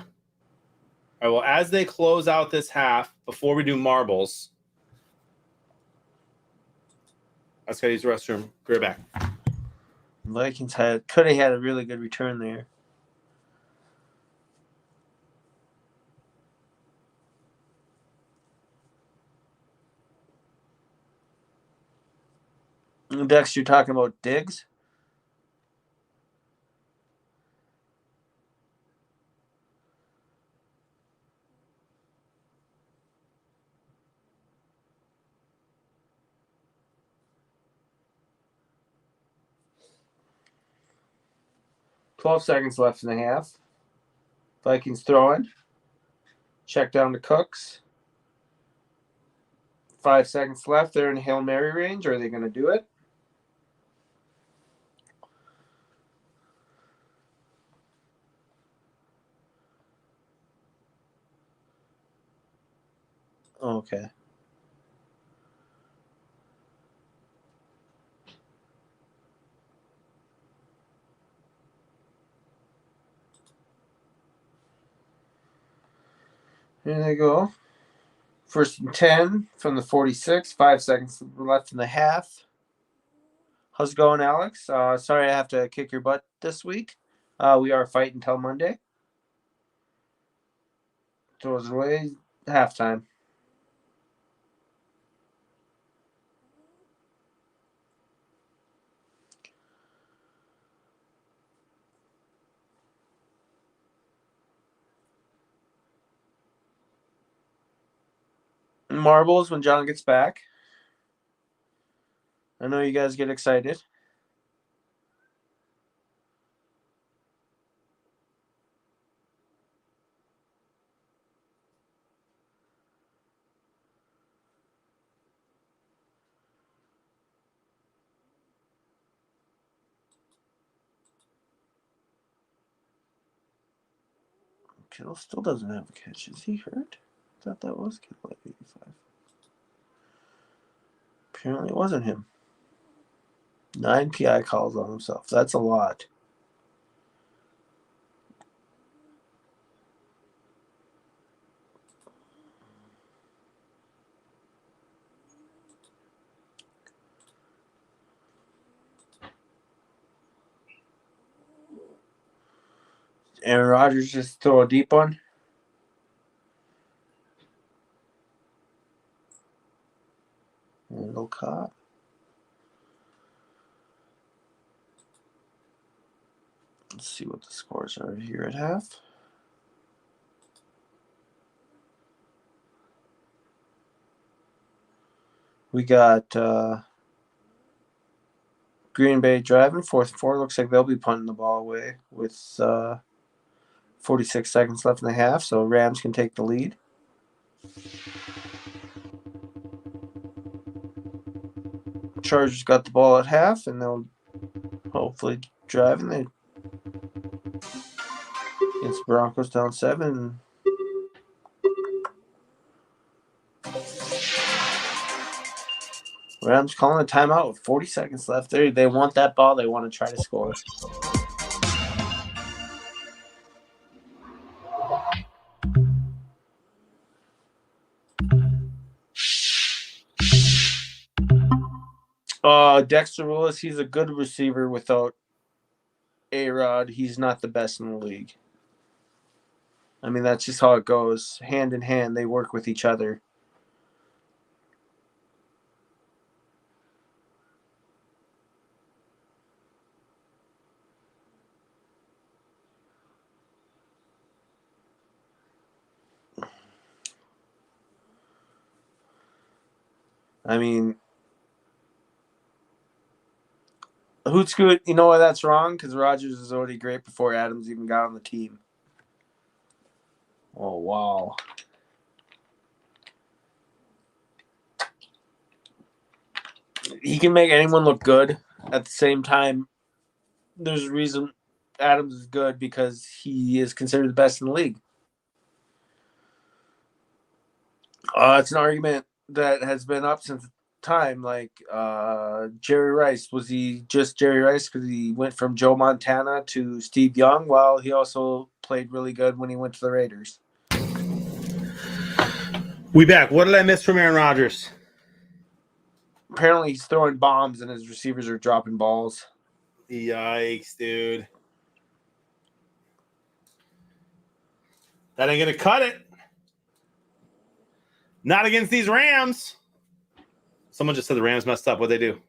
All right, well, as they close out this half, before we do marbles, let's go use the restroom. Be right back. Vikings could have had a really good return there. Dex, you're talking about Diggs? $12 seconds left in the half. Vikings throwing. Check down to Cooks. 5 seconds left. They're in Hail Mary range. Are they going to do it? Okay. Here they go. 1st and 10 from the 46. 5 seconds left in the half. How's it going, Alex? Sorry I have to kick your butt this week. We are fighting until Monday. Throws it away. Halftime. Marbles when John gets back. I know you guys get excited. Kittle still doesn't have a catch. Is he hurt? I thought that was Kittle at 85. Apparently it wasn't him. 9 PI calls on himself. That's a lot. Aaron Rodgers just throw a deep one. Little caught. Let's see what the scores are here at half. We got Green Bay driving 4th and 4. Looks like they'll be punting the ball away with 46 seconds left in the half, so Rams can take the lead. Chargers got the ball at half, and they'll hopefully drive. And they against Broncos down 7. Rams calling a timeout with 40 seconds left. They want that ball. They want to try to score. Dexter Willis, he's a good receiver without A-Rod. He's not the best in the league. I mean, that's just how it goes. Hand in hand, they work with each other. I mean, who's good? You know why that's wrong? Because Rodgers is already great before Adams even got on the team. Oh, wow. He can make anyone look good. At the same time, there's a reason Adams is good because he is considered the best in the league. It's an argument that has been up since time. Like Jerry Rice, was he just Jerry Rice because he went from Joe Montana to Steve Young? Well, he also played really good when he went to the Raiders. We back. What did I miss from Aaron Rodgers? Apparently he's throwing bombs and his receivers are dropping balls. Yikes, dude. That ain't gonna cut it. Not against these Rams. Someone just said the Rams messed up. What'd they do?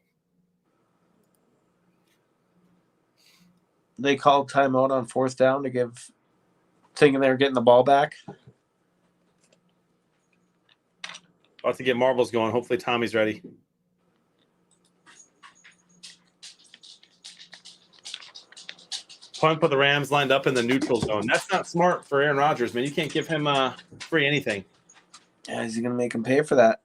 They called timeout on 4th down thinking they were getting the ball back. About to get marbles going. Hopefully Tommy's ready. Punt, put the Rams lined up in the neutral zone. That's not smart for Aaron Rodgers, man. You can't give him free anything. Yeah, is he going to make him pay for that?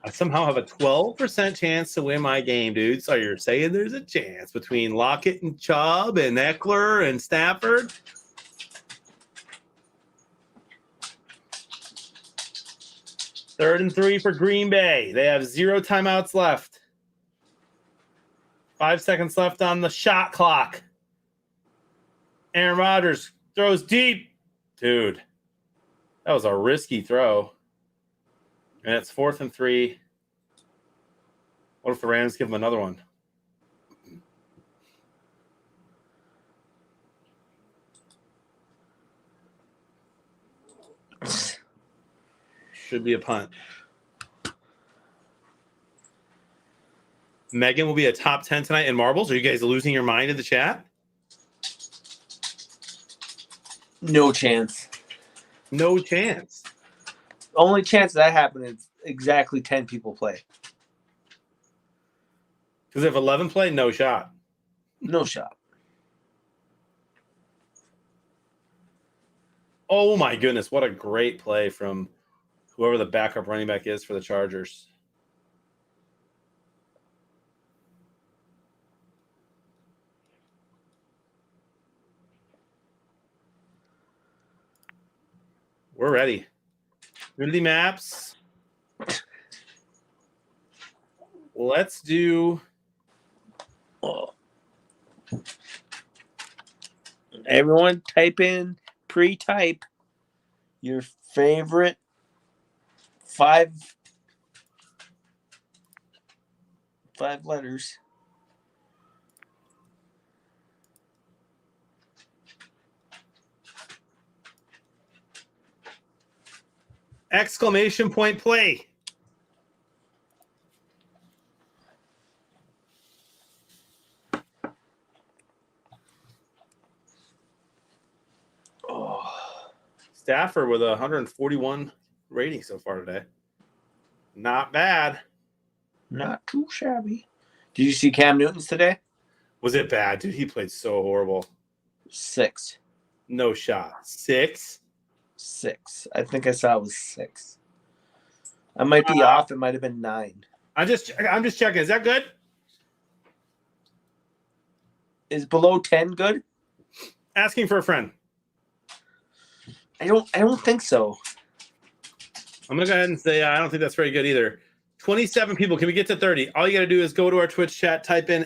I somehow have a 12% chance to win my game, dude. So you're saying there's a chance between Lockett and Chubb and Eckler and Stafford? Third and 3 for Green Bay. They have 0 timeouts left. 5 seconds left on the shot clock. Aaron Rodgers throws deep. Dude, that was a risky throw. And it's 4th and 3. What if the Rams give him another one? Should be a punt. Megan will be a top 10 tonight in marbles. Are you guys losing your mind in the chat? No chance. No chance. Only chance that happened is exactly 10 people play. Because if 11 play, no shot. No shot. Oh, my goodness. What a great play from whoever the backup running back is for the Chargers. We're ready. Unity maps. Let's do. Everyone pre-type your favorite 5 letters. Exclamation point play. Stafford with 141 rating so far today. Not bad. Not too shabby. Did you see Cam Newton's today? Was it bad, dude? He played so horrible. 6. No shot. 6. 6. I think I saw it was 6. I might be off. It might have been 9. I'm just checking. Is that good? Is below 10 good? Asking for a friend. I don't think so. I'm gonna go ahead and say I don't think that's very good either. 27 people. Can we get to 30? All you got to do is go to our Twitch chat, type in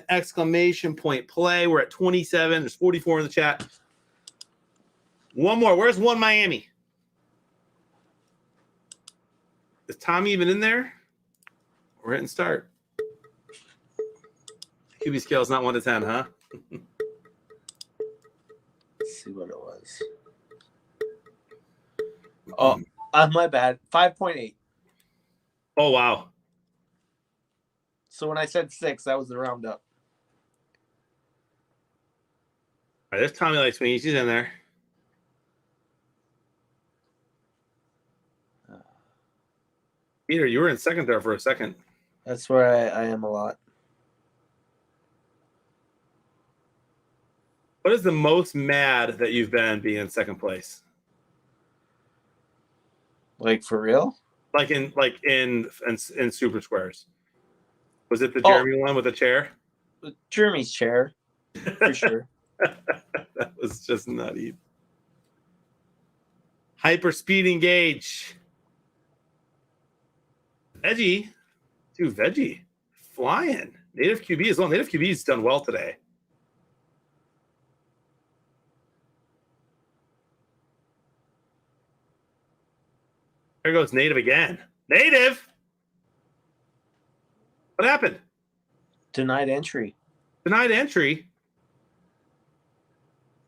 !play. We're at 27. There's 44 in the chat. One more. Where's One Miami? Is Tommy even in there? We're hitting start. QB scale is not 1 to 10, huh? Let's see what it was. Oh, my bad. 5.8. Oh, wow. So when I said 6, that was the roundup. All right, there's Tommy Likes Me. She's in there. Peter, you were in second there for a second. That's where I am a lot. What is the most mad that you've been being in second place? Like for real? Like in Super Squares. Was it the Jeremy one with the chair? Jeremy's chair, for sure. That was just nutty. Hyper speed engage. Veggie. Dude, Veggie. Flying. Native QB as well. Native QB's done well today. There goes Native again. Native! What happened? Denied entry. Denied entry.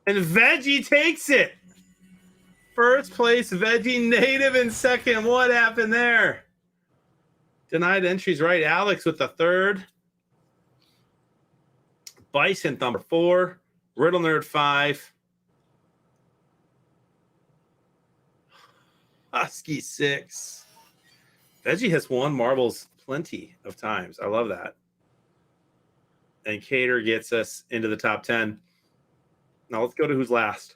And Veggie takes it. First place, Veggie. Native in second. What happened there? Denied entries, right? Alex with the third. Bison number 4. Riddle Nerd 5. Husky 6. Veggie has won marbles plenty of times. I love that. And Cater gets us into the top 10. Now let's go to who's last.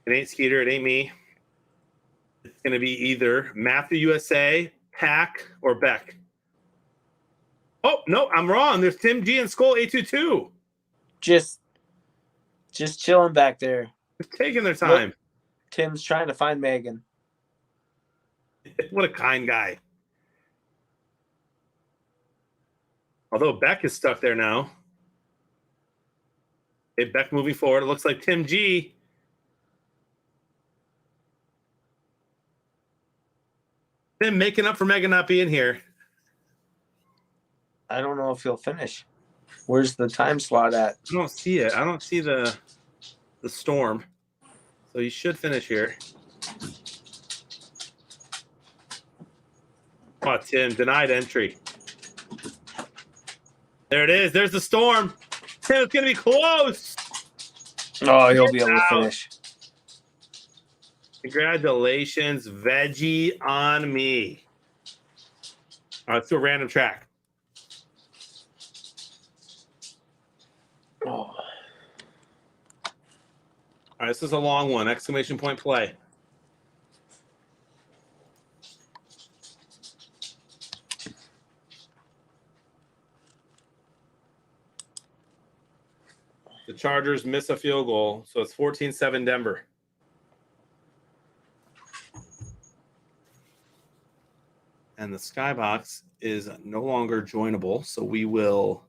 It ain't Skeeter. It ain't me. It's going to be either Matthew USA, Pack, or Beck. Oh, no, I'm wrong. There's Tim G and Skull 822. Just chilling back there. Taking their time. Look, Tim's trying to find Megan. What a kind guy. Although Beck is stuck there now. Hey, Beck moving forward. It looks like Tim G. Tim making up for Megan not being here. I don't know if he'll finish. Where's the time slot at? I don't see it. I don't see the storm. So you should finish here. Oh, Tim, denied entry. There it is. There's the storm. Tim, it's going to be close. Oh, he'll be able to finish. Congratulations, Veggie on me. All right, let's do a random track. Oh. All right, this is a long one. Exclamation point play. The Chargers miss a field goal, so it's 14-7 Denver. And the skybox is no longer joinable, so we will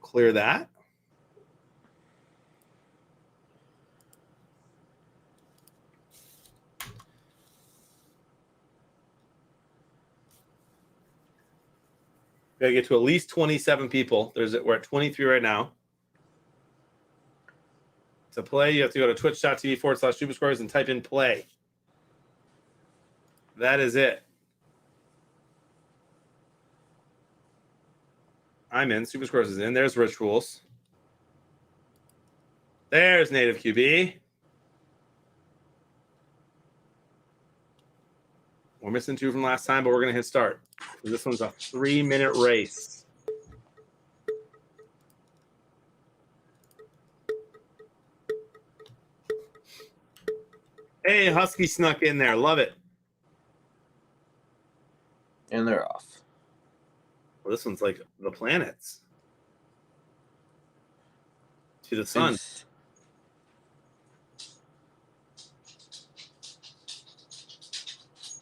clear that. We gotta get to at least 27 people. We're at 23 right now. To play, you have to go to twitch.tv/SuperSquares and type in play. That is it. I'm in. SuperSquares is in. There's Rituals. There's Native QB. We're missing 2 from last time, but we're going to hit start. This one's a 3-minute race. Hey, Husky snuck in there. Love it. And they're off. Well, this one's like the planets. To the sun.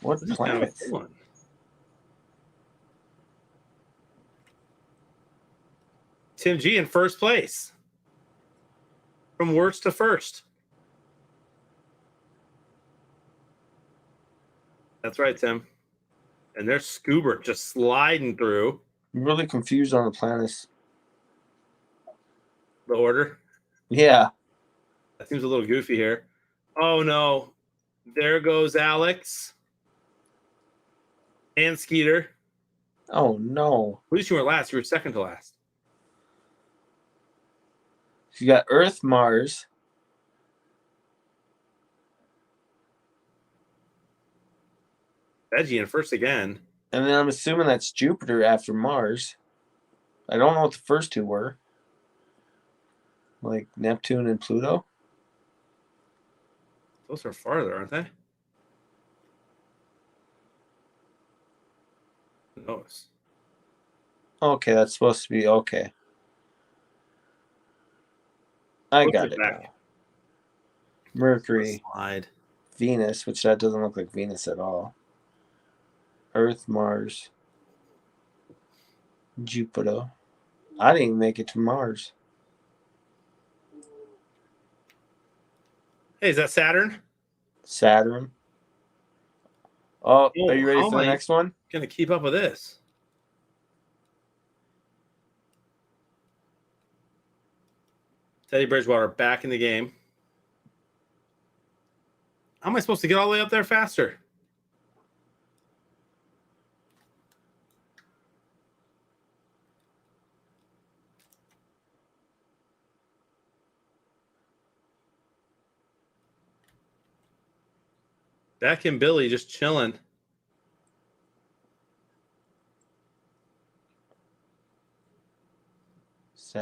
What This is kind of a planets? cool one. Tim G in first place. From worst to first. That's right, Tim. And there's Scoobert just sliding through. I'm really confused on the planets. The order. Yeah. That seems a little goofy here. Oh, no. There goes Alex. And Skeeter. Oh, no. At least you weren't last. You were second to last. You got Earth, Mars. Veggie in first again. And then I'm assuming that's Jupiter after Mars. I don't know what the first two were. Like Neptune and Pluto. Those are farther, aren't they? Those. Okay, that's supposed to be okay. I Look got at it that. now. Mercury, Slide. Venus, which that doesn't look like Venus at all. Earth, Mars, Jupiter. I didn't even make it to Mars. Hey, is that Saturn? Saturn. Oh, Oh, are you ready how for the am I next one? Gonna keep up with this. Teddy Bridgewater back in the game. How am I supposed to get all the way up there faster? Beck and Billy just chilling. Is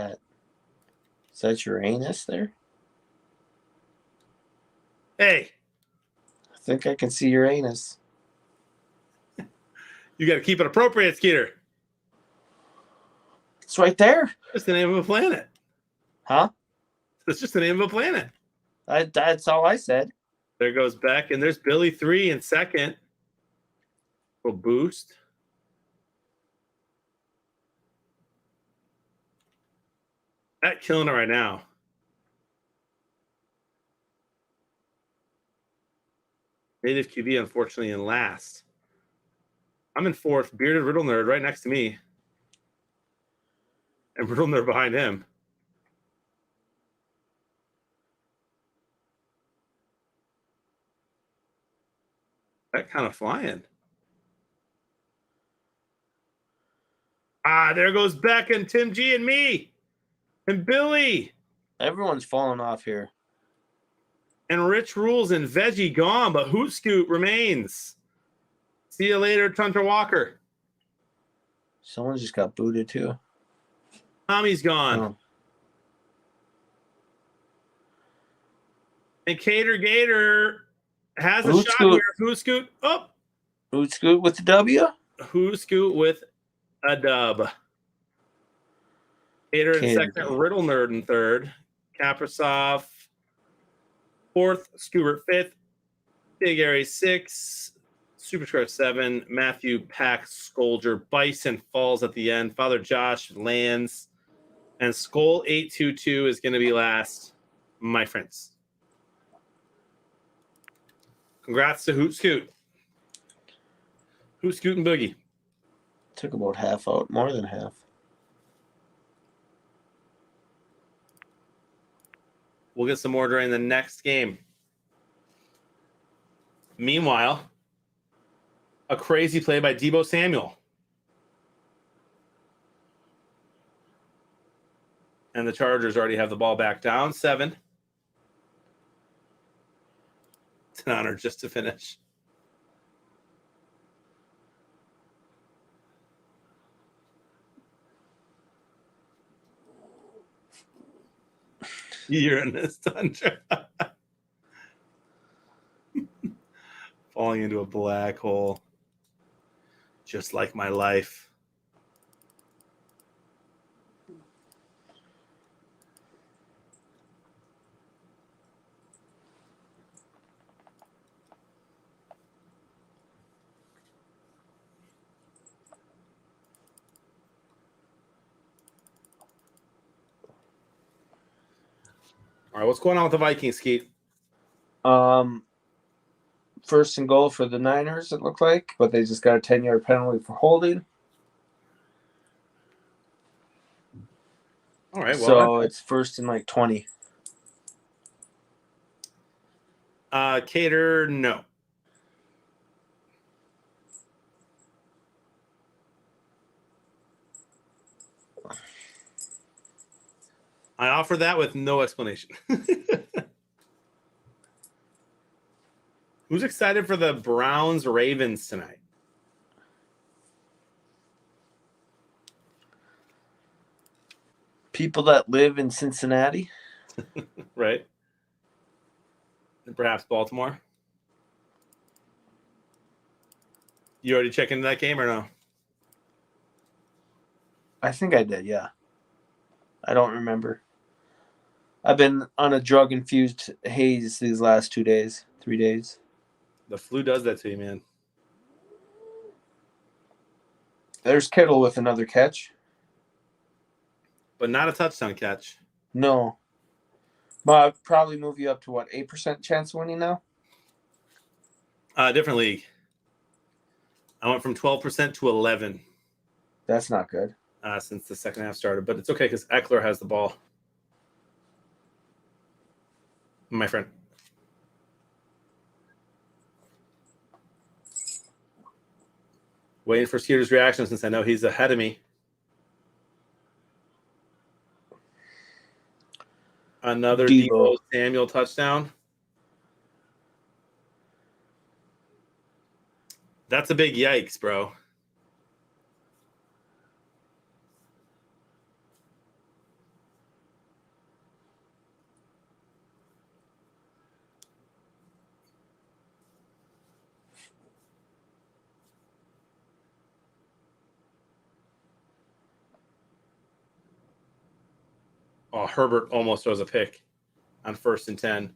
that Uranus there? Hey, I think I can see Uranus. you got to keep it appropriate, Skeeter. It's right there. It's the name of a planet. Huh? It's just the name of a planet. That's all I said. There goes Beck, and there's Billy 3 in second. Little boost. Beck killing it right now. Native QB, unfortunately, in last. I'm in fourth. Bearded Riddle Nerd right next to me. And Riddle Nerd behind him. That kind of flying. Ah, there goes Beck and Tim G and me. And Billy. Everyone's falling off here. And Rich Rules and Veggie gone, but Hoot Scoot remains. See you later, Hunter Walker. Someone just got booted too. Tommy's gone. Oh. And Cater Gator has a Hoot shot Scoot. here. Hoot Scoot up. Hoot Scoot with the W. Hoot Scoot with a dub. Cater in Cater second, Gator. Riddle Nerd in third, Kaprasov fourth, Scoobert fifth, Big Aries 6, Superstar 7, Matthew Pack, Scolger, Bison falls at the end, Father Josh lands, and Skull 822 is going to be last, my friends. Congrats to Hoot Scoot. Hoot Scoot and Boogie. Took about half out, more than half. We'll get some more during the next game. Meanwhile, a crazy play by Deebo Samuel. And the Chargers already have the ball back down 7. It's an honor just to finish. Uranus tundra. Falling into a black hole. Just like my life. All right, what's going on with the Vikings, Keith? First and goal for the Niners, it looked like, but they just got a 10-yard penalty for holding. All right, well, so it's first and like 20. Cater, no. I offer that with no explanation. Who's excited for the Browns-Ravens tonight? People that live in Cincinnati. Right. And perhaps Baltimore. You already check into that game or no? I think I did, yeah. I don't remember. I've been on a drug-infused haze these last 3 days. The flu does that to you, man. There's Kittle with another catch. But not a touchdown catch. No. But I'll probably move you up to, 8% chance of winning now? Different league. I went from 12% to 11%. That's not good. Since the second half started. But it's okay because Eckler has the ball. My friend. Waiting for Skeeter's reaction since I know he's ahead of me. Another Deebo Samuel touchdown. That's a big yikes, bro. Oh, Herbert almost throws a pick on 1st and 10.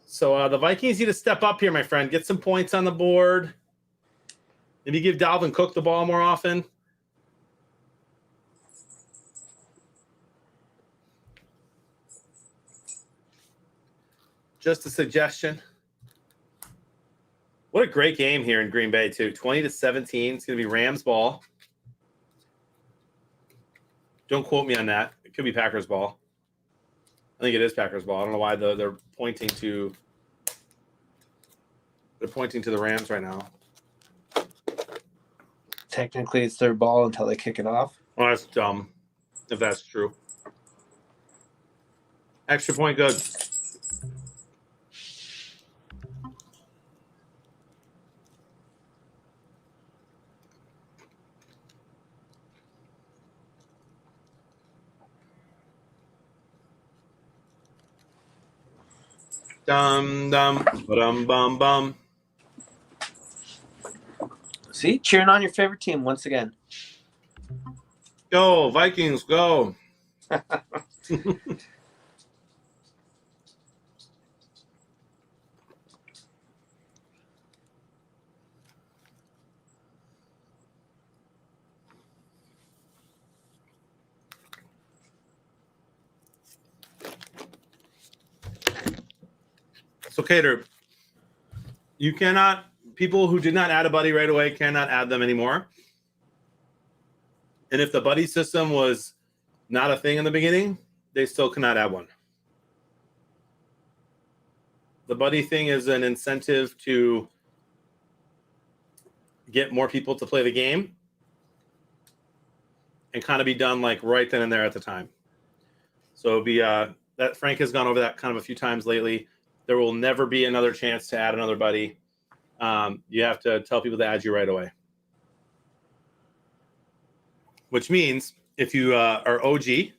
So the Vikings need to step up here, my friend. Get some points on the board. Maybe give Dalvin Cook the ball more often. Just a suggestion. What a great game here in Green Bay, too. 20-17. It's going to be Rams ball. Don't quote me on that. It could be Packers ball. I think it is Packers ball. I don't know why they're pointing to the Rams right now. Technically, it's their ball until they kick it off. Well, that's dumb, if that's true. Extra point good. Dum dum bum bum bum. See, cheering on your favorite team once again. Go Vikings, go! So, Cater, you cannot, people who did not add a buddy right away cannot add them anymore. And if the buddy system was not a thing in the beginning, they still cannot add one. The buddy thing is an incentive to get more people to play the game and kind of be done like right then and there at the time. So it'll be that Frank has gone over that kind of a few times lately. There will never be another chance to add another buddy. You have to tell people to add you right away. Which means if you are OG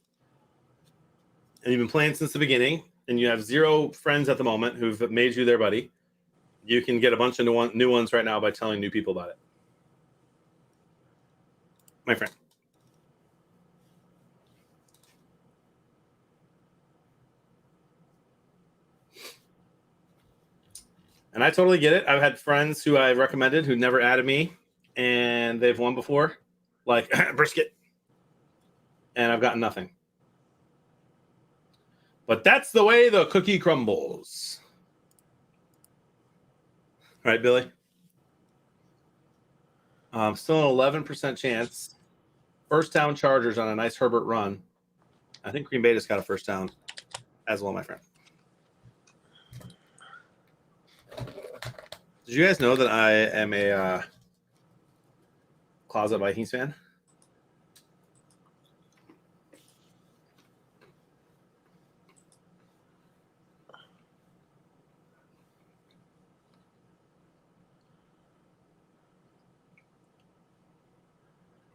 and you've been playing since the beginning, and you have 0 friends at the moment who've made you their buddy, you can get a bunch of new ones right now by telling new people about it. My friend. And I totally get it. I've had friends who I recommended who never added me, and they've won before, like Brisket, and I've gotten nothing. But that's the way the cookie crumbles. Right, Billy? Still an 11% chance. First down Chargers on a nice Herbert run. I think Green Bay just got a first down as well, my friend. Did you guys know that I am a closet Vikings fan?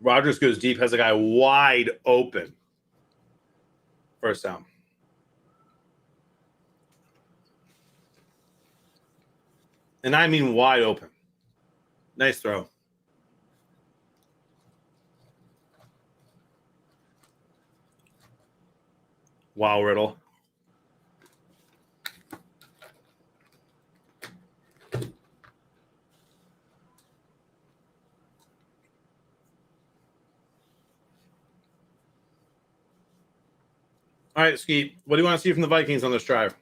Rodgers goes deep, has a guy wide open. First down. And I mean wide open. Nice throw. Wow, Riddle. All right, Skeet, what do you want to see from the Vikings on this drive?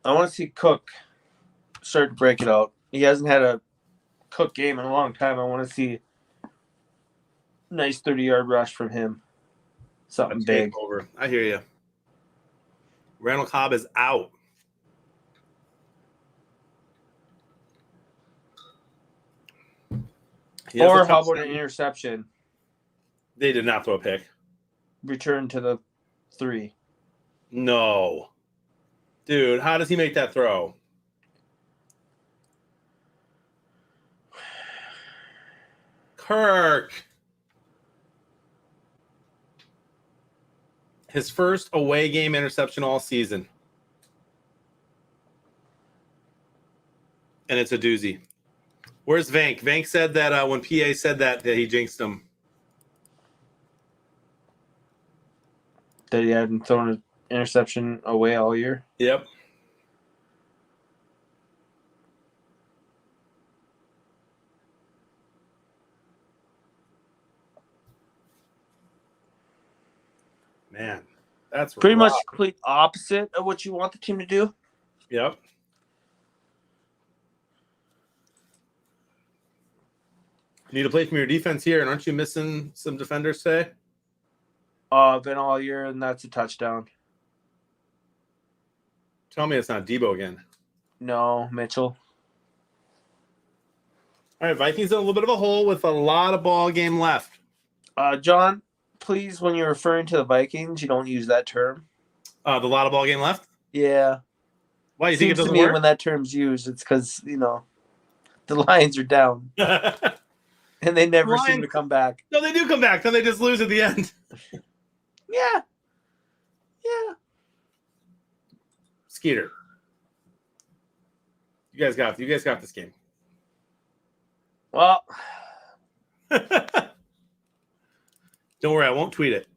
I want to see Cook start to break it out. He hasn't had a Cook game in a long time. I want to see a nice 30-yard rush from him. Something big. Over. I hear you. Randall Cobb is out. Or how about an interception? They did not throw a pick. Return to the 3. No. Dude, how does he make that throw? Kirk. His first away game interception all season. And it's a doozy. Where's Vank? Vank said that when PA said that he jinxed him. That he hadn't thrown an interception away all year? Yep. Man, that's pretty rough. much complete opposite of what you want the team to do. Yep. You need to play from your defense here, and aren't you missing some defenders today? Been all year, and that's a touchdown. Tell me it's not Debo again. No, Mitchell. All right, Vikings in a little bit of a hole with a lot of ball game left. John, please, when you're referring to the Vikings, you don't use that term. The lot of ball game left? Yeah. Why, you think it Seems to doesn't me work? when that term's used, it's because, the Lions are down. And they never seem to come back. No, they do come back. Then they just lose at the end. Yeah. Skeeter. You guys got this game. Well. Don't worry, I won't tweet it.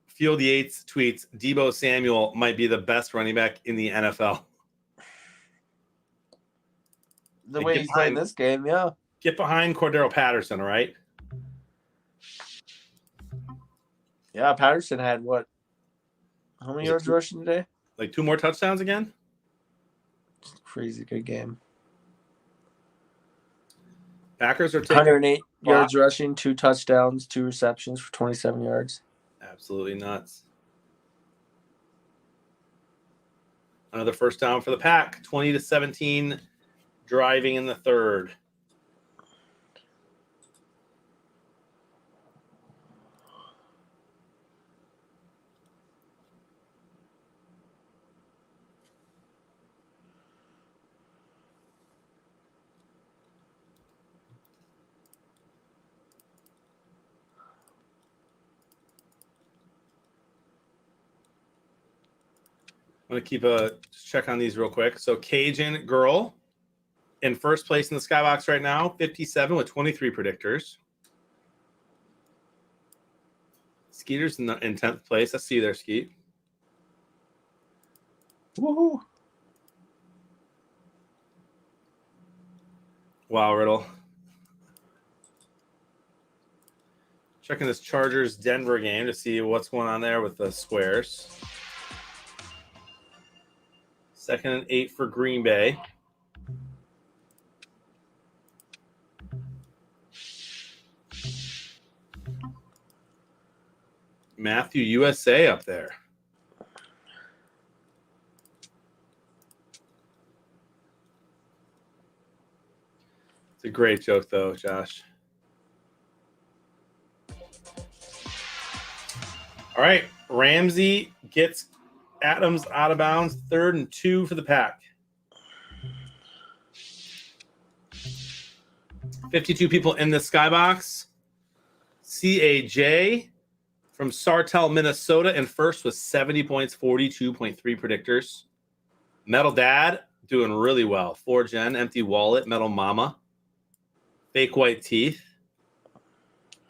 Field Yates tweets, Debo Samuel might be the best running back in the NFL. The way he's playing this game, yeah. Get behind Cordero Patterson, all right? Yeah, Patterson had what? How many yards rushing today? Like 2 more touchdowns again? Crazy good game. Packers are taking 108 yards rushing, 2 touchdowns, 2 receptions for 27 yards. Absolutely nuts. Another first down for the Pack. 20-17, driving in the third. I'm going to just check on these real quick. So Cajun Girl in first place in the Skybox right now, 57 with 23 predictors. Skeeter's in 10th place. Let's see you there, Skeet. Woohoo. Wow, Riddle. Checking this Chargers Denver game to see what's going on there with the squares. 2nd and 8 for Green Bay. Matthew USA up there. It's a great joke, though, Josh. All right. Ramsey gets Adams out of bounds. 3rd and 2 for the Pack. 52 people in the Skybox. CAJ from Sartell, Minnesota, in first with 70 points, 42.3 predictors. Metal Dad doing really well. 4 Gen, Empty Wallet, Metal Mama, Fake White Teeth,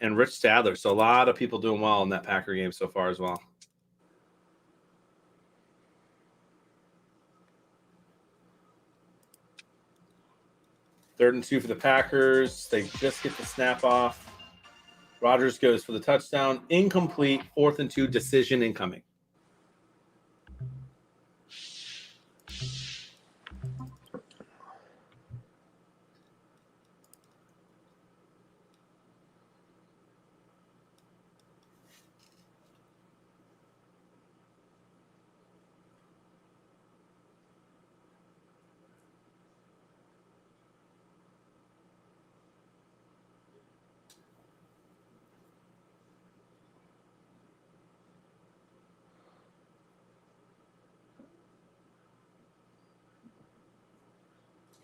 and Rich Stadler. So a lot of people doing well in that Packer game so far as well. Third and 2 for the Packers. They just get the snap off. Rodgers goes for the touchdown. Incomplete. 4th and 2. Decision incoming.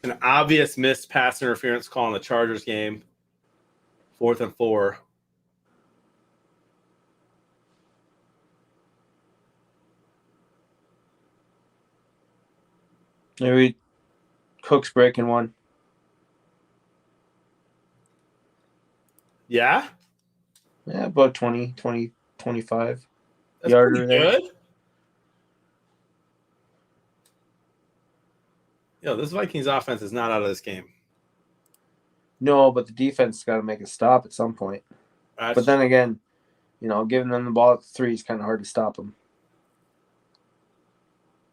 An obvious missed pass interference call in the Chargers game. 4th and 4. Maybe Cook's breaking one. Yeah? Yeah, about 20, 25. That's yarder pretty there. good. Yo, this Vikings offense is not out of this game. No, but the defense got to make a stop at some point. But then again, giving them the ball at 3 is kind of hard to stop them.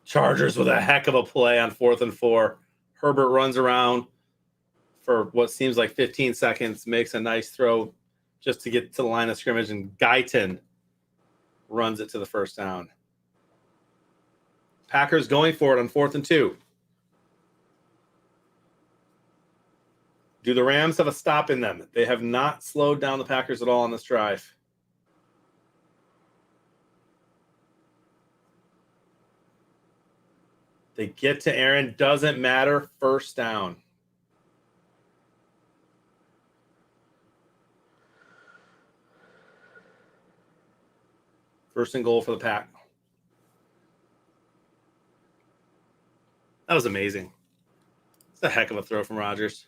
Chargers with a heck of a play on 4th and 4. Herbert runs around for what seems like 15 seconds, makes a nice throw just to get to the line of scrimmage, and Guyton runs it to the first down. Packers going for it on 4th and 2. Do the Rams have a stop in them? They have not slowed down the Packers at all on this drive. They get to Aaron. Doesn't matter. First down. First and goal for the Pack. That was amazing. It's a heck of a throw from Rodgers.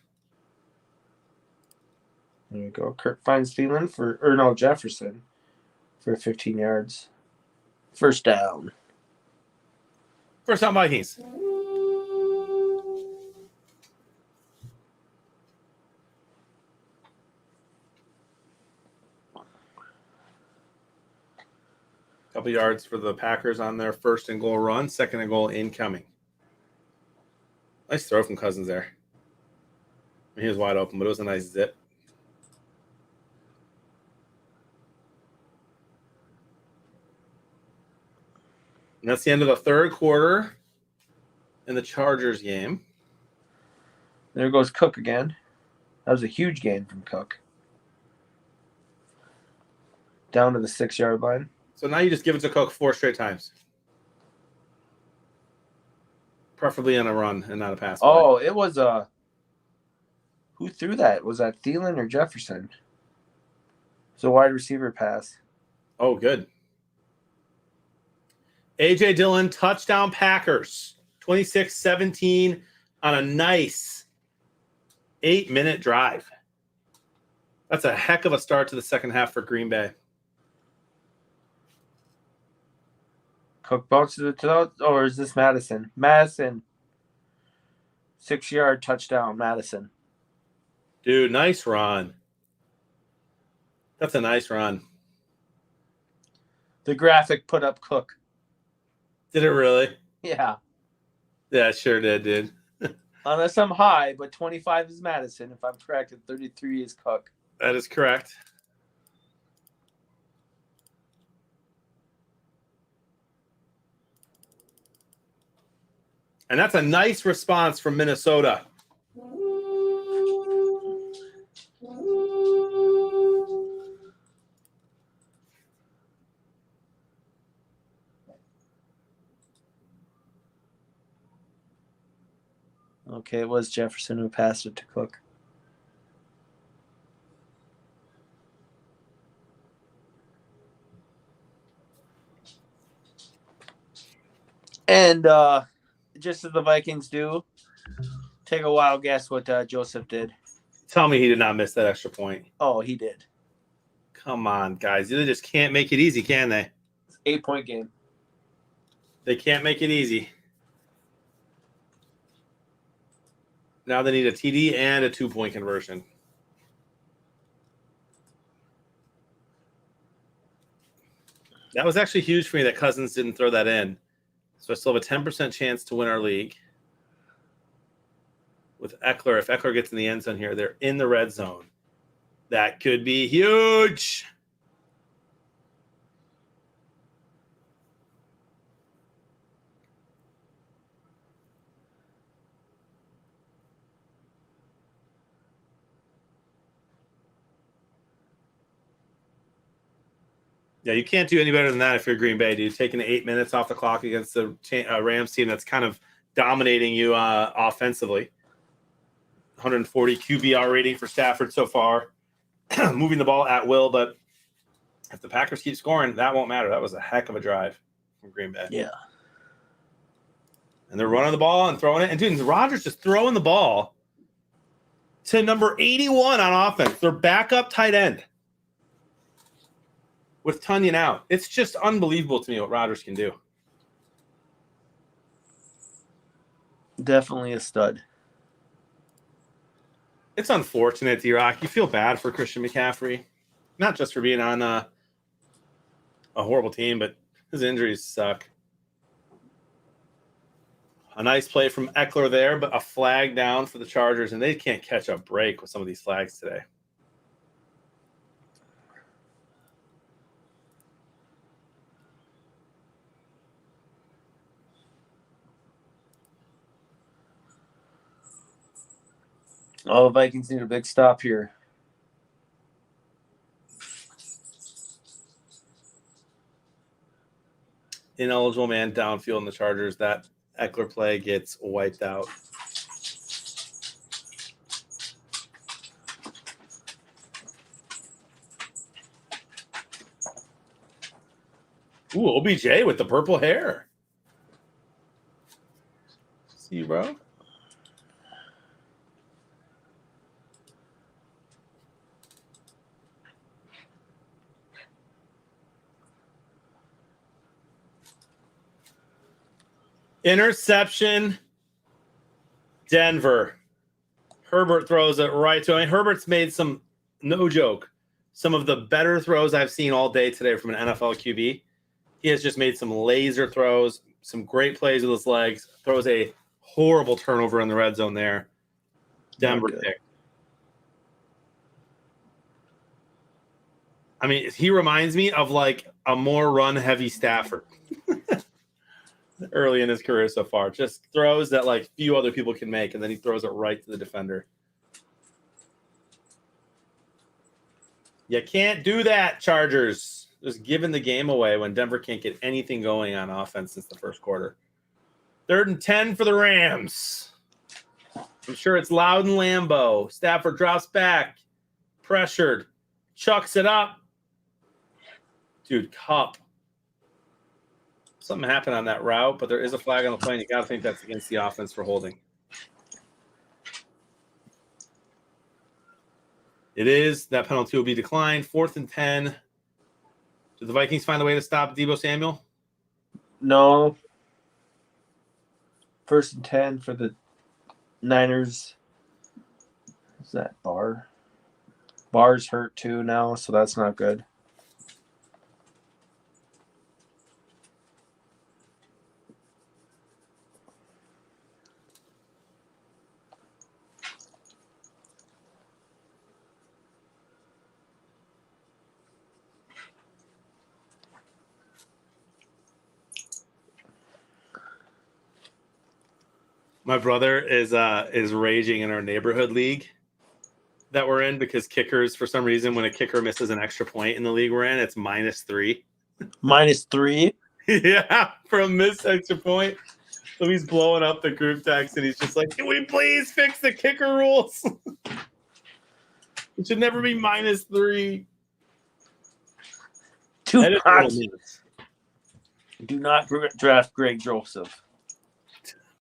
There you go. Kirk finds Thielen Jefferson for 15 yards. First down. First down, Vikings. Couple yards for the Packers on their first and goal run. 2nd and goal incoming. Nice throw from Cousins there. He was wide open, but it was a nice zip. And that's the end of the 3rd quarter in the Chargers game. There goes Cook again. That was a huge gain from Cook. Down to the 6-yard line. So now you just give it to Cook 4 straight times. Preferably on a run and not a pass. Oh, it was who threw that? Was that Thielen or Jefferson? It was a wide receiver pass. Oh, good. A.J. Dillon, touchdown Packers. 26-17 on a nice 8-minute drive. That's a heck of a start to the second half for Green Bay. Cook bounces it to the, or is this Madison? Madison. 6-yard touchdown, Madison. Dude, nice run. That's a nice run. The graphic put up Cook. Did it really? Yeah. Yeah, it sure did, dude. Unless I'm high, but 25 is Madison. If I'm correct, and 33 is Cook. That is correct. And that's a nice response from Minnesota. Okay, it was Jefferson who passed it to Cook. And just as the Vikings do, take a wild guess what Joseph did. Tell me he did not miss that extra point. Oh, he did. Come on, guys. They just can't make it easy, can they? 8-point game. They can't make it easy. Now they need a TD and a 2-point conversion. That was actually huge for me that Cousins didn't throw that in. So I still have a 10% chance to win our league. With Eckler, if Eckler gets in the end zone here, they're in the red zone. That could be huge. Yeah, you can't do any better than that if you're Green Bay, dude. Taking 8 minutes off the clock against the Rams team that's kind of dominating you offensively. 140 QBR rating for Stafford so far. Moving the ball at will, but if the Packers keep scoring, that won't matter. That was a heck of a drive from Green Bay. Yeah. And they're running the ball and throwing it. And, dude, Rodgers just throwing the ball to number 81 on offense. Their backup tight end. With Tunyon out. It's just unbelievable to me what Rodgers can do. Definitely a stud. It's unfortunate, D-Rock. You feel bad for Christian McCaffrey. Not just for being on a horrible team, but his injuries suck. A nice play from Eckler there, but a flag down for the Chargers, and they can't catch a break with some of these flags today. Oh, Vikings need a big stop here. Ineligible man downfield in the Chargers. That Eckler play gets wiped out. Ooh, OBJ with the purple hair. See you, bro. Interception, Denver. Herbert throws it right to him. Herbert's made some, no joke, some of the better throws I've seen all day today from an NFL QB. He has just made some laser throws, some great plays with his legs, throws a horrible turnover in the red zone there. Denver pick. I mean, he reminds me of like a more run-heavy Stafford. Early in his career so far. Just throws that like few other people can make, and then he throws it right to the defender. You can't do that, Chargers. Just giving the game away when Denver can't get anything going on offense since the first quarter. 3rd and 10 for the Rams. I'm sure it's loud in Lambeau. Stafford drops back. Pressured. Chucks it up. Dude, Kupp. Something happened on that route, but there is a flag on the play, and you got to think that's against the offense for holding. It is. That penalty will be declined. 4th and 10. Did the Vikings find a way to stop Deebo Samuel? No. 1st and 10 for the Niners. Is that Barr? Barr's hurt too now, so that's not good. My brother is raging in our neighborhood league that we're in because kickers, for some reason, when a kicker misses an extra point in the league we're in, it's -3. -3? Yeah, for a missed extra point. So he's blowing up the group text and he's just like, can we please fix the kicker rules? It should never be -3. Do not draft Greg Joseph.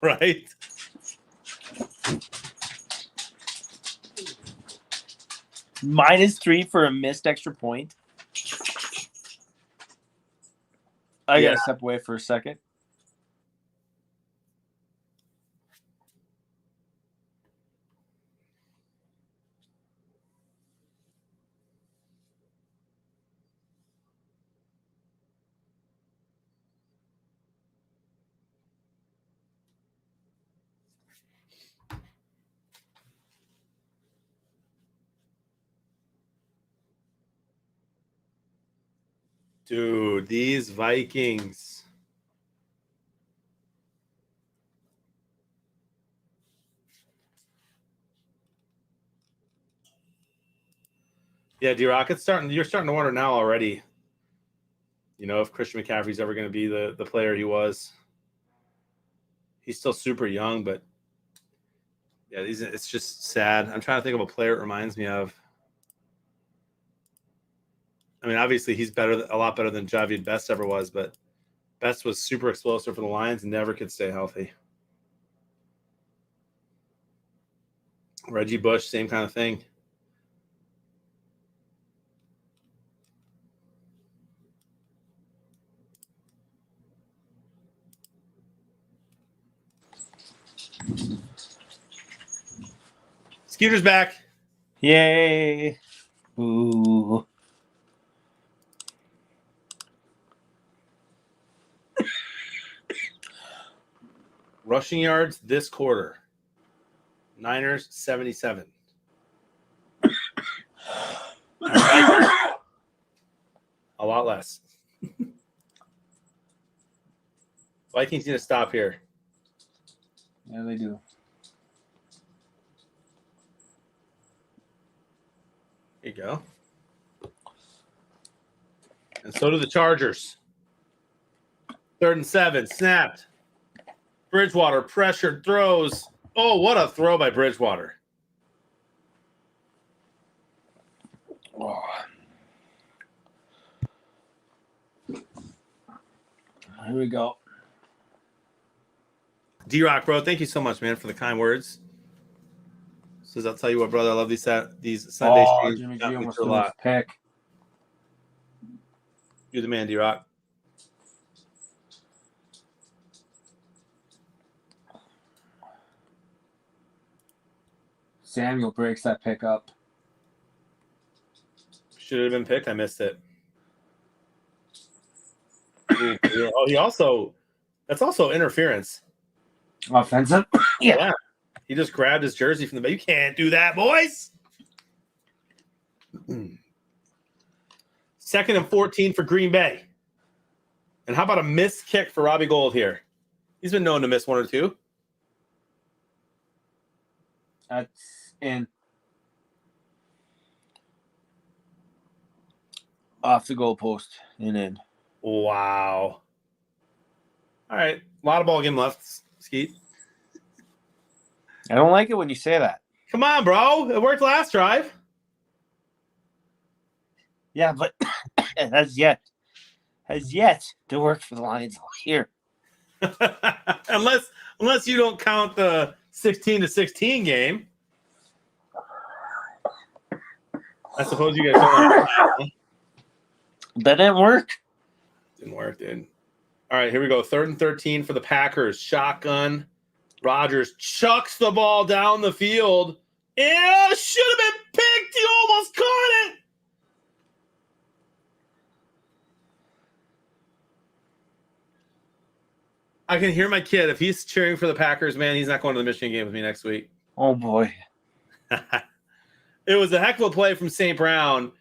Right? -3 for a missed extra point. I gotta step away for a second. Dude, these Vikings. Yeah, D-Rock, you're starting to wonder now already, if Christian McCaffrey's ever going to be the player he was. He's still super young, but yeah, it's just sad. I'm trying to think of a player it reminds me of. I mean, obviously he's a lot better than Javier Best ever was, but Best was super explosive for the Lions and never could stay healthy. Reggie Bush, same kind of thing. Skeeter's back. Yay. Ooh. Rushing yards this quarter. Niners 77. A lot less. Vikings need to stop here. Yeah, they do. Here you go. And so do the Chargers. 3rd and 7. Snapped. Bridgewater pressured, throws. Oh, what a throw by Bridgewater. Oh. Here we go. D-Rock, bro, thank you so much, man, for the kind words. Says, I'll tell you what, brother, I love these Sunday streams. Jimmy Got G me almost through a threw his lot. pick. You're the man, D-Rock. Samuel breaks that pick up. Should have been picked. I missed it. Ooh, that's also interference. Offensive? Yeah. He just grabbed his jersey from the back. You can't do that, boys. 2nd and 14 for Green Bay. And how about a missed kick for Robbie Gould here? He's been known to miss 1 or 2. That's in. Off the goalpost and in. Wow. All right. A lot of ball game left, Skeet. I don't like it when you say that. Come on, bro. It worked last drive. Yeah, but that's yet. has yet to work for the Lions all year. unless you don't count the 16-16 game. I suppose you guys don't. That didn't work. Didn't work, dude. All right, here we go. 3rd and 13 for the Packers. Shotgun. Rodgers chucks the ball down the field. It should have been picked. He almost caught it. I can hear my kid. If he's cheering for the Packers, man, he's not going to the Michigan game with me next week. Oh, boy. It was a heck of a play from St. Brown.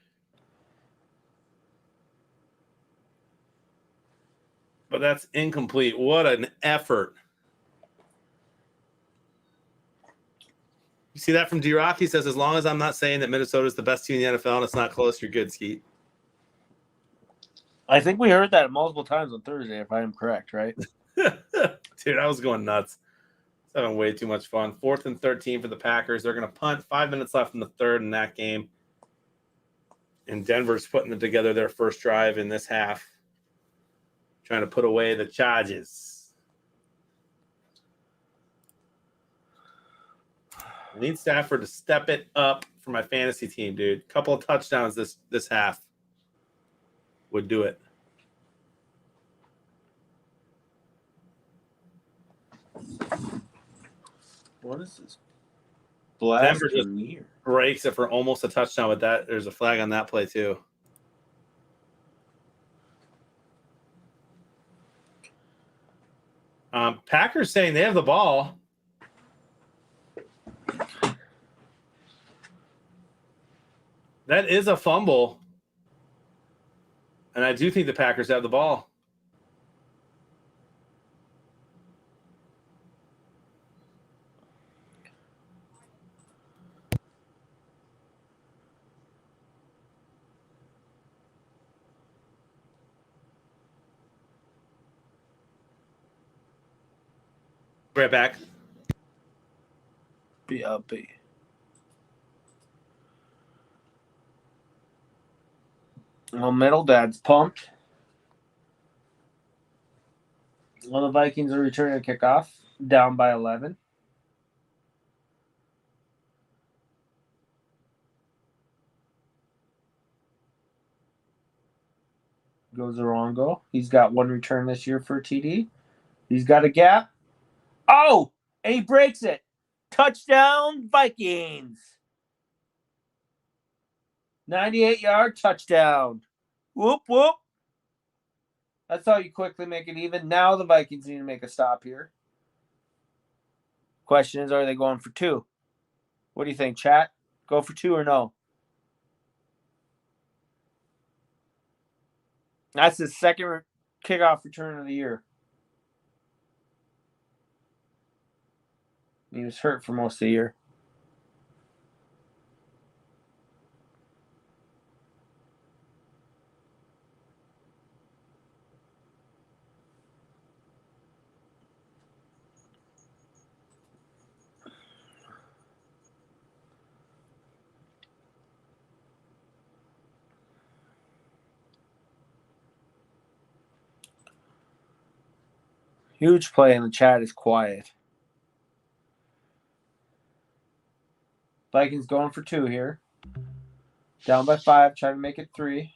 But that's incomplete. What an effort. You see that from D-Rock? He says, as long as I'm not saying that Minnesota is the best team in the NFL and it's not close, you're good, Skeet. I think we heard that multiple times on Thursday, if I am correct, right? Dude, I was going nuts. It's having way too much fun. 4th and 13 for the Packers. They're going to punt. 5 minutes left in the third in that game. And Denver's putting together their first drive in this half, trying to put away the Chargers. I need Stafford to step it up for my fantasy team, dude. Couple of touchdowns this half would do it. What is this? Denver just breaks it for almost a touchdown with that. There's a flag on that play, too. Packers saying they have the ball. That is a fumble. And I do think the Packers have the ball. Right back. BLB. Well, Middle Dad's pumped. Well, the Vikings are returning a kickoff, down by 11. Goes Orongo. He's got one return this year for TD. He's got a gap. Oh, and he breaks it. Touchdown, Vikings. 98-yard touchdown. Whoop, whoop. That's how you quickly make it even. Now the Vikings need to make a stop here. Question is, are they going for 2? What do you think, chat? Go for 2 or no? That's his second kickoff return of the year. He was hurt for most of the year. Huge play, and the chat is quiet. Vikings going for 2 here. Down by 5, trying to make it 3.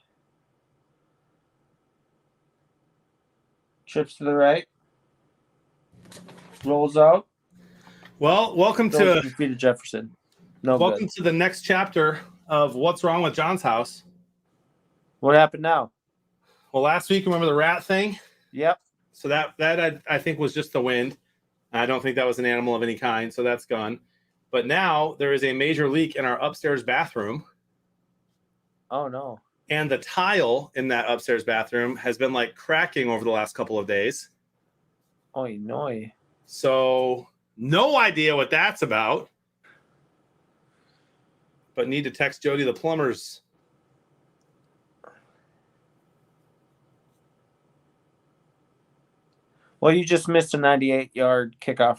Trips to the right. Rolls out. Well, welcome to defeated Jefferson. Welcome to the next chapter of What's Wrong with John's House. What happened now? Well, last week, remember the rat thing? Yep. So that I think was just the wind. I don't think that was an animal of any kind, so that's gone. But now there is a major leak in our upstairs bathroom. Oh, no. And the tile in that upstairs bathroom has been like cracking over the last couple of days. Oy, noy. So no idea what that's about. But need to text Jody the plumbers. Well, you just missed a 98-yard kickoff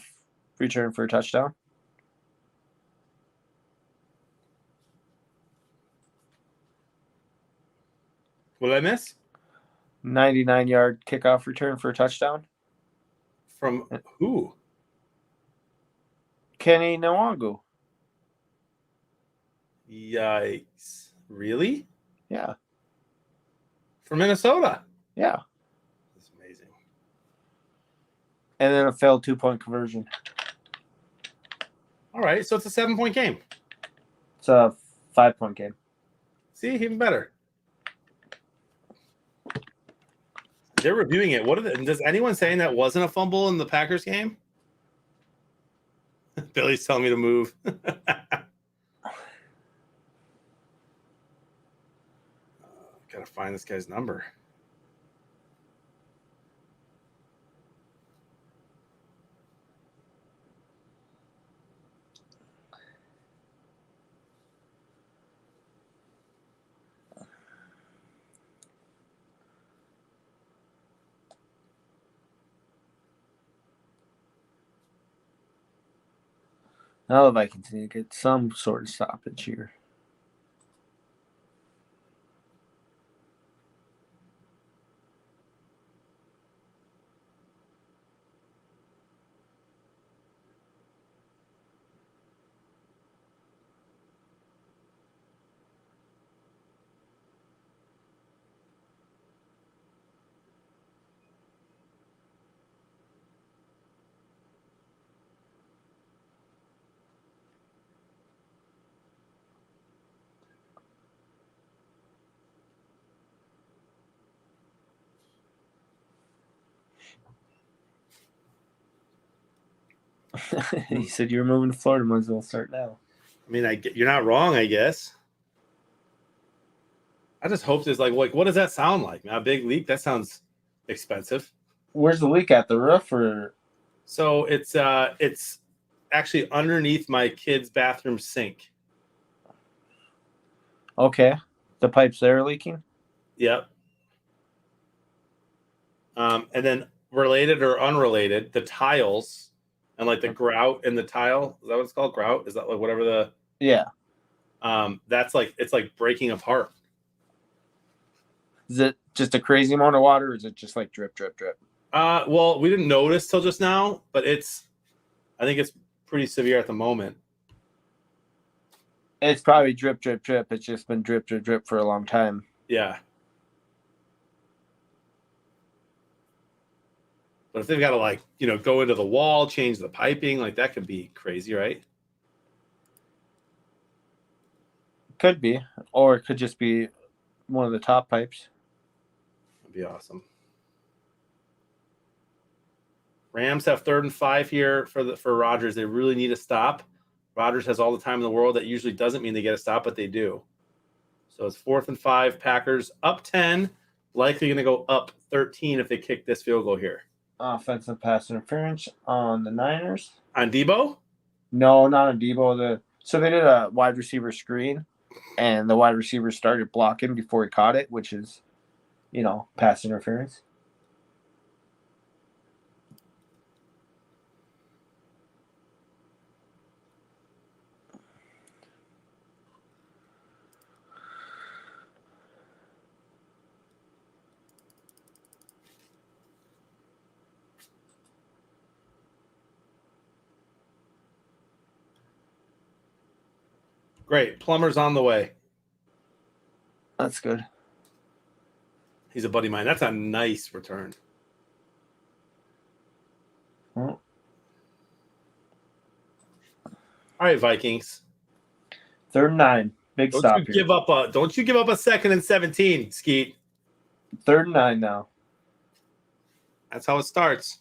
return for a touchdown. What did I miss? 99-yard kickoff return for a touchdown. From who? Kenny Nwangu. Yikes. Really? Yeah. From Minnesota? Yeah. That's amazing. And then a failed 2-point conversion. All right, so it's a 7-point game. It's a 5-point game. See, even better. They're reviewing it. Does anyone saying that wasn't a fumble in the Packers game? Billy's telling me to move. Gotta find this guy's number. Now the Vikings need to get some sort of stoppage here. He said you're moving to Florida. Might as well start now. I mean, you're not wrong, I guess. I just hope there's like what does that sound like? A big leak? That sounds expensive. Where's the leak at? The roof or? So it's actually underneath my kid's bathroom sink. Okay. The pipes there are leaking? Yep. And then related or unrelated, the tiles and like the grout in the tile. Is that what it's called? Grout? Is that like whatever the Yeah. That's like it's like breaking apart. Is it just a crazy amount of water or is it just like drip, drip, drip? Well, we didn't notice till just now, but I think it's pretty severe at the moment. It's probably drip, drip, drip. It's just been drip, drip, drip for a long time. Yeah. But if they've got to go into the wall, change the piping, like that could be crazy, right? Could be. Or it could just be one of the top pipes. That'd be awesome. Rams have 3rd and 5 here for Rodgers. They really need a stop. Rodgers has all the time in the world. That usually doesn't mean they get a stop, but they do. So it's 4th and 5. Packers up 10, likely going to go up 13 if they kick this field goal here. Offensive pass interference on the Niners. On Debo? No, not on Debo. So they did a wide receiver screen, and the wide receiver started blocking before he caught it, which is, pass interference. Great. Plummer's on the way. That's good. He's a buddy of mine. That's a nice return. Well, all right, Vikings. 3rd and 9. Big stop here. Don't you give up a 2nd and 17, Skeet. 3rd and 9 now. That's how it starts.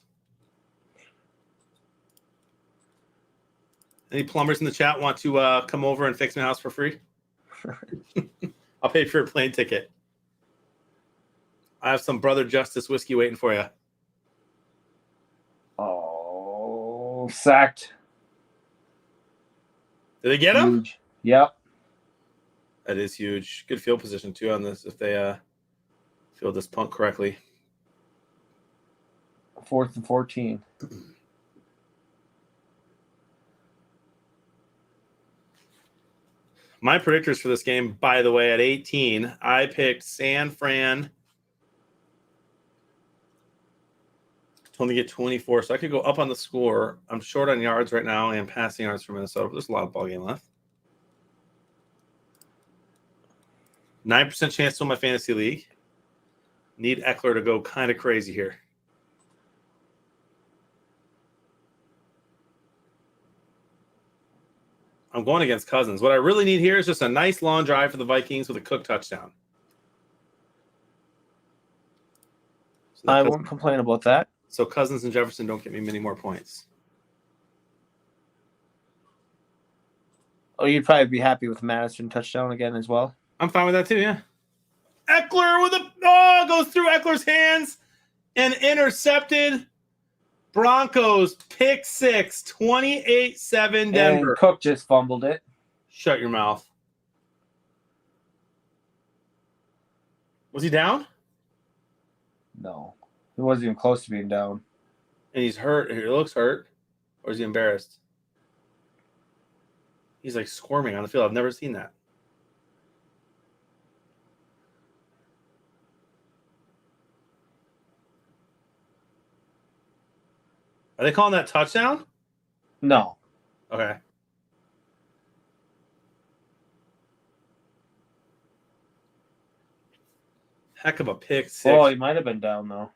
Any plumbers in the chat want to come over and fix my house for free? I'll pay for a plane ticket. I have some Brother Justice whiskey waiting for you. Oh, sacked. Did they get him? Huge. Yep. That is huge. Good field position, too, on this if they field this punt correctly. 4th and 14. My predictors for this game, by the way, at 18, I picked San Fran only get 24, so I could go up on the score. I'm short on yards right now and passing yards for Minnesota, but there's a lot of ball game left. 9% chance to win my fantasy league. Need Eckler to go kind of crazy here. I'm going against Cousins. What I really need here is just a nice long drive for the Vikings with a Cook touchdown. So I won't complain about that. So Cousins and Jefferson don't get me many more points. Oh, you'd probably be happy with Madison touchdown again as well. I'm fine with that too, yeah. Eckler with goes through Eckler's hands and intercepted. Broncos pick 6, 28-7 Denver. And Cook just fumbled it. Shut your mouth. Was he down? No. He wasn't even close to being down. And he's hurt. He looks hurt. Or is he embarrassed? He's like squirming on the field. I've never seen that. Are they calling that touchdown? No. Okay. Heck of a pick 6. Oh, he might have been down, though.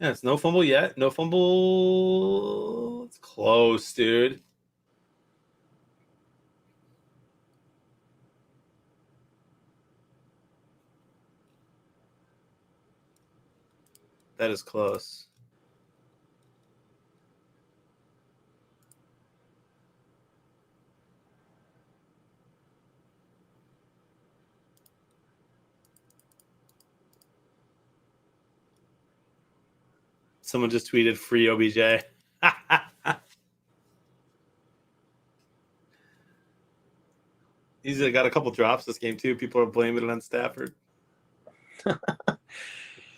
Yeah, it's no fumble yet. No fumble. It's close, dude. That is close. Someone just tweeted free OBJ. He's got a couple drops this game, too. People are blaming it on Stafford.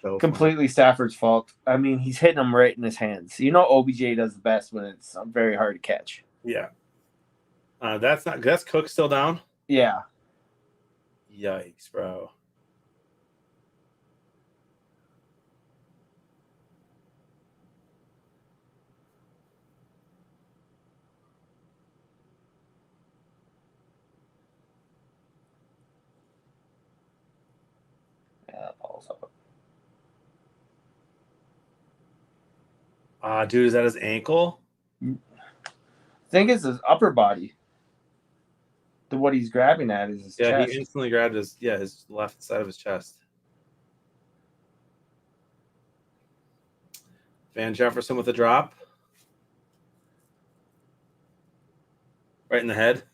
So completely Stafford's fault. I mean, he's hitting them right in his hands. You know, OBJ does the best when it's very hard to catch. Yeah. That's Cook still down? Yeah. Yikes, bro. Yeah, Paul's up. Dude, is that his ankle? I think it's his upper body. What he's grabbing at is his chest. He instantly grabbed his left side of his chest. Van Jefferson with a drop. Right in the head.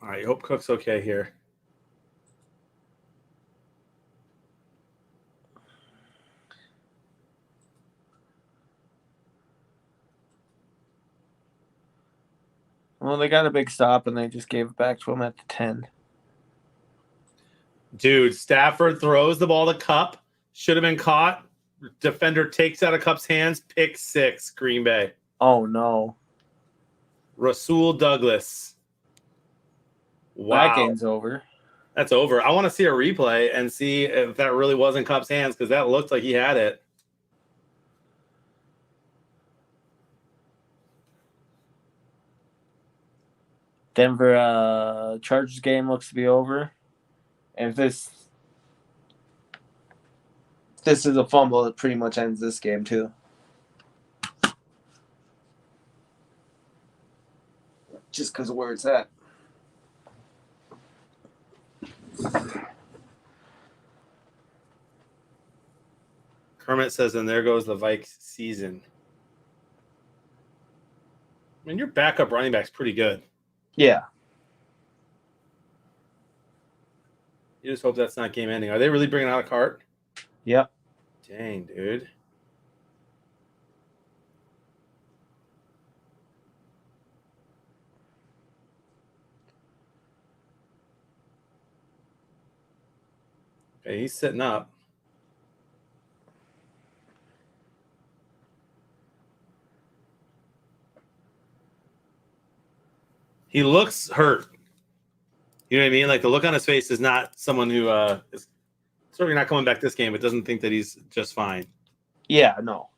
All right, hope Cook's okay here. Well, they got a big stop, and they just gave it back to him at the 10. Dude, Stafford throws the ball to Kupp. Should have been caught. Defender takes out of Kupp's hands. Pick 6, Green Bay. Oh, no. Rasul Douglas. Wow. That game's over. That's over. I want to see a replay and see if that really wasn't Kupp's hands because that looked like he had it. Denver Chargers game looks to be over. And if this is a fumble, it pretty much ends this game too. Just because of where it's at. Kermit says, and there goes the Vikes season. I mean, your backup running back's pretty good. Yeah. You just hope that's not game ending. Are they really bringing out a cart? Yep. Dang, dude. Okay, he's sitting up. He looks hurt. You know what I mean? Like the look on his face is not someone who is certainly not coming back this game, but doesn't think that he's just fine. Yeah, no.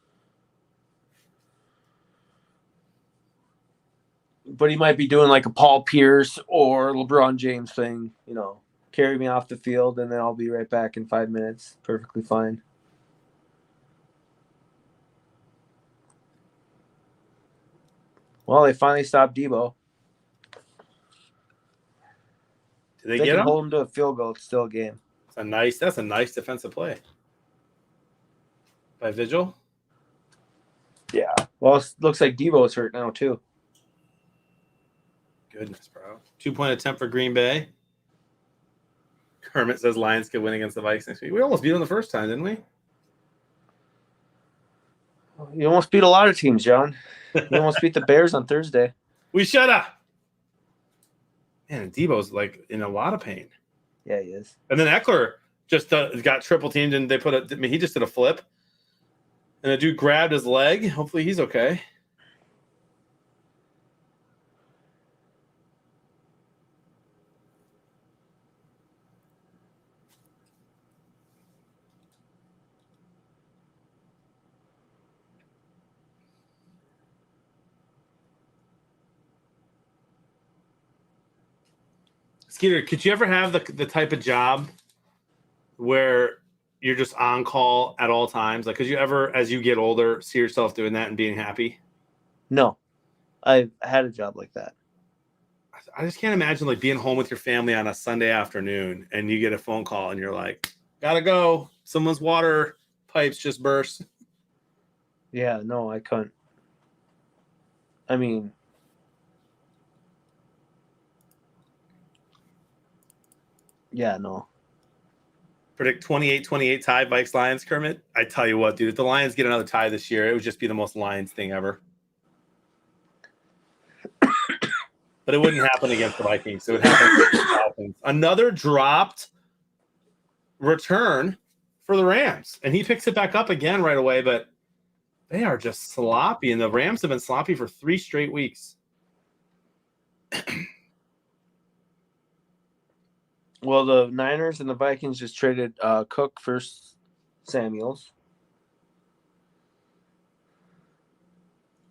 But he might be doing like a Paul Pierce or LeBron James thing, you know, carry me off the field and then I'll be right back in 5 minutes. Perfectly fine. Well, they finally stopped Debo. Did they They get can him? hold him to a field goal. It's still a game. That's a nice defensive play by Vigil. Yeah. Well, it looks like Debo's hurt now too. Goodness, bro. 2-point attempt for Green Bay. Kermit says Lions could win against the Vikes next week. We almost beat them the first time, didn't we? You almost beat a lot of teams, John. You almost beat the Bears on Thursday. We should have. Man, Debo's like in a lot of pain. Yeah, he is. And then Eckler just got triple teamed, and he just did a flip. And the dude grabbed his leg. Hopefully he's okay. Skeeter, could you ever have the type of job where you're just on call at all times? Like, could you ever, as you get older, see yourself doing that and being happy? No. I had a job like that. I just can't imagine like being home with your family on a Sunday afternoon and you get a phone call and you're like, gotta go. Someone's water pipes just burst. Yeah, no, I couldn't. I mean, yeah, no. Predict 28-28 tie, Vikes Lions, Kermit. I tell you what, dude, if the Lions get another tie this year, it would just be the most Lions thing ever. But it wouldn't happen against the Vikings. It would happen against the Falcons. Another dropped return for the Rams. And he picks it back up again right away, but they are just sloppy. And the Rams have been sloppy for 3 straight weeks. Well, the Niners and the Vikings just traded Cook for Samuels.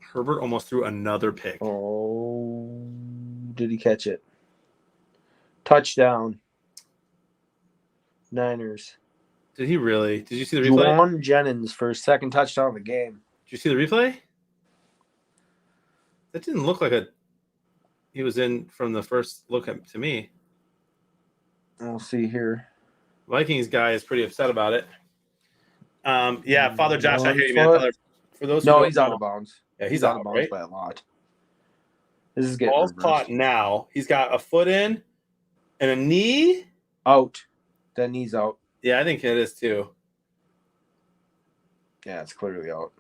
Herbert almost threw another pick. Oh, did he catch it? Touchdown. Niners. Did he really? Did you see the replay? Juwan Jennings for his second touchdown of the game. Did you see the replay? That didn't look like he was in from the first look to me. We'll see here. Vikings guy is pretty upset about it. Yeah, Father Josh, I hear you, man. For those who no, don't he's out know- of bounds. Yeah, he's out out, of bounds right? by a lot. This is getting Ball's reversed. caught now. He's got a foot in and a knee. Out. That knee's out. Yeah, I think it is too. Yeah, it's clearly out.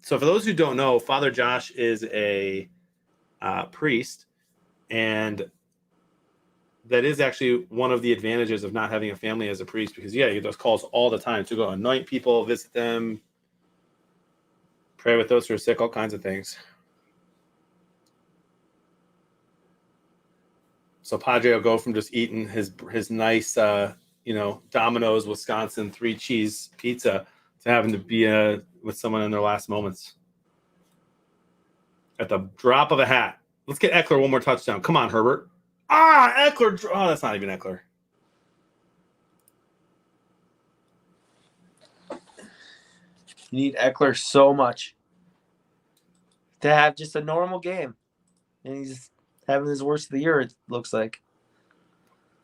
So for those who don't know, Father Josh is a priest, and that is actually one of the advantages of not having a family as a priest, because you get those calls all the time to go anoint people, visit them, pray with those who are sick, all kinds of things. So Padre will go from just eating his nice, Domino's Wisconsin 3-cheese pizza to having to be with someone in their last moments. At the drop of a hat. Let's get Eckler one more touchdown. Come on, Herbert. Eckler. Oh, that's not even Eckler. You need Eckler so much to have just a normal game. And he's having his worst of the year, it looks like.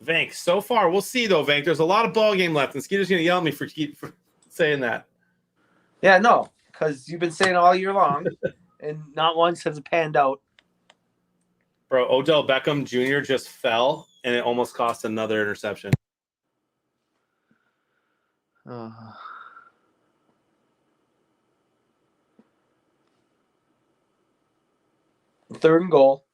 Vank, so far, we'll see, though, Vank. There's a lot of ball game left, and Skeeter's going to yell at me for saying that. Yeah, no, because you've been saying all year long, and not once has it panned out. Bro, Odell Beckham Jr. just fell, and it almost cost another interception. Third and goal.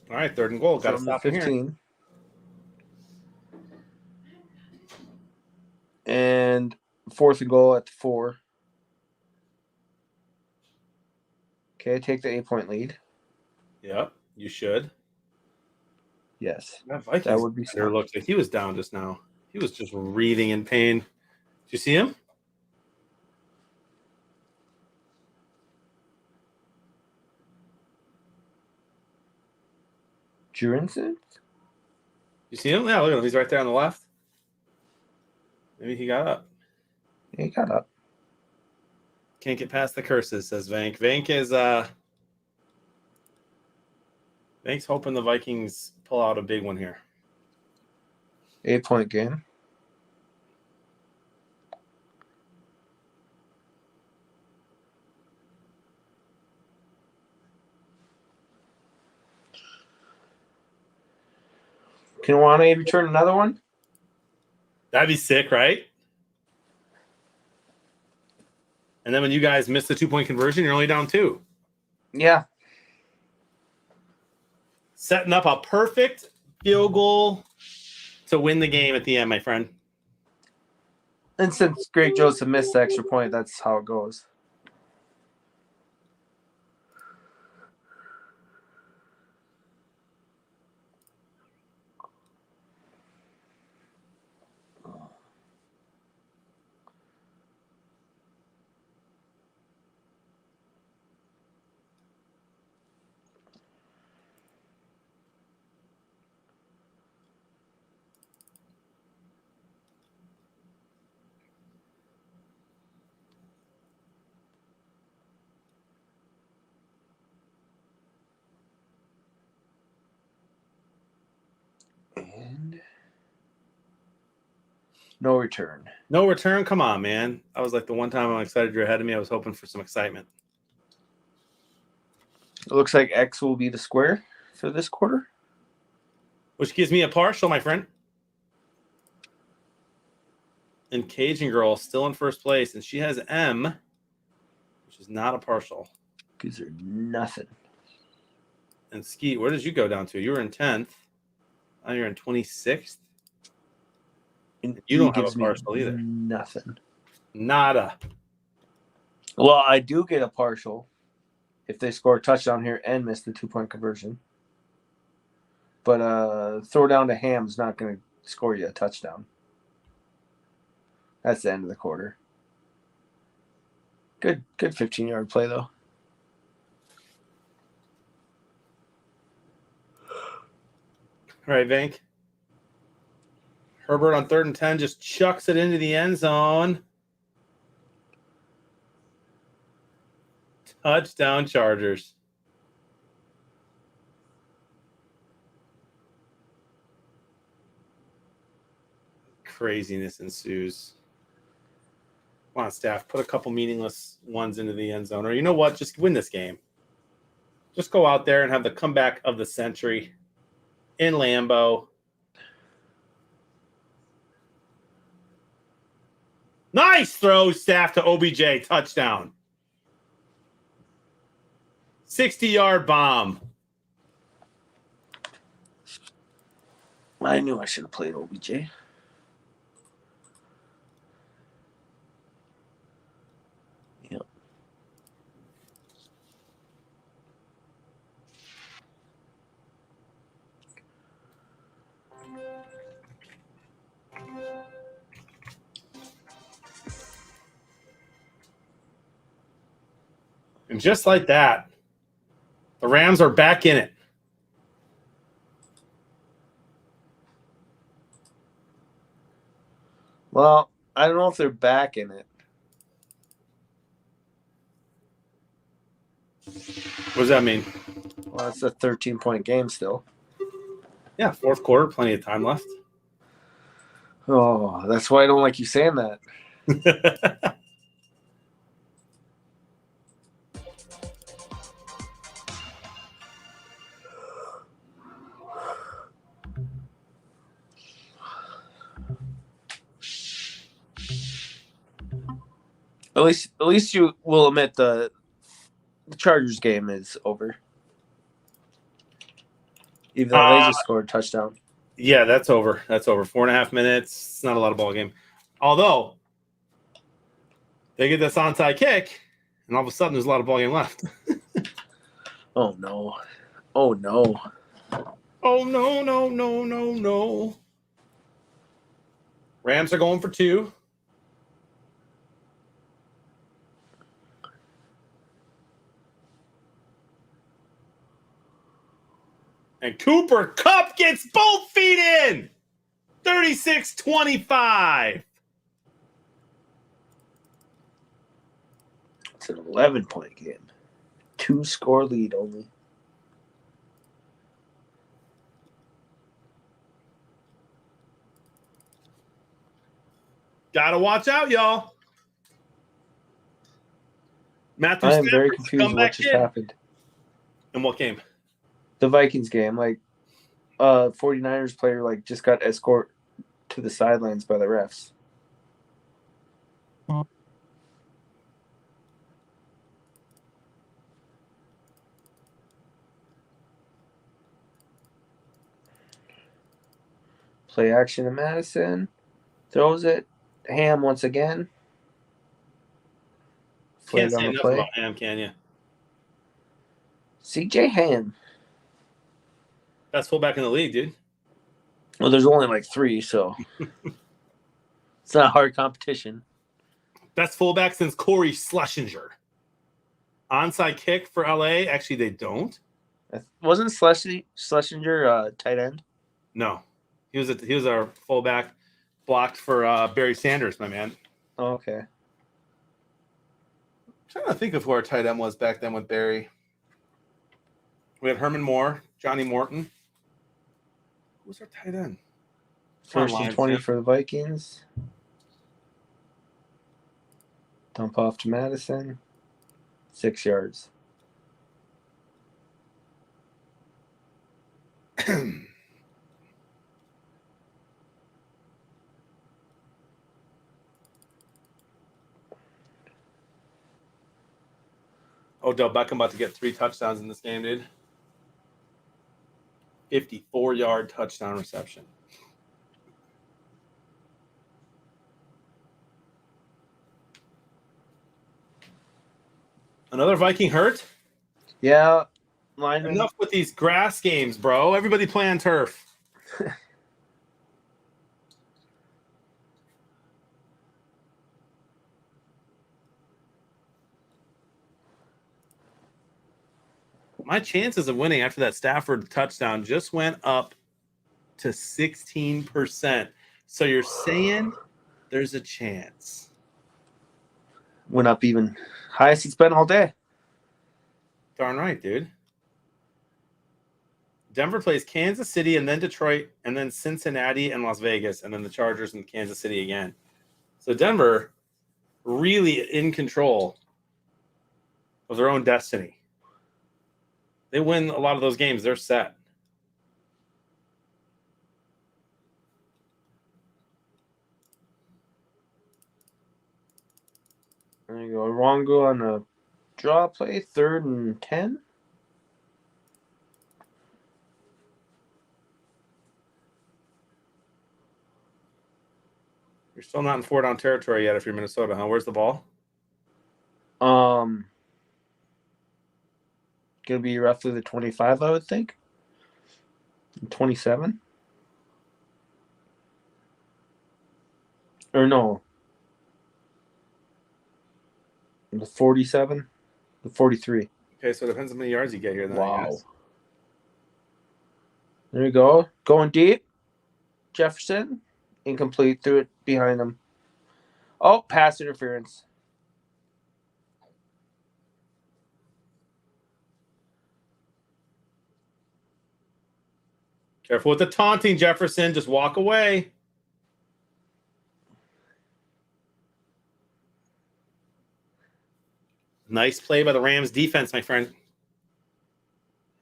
All right, third and goal. Got to From the stop him here. 15. And fourth and goal at the 4. Okay, take the 8-point lead. Yep, you should. Yes. That Vikings That would be defender looked like he was down just now. He was just wreathing in pain. Did you see him? Jurinson? You see him? Yeah, look at him. He's right there on the left. Maybe he got up. He got up. Can't get past the curses, says Vank. Vank is Vank's hoping the Vikings pull out a big one here. 8-point game. Can Wane return another one? That'd be sick, right? And then when you guys miss the 2-point conversion, you're only down 2. Yeah. Setting up a perfect field goal to win the game at the end, my friend. And since Greg Joseph missed the extra point, that's how it goes. And no return. No return? Come on, man. I was like the one time I'm excited you're ahead of me. I was hoping for some excitement. It looks like X will be the square for this quarter. Which gives me a partial, my friend. And Cajun Girl still in first place, and she has M, which is not a partial. Gives her nothing. And Skeet, where did you go down to? You were in 10th. Now you're in 26th. And you don't have gives a partial me either. Nothing. Nada. Well, I do get a partial if they score a touchdown here and miss the 2-point conversion. But throw down to Ham's not going to score you a touchdown. That's the end of the quarter. Good 15-yard play, though. All right, Vank. Herbert on 3rd and 10 just chucks it into the end zone. Touchdown, Chargers. Craziness ensues. Come on, staff. Put a couple meaningless ones into the end zone. Or you know what? Just win this game. Just go out there and have the comeback of the century in Lambeau. Nice throw, staff, to OBJ. Touchdown. 60-yard bomb. I knew I should have played OBJ. Yep. And just like that, the Rams are back in it. Well, I don't know if they're back in it. What does that mean? Well, it's a 13-point game still. Yeah, 4th quarter, plenty of time left. Oh, that's why I don't like you saying that. At least you will admit the Chargers game is over. Even though they just scored a touchdown. Yeah, that's over. That's over. 4.5 minutes. It's not a lot of ball game. Although they get this onside kick, and all of a sudden there's a lot of ball game left. Oh no. Oh no. Oh, no, no, no, no, no. Rams are going for 2. And Cooper Kupp gets both feet in. 36-25. It's an 11-point game. 2-score lead only. Gotta watch out, y'all. Matthew I am very Stafford's confused come what back just in. happened. In what game? The Vikings game. 49ers player just got escorted to the sidelines by the refs. Play action to Madison. Throws it. Ham once again. Can't Flag say on the enough play. about Ham, can you? CJ Ham. Best fullback in the league, dude. Well, there's only 3, so it's not hard competition. Best fullback since Corey Schlesinger. Onside kick for LA. Actually, they don't. Wasn't Schlesinger tight end? No. He was our fullback, blocked for Barry Sanders, my man. Oh, okay. I'm trying to think of who our tight end was back then with Barry. We had Herman Moore, Johnny Morton. Who was our tight end? First and 20 for the Vikings. Dump off to Madison. 6 yards. Odell Beckham about to get 3 touchdowns in this game, dude. 54-yard touchdown reception. Another Viking hurt? Yeah. Lineman. Enough with these grass games, bro. Everybody play on turf. My chances of winning after that Stafford touchdown just went up to 16%. So you're saying there's a chance. Went up even. Highest it's been all day. Darn right, dude. Denver plays Kansas City and then Detroit and then Cincinnati and Las Vegas and then the Chargers and Kansas City again. So Denver really in control of their own destiny. They win a lot of those games. They're set. There you go. Rongo on a draw play. 3rd and 10. You're still not in 4-down territory yet if you're Minnesota, huh? Where's the ball? Gonna be roughly the 25, I would think. 27. Or no. The 47. The 43. Okay, so it depends on how many yards you get here. Then, wow. There you go. Going deep. Jefferson. Incomplete. Threw it behind him. Oh, pass interference. Careful with the taunting, Jefferson. Just walk away. Nice play by the Rams defense, my friend.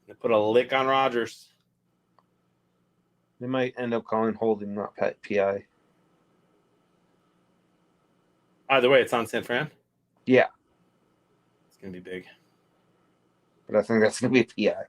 They put a lick on Rodgers. They might end up calling holding, not PI. Either way, it's on San Fran. Yeah. It's going to be big. But I think that's going to be a PI.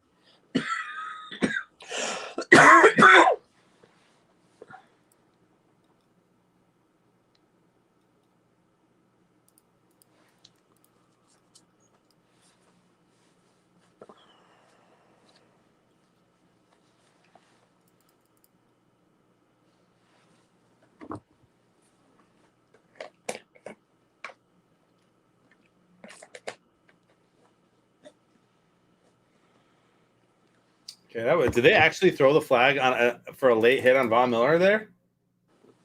Okay, did they actually throw the flag on for a late hit on Von Miller there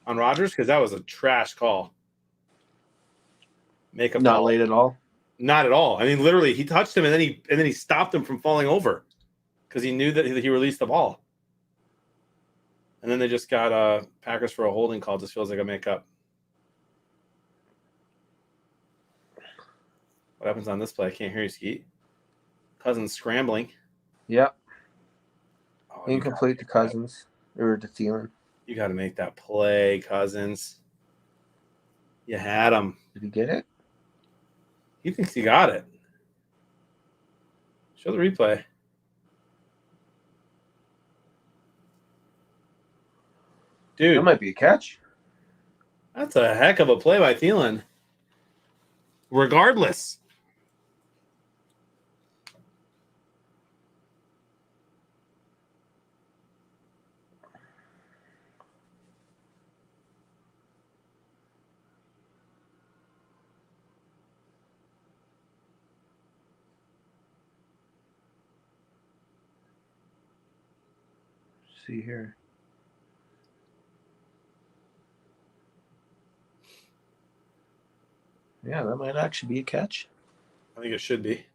on Rodgers? Because that was a trash call. Make a Not ball. late at all. Not at all. I mean, literally, he touched him and then he stopped him from falling over because he knew that he released the ball. And then they just got Packers for a holding call. Just feels like a makeup. What happens on this play? I can't hear you, Skeet. Cousins scrambling. Yep. Oh, Incomplete to Cousins or to Thielen. You got to make that play, Cousins. You had him. Did he get it? He thinks he got it. Show the replay. Dude, That might be a catch. That's a heck of a play by Thielen. Regardless. See here. Yeah, that might actually be a catch. I think it should be.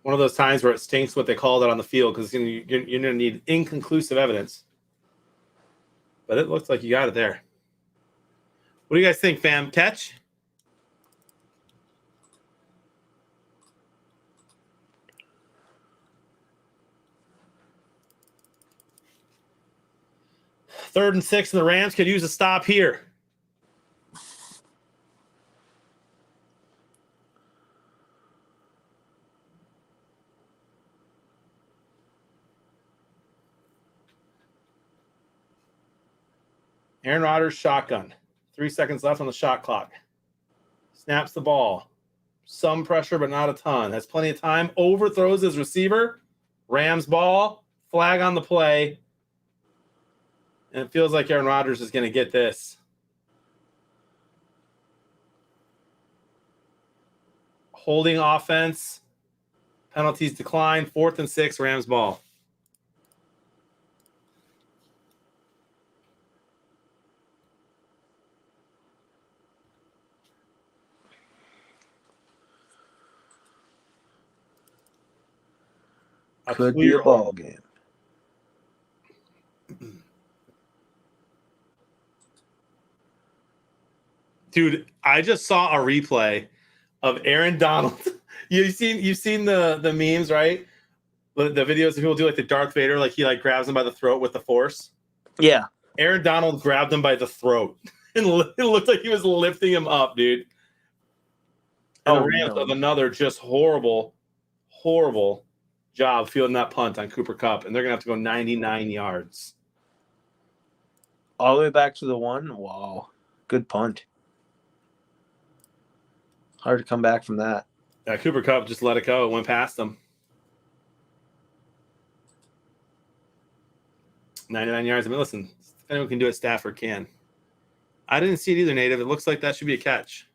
One of those times where it stinks what they called it on the field because you're going to need inconclusive evidence. But it looks like you got it there. What do you guys think, fam? Catch? Third and 6, and the Rams could use a stop here. Aaron Rodgers shotgun. 3 seconds left on the shot clock. Snaps the ball. Some pressure, but not a ton. Has plenty of time. Overthrows his receiver. Rams ball. Flag on the play. And it feels like Aaron Rodgers is going to get this. Holding offense. Penalties decline. 4th and 6, Rams ball. Could be a ball game. Dude, I just saw a replay of Aaron Donald. you've seen the memes, right? The videos that people do, like the Darth Vader, like he like grabs him by the throat with the Force. Yeah. Aaron Donald grabbed him by the throat, and it looked like he was lifting him up, dude. And the Rams of another just horrible job fielding that punt on Cooper Kupp, and they're gonna have to go 99 yards. All the way back to the 1. Wow. Good punt. Hard to come back from that. Yeah, Cooper Kupp just let it go. It went past them. 99 yards. I mean, listen, if anyone can do it, Stafford can. I didn't see it either, Native. It looks like that should be a catch.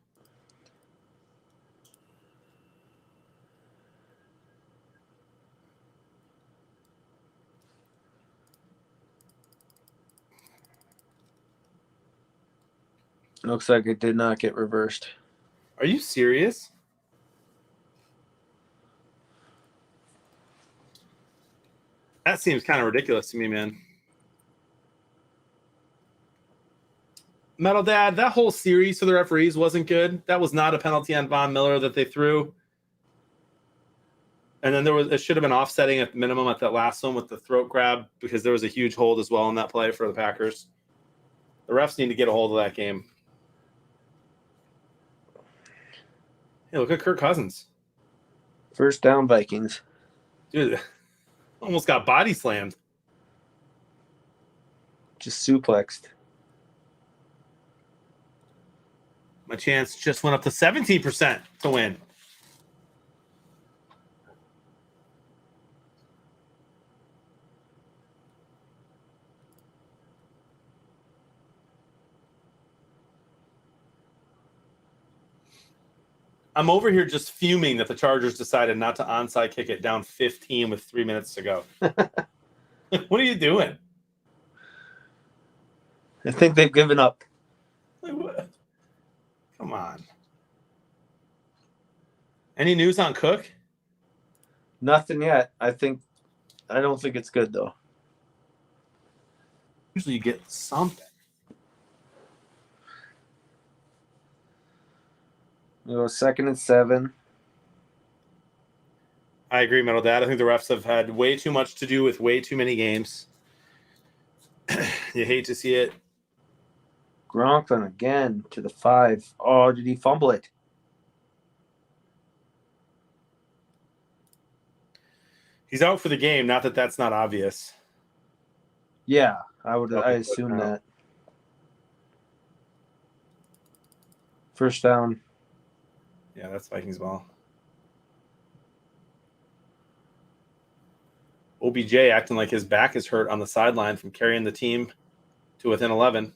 Looks like it did not get reversed. Are you serious? That seems kind of ridiculous to me, man. Metal Dad, that whole series for the referees wasn't good. That was not a penalty on Von Miller that they threw. And then it should have been offsetting at minimum at that last one with the throat grab because there was a huge hold as well in that play for the Packers. The refs need to get a hold of that game. Hey, look at Kirk Cousins. First down, Vikings. Dude, almost got body slammed. Just suplexed. My chance just went up to 17% to win. I'm over here just fuming that the Chargers decided not to onside kick it down 15 with 3 minutes to go. What are you doing? I think they've given up. Like, what? Come on. Any news on Cook? Nothing yet. I don't think it's good though. Usually you get something. You know, 2nd and 7. I agree, Metal Dad. I think the refs have had way too much to do with way too many games. You hate to see it. Gronklin again to the 5. Oh, did he fumble it? He's out for the game. Not that that's not obvious. Yeah, I assume that. First down. Yeah, that's Vikings ball. OBJ acting like his back is hurt on the sideline from carrying the team to within 11.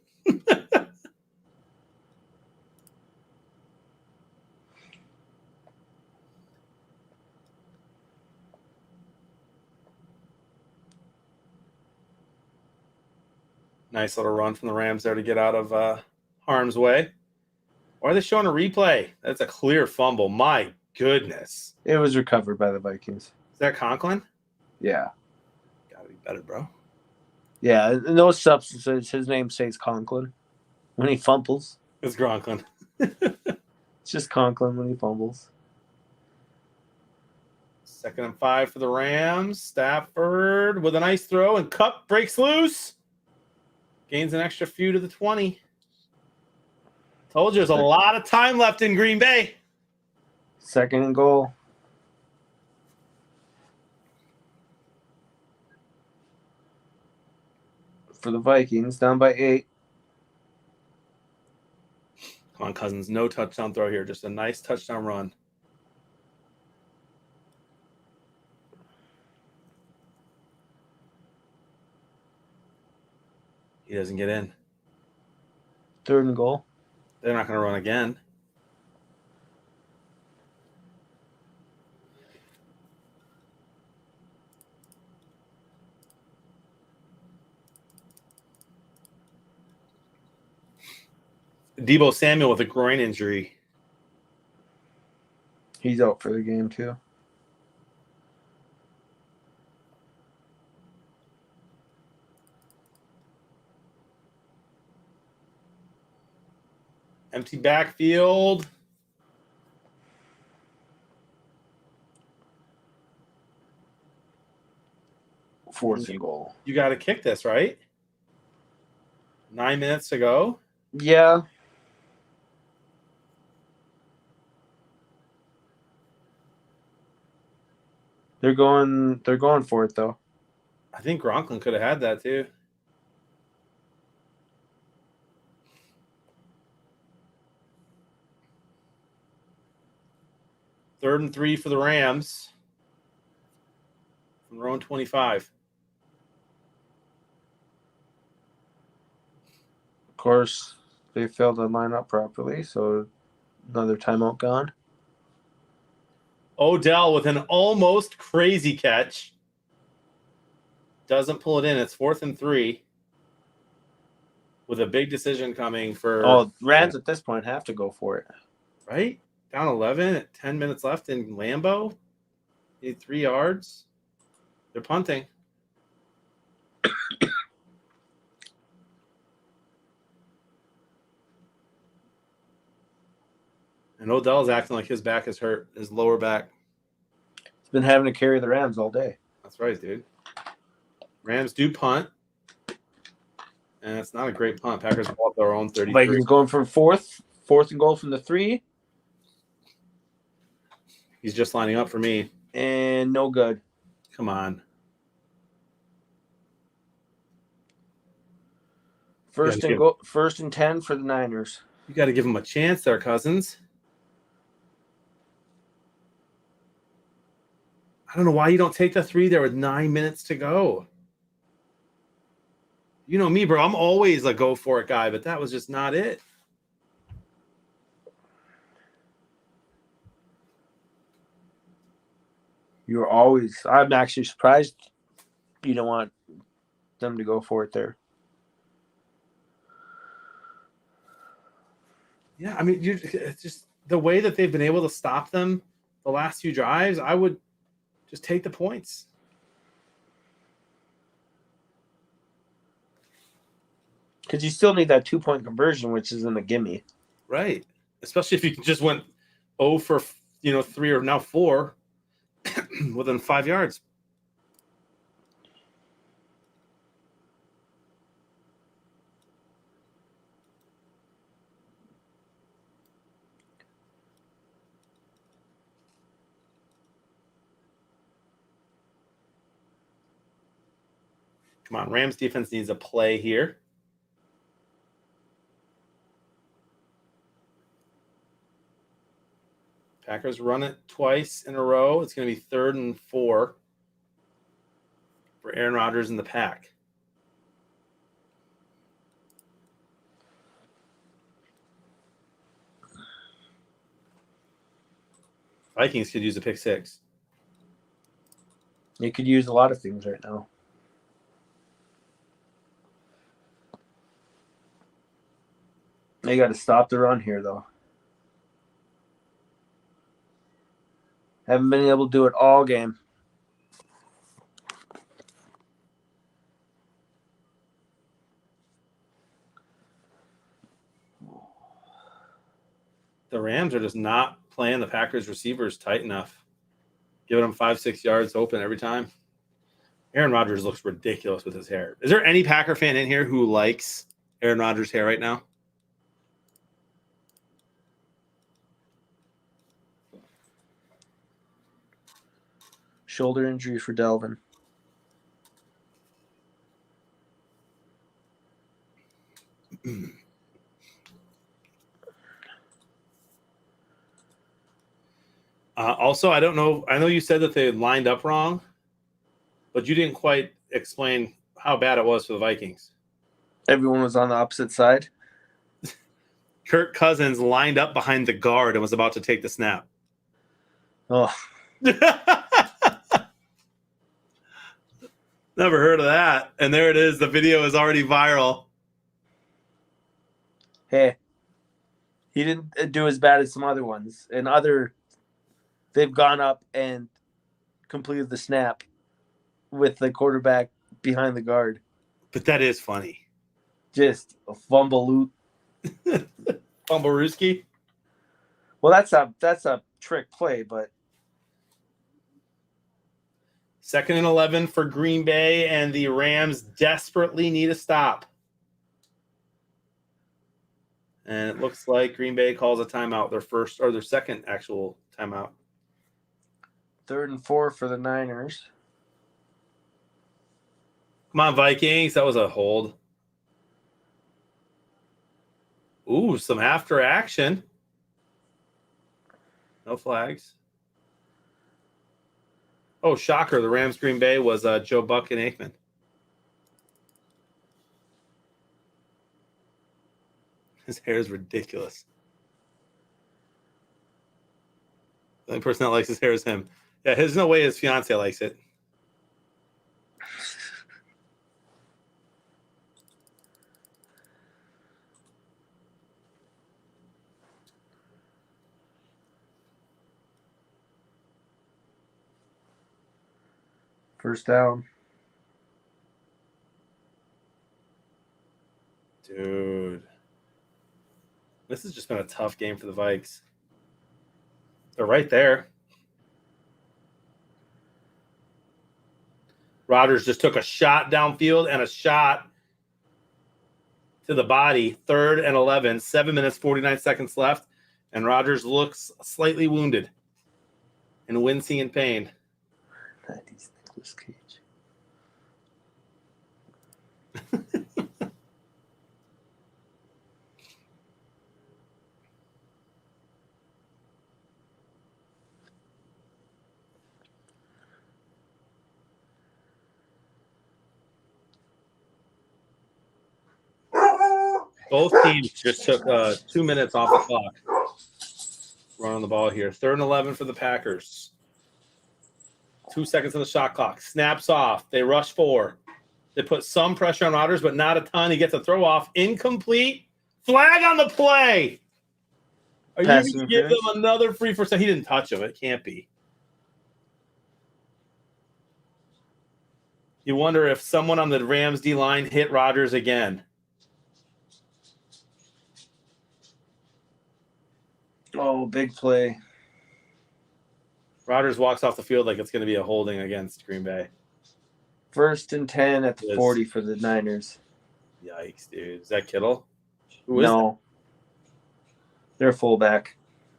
Nice little run from the Rams there to get out of harm's way. Why are they showing a replay? That's a clear fumble. My goodness. It was recovered by the Vikings. Is that Conklin? Yeah. Gotta be better, bro. Yeah, no substances. His name says Conklin when he fumbles. It's Gronklin. It's just Conklin when he fumbles. 2nd and 5 for the Rams. Stafford with a nice throw, and Kupp breaks loose. Gains an extra few to the 20. Told you there's a lot of time left in Green Bay. 2nd and goal. For the Vikings, down by 8. Come on, Cousins. No touchdown throw here. Just a nice touchdown run. He doesn't get in. 3rd and goal. They're not going to run again. Deebo Samuel with a groin injury. He's out for the game too. Empty backfield. Fourth and goal. You got to kick this, right? 9 minutes to go. Yeah. They're going for it though. I think Gronklin could have had that too. Third and 3 for the Rams. From their own 25. Of course, they failed to line up properly, so another timeout gone. Odell with an almost crazy catch. Doesn't pull it in. It's 4th and 3. With a big decision coming for... Oh, Rams at this point have to go for it. Right? Down 11 at 10 minutes left in Lambeau. Need 3 yards. They're punting. And Odell's acting like his back is hurt, his lower back. He's been having to carry the Rams all day. That's right, dude. Rams do punt. And it's not a great punt. Packers ball their own 33. Vikings going from fourth and goal from the 3. He's just lining up for me. And no good. Come on. First and 10 for the Niners. You got to give him a chance there, Cousins. I don't know why you don't take the 3 there with 9 minutes to go. You know me, bro. I'm always a go for it guy, but that was just not it. You're always. I'm actually surprised you don't want them to go for it there. Yeah, I mean, it's just the way that they've been able to stop them the last few drives. I would just take the points. Because you still need that 2-point conversion, which isn't a gimme. Right. Especially if you just went 0 for 3 or now 4 within 5 yards. Come on, Rams defense needs a play here. Packers run it twice in a row. It's going to be 3rd and 4 for Aaron Rodgers and the pack. Vikings could use a pick 6. You could use a lot of things right now. They got to stop the run here, though. Haven't been able to do it all game. The Rams are just not playing the Packers receivers tight enough. Giving them 5-6 yards open every time. Aaron Rodgers looks ridiculous with his hair. Is there any Packer fan in here who likes Aaron Rodgers' hair right now? Shoulder injury for Delvin. Also, I don't know. I know you said that they lined up wrong, but you didn't quite explain how bad it was for the Vikings. Everyone was on the opposite side. Kirk Cousins lined up behind the guard and was about to take the snap. Oh. Never heard of that. And there it is. The video is already viral. Hey, he didn't do as bad as some other ones. And they've gone up and completed the snap with the quarterback behind the guard. But that is funny. Just a fumble-loot. Fumble-rooski? Well, that's a trick play, but 2nd and 11 for Green Bay, and the Rams desperately need a stop. And it looks like Green Bay calls a timeout, their second actual timeout. 3rd and 4 for the Niners. Come on, Vikings. That was a hold. Ooh, some after action. No flags. Oh, shocker. The Rams Green Bay was Joe Buck and Aikman. His hair is ridiculous. The only person that likes his hair is him. Yeah, there's no way his fiance likes it. First down. Dude. This has just been a tough game for the Vikes. They're right there. Rodgers just took a shot downfield and a shot to the body. 3rd and 11, 7 minutes, 49 seconds left. And Rodgers looks slightly wounded and wincing in pain. Nicolas Cage. Both teams just took 2 minutes off the clock. Running the ball here. 3rd and 11 for the Packers. 2 seconds on the shot clock. Snaps off. They rush 4. They put some pressure on Rodgers, but not a ton. He gets a throw off. Incomplete. Flag on the play. Are you going Pass to give them interference? another free first down? He didn't touch him. It can't be. You wonder if someone on the Rams D line hit Rodgers again. Oh, big play. Rodgers walks off the field like it's going to be a holding against Green Bay. 1st and 10 at the Yes. 40 for the Niners. Yikes, dude. Is that Kittle? Who is No. They're fullback.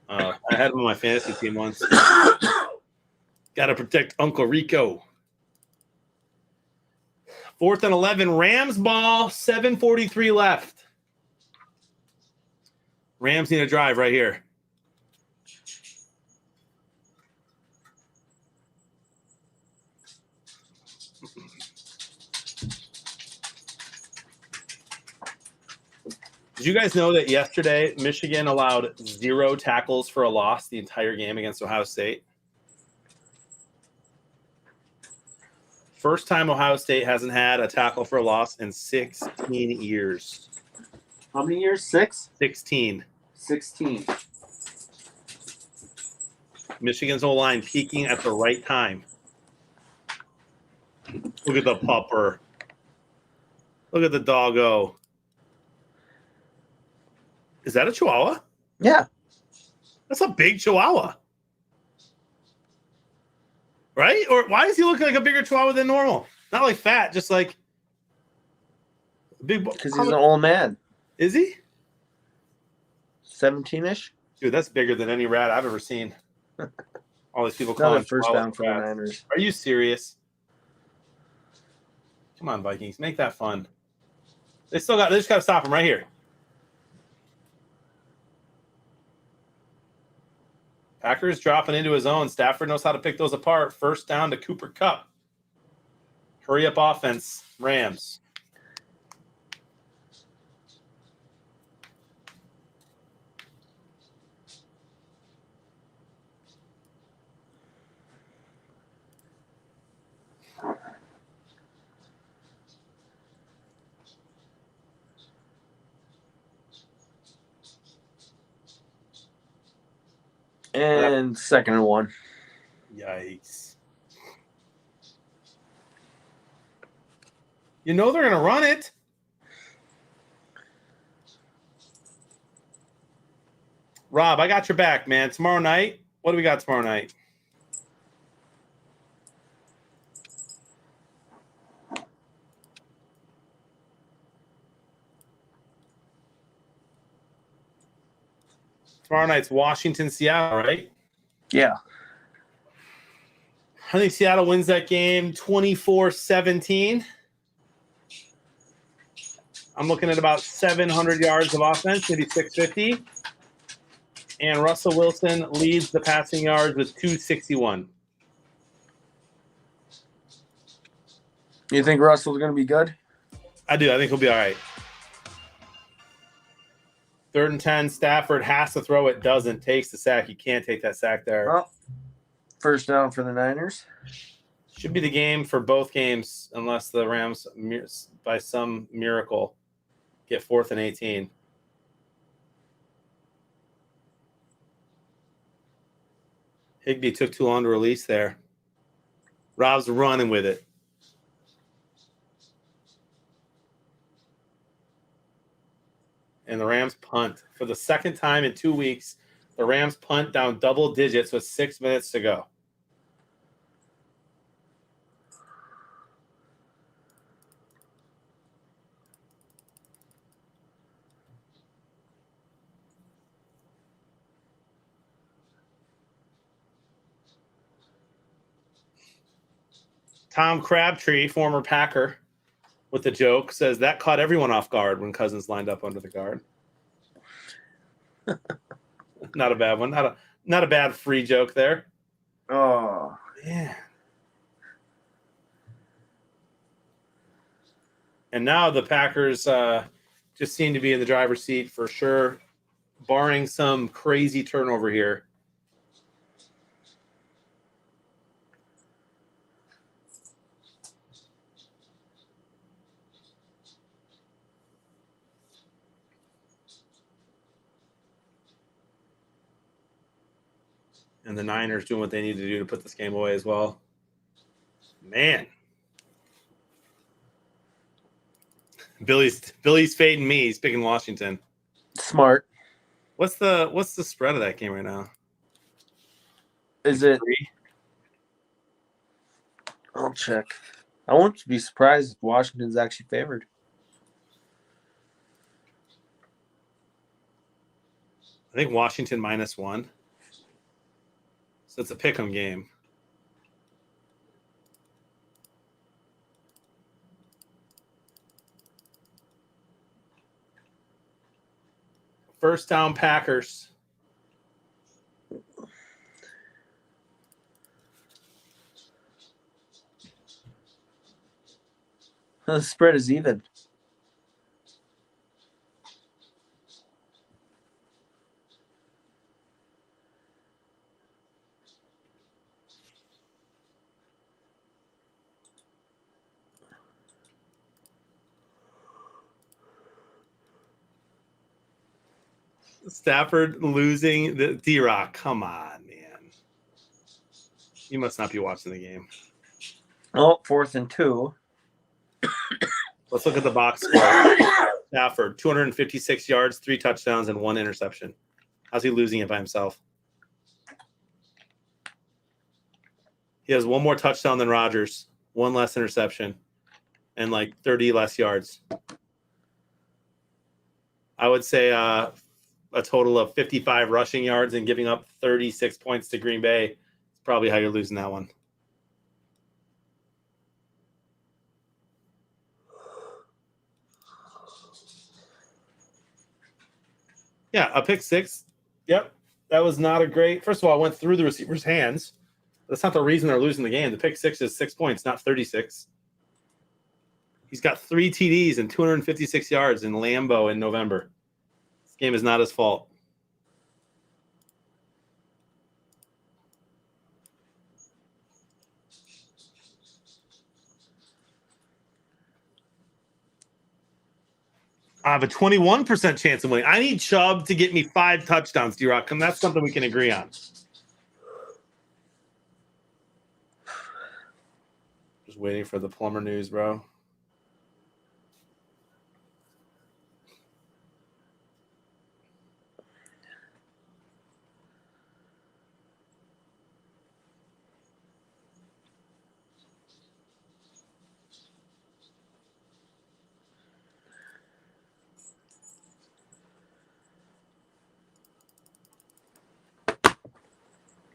that? I had him on my fantasy team once. Got to protect Uncle Rico. 4th and 11. Rams ball. 7:43 left. Rams need a drive right here. Did you guys know that yesterday Michigan allowed 0 tackles for a loss the entire game against Ohio State? First time Ohio State hasn't had a tackle for a loss in 16 years. How many years? 6? 16. 16. Michigan's O-line peaking at the right time. Look at the pupper. Look at the doggo. Is that a Chihuahua? Yeah. That's a big Chihuahua. Right? Or why does he look like a bigger Chihuahua than normal? Not like fat, just like big. Because he's an old man. Is he? 17-ish? Dude, that's bigger than any rat I've ever seen. All these people calling Another first Chihuahuas down for the rats. Niners. Are you serious? Come on, Vikings, make that fun. They just got to stop him right here. Packers dropping into his own. Stafford knows how to pick those apart. First down to Cooper Kupp. Hurry up offense, Rams. And 2nd and 1. Yikes. You know they're going to run it. Rob, I got your back, man. Tomorrow night, what do we got tomorrow night? Tomorrow night's Washington, Seattle, right? Yeah. I think Seattle wins that game 24-17. I'm looking at about 700 yards of offense, maybe 650. And Russell Wilson leads the passing yards with 261. You think Russell's going to be good? I do. I think he'll be all right. 3rd and 10. Stafford has to throw it. Doesn't. Takes the sack. You can't take that sack there. Well, first down for the Niners. Should be the game for both games unless the Rams, by some miracle, get 4th and 18. Higbee took too long to release there. Rob's running with it. And the Rams punt. For the second time in 2 weeks, the Rams punt down double digits with 6 minutes to go. Tom Crabtree, former Packer, with the joke, says that caught everyone off guard when Cousins lined up under the guard. Not a bad one. Not a bad free joke there. Oh. Yeah. And now the Packers just seem to be in the driver's seat for sure, barring some crazy turnover here. And the Niners doing what they need to do to put this game away as well. Man. Billy's fading me. He's picking Washington. Smart. What's the spread of that game right now? Is it? 3? I'll check. I won't be surprised if Washington's actually favored. I think Washington -1. So it's a pick'em game. First down Packers. The spread is even. Stafford losing the D-Rock. Come on, man. You must not be watching the game. Oh, 4th and 2. Let's look at the box score. Stafford, 256 yards, 3 touchdowns, and 1 interception. How's he losing it by himself? He has 1 more touchdown than Rodgers, 1 less interception, and like 30 less yards. I would say a total of 55 rushing yards and giving up 36 points to Green Bay. It's probably how you're losing that one. Yeah, a pick 6. Yep, that was not a great. First of all, I went through the receiver's hands. That's not the reason they're losing the game. The pick 6 is 6 points, not 36. He's got 3 TDs and 256 yards in Lambeau in November. This game is not his fault. I have a 21% chance of winning. I need Chubb to get me 5 touchdowns, D-Rock, and that's something we can agree on. Just waiting for the Plumber news, bro.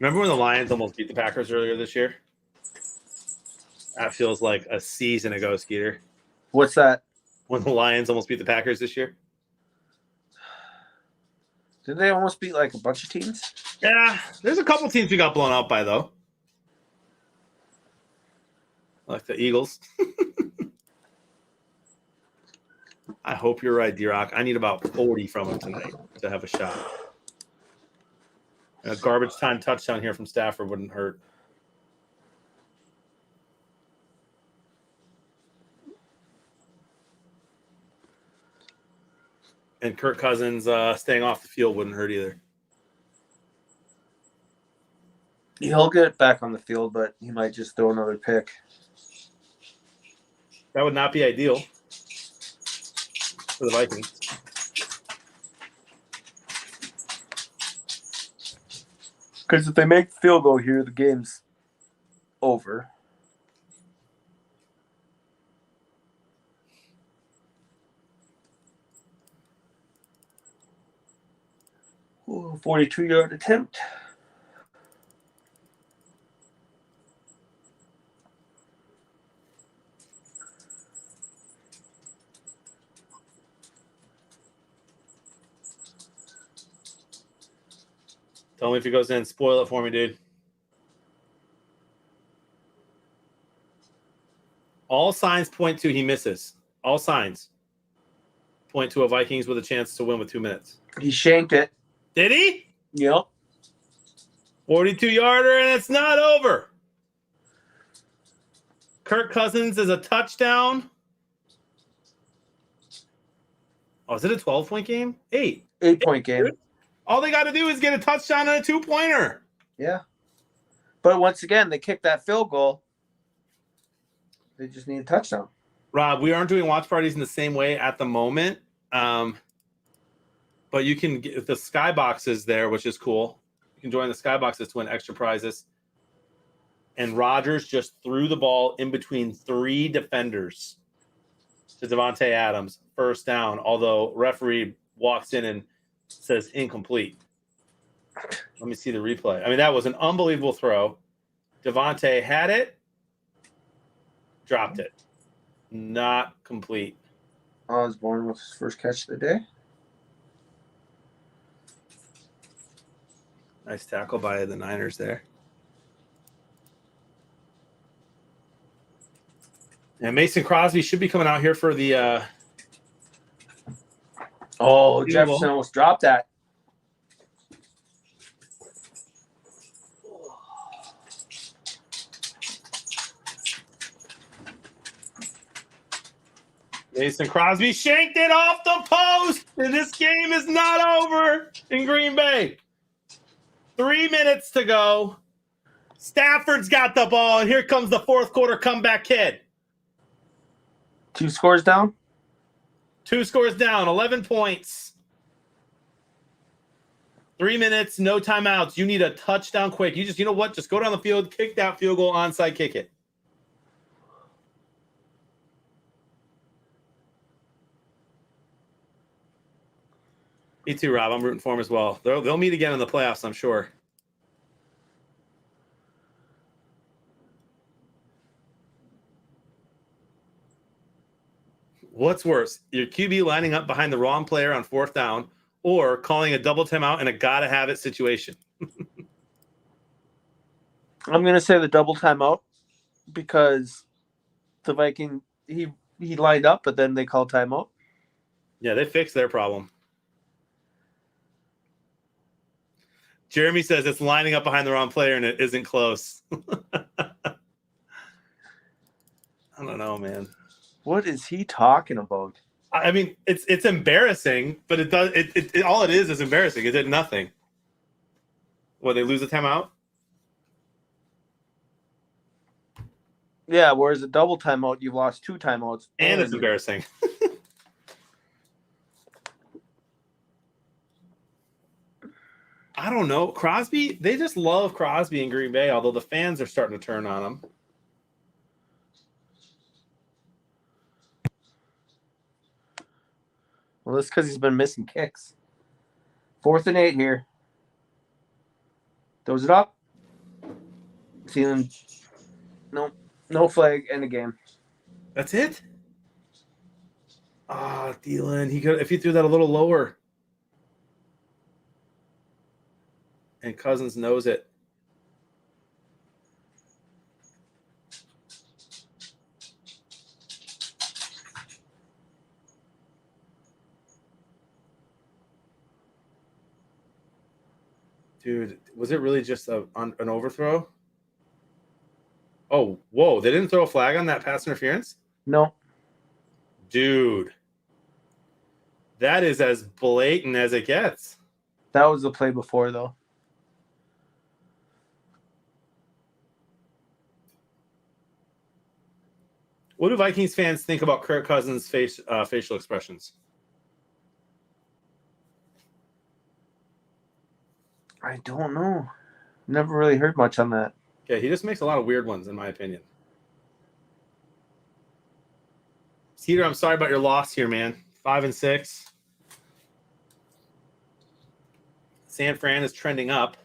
Remember when the Lions almost beat the Packers earlier this year? That feels like a season ago, Skeeter. What's that? When the Lions almost beat the Packers this year? Did they almost beat like a bunch of teams? Yeah, there's a couple teams we got blown out by, though. Like the Eagles. I hope you're right, D-Rock. I need about 40 from him tonight to have a shot. A garbage time touchdown here from Stafford wouldn't hurt. And Kirk Cousins staying off the field wouldn't hurt either. He'll get back on the field, but he might just throw another pick. That would not be ideal for the Vikings. Because if they make the field goal here, the game's over. Ooh, 42-yard attempt. Tell me if he goes in. Spoil it for me, dude. All signs point to he misses. All signs point to a Vikings with a chance to win with 2 minutes. He shanked it. Did he? Yep. 42-yarder, and it's not over. Kirk Cousins is a touchdown. Oh, is it a 12-point game? 8. 8-point game. All they got to do is get a touchdown and a 2-pointer. Yeah. But once again, they kicked that field goal. They just need a touchdown. Rob, we aren't doing watch parties in the same way at the moment. But you can get the skyboxes there, which is cool. You can join the skyboxes to win extra prizes. And Rodgers just threw the ball in between 3 defenders to Devontae Adams, first down, although referee walks in and says incomplete. Let me see the replay. I mean, that was an unbelievable throw. Devontae had it, dropped it. Not complete. Osborne with his first catch of the day. Nice tackle by the Niners there. And Mason Crosby should be coming out here for the Jefferson almost dropped that. Mason Crosby shanked it off the post, and this game is not over in Green Bay. 3 minutes to go. Stafford's got the ball, and here comes the fourth quarter comeback kid. 2 scores down? 2 scores down, 11 points. 3 minutes, no timeouts. You need a touchdown quick. You know what? Just go down the field, kick that field goal, onside kick it. Me too, Rob. I'm rooting for him as well. They'll meet again in the playoffs, I'm sure. What's worse, your QB lining up behind the wrong player on 4th down or calling a double timeout in a gotta-have-it situation? I'm going to say the double timeout because the Viking, he lined up, but then they called timeout. Yeah, they fixed their problem. Jeremy says it's lining up behind the wrong player and it isn't close. I don't know, man. What is he talking about? I mean, it's embarrassing, but it all it is embarrassing. It did nothing. What, they lose a timeout? Yeah, whereas a double timeout, you've lost 2 timeouts. And it's embarrassing. I don't know. Crosby, they just love Crosby in Green Bay, although the fans are starting to turn on him. Well, that's because he's been missing kicks. 4th and 8 here. Throws it up. Thielen. No flag, end of game. That's it? Ah, Thielen. He could if he threw that a little lower. And Cousins knows it. Dude, was it really just an overthrow? Oh, whoa. They didn't throw a flag on that pass interference? No. Dude. That is as blatant as it gets. That was the play before, though. What do Vikings fans think about Kirk Cousins' facial expressions? I don't know. Never really heard much on that. Yeah, he just makes a lot of weird ones, in my opinion. Cedar, I'm sorry about your loss here, man. 5-6. San Fran is trending up.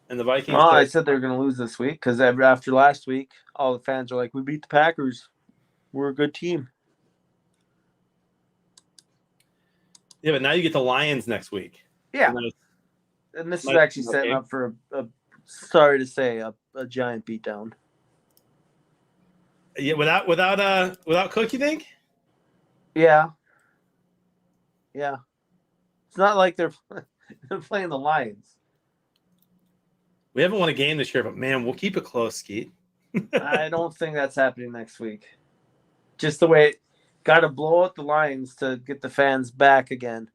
And the Vikings. Oh, I said they were going to lose this week because after last week, all the fans are like, we beat the Packers. We're a good team. Yeah, but now you get the Lions next week. Yeah. And this is actually setting up for a sorry to say, a giant beatdown. Yeah, without Cook, you think? Yeah. Yeah. It's not like they're playing the Lions. We haven't won a game this year, but man, we'll keep it close, Skeet. I don't think that's happening next week. Just the way got to blow out the Lions to get the fans back again.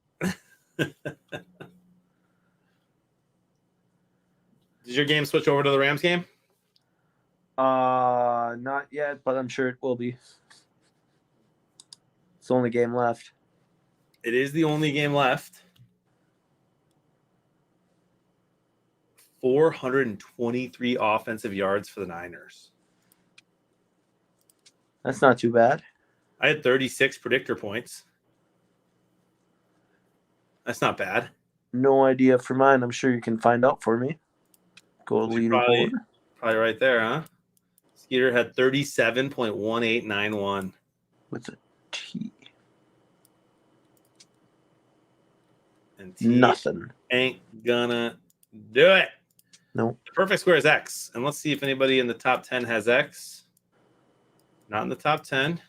Did your game switch over to the Rams game? Not yet, but I'm sure it will be. It's the only game left. It is the only game left. 423 offensive yards for the Niners. That's not too bad. I had 36 predictor points. That's not bad. No idea for mine. I'm sure you can find out for me. Go to leaderboard. Probably right there, huh? Skeeter had 37.1891. With a T. And T Nothing. ain't gonna do it. Nope. The perfect square is X. And let's see if anybody in the top 10 has X. Not in the top 10.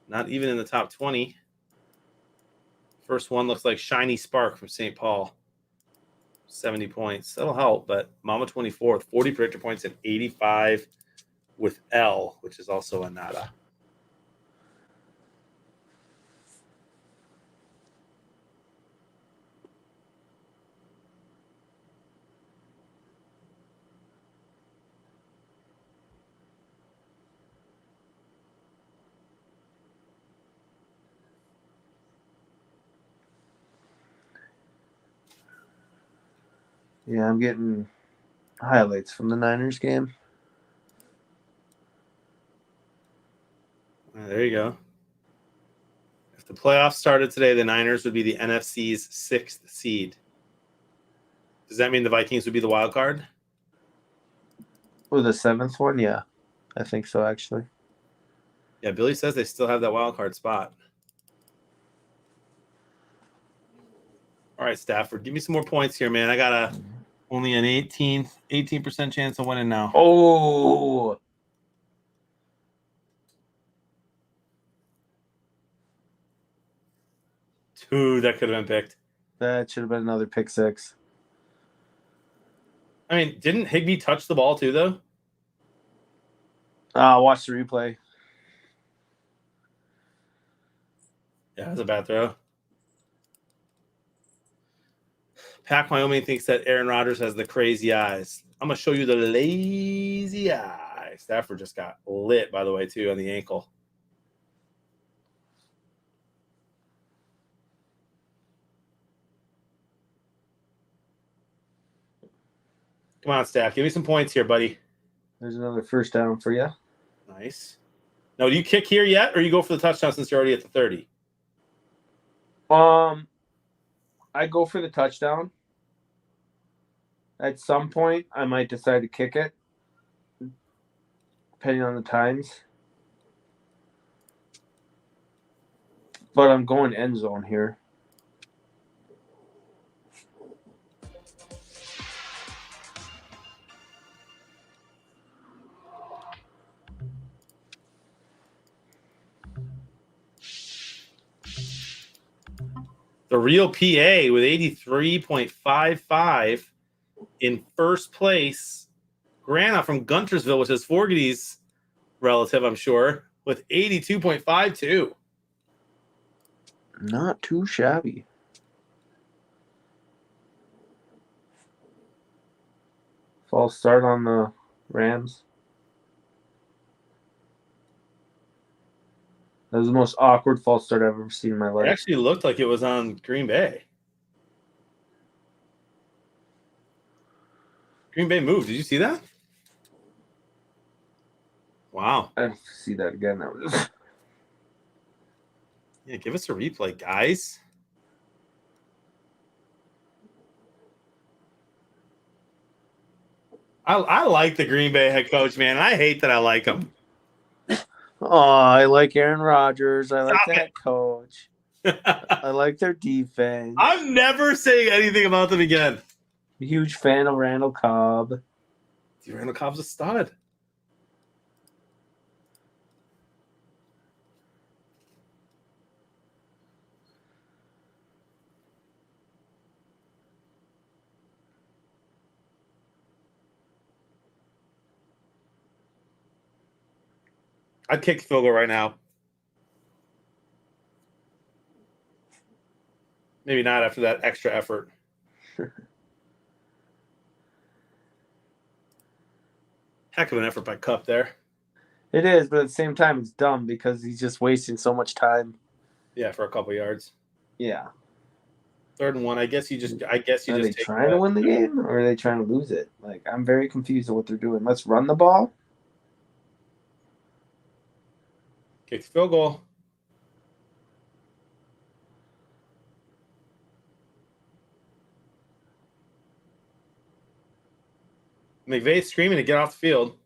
Not even in the top 20. First one looks like Shiny Spark from St. Paul. 70 points. That'll help, but Mama 24 with 40 predictor points and 85 with L, which is also a nada. Yeah, I'm getting highlights from the Niners game. There you go. If the playoffs started today, the Niners would be the NFC's 6th seed. Does that mean the Vikings would be the wild card? Or the 7th one? Yeah, I think so, actually. Yeah, Billy says they still have that wild card spot. All right, Stafford, give me some more points here, man. I got only an 18% chance of winning now. Oh, Dude, that could have been picked. that should have been another pick six. I mean, didn't Higbee touch the ball too, though? Watch the replay. Yeah, that was a bad throw. Pac Wyoming thinks that Aaron Rodgers has the crazy eyes. I'm going to show you the lazy eye. Stafford just got lit, by the way, too, on the ankle. Come on, Staff. Give me some points here, buddy. There's another first down for you. Nice. Now, do you kick here yet, or you go for the touchdown since you're already at the 30? I go for the touchdown. At some point, I might decide to kick it, depending on the times. But I'm going end zone here. The real PA with 83.55 in first place. Grana from Guntersville, which is Fogarty's relative, I'm sure, with 82.52. Not too shabby. False start on the Rams. That was the most awkward false start I've ever seen in my It life. actually looked like it was on Green Bay. Green Bay moved. Did you see that? Wow. I have to see that again. That was Yeah, give us a replay, guys. I like the Green Bay head coach, man. I hate that I like him. Oh, I like Aaron Rodgers. I like Stop the head coach. I like their defense. I'm never saying anything about them again. I'm a huge fan of Randall Cobb. Dude, Randall Cobb's a stud. I'd kick the field goal right now. Maybe not after that extra effort. Heck of an effort by Cup there. It is, but at the same time, it's dumb because he's just wasting so much time. Yeah, for a couple yards. Yeah. 3rd and 1. I guess you just. Are they take trying to win the game or are they trying to lose it? Like, I'm very confused on what they're doing. Let's run the ball. Kick the field goal. McVay screaming to get off the field.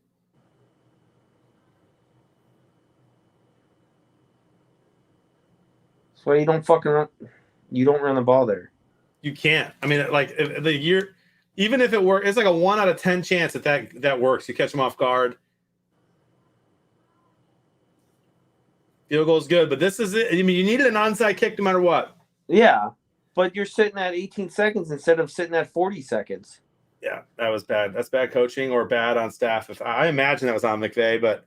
That's why you don't fucking run. You don't run the ball there. You can't. I mean, like even if it works, it's like a 1 out of 10 chance that works. You catch them off guard. Field goal is good, but this is it. I mean, you needed an onside kick no matter what. Yeah, but you're sitting at 18 seconds instead of sitting at 40 seconds. Yeah, that was bad. That's bad coaching or bad on staff. If I imagine that was on McVay, but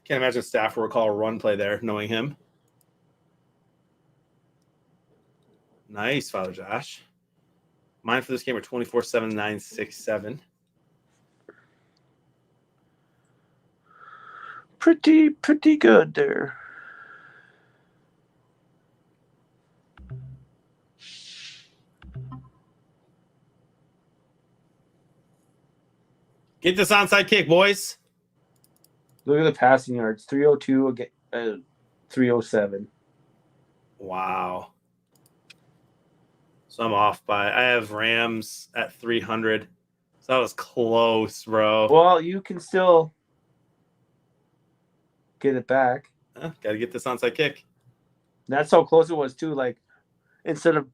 can't imagine staff will recall a run play there, knowing him. Nice, Father Josh. Mine for this game are 24-7, 9-6-7. Pretty good there. Get this onside kick, boys. Look at the passing yards. 302 against 307. Wow. So I'm off by. I have Rams at 300. So that was close, bro. Well, you can still get it back. Got to get this onside kick. That's how close it was too. Like, instead of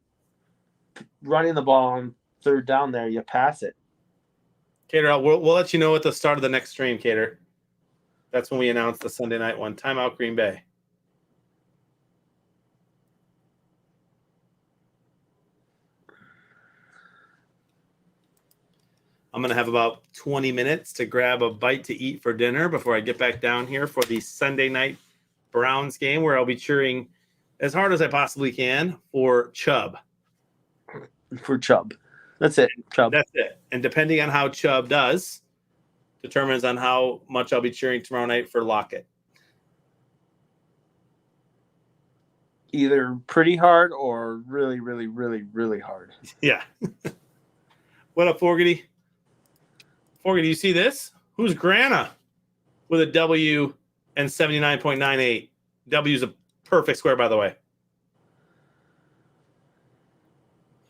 running the ball on 3rd down there, you pass it. Cater, we'll let you know at the start of the next stream, Cater. That's when we announce the Sunday night one. Timeout Green Bay. I'm going to have about 20 minutes to grab a bite to eat for dinner before I get back down here for the Sunday night Browns game, where I'll be cheering as hard as I possibly can for Chubb. For Chubb. That's it, Chubb. That's it. And depending on how Chubb does, determines on how much I'll be cheering tomorrow night for Lockett. Either pretty hard or really, really, really, really hard. Yeah. What up, Forgety? Forgety, you see this? Who's Grana with a W and 79.98? W is a perfect square, by the way.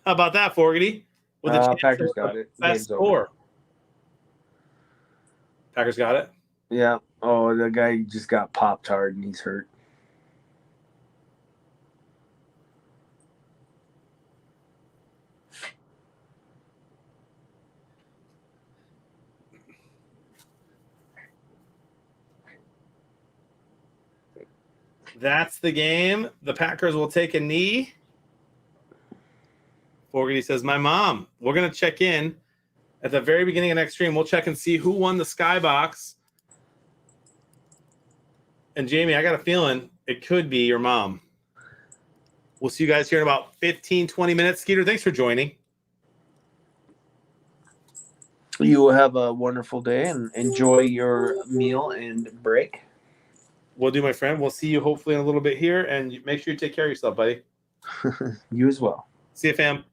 How about that, Forgety? With a Packers got it. Best score. Packers got it? Yeah. Oh, the guy just got popped hard and he's hurt. That's the game. The Packers will take a knee. Fogarty says, my mom. We're going to check in at the very beginning of next stream. We'll check and see who won the Skybox. And Jamie, I got a feeling it could be your mom. We'll see you guys here in about 15, 20 minutes. Skeeter, thanks for joining. You will have a wonderful day and enjoy your meal and break. Will do, my friend. We'll see you hopefully in a little bit here. And make sure you take care of yourself, buddy. You as well. See you, fam.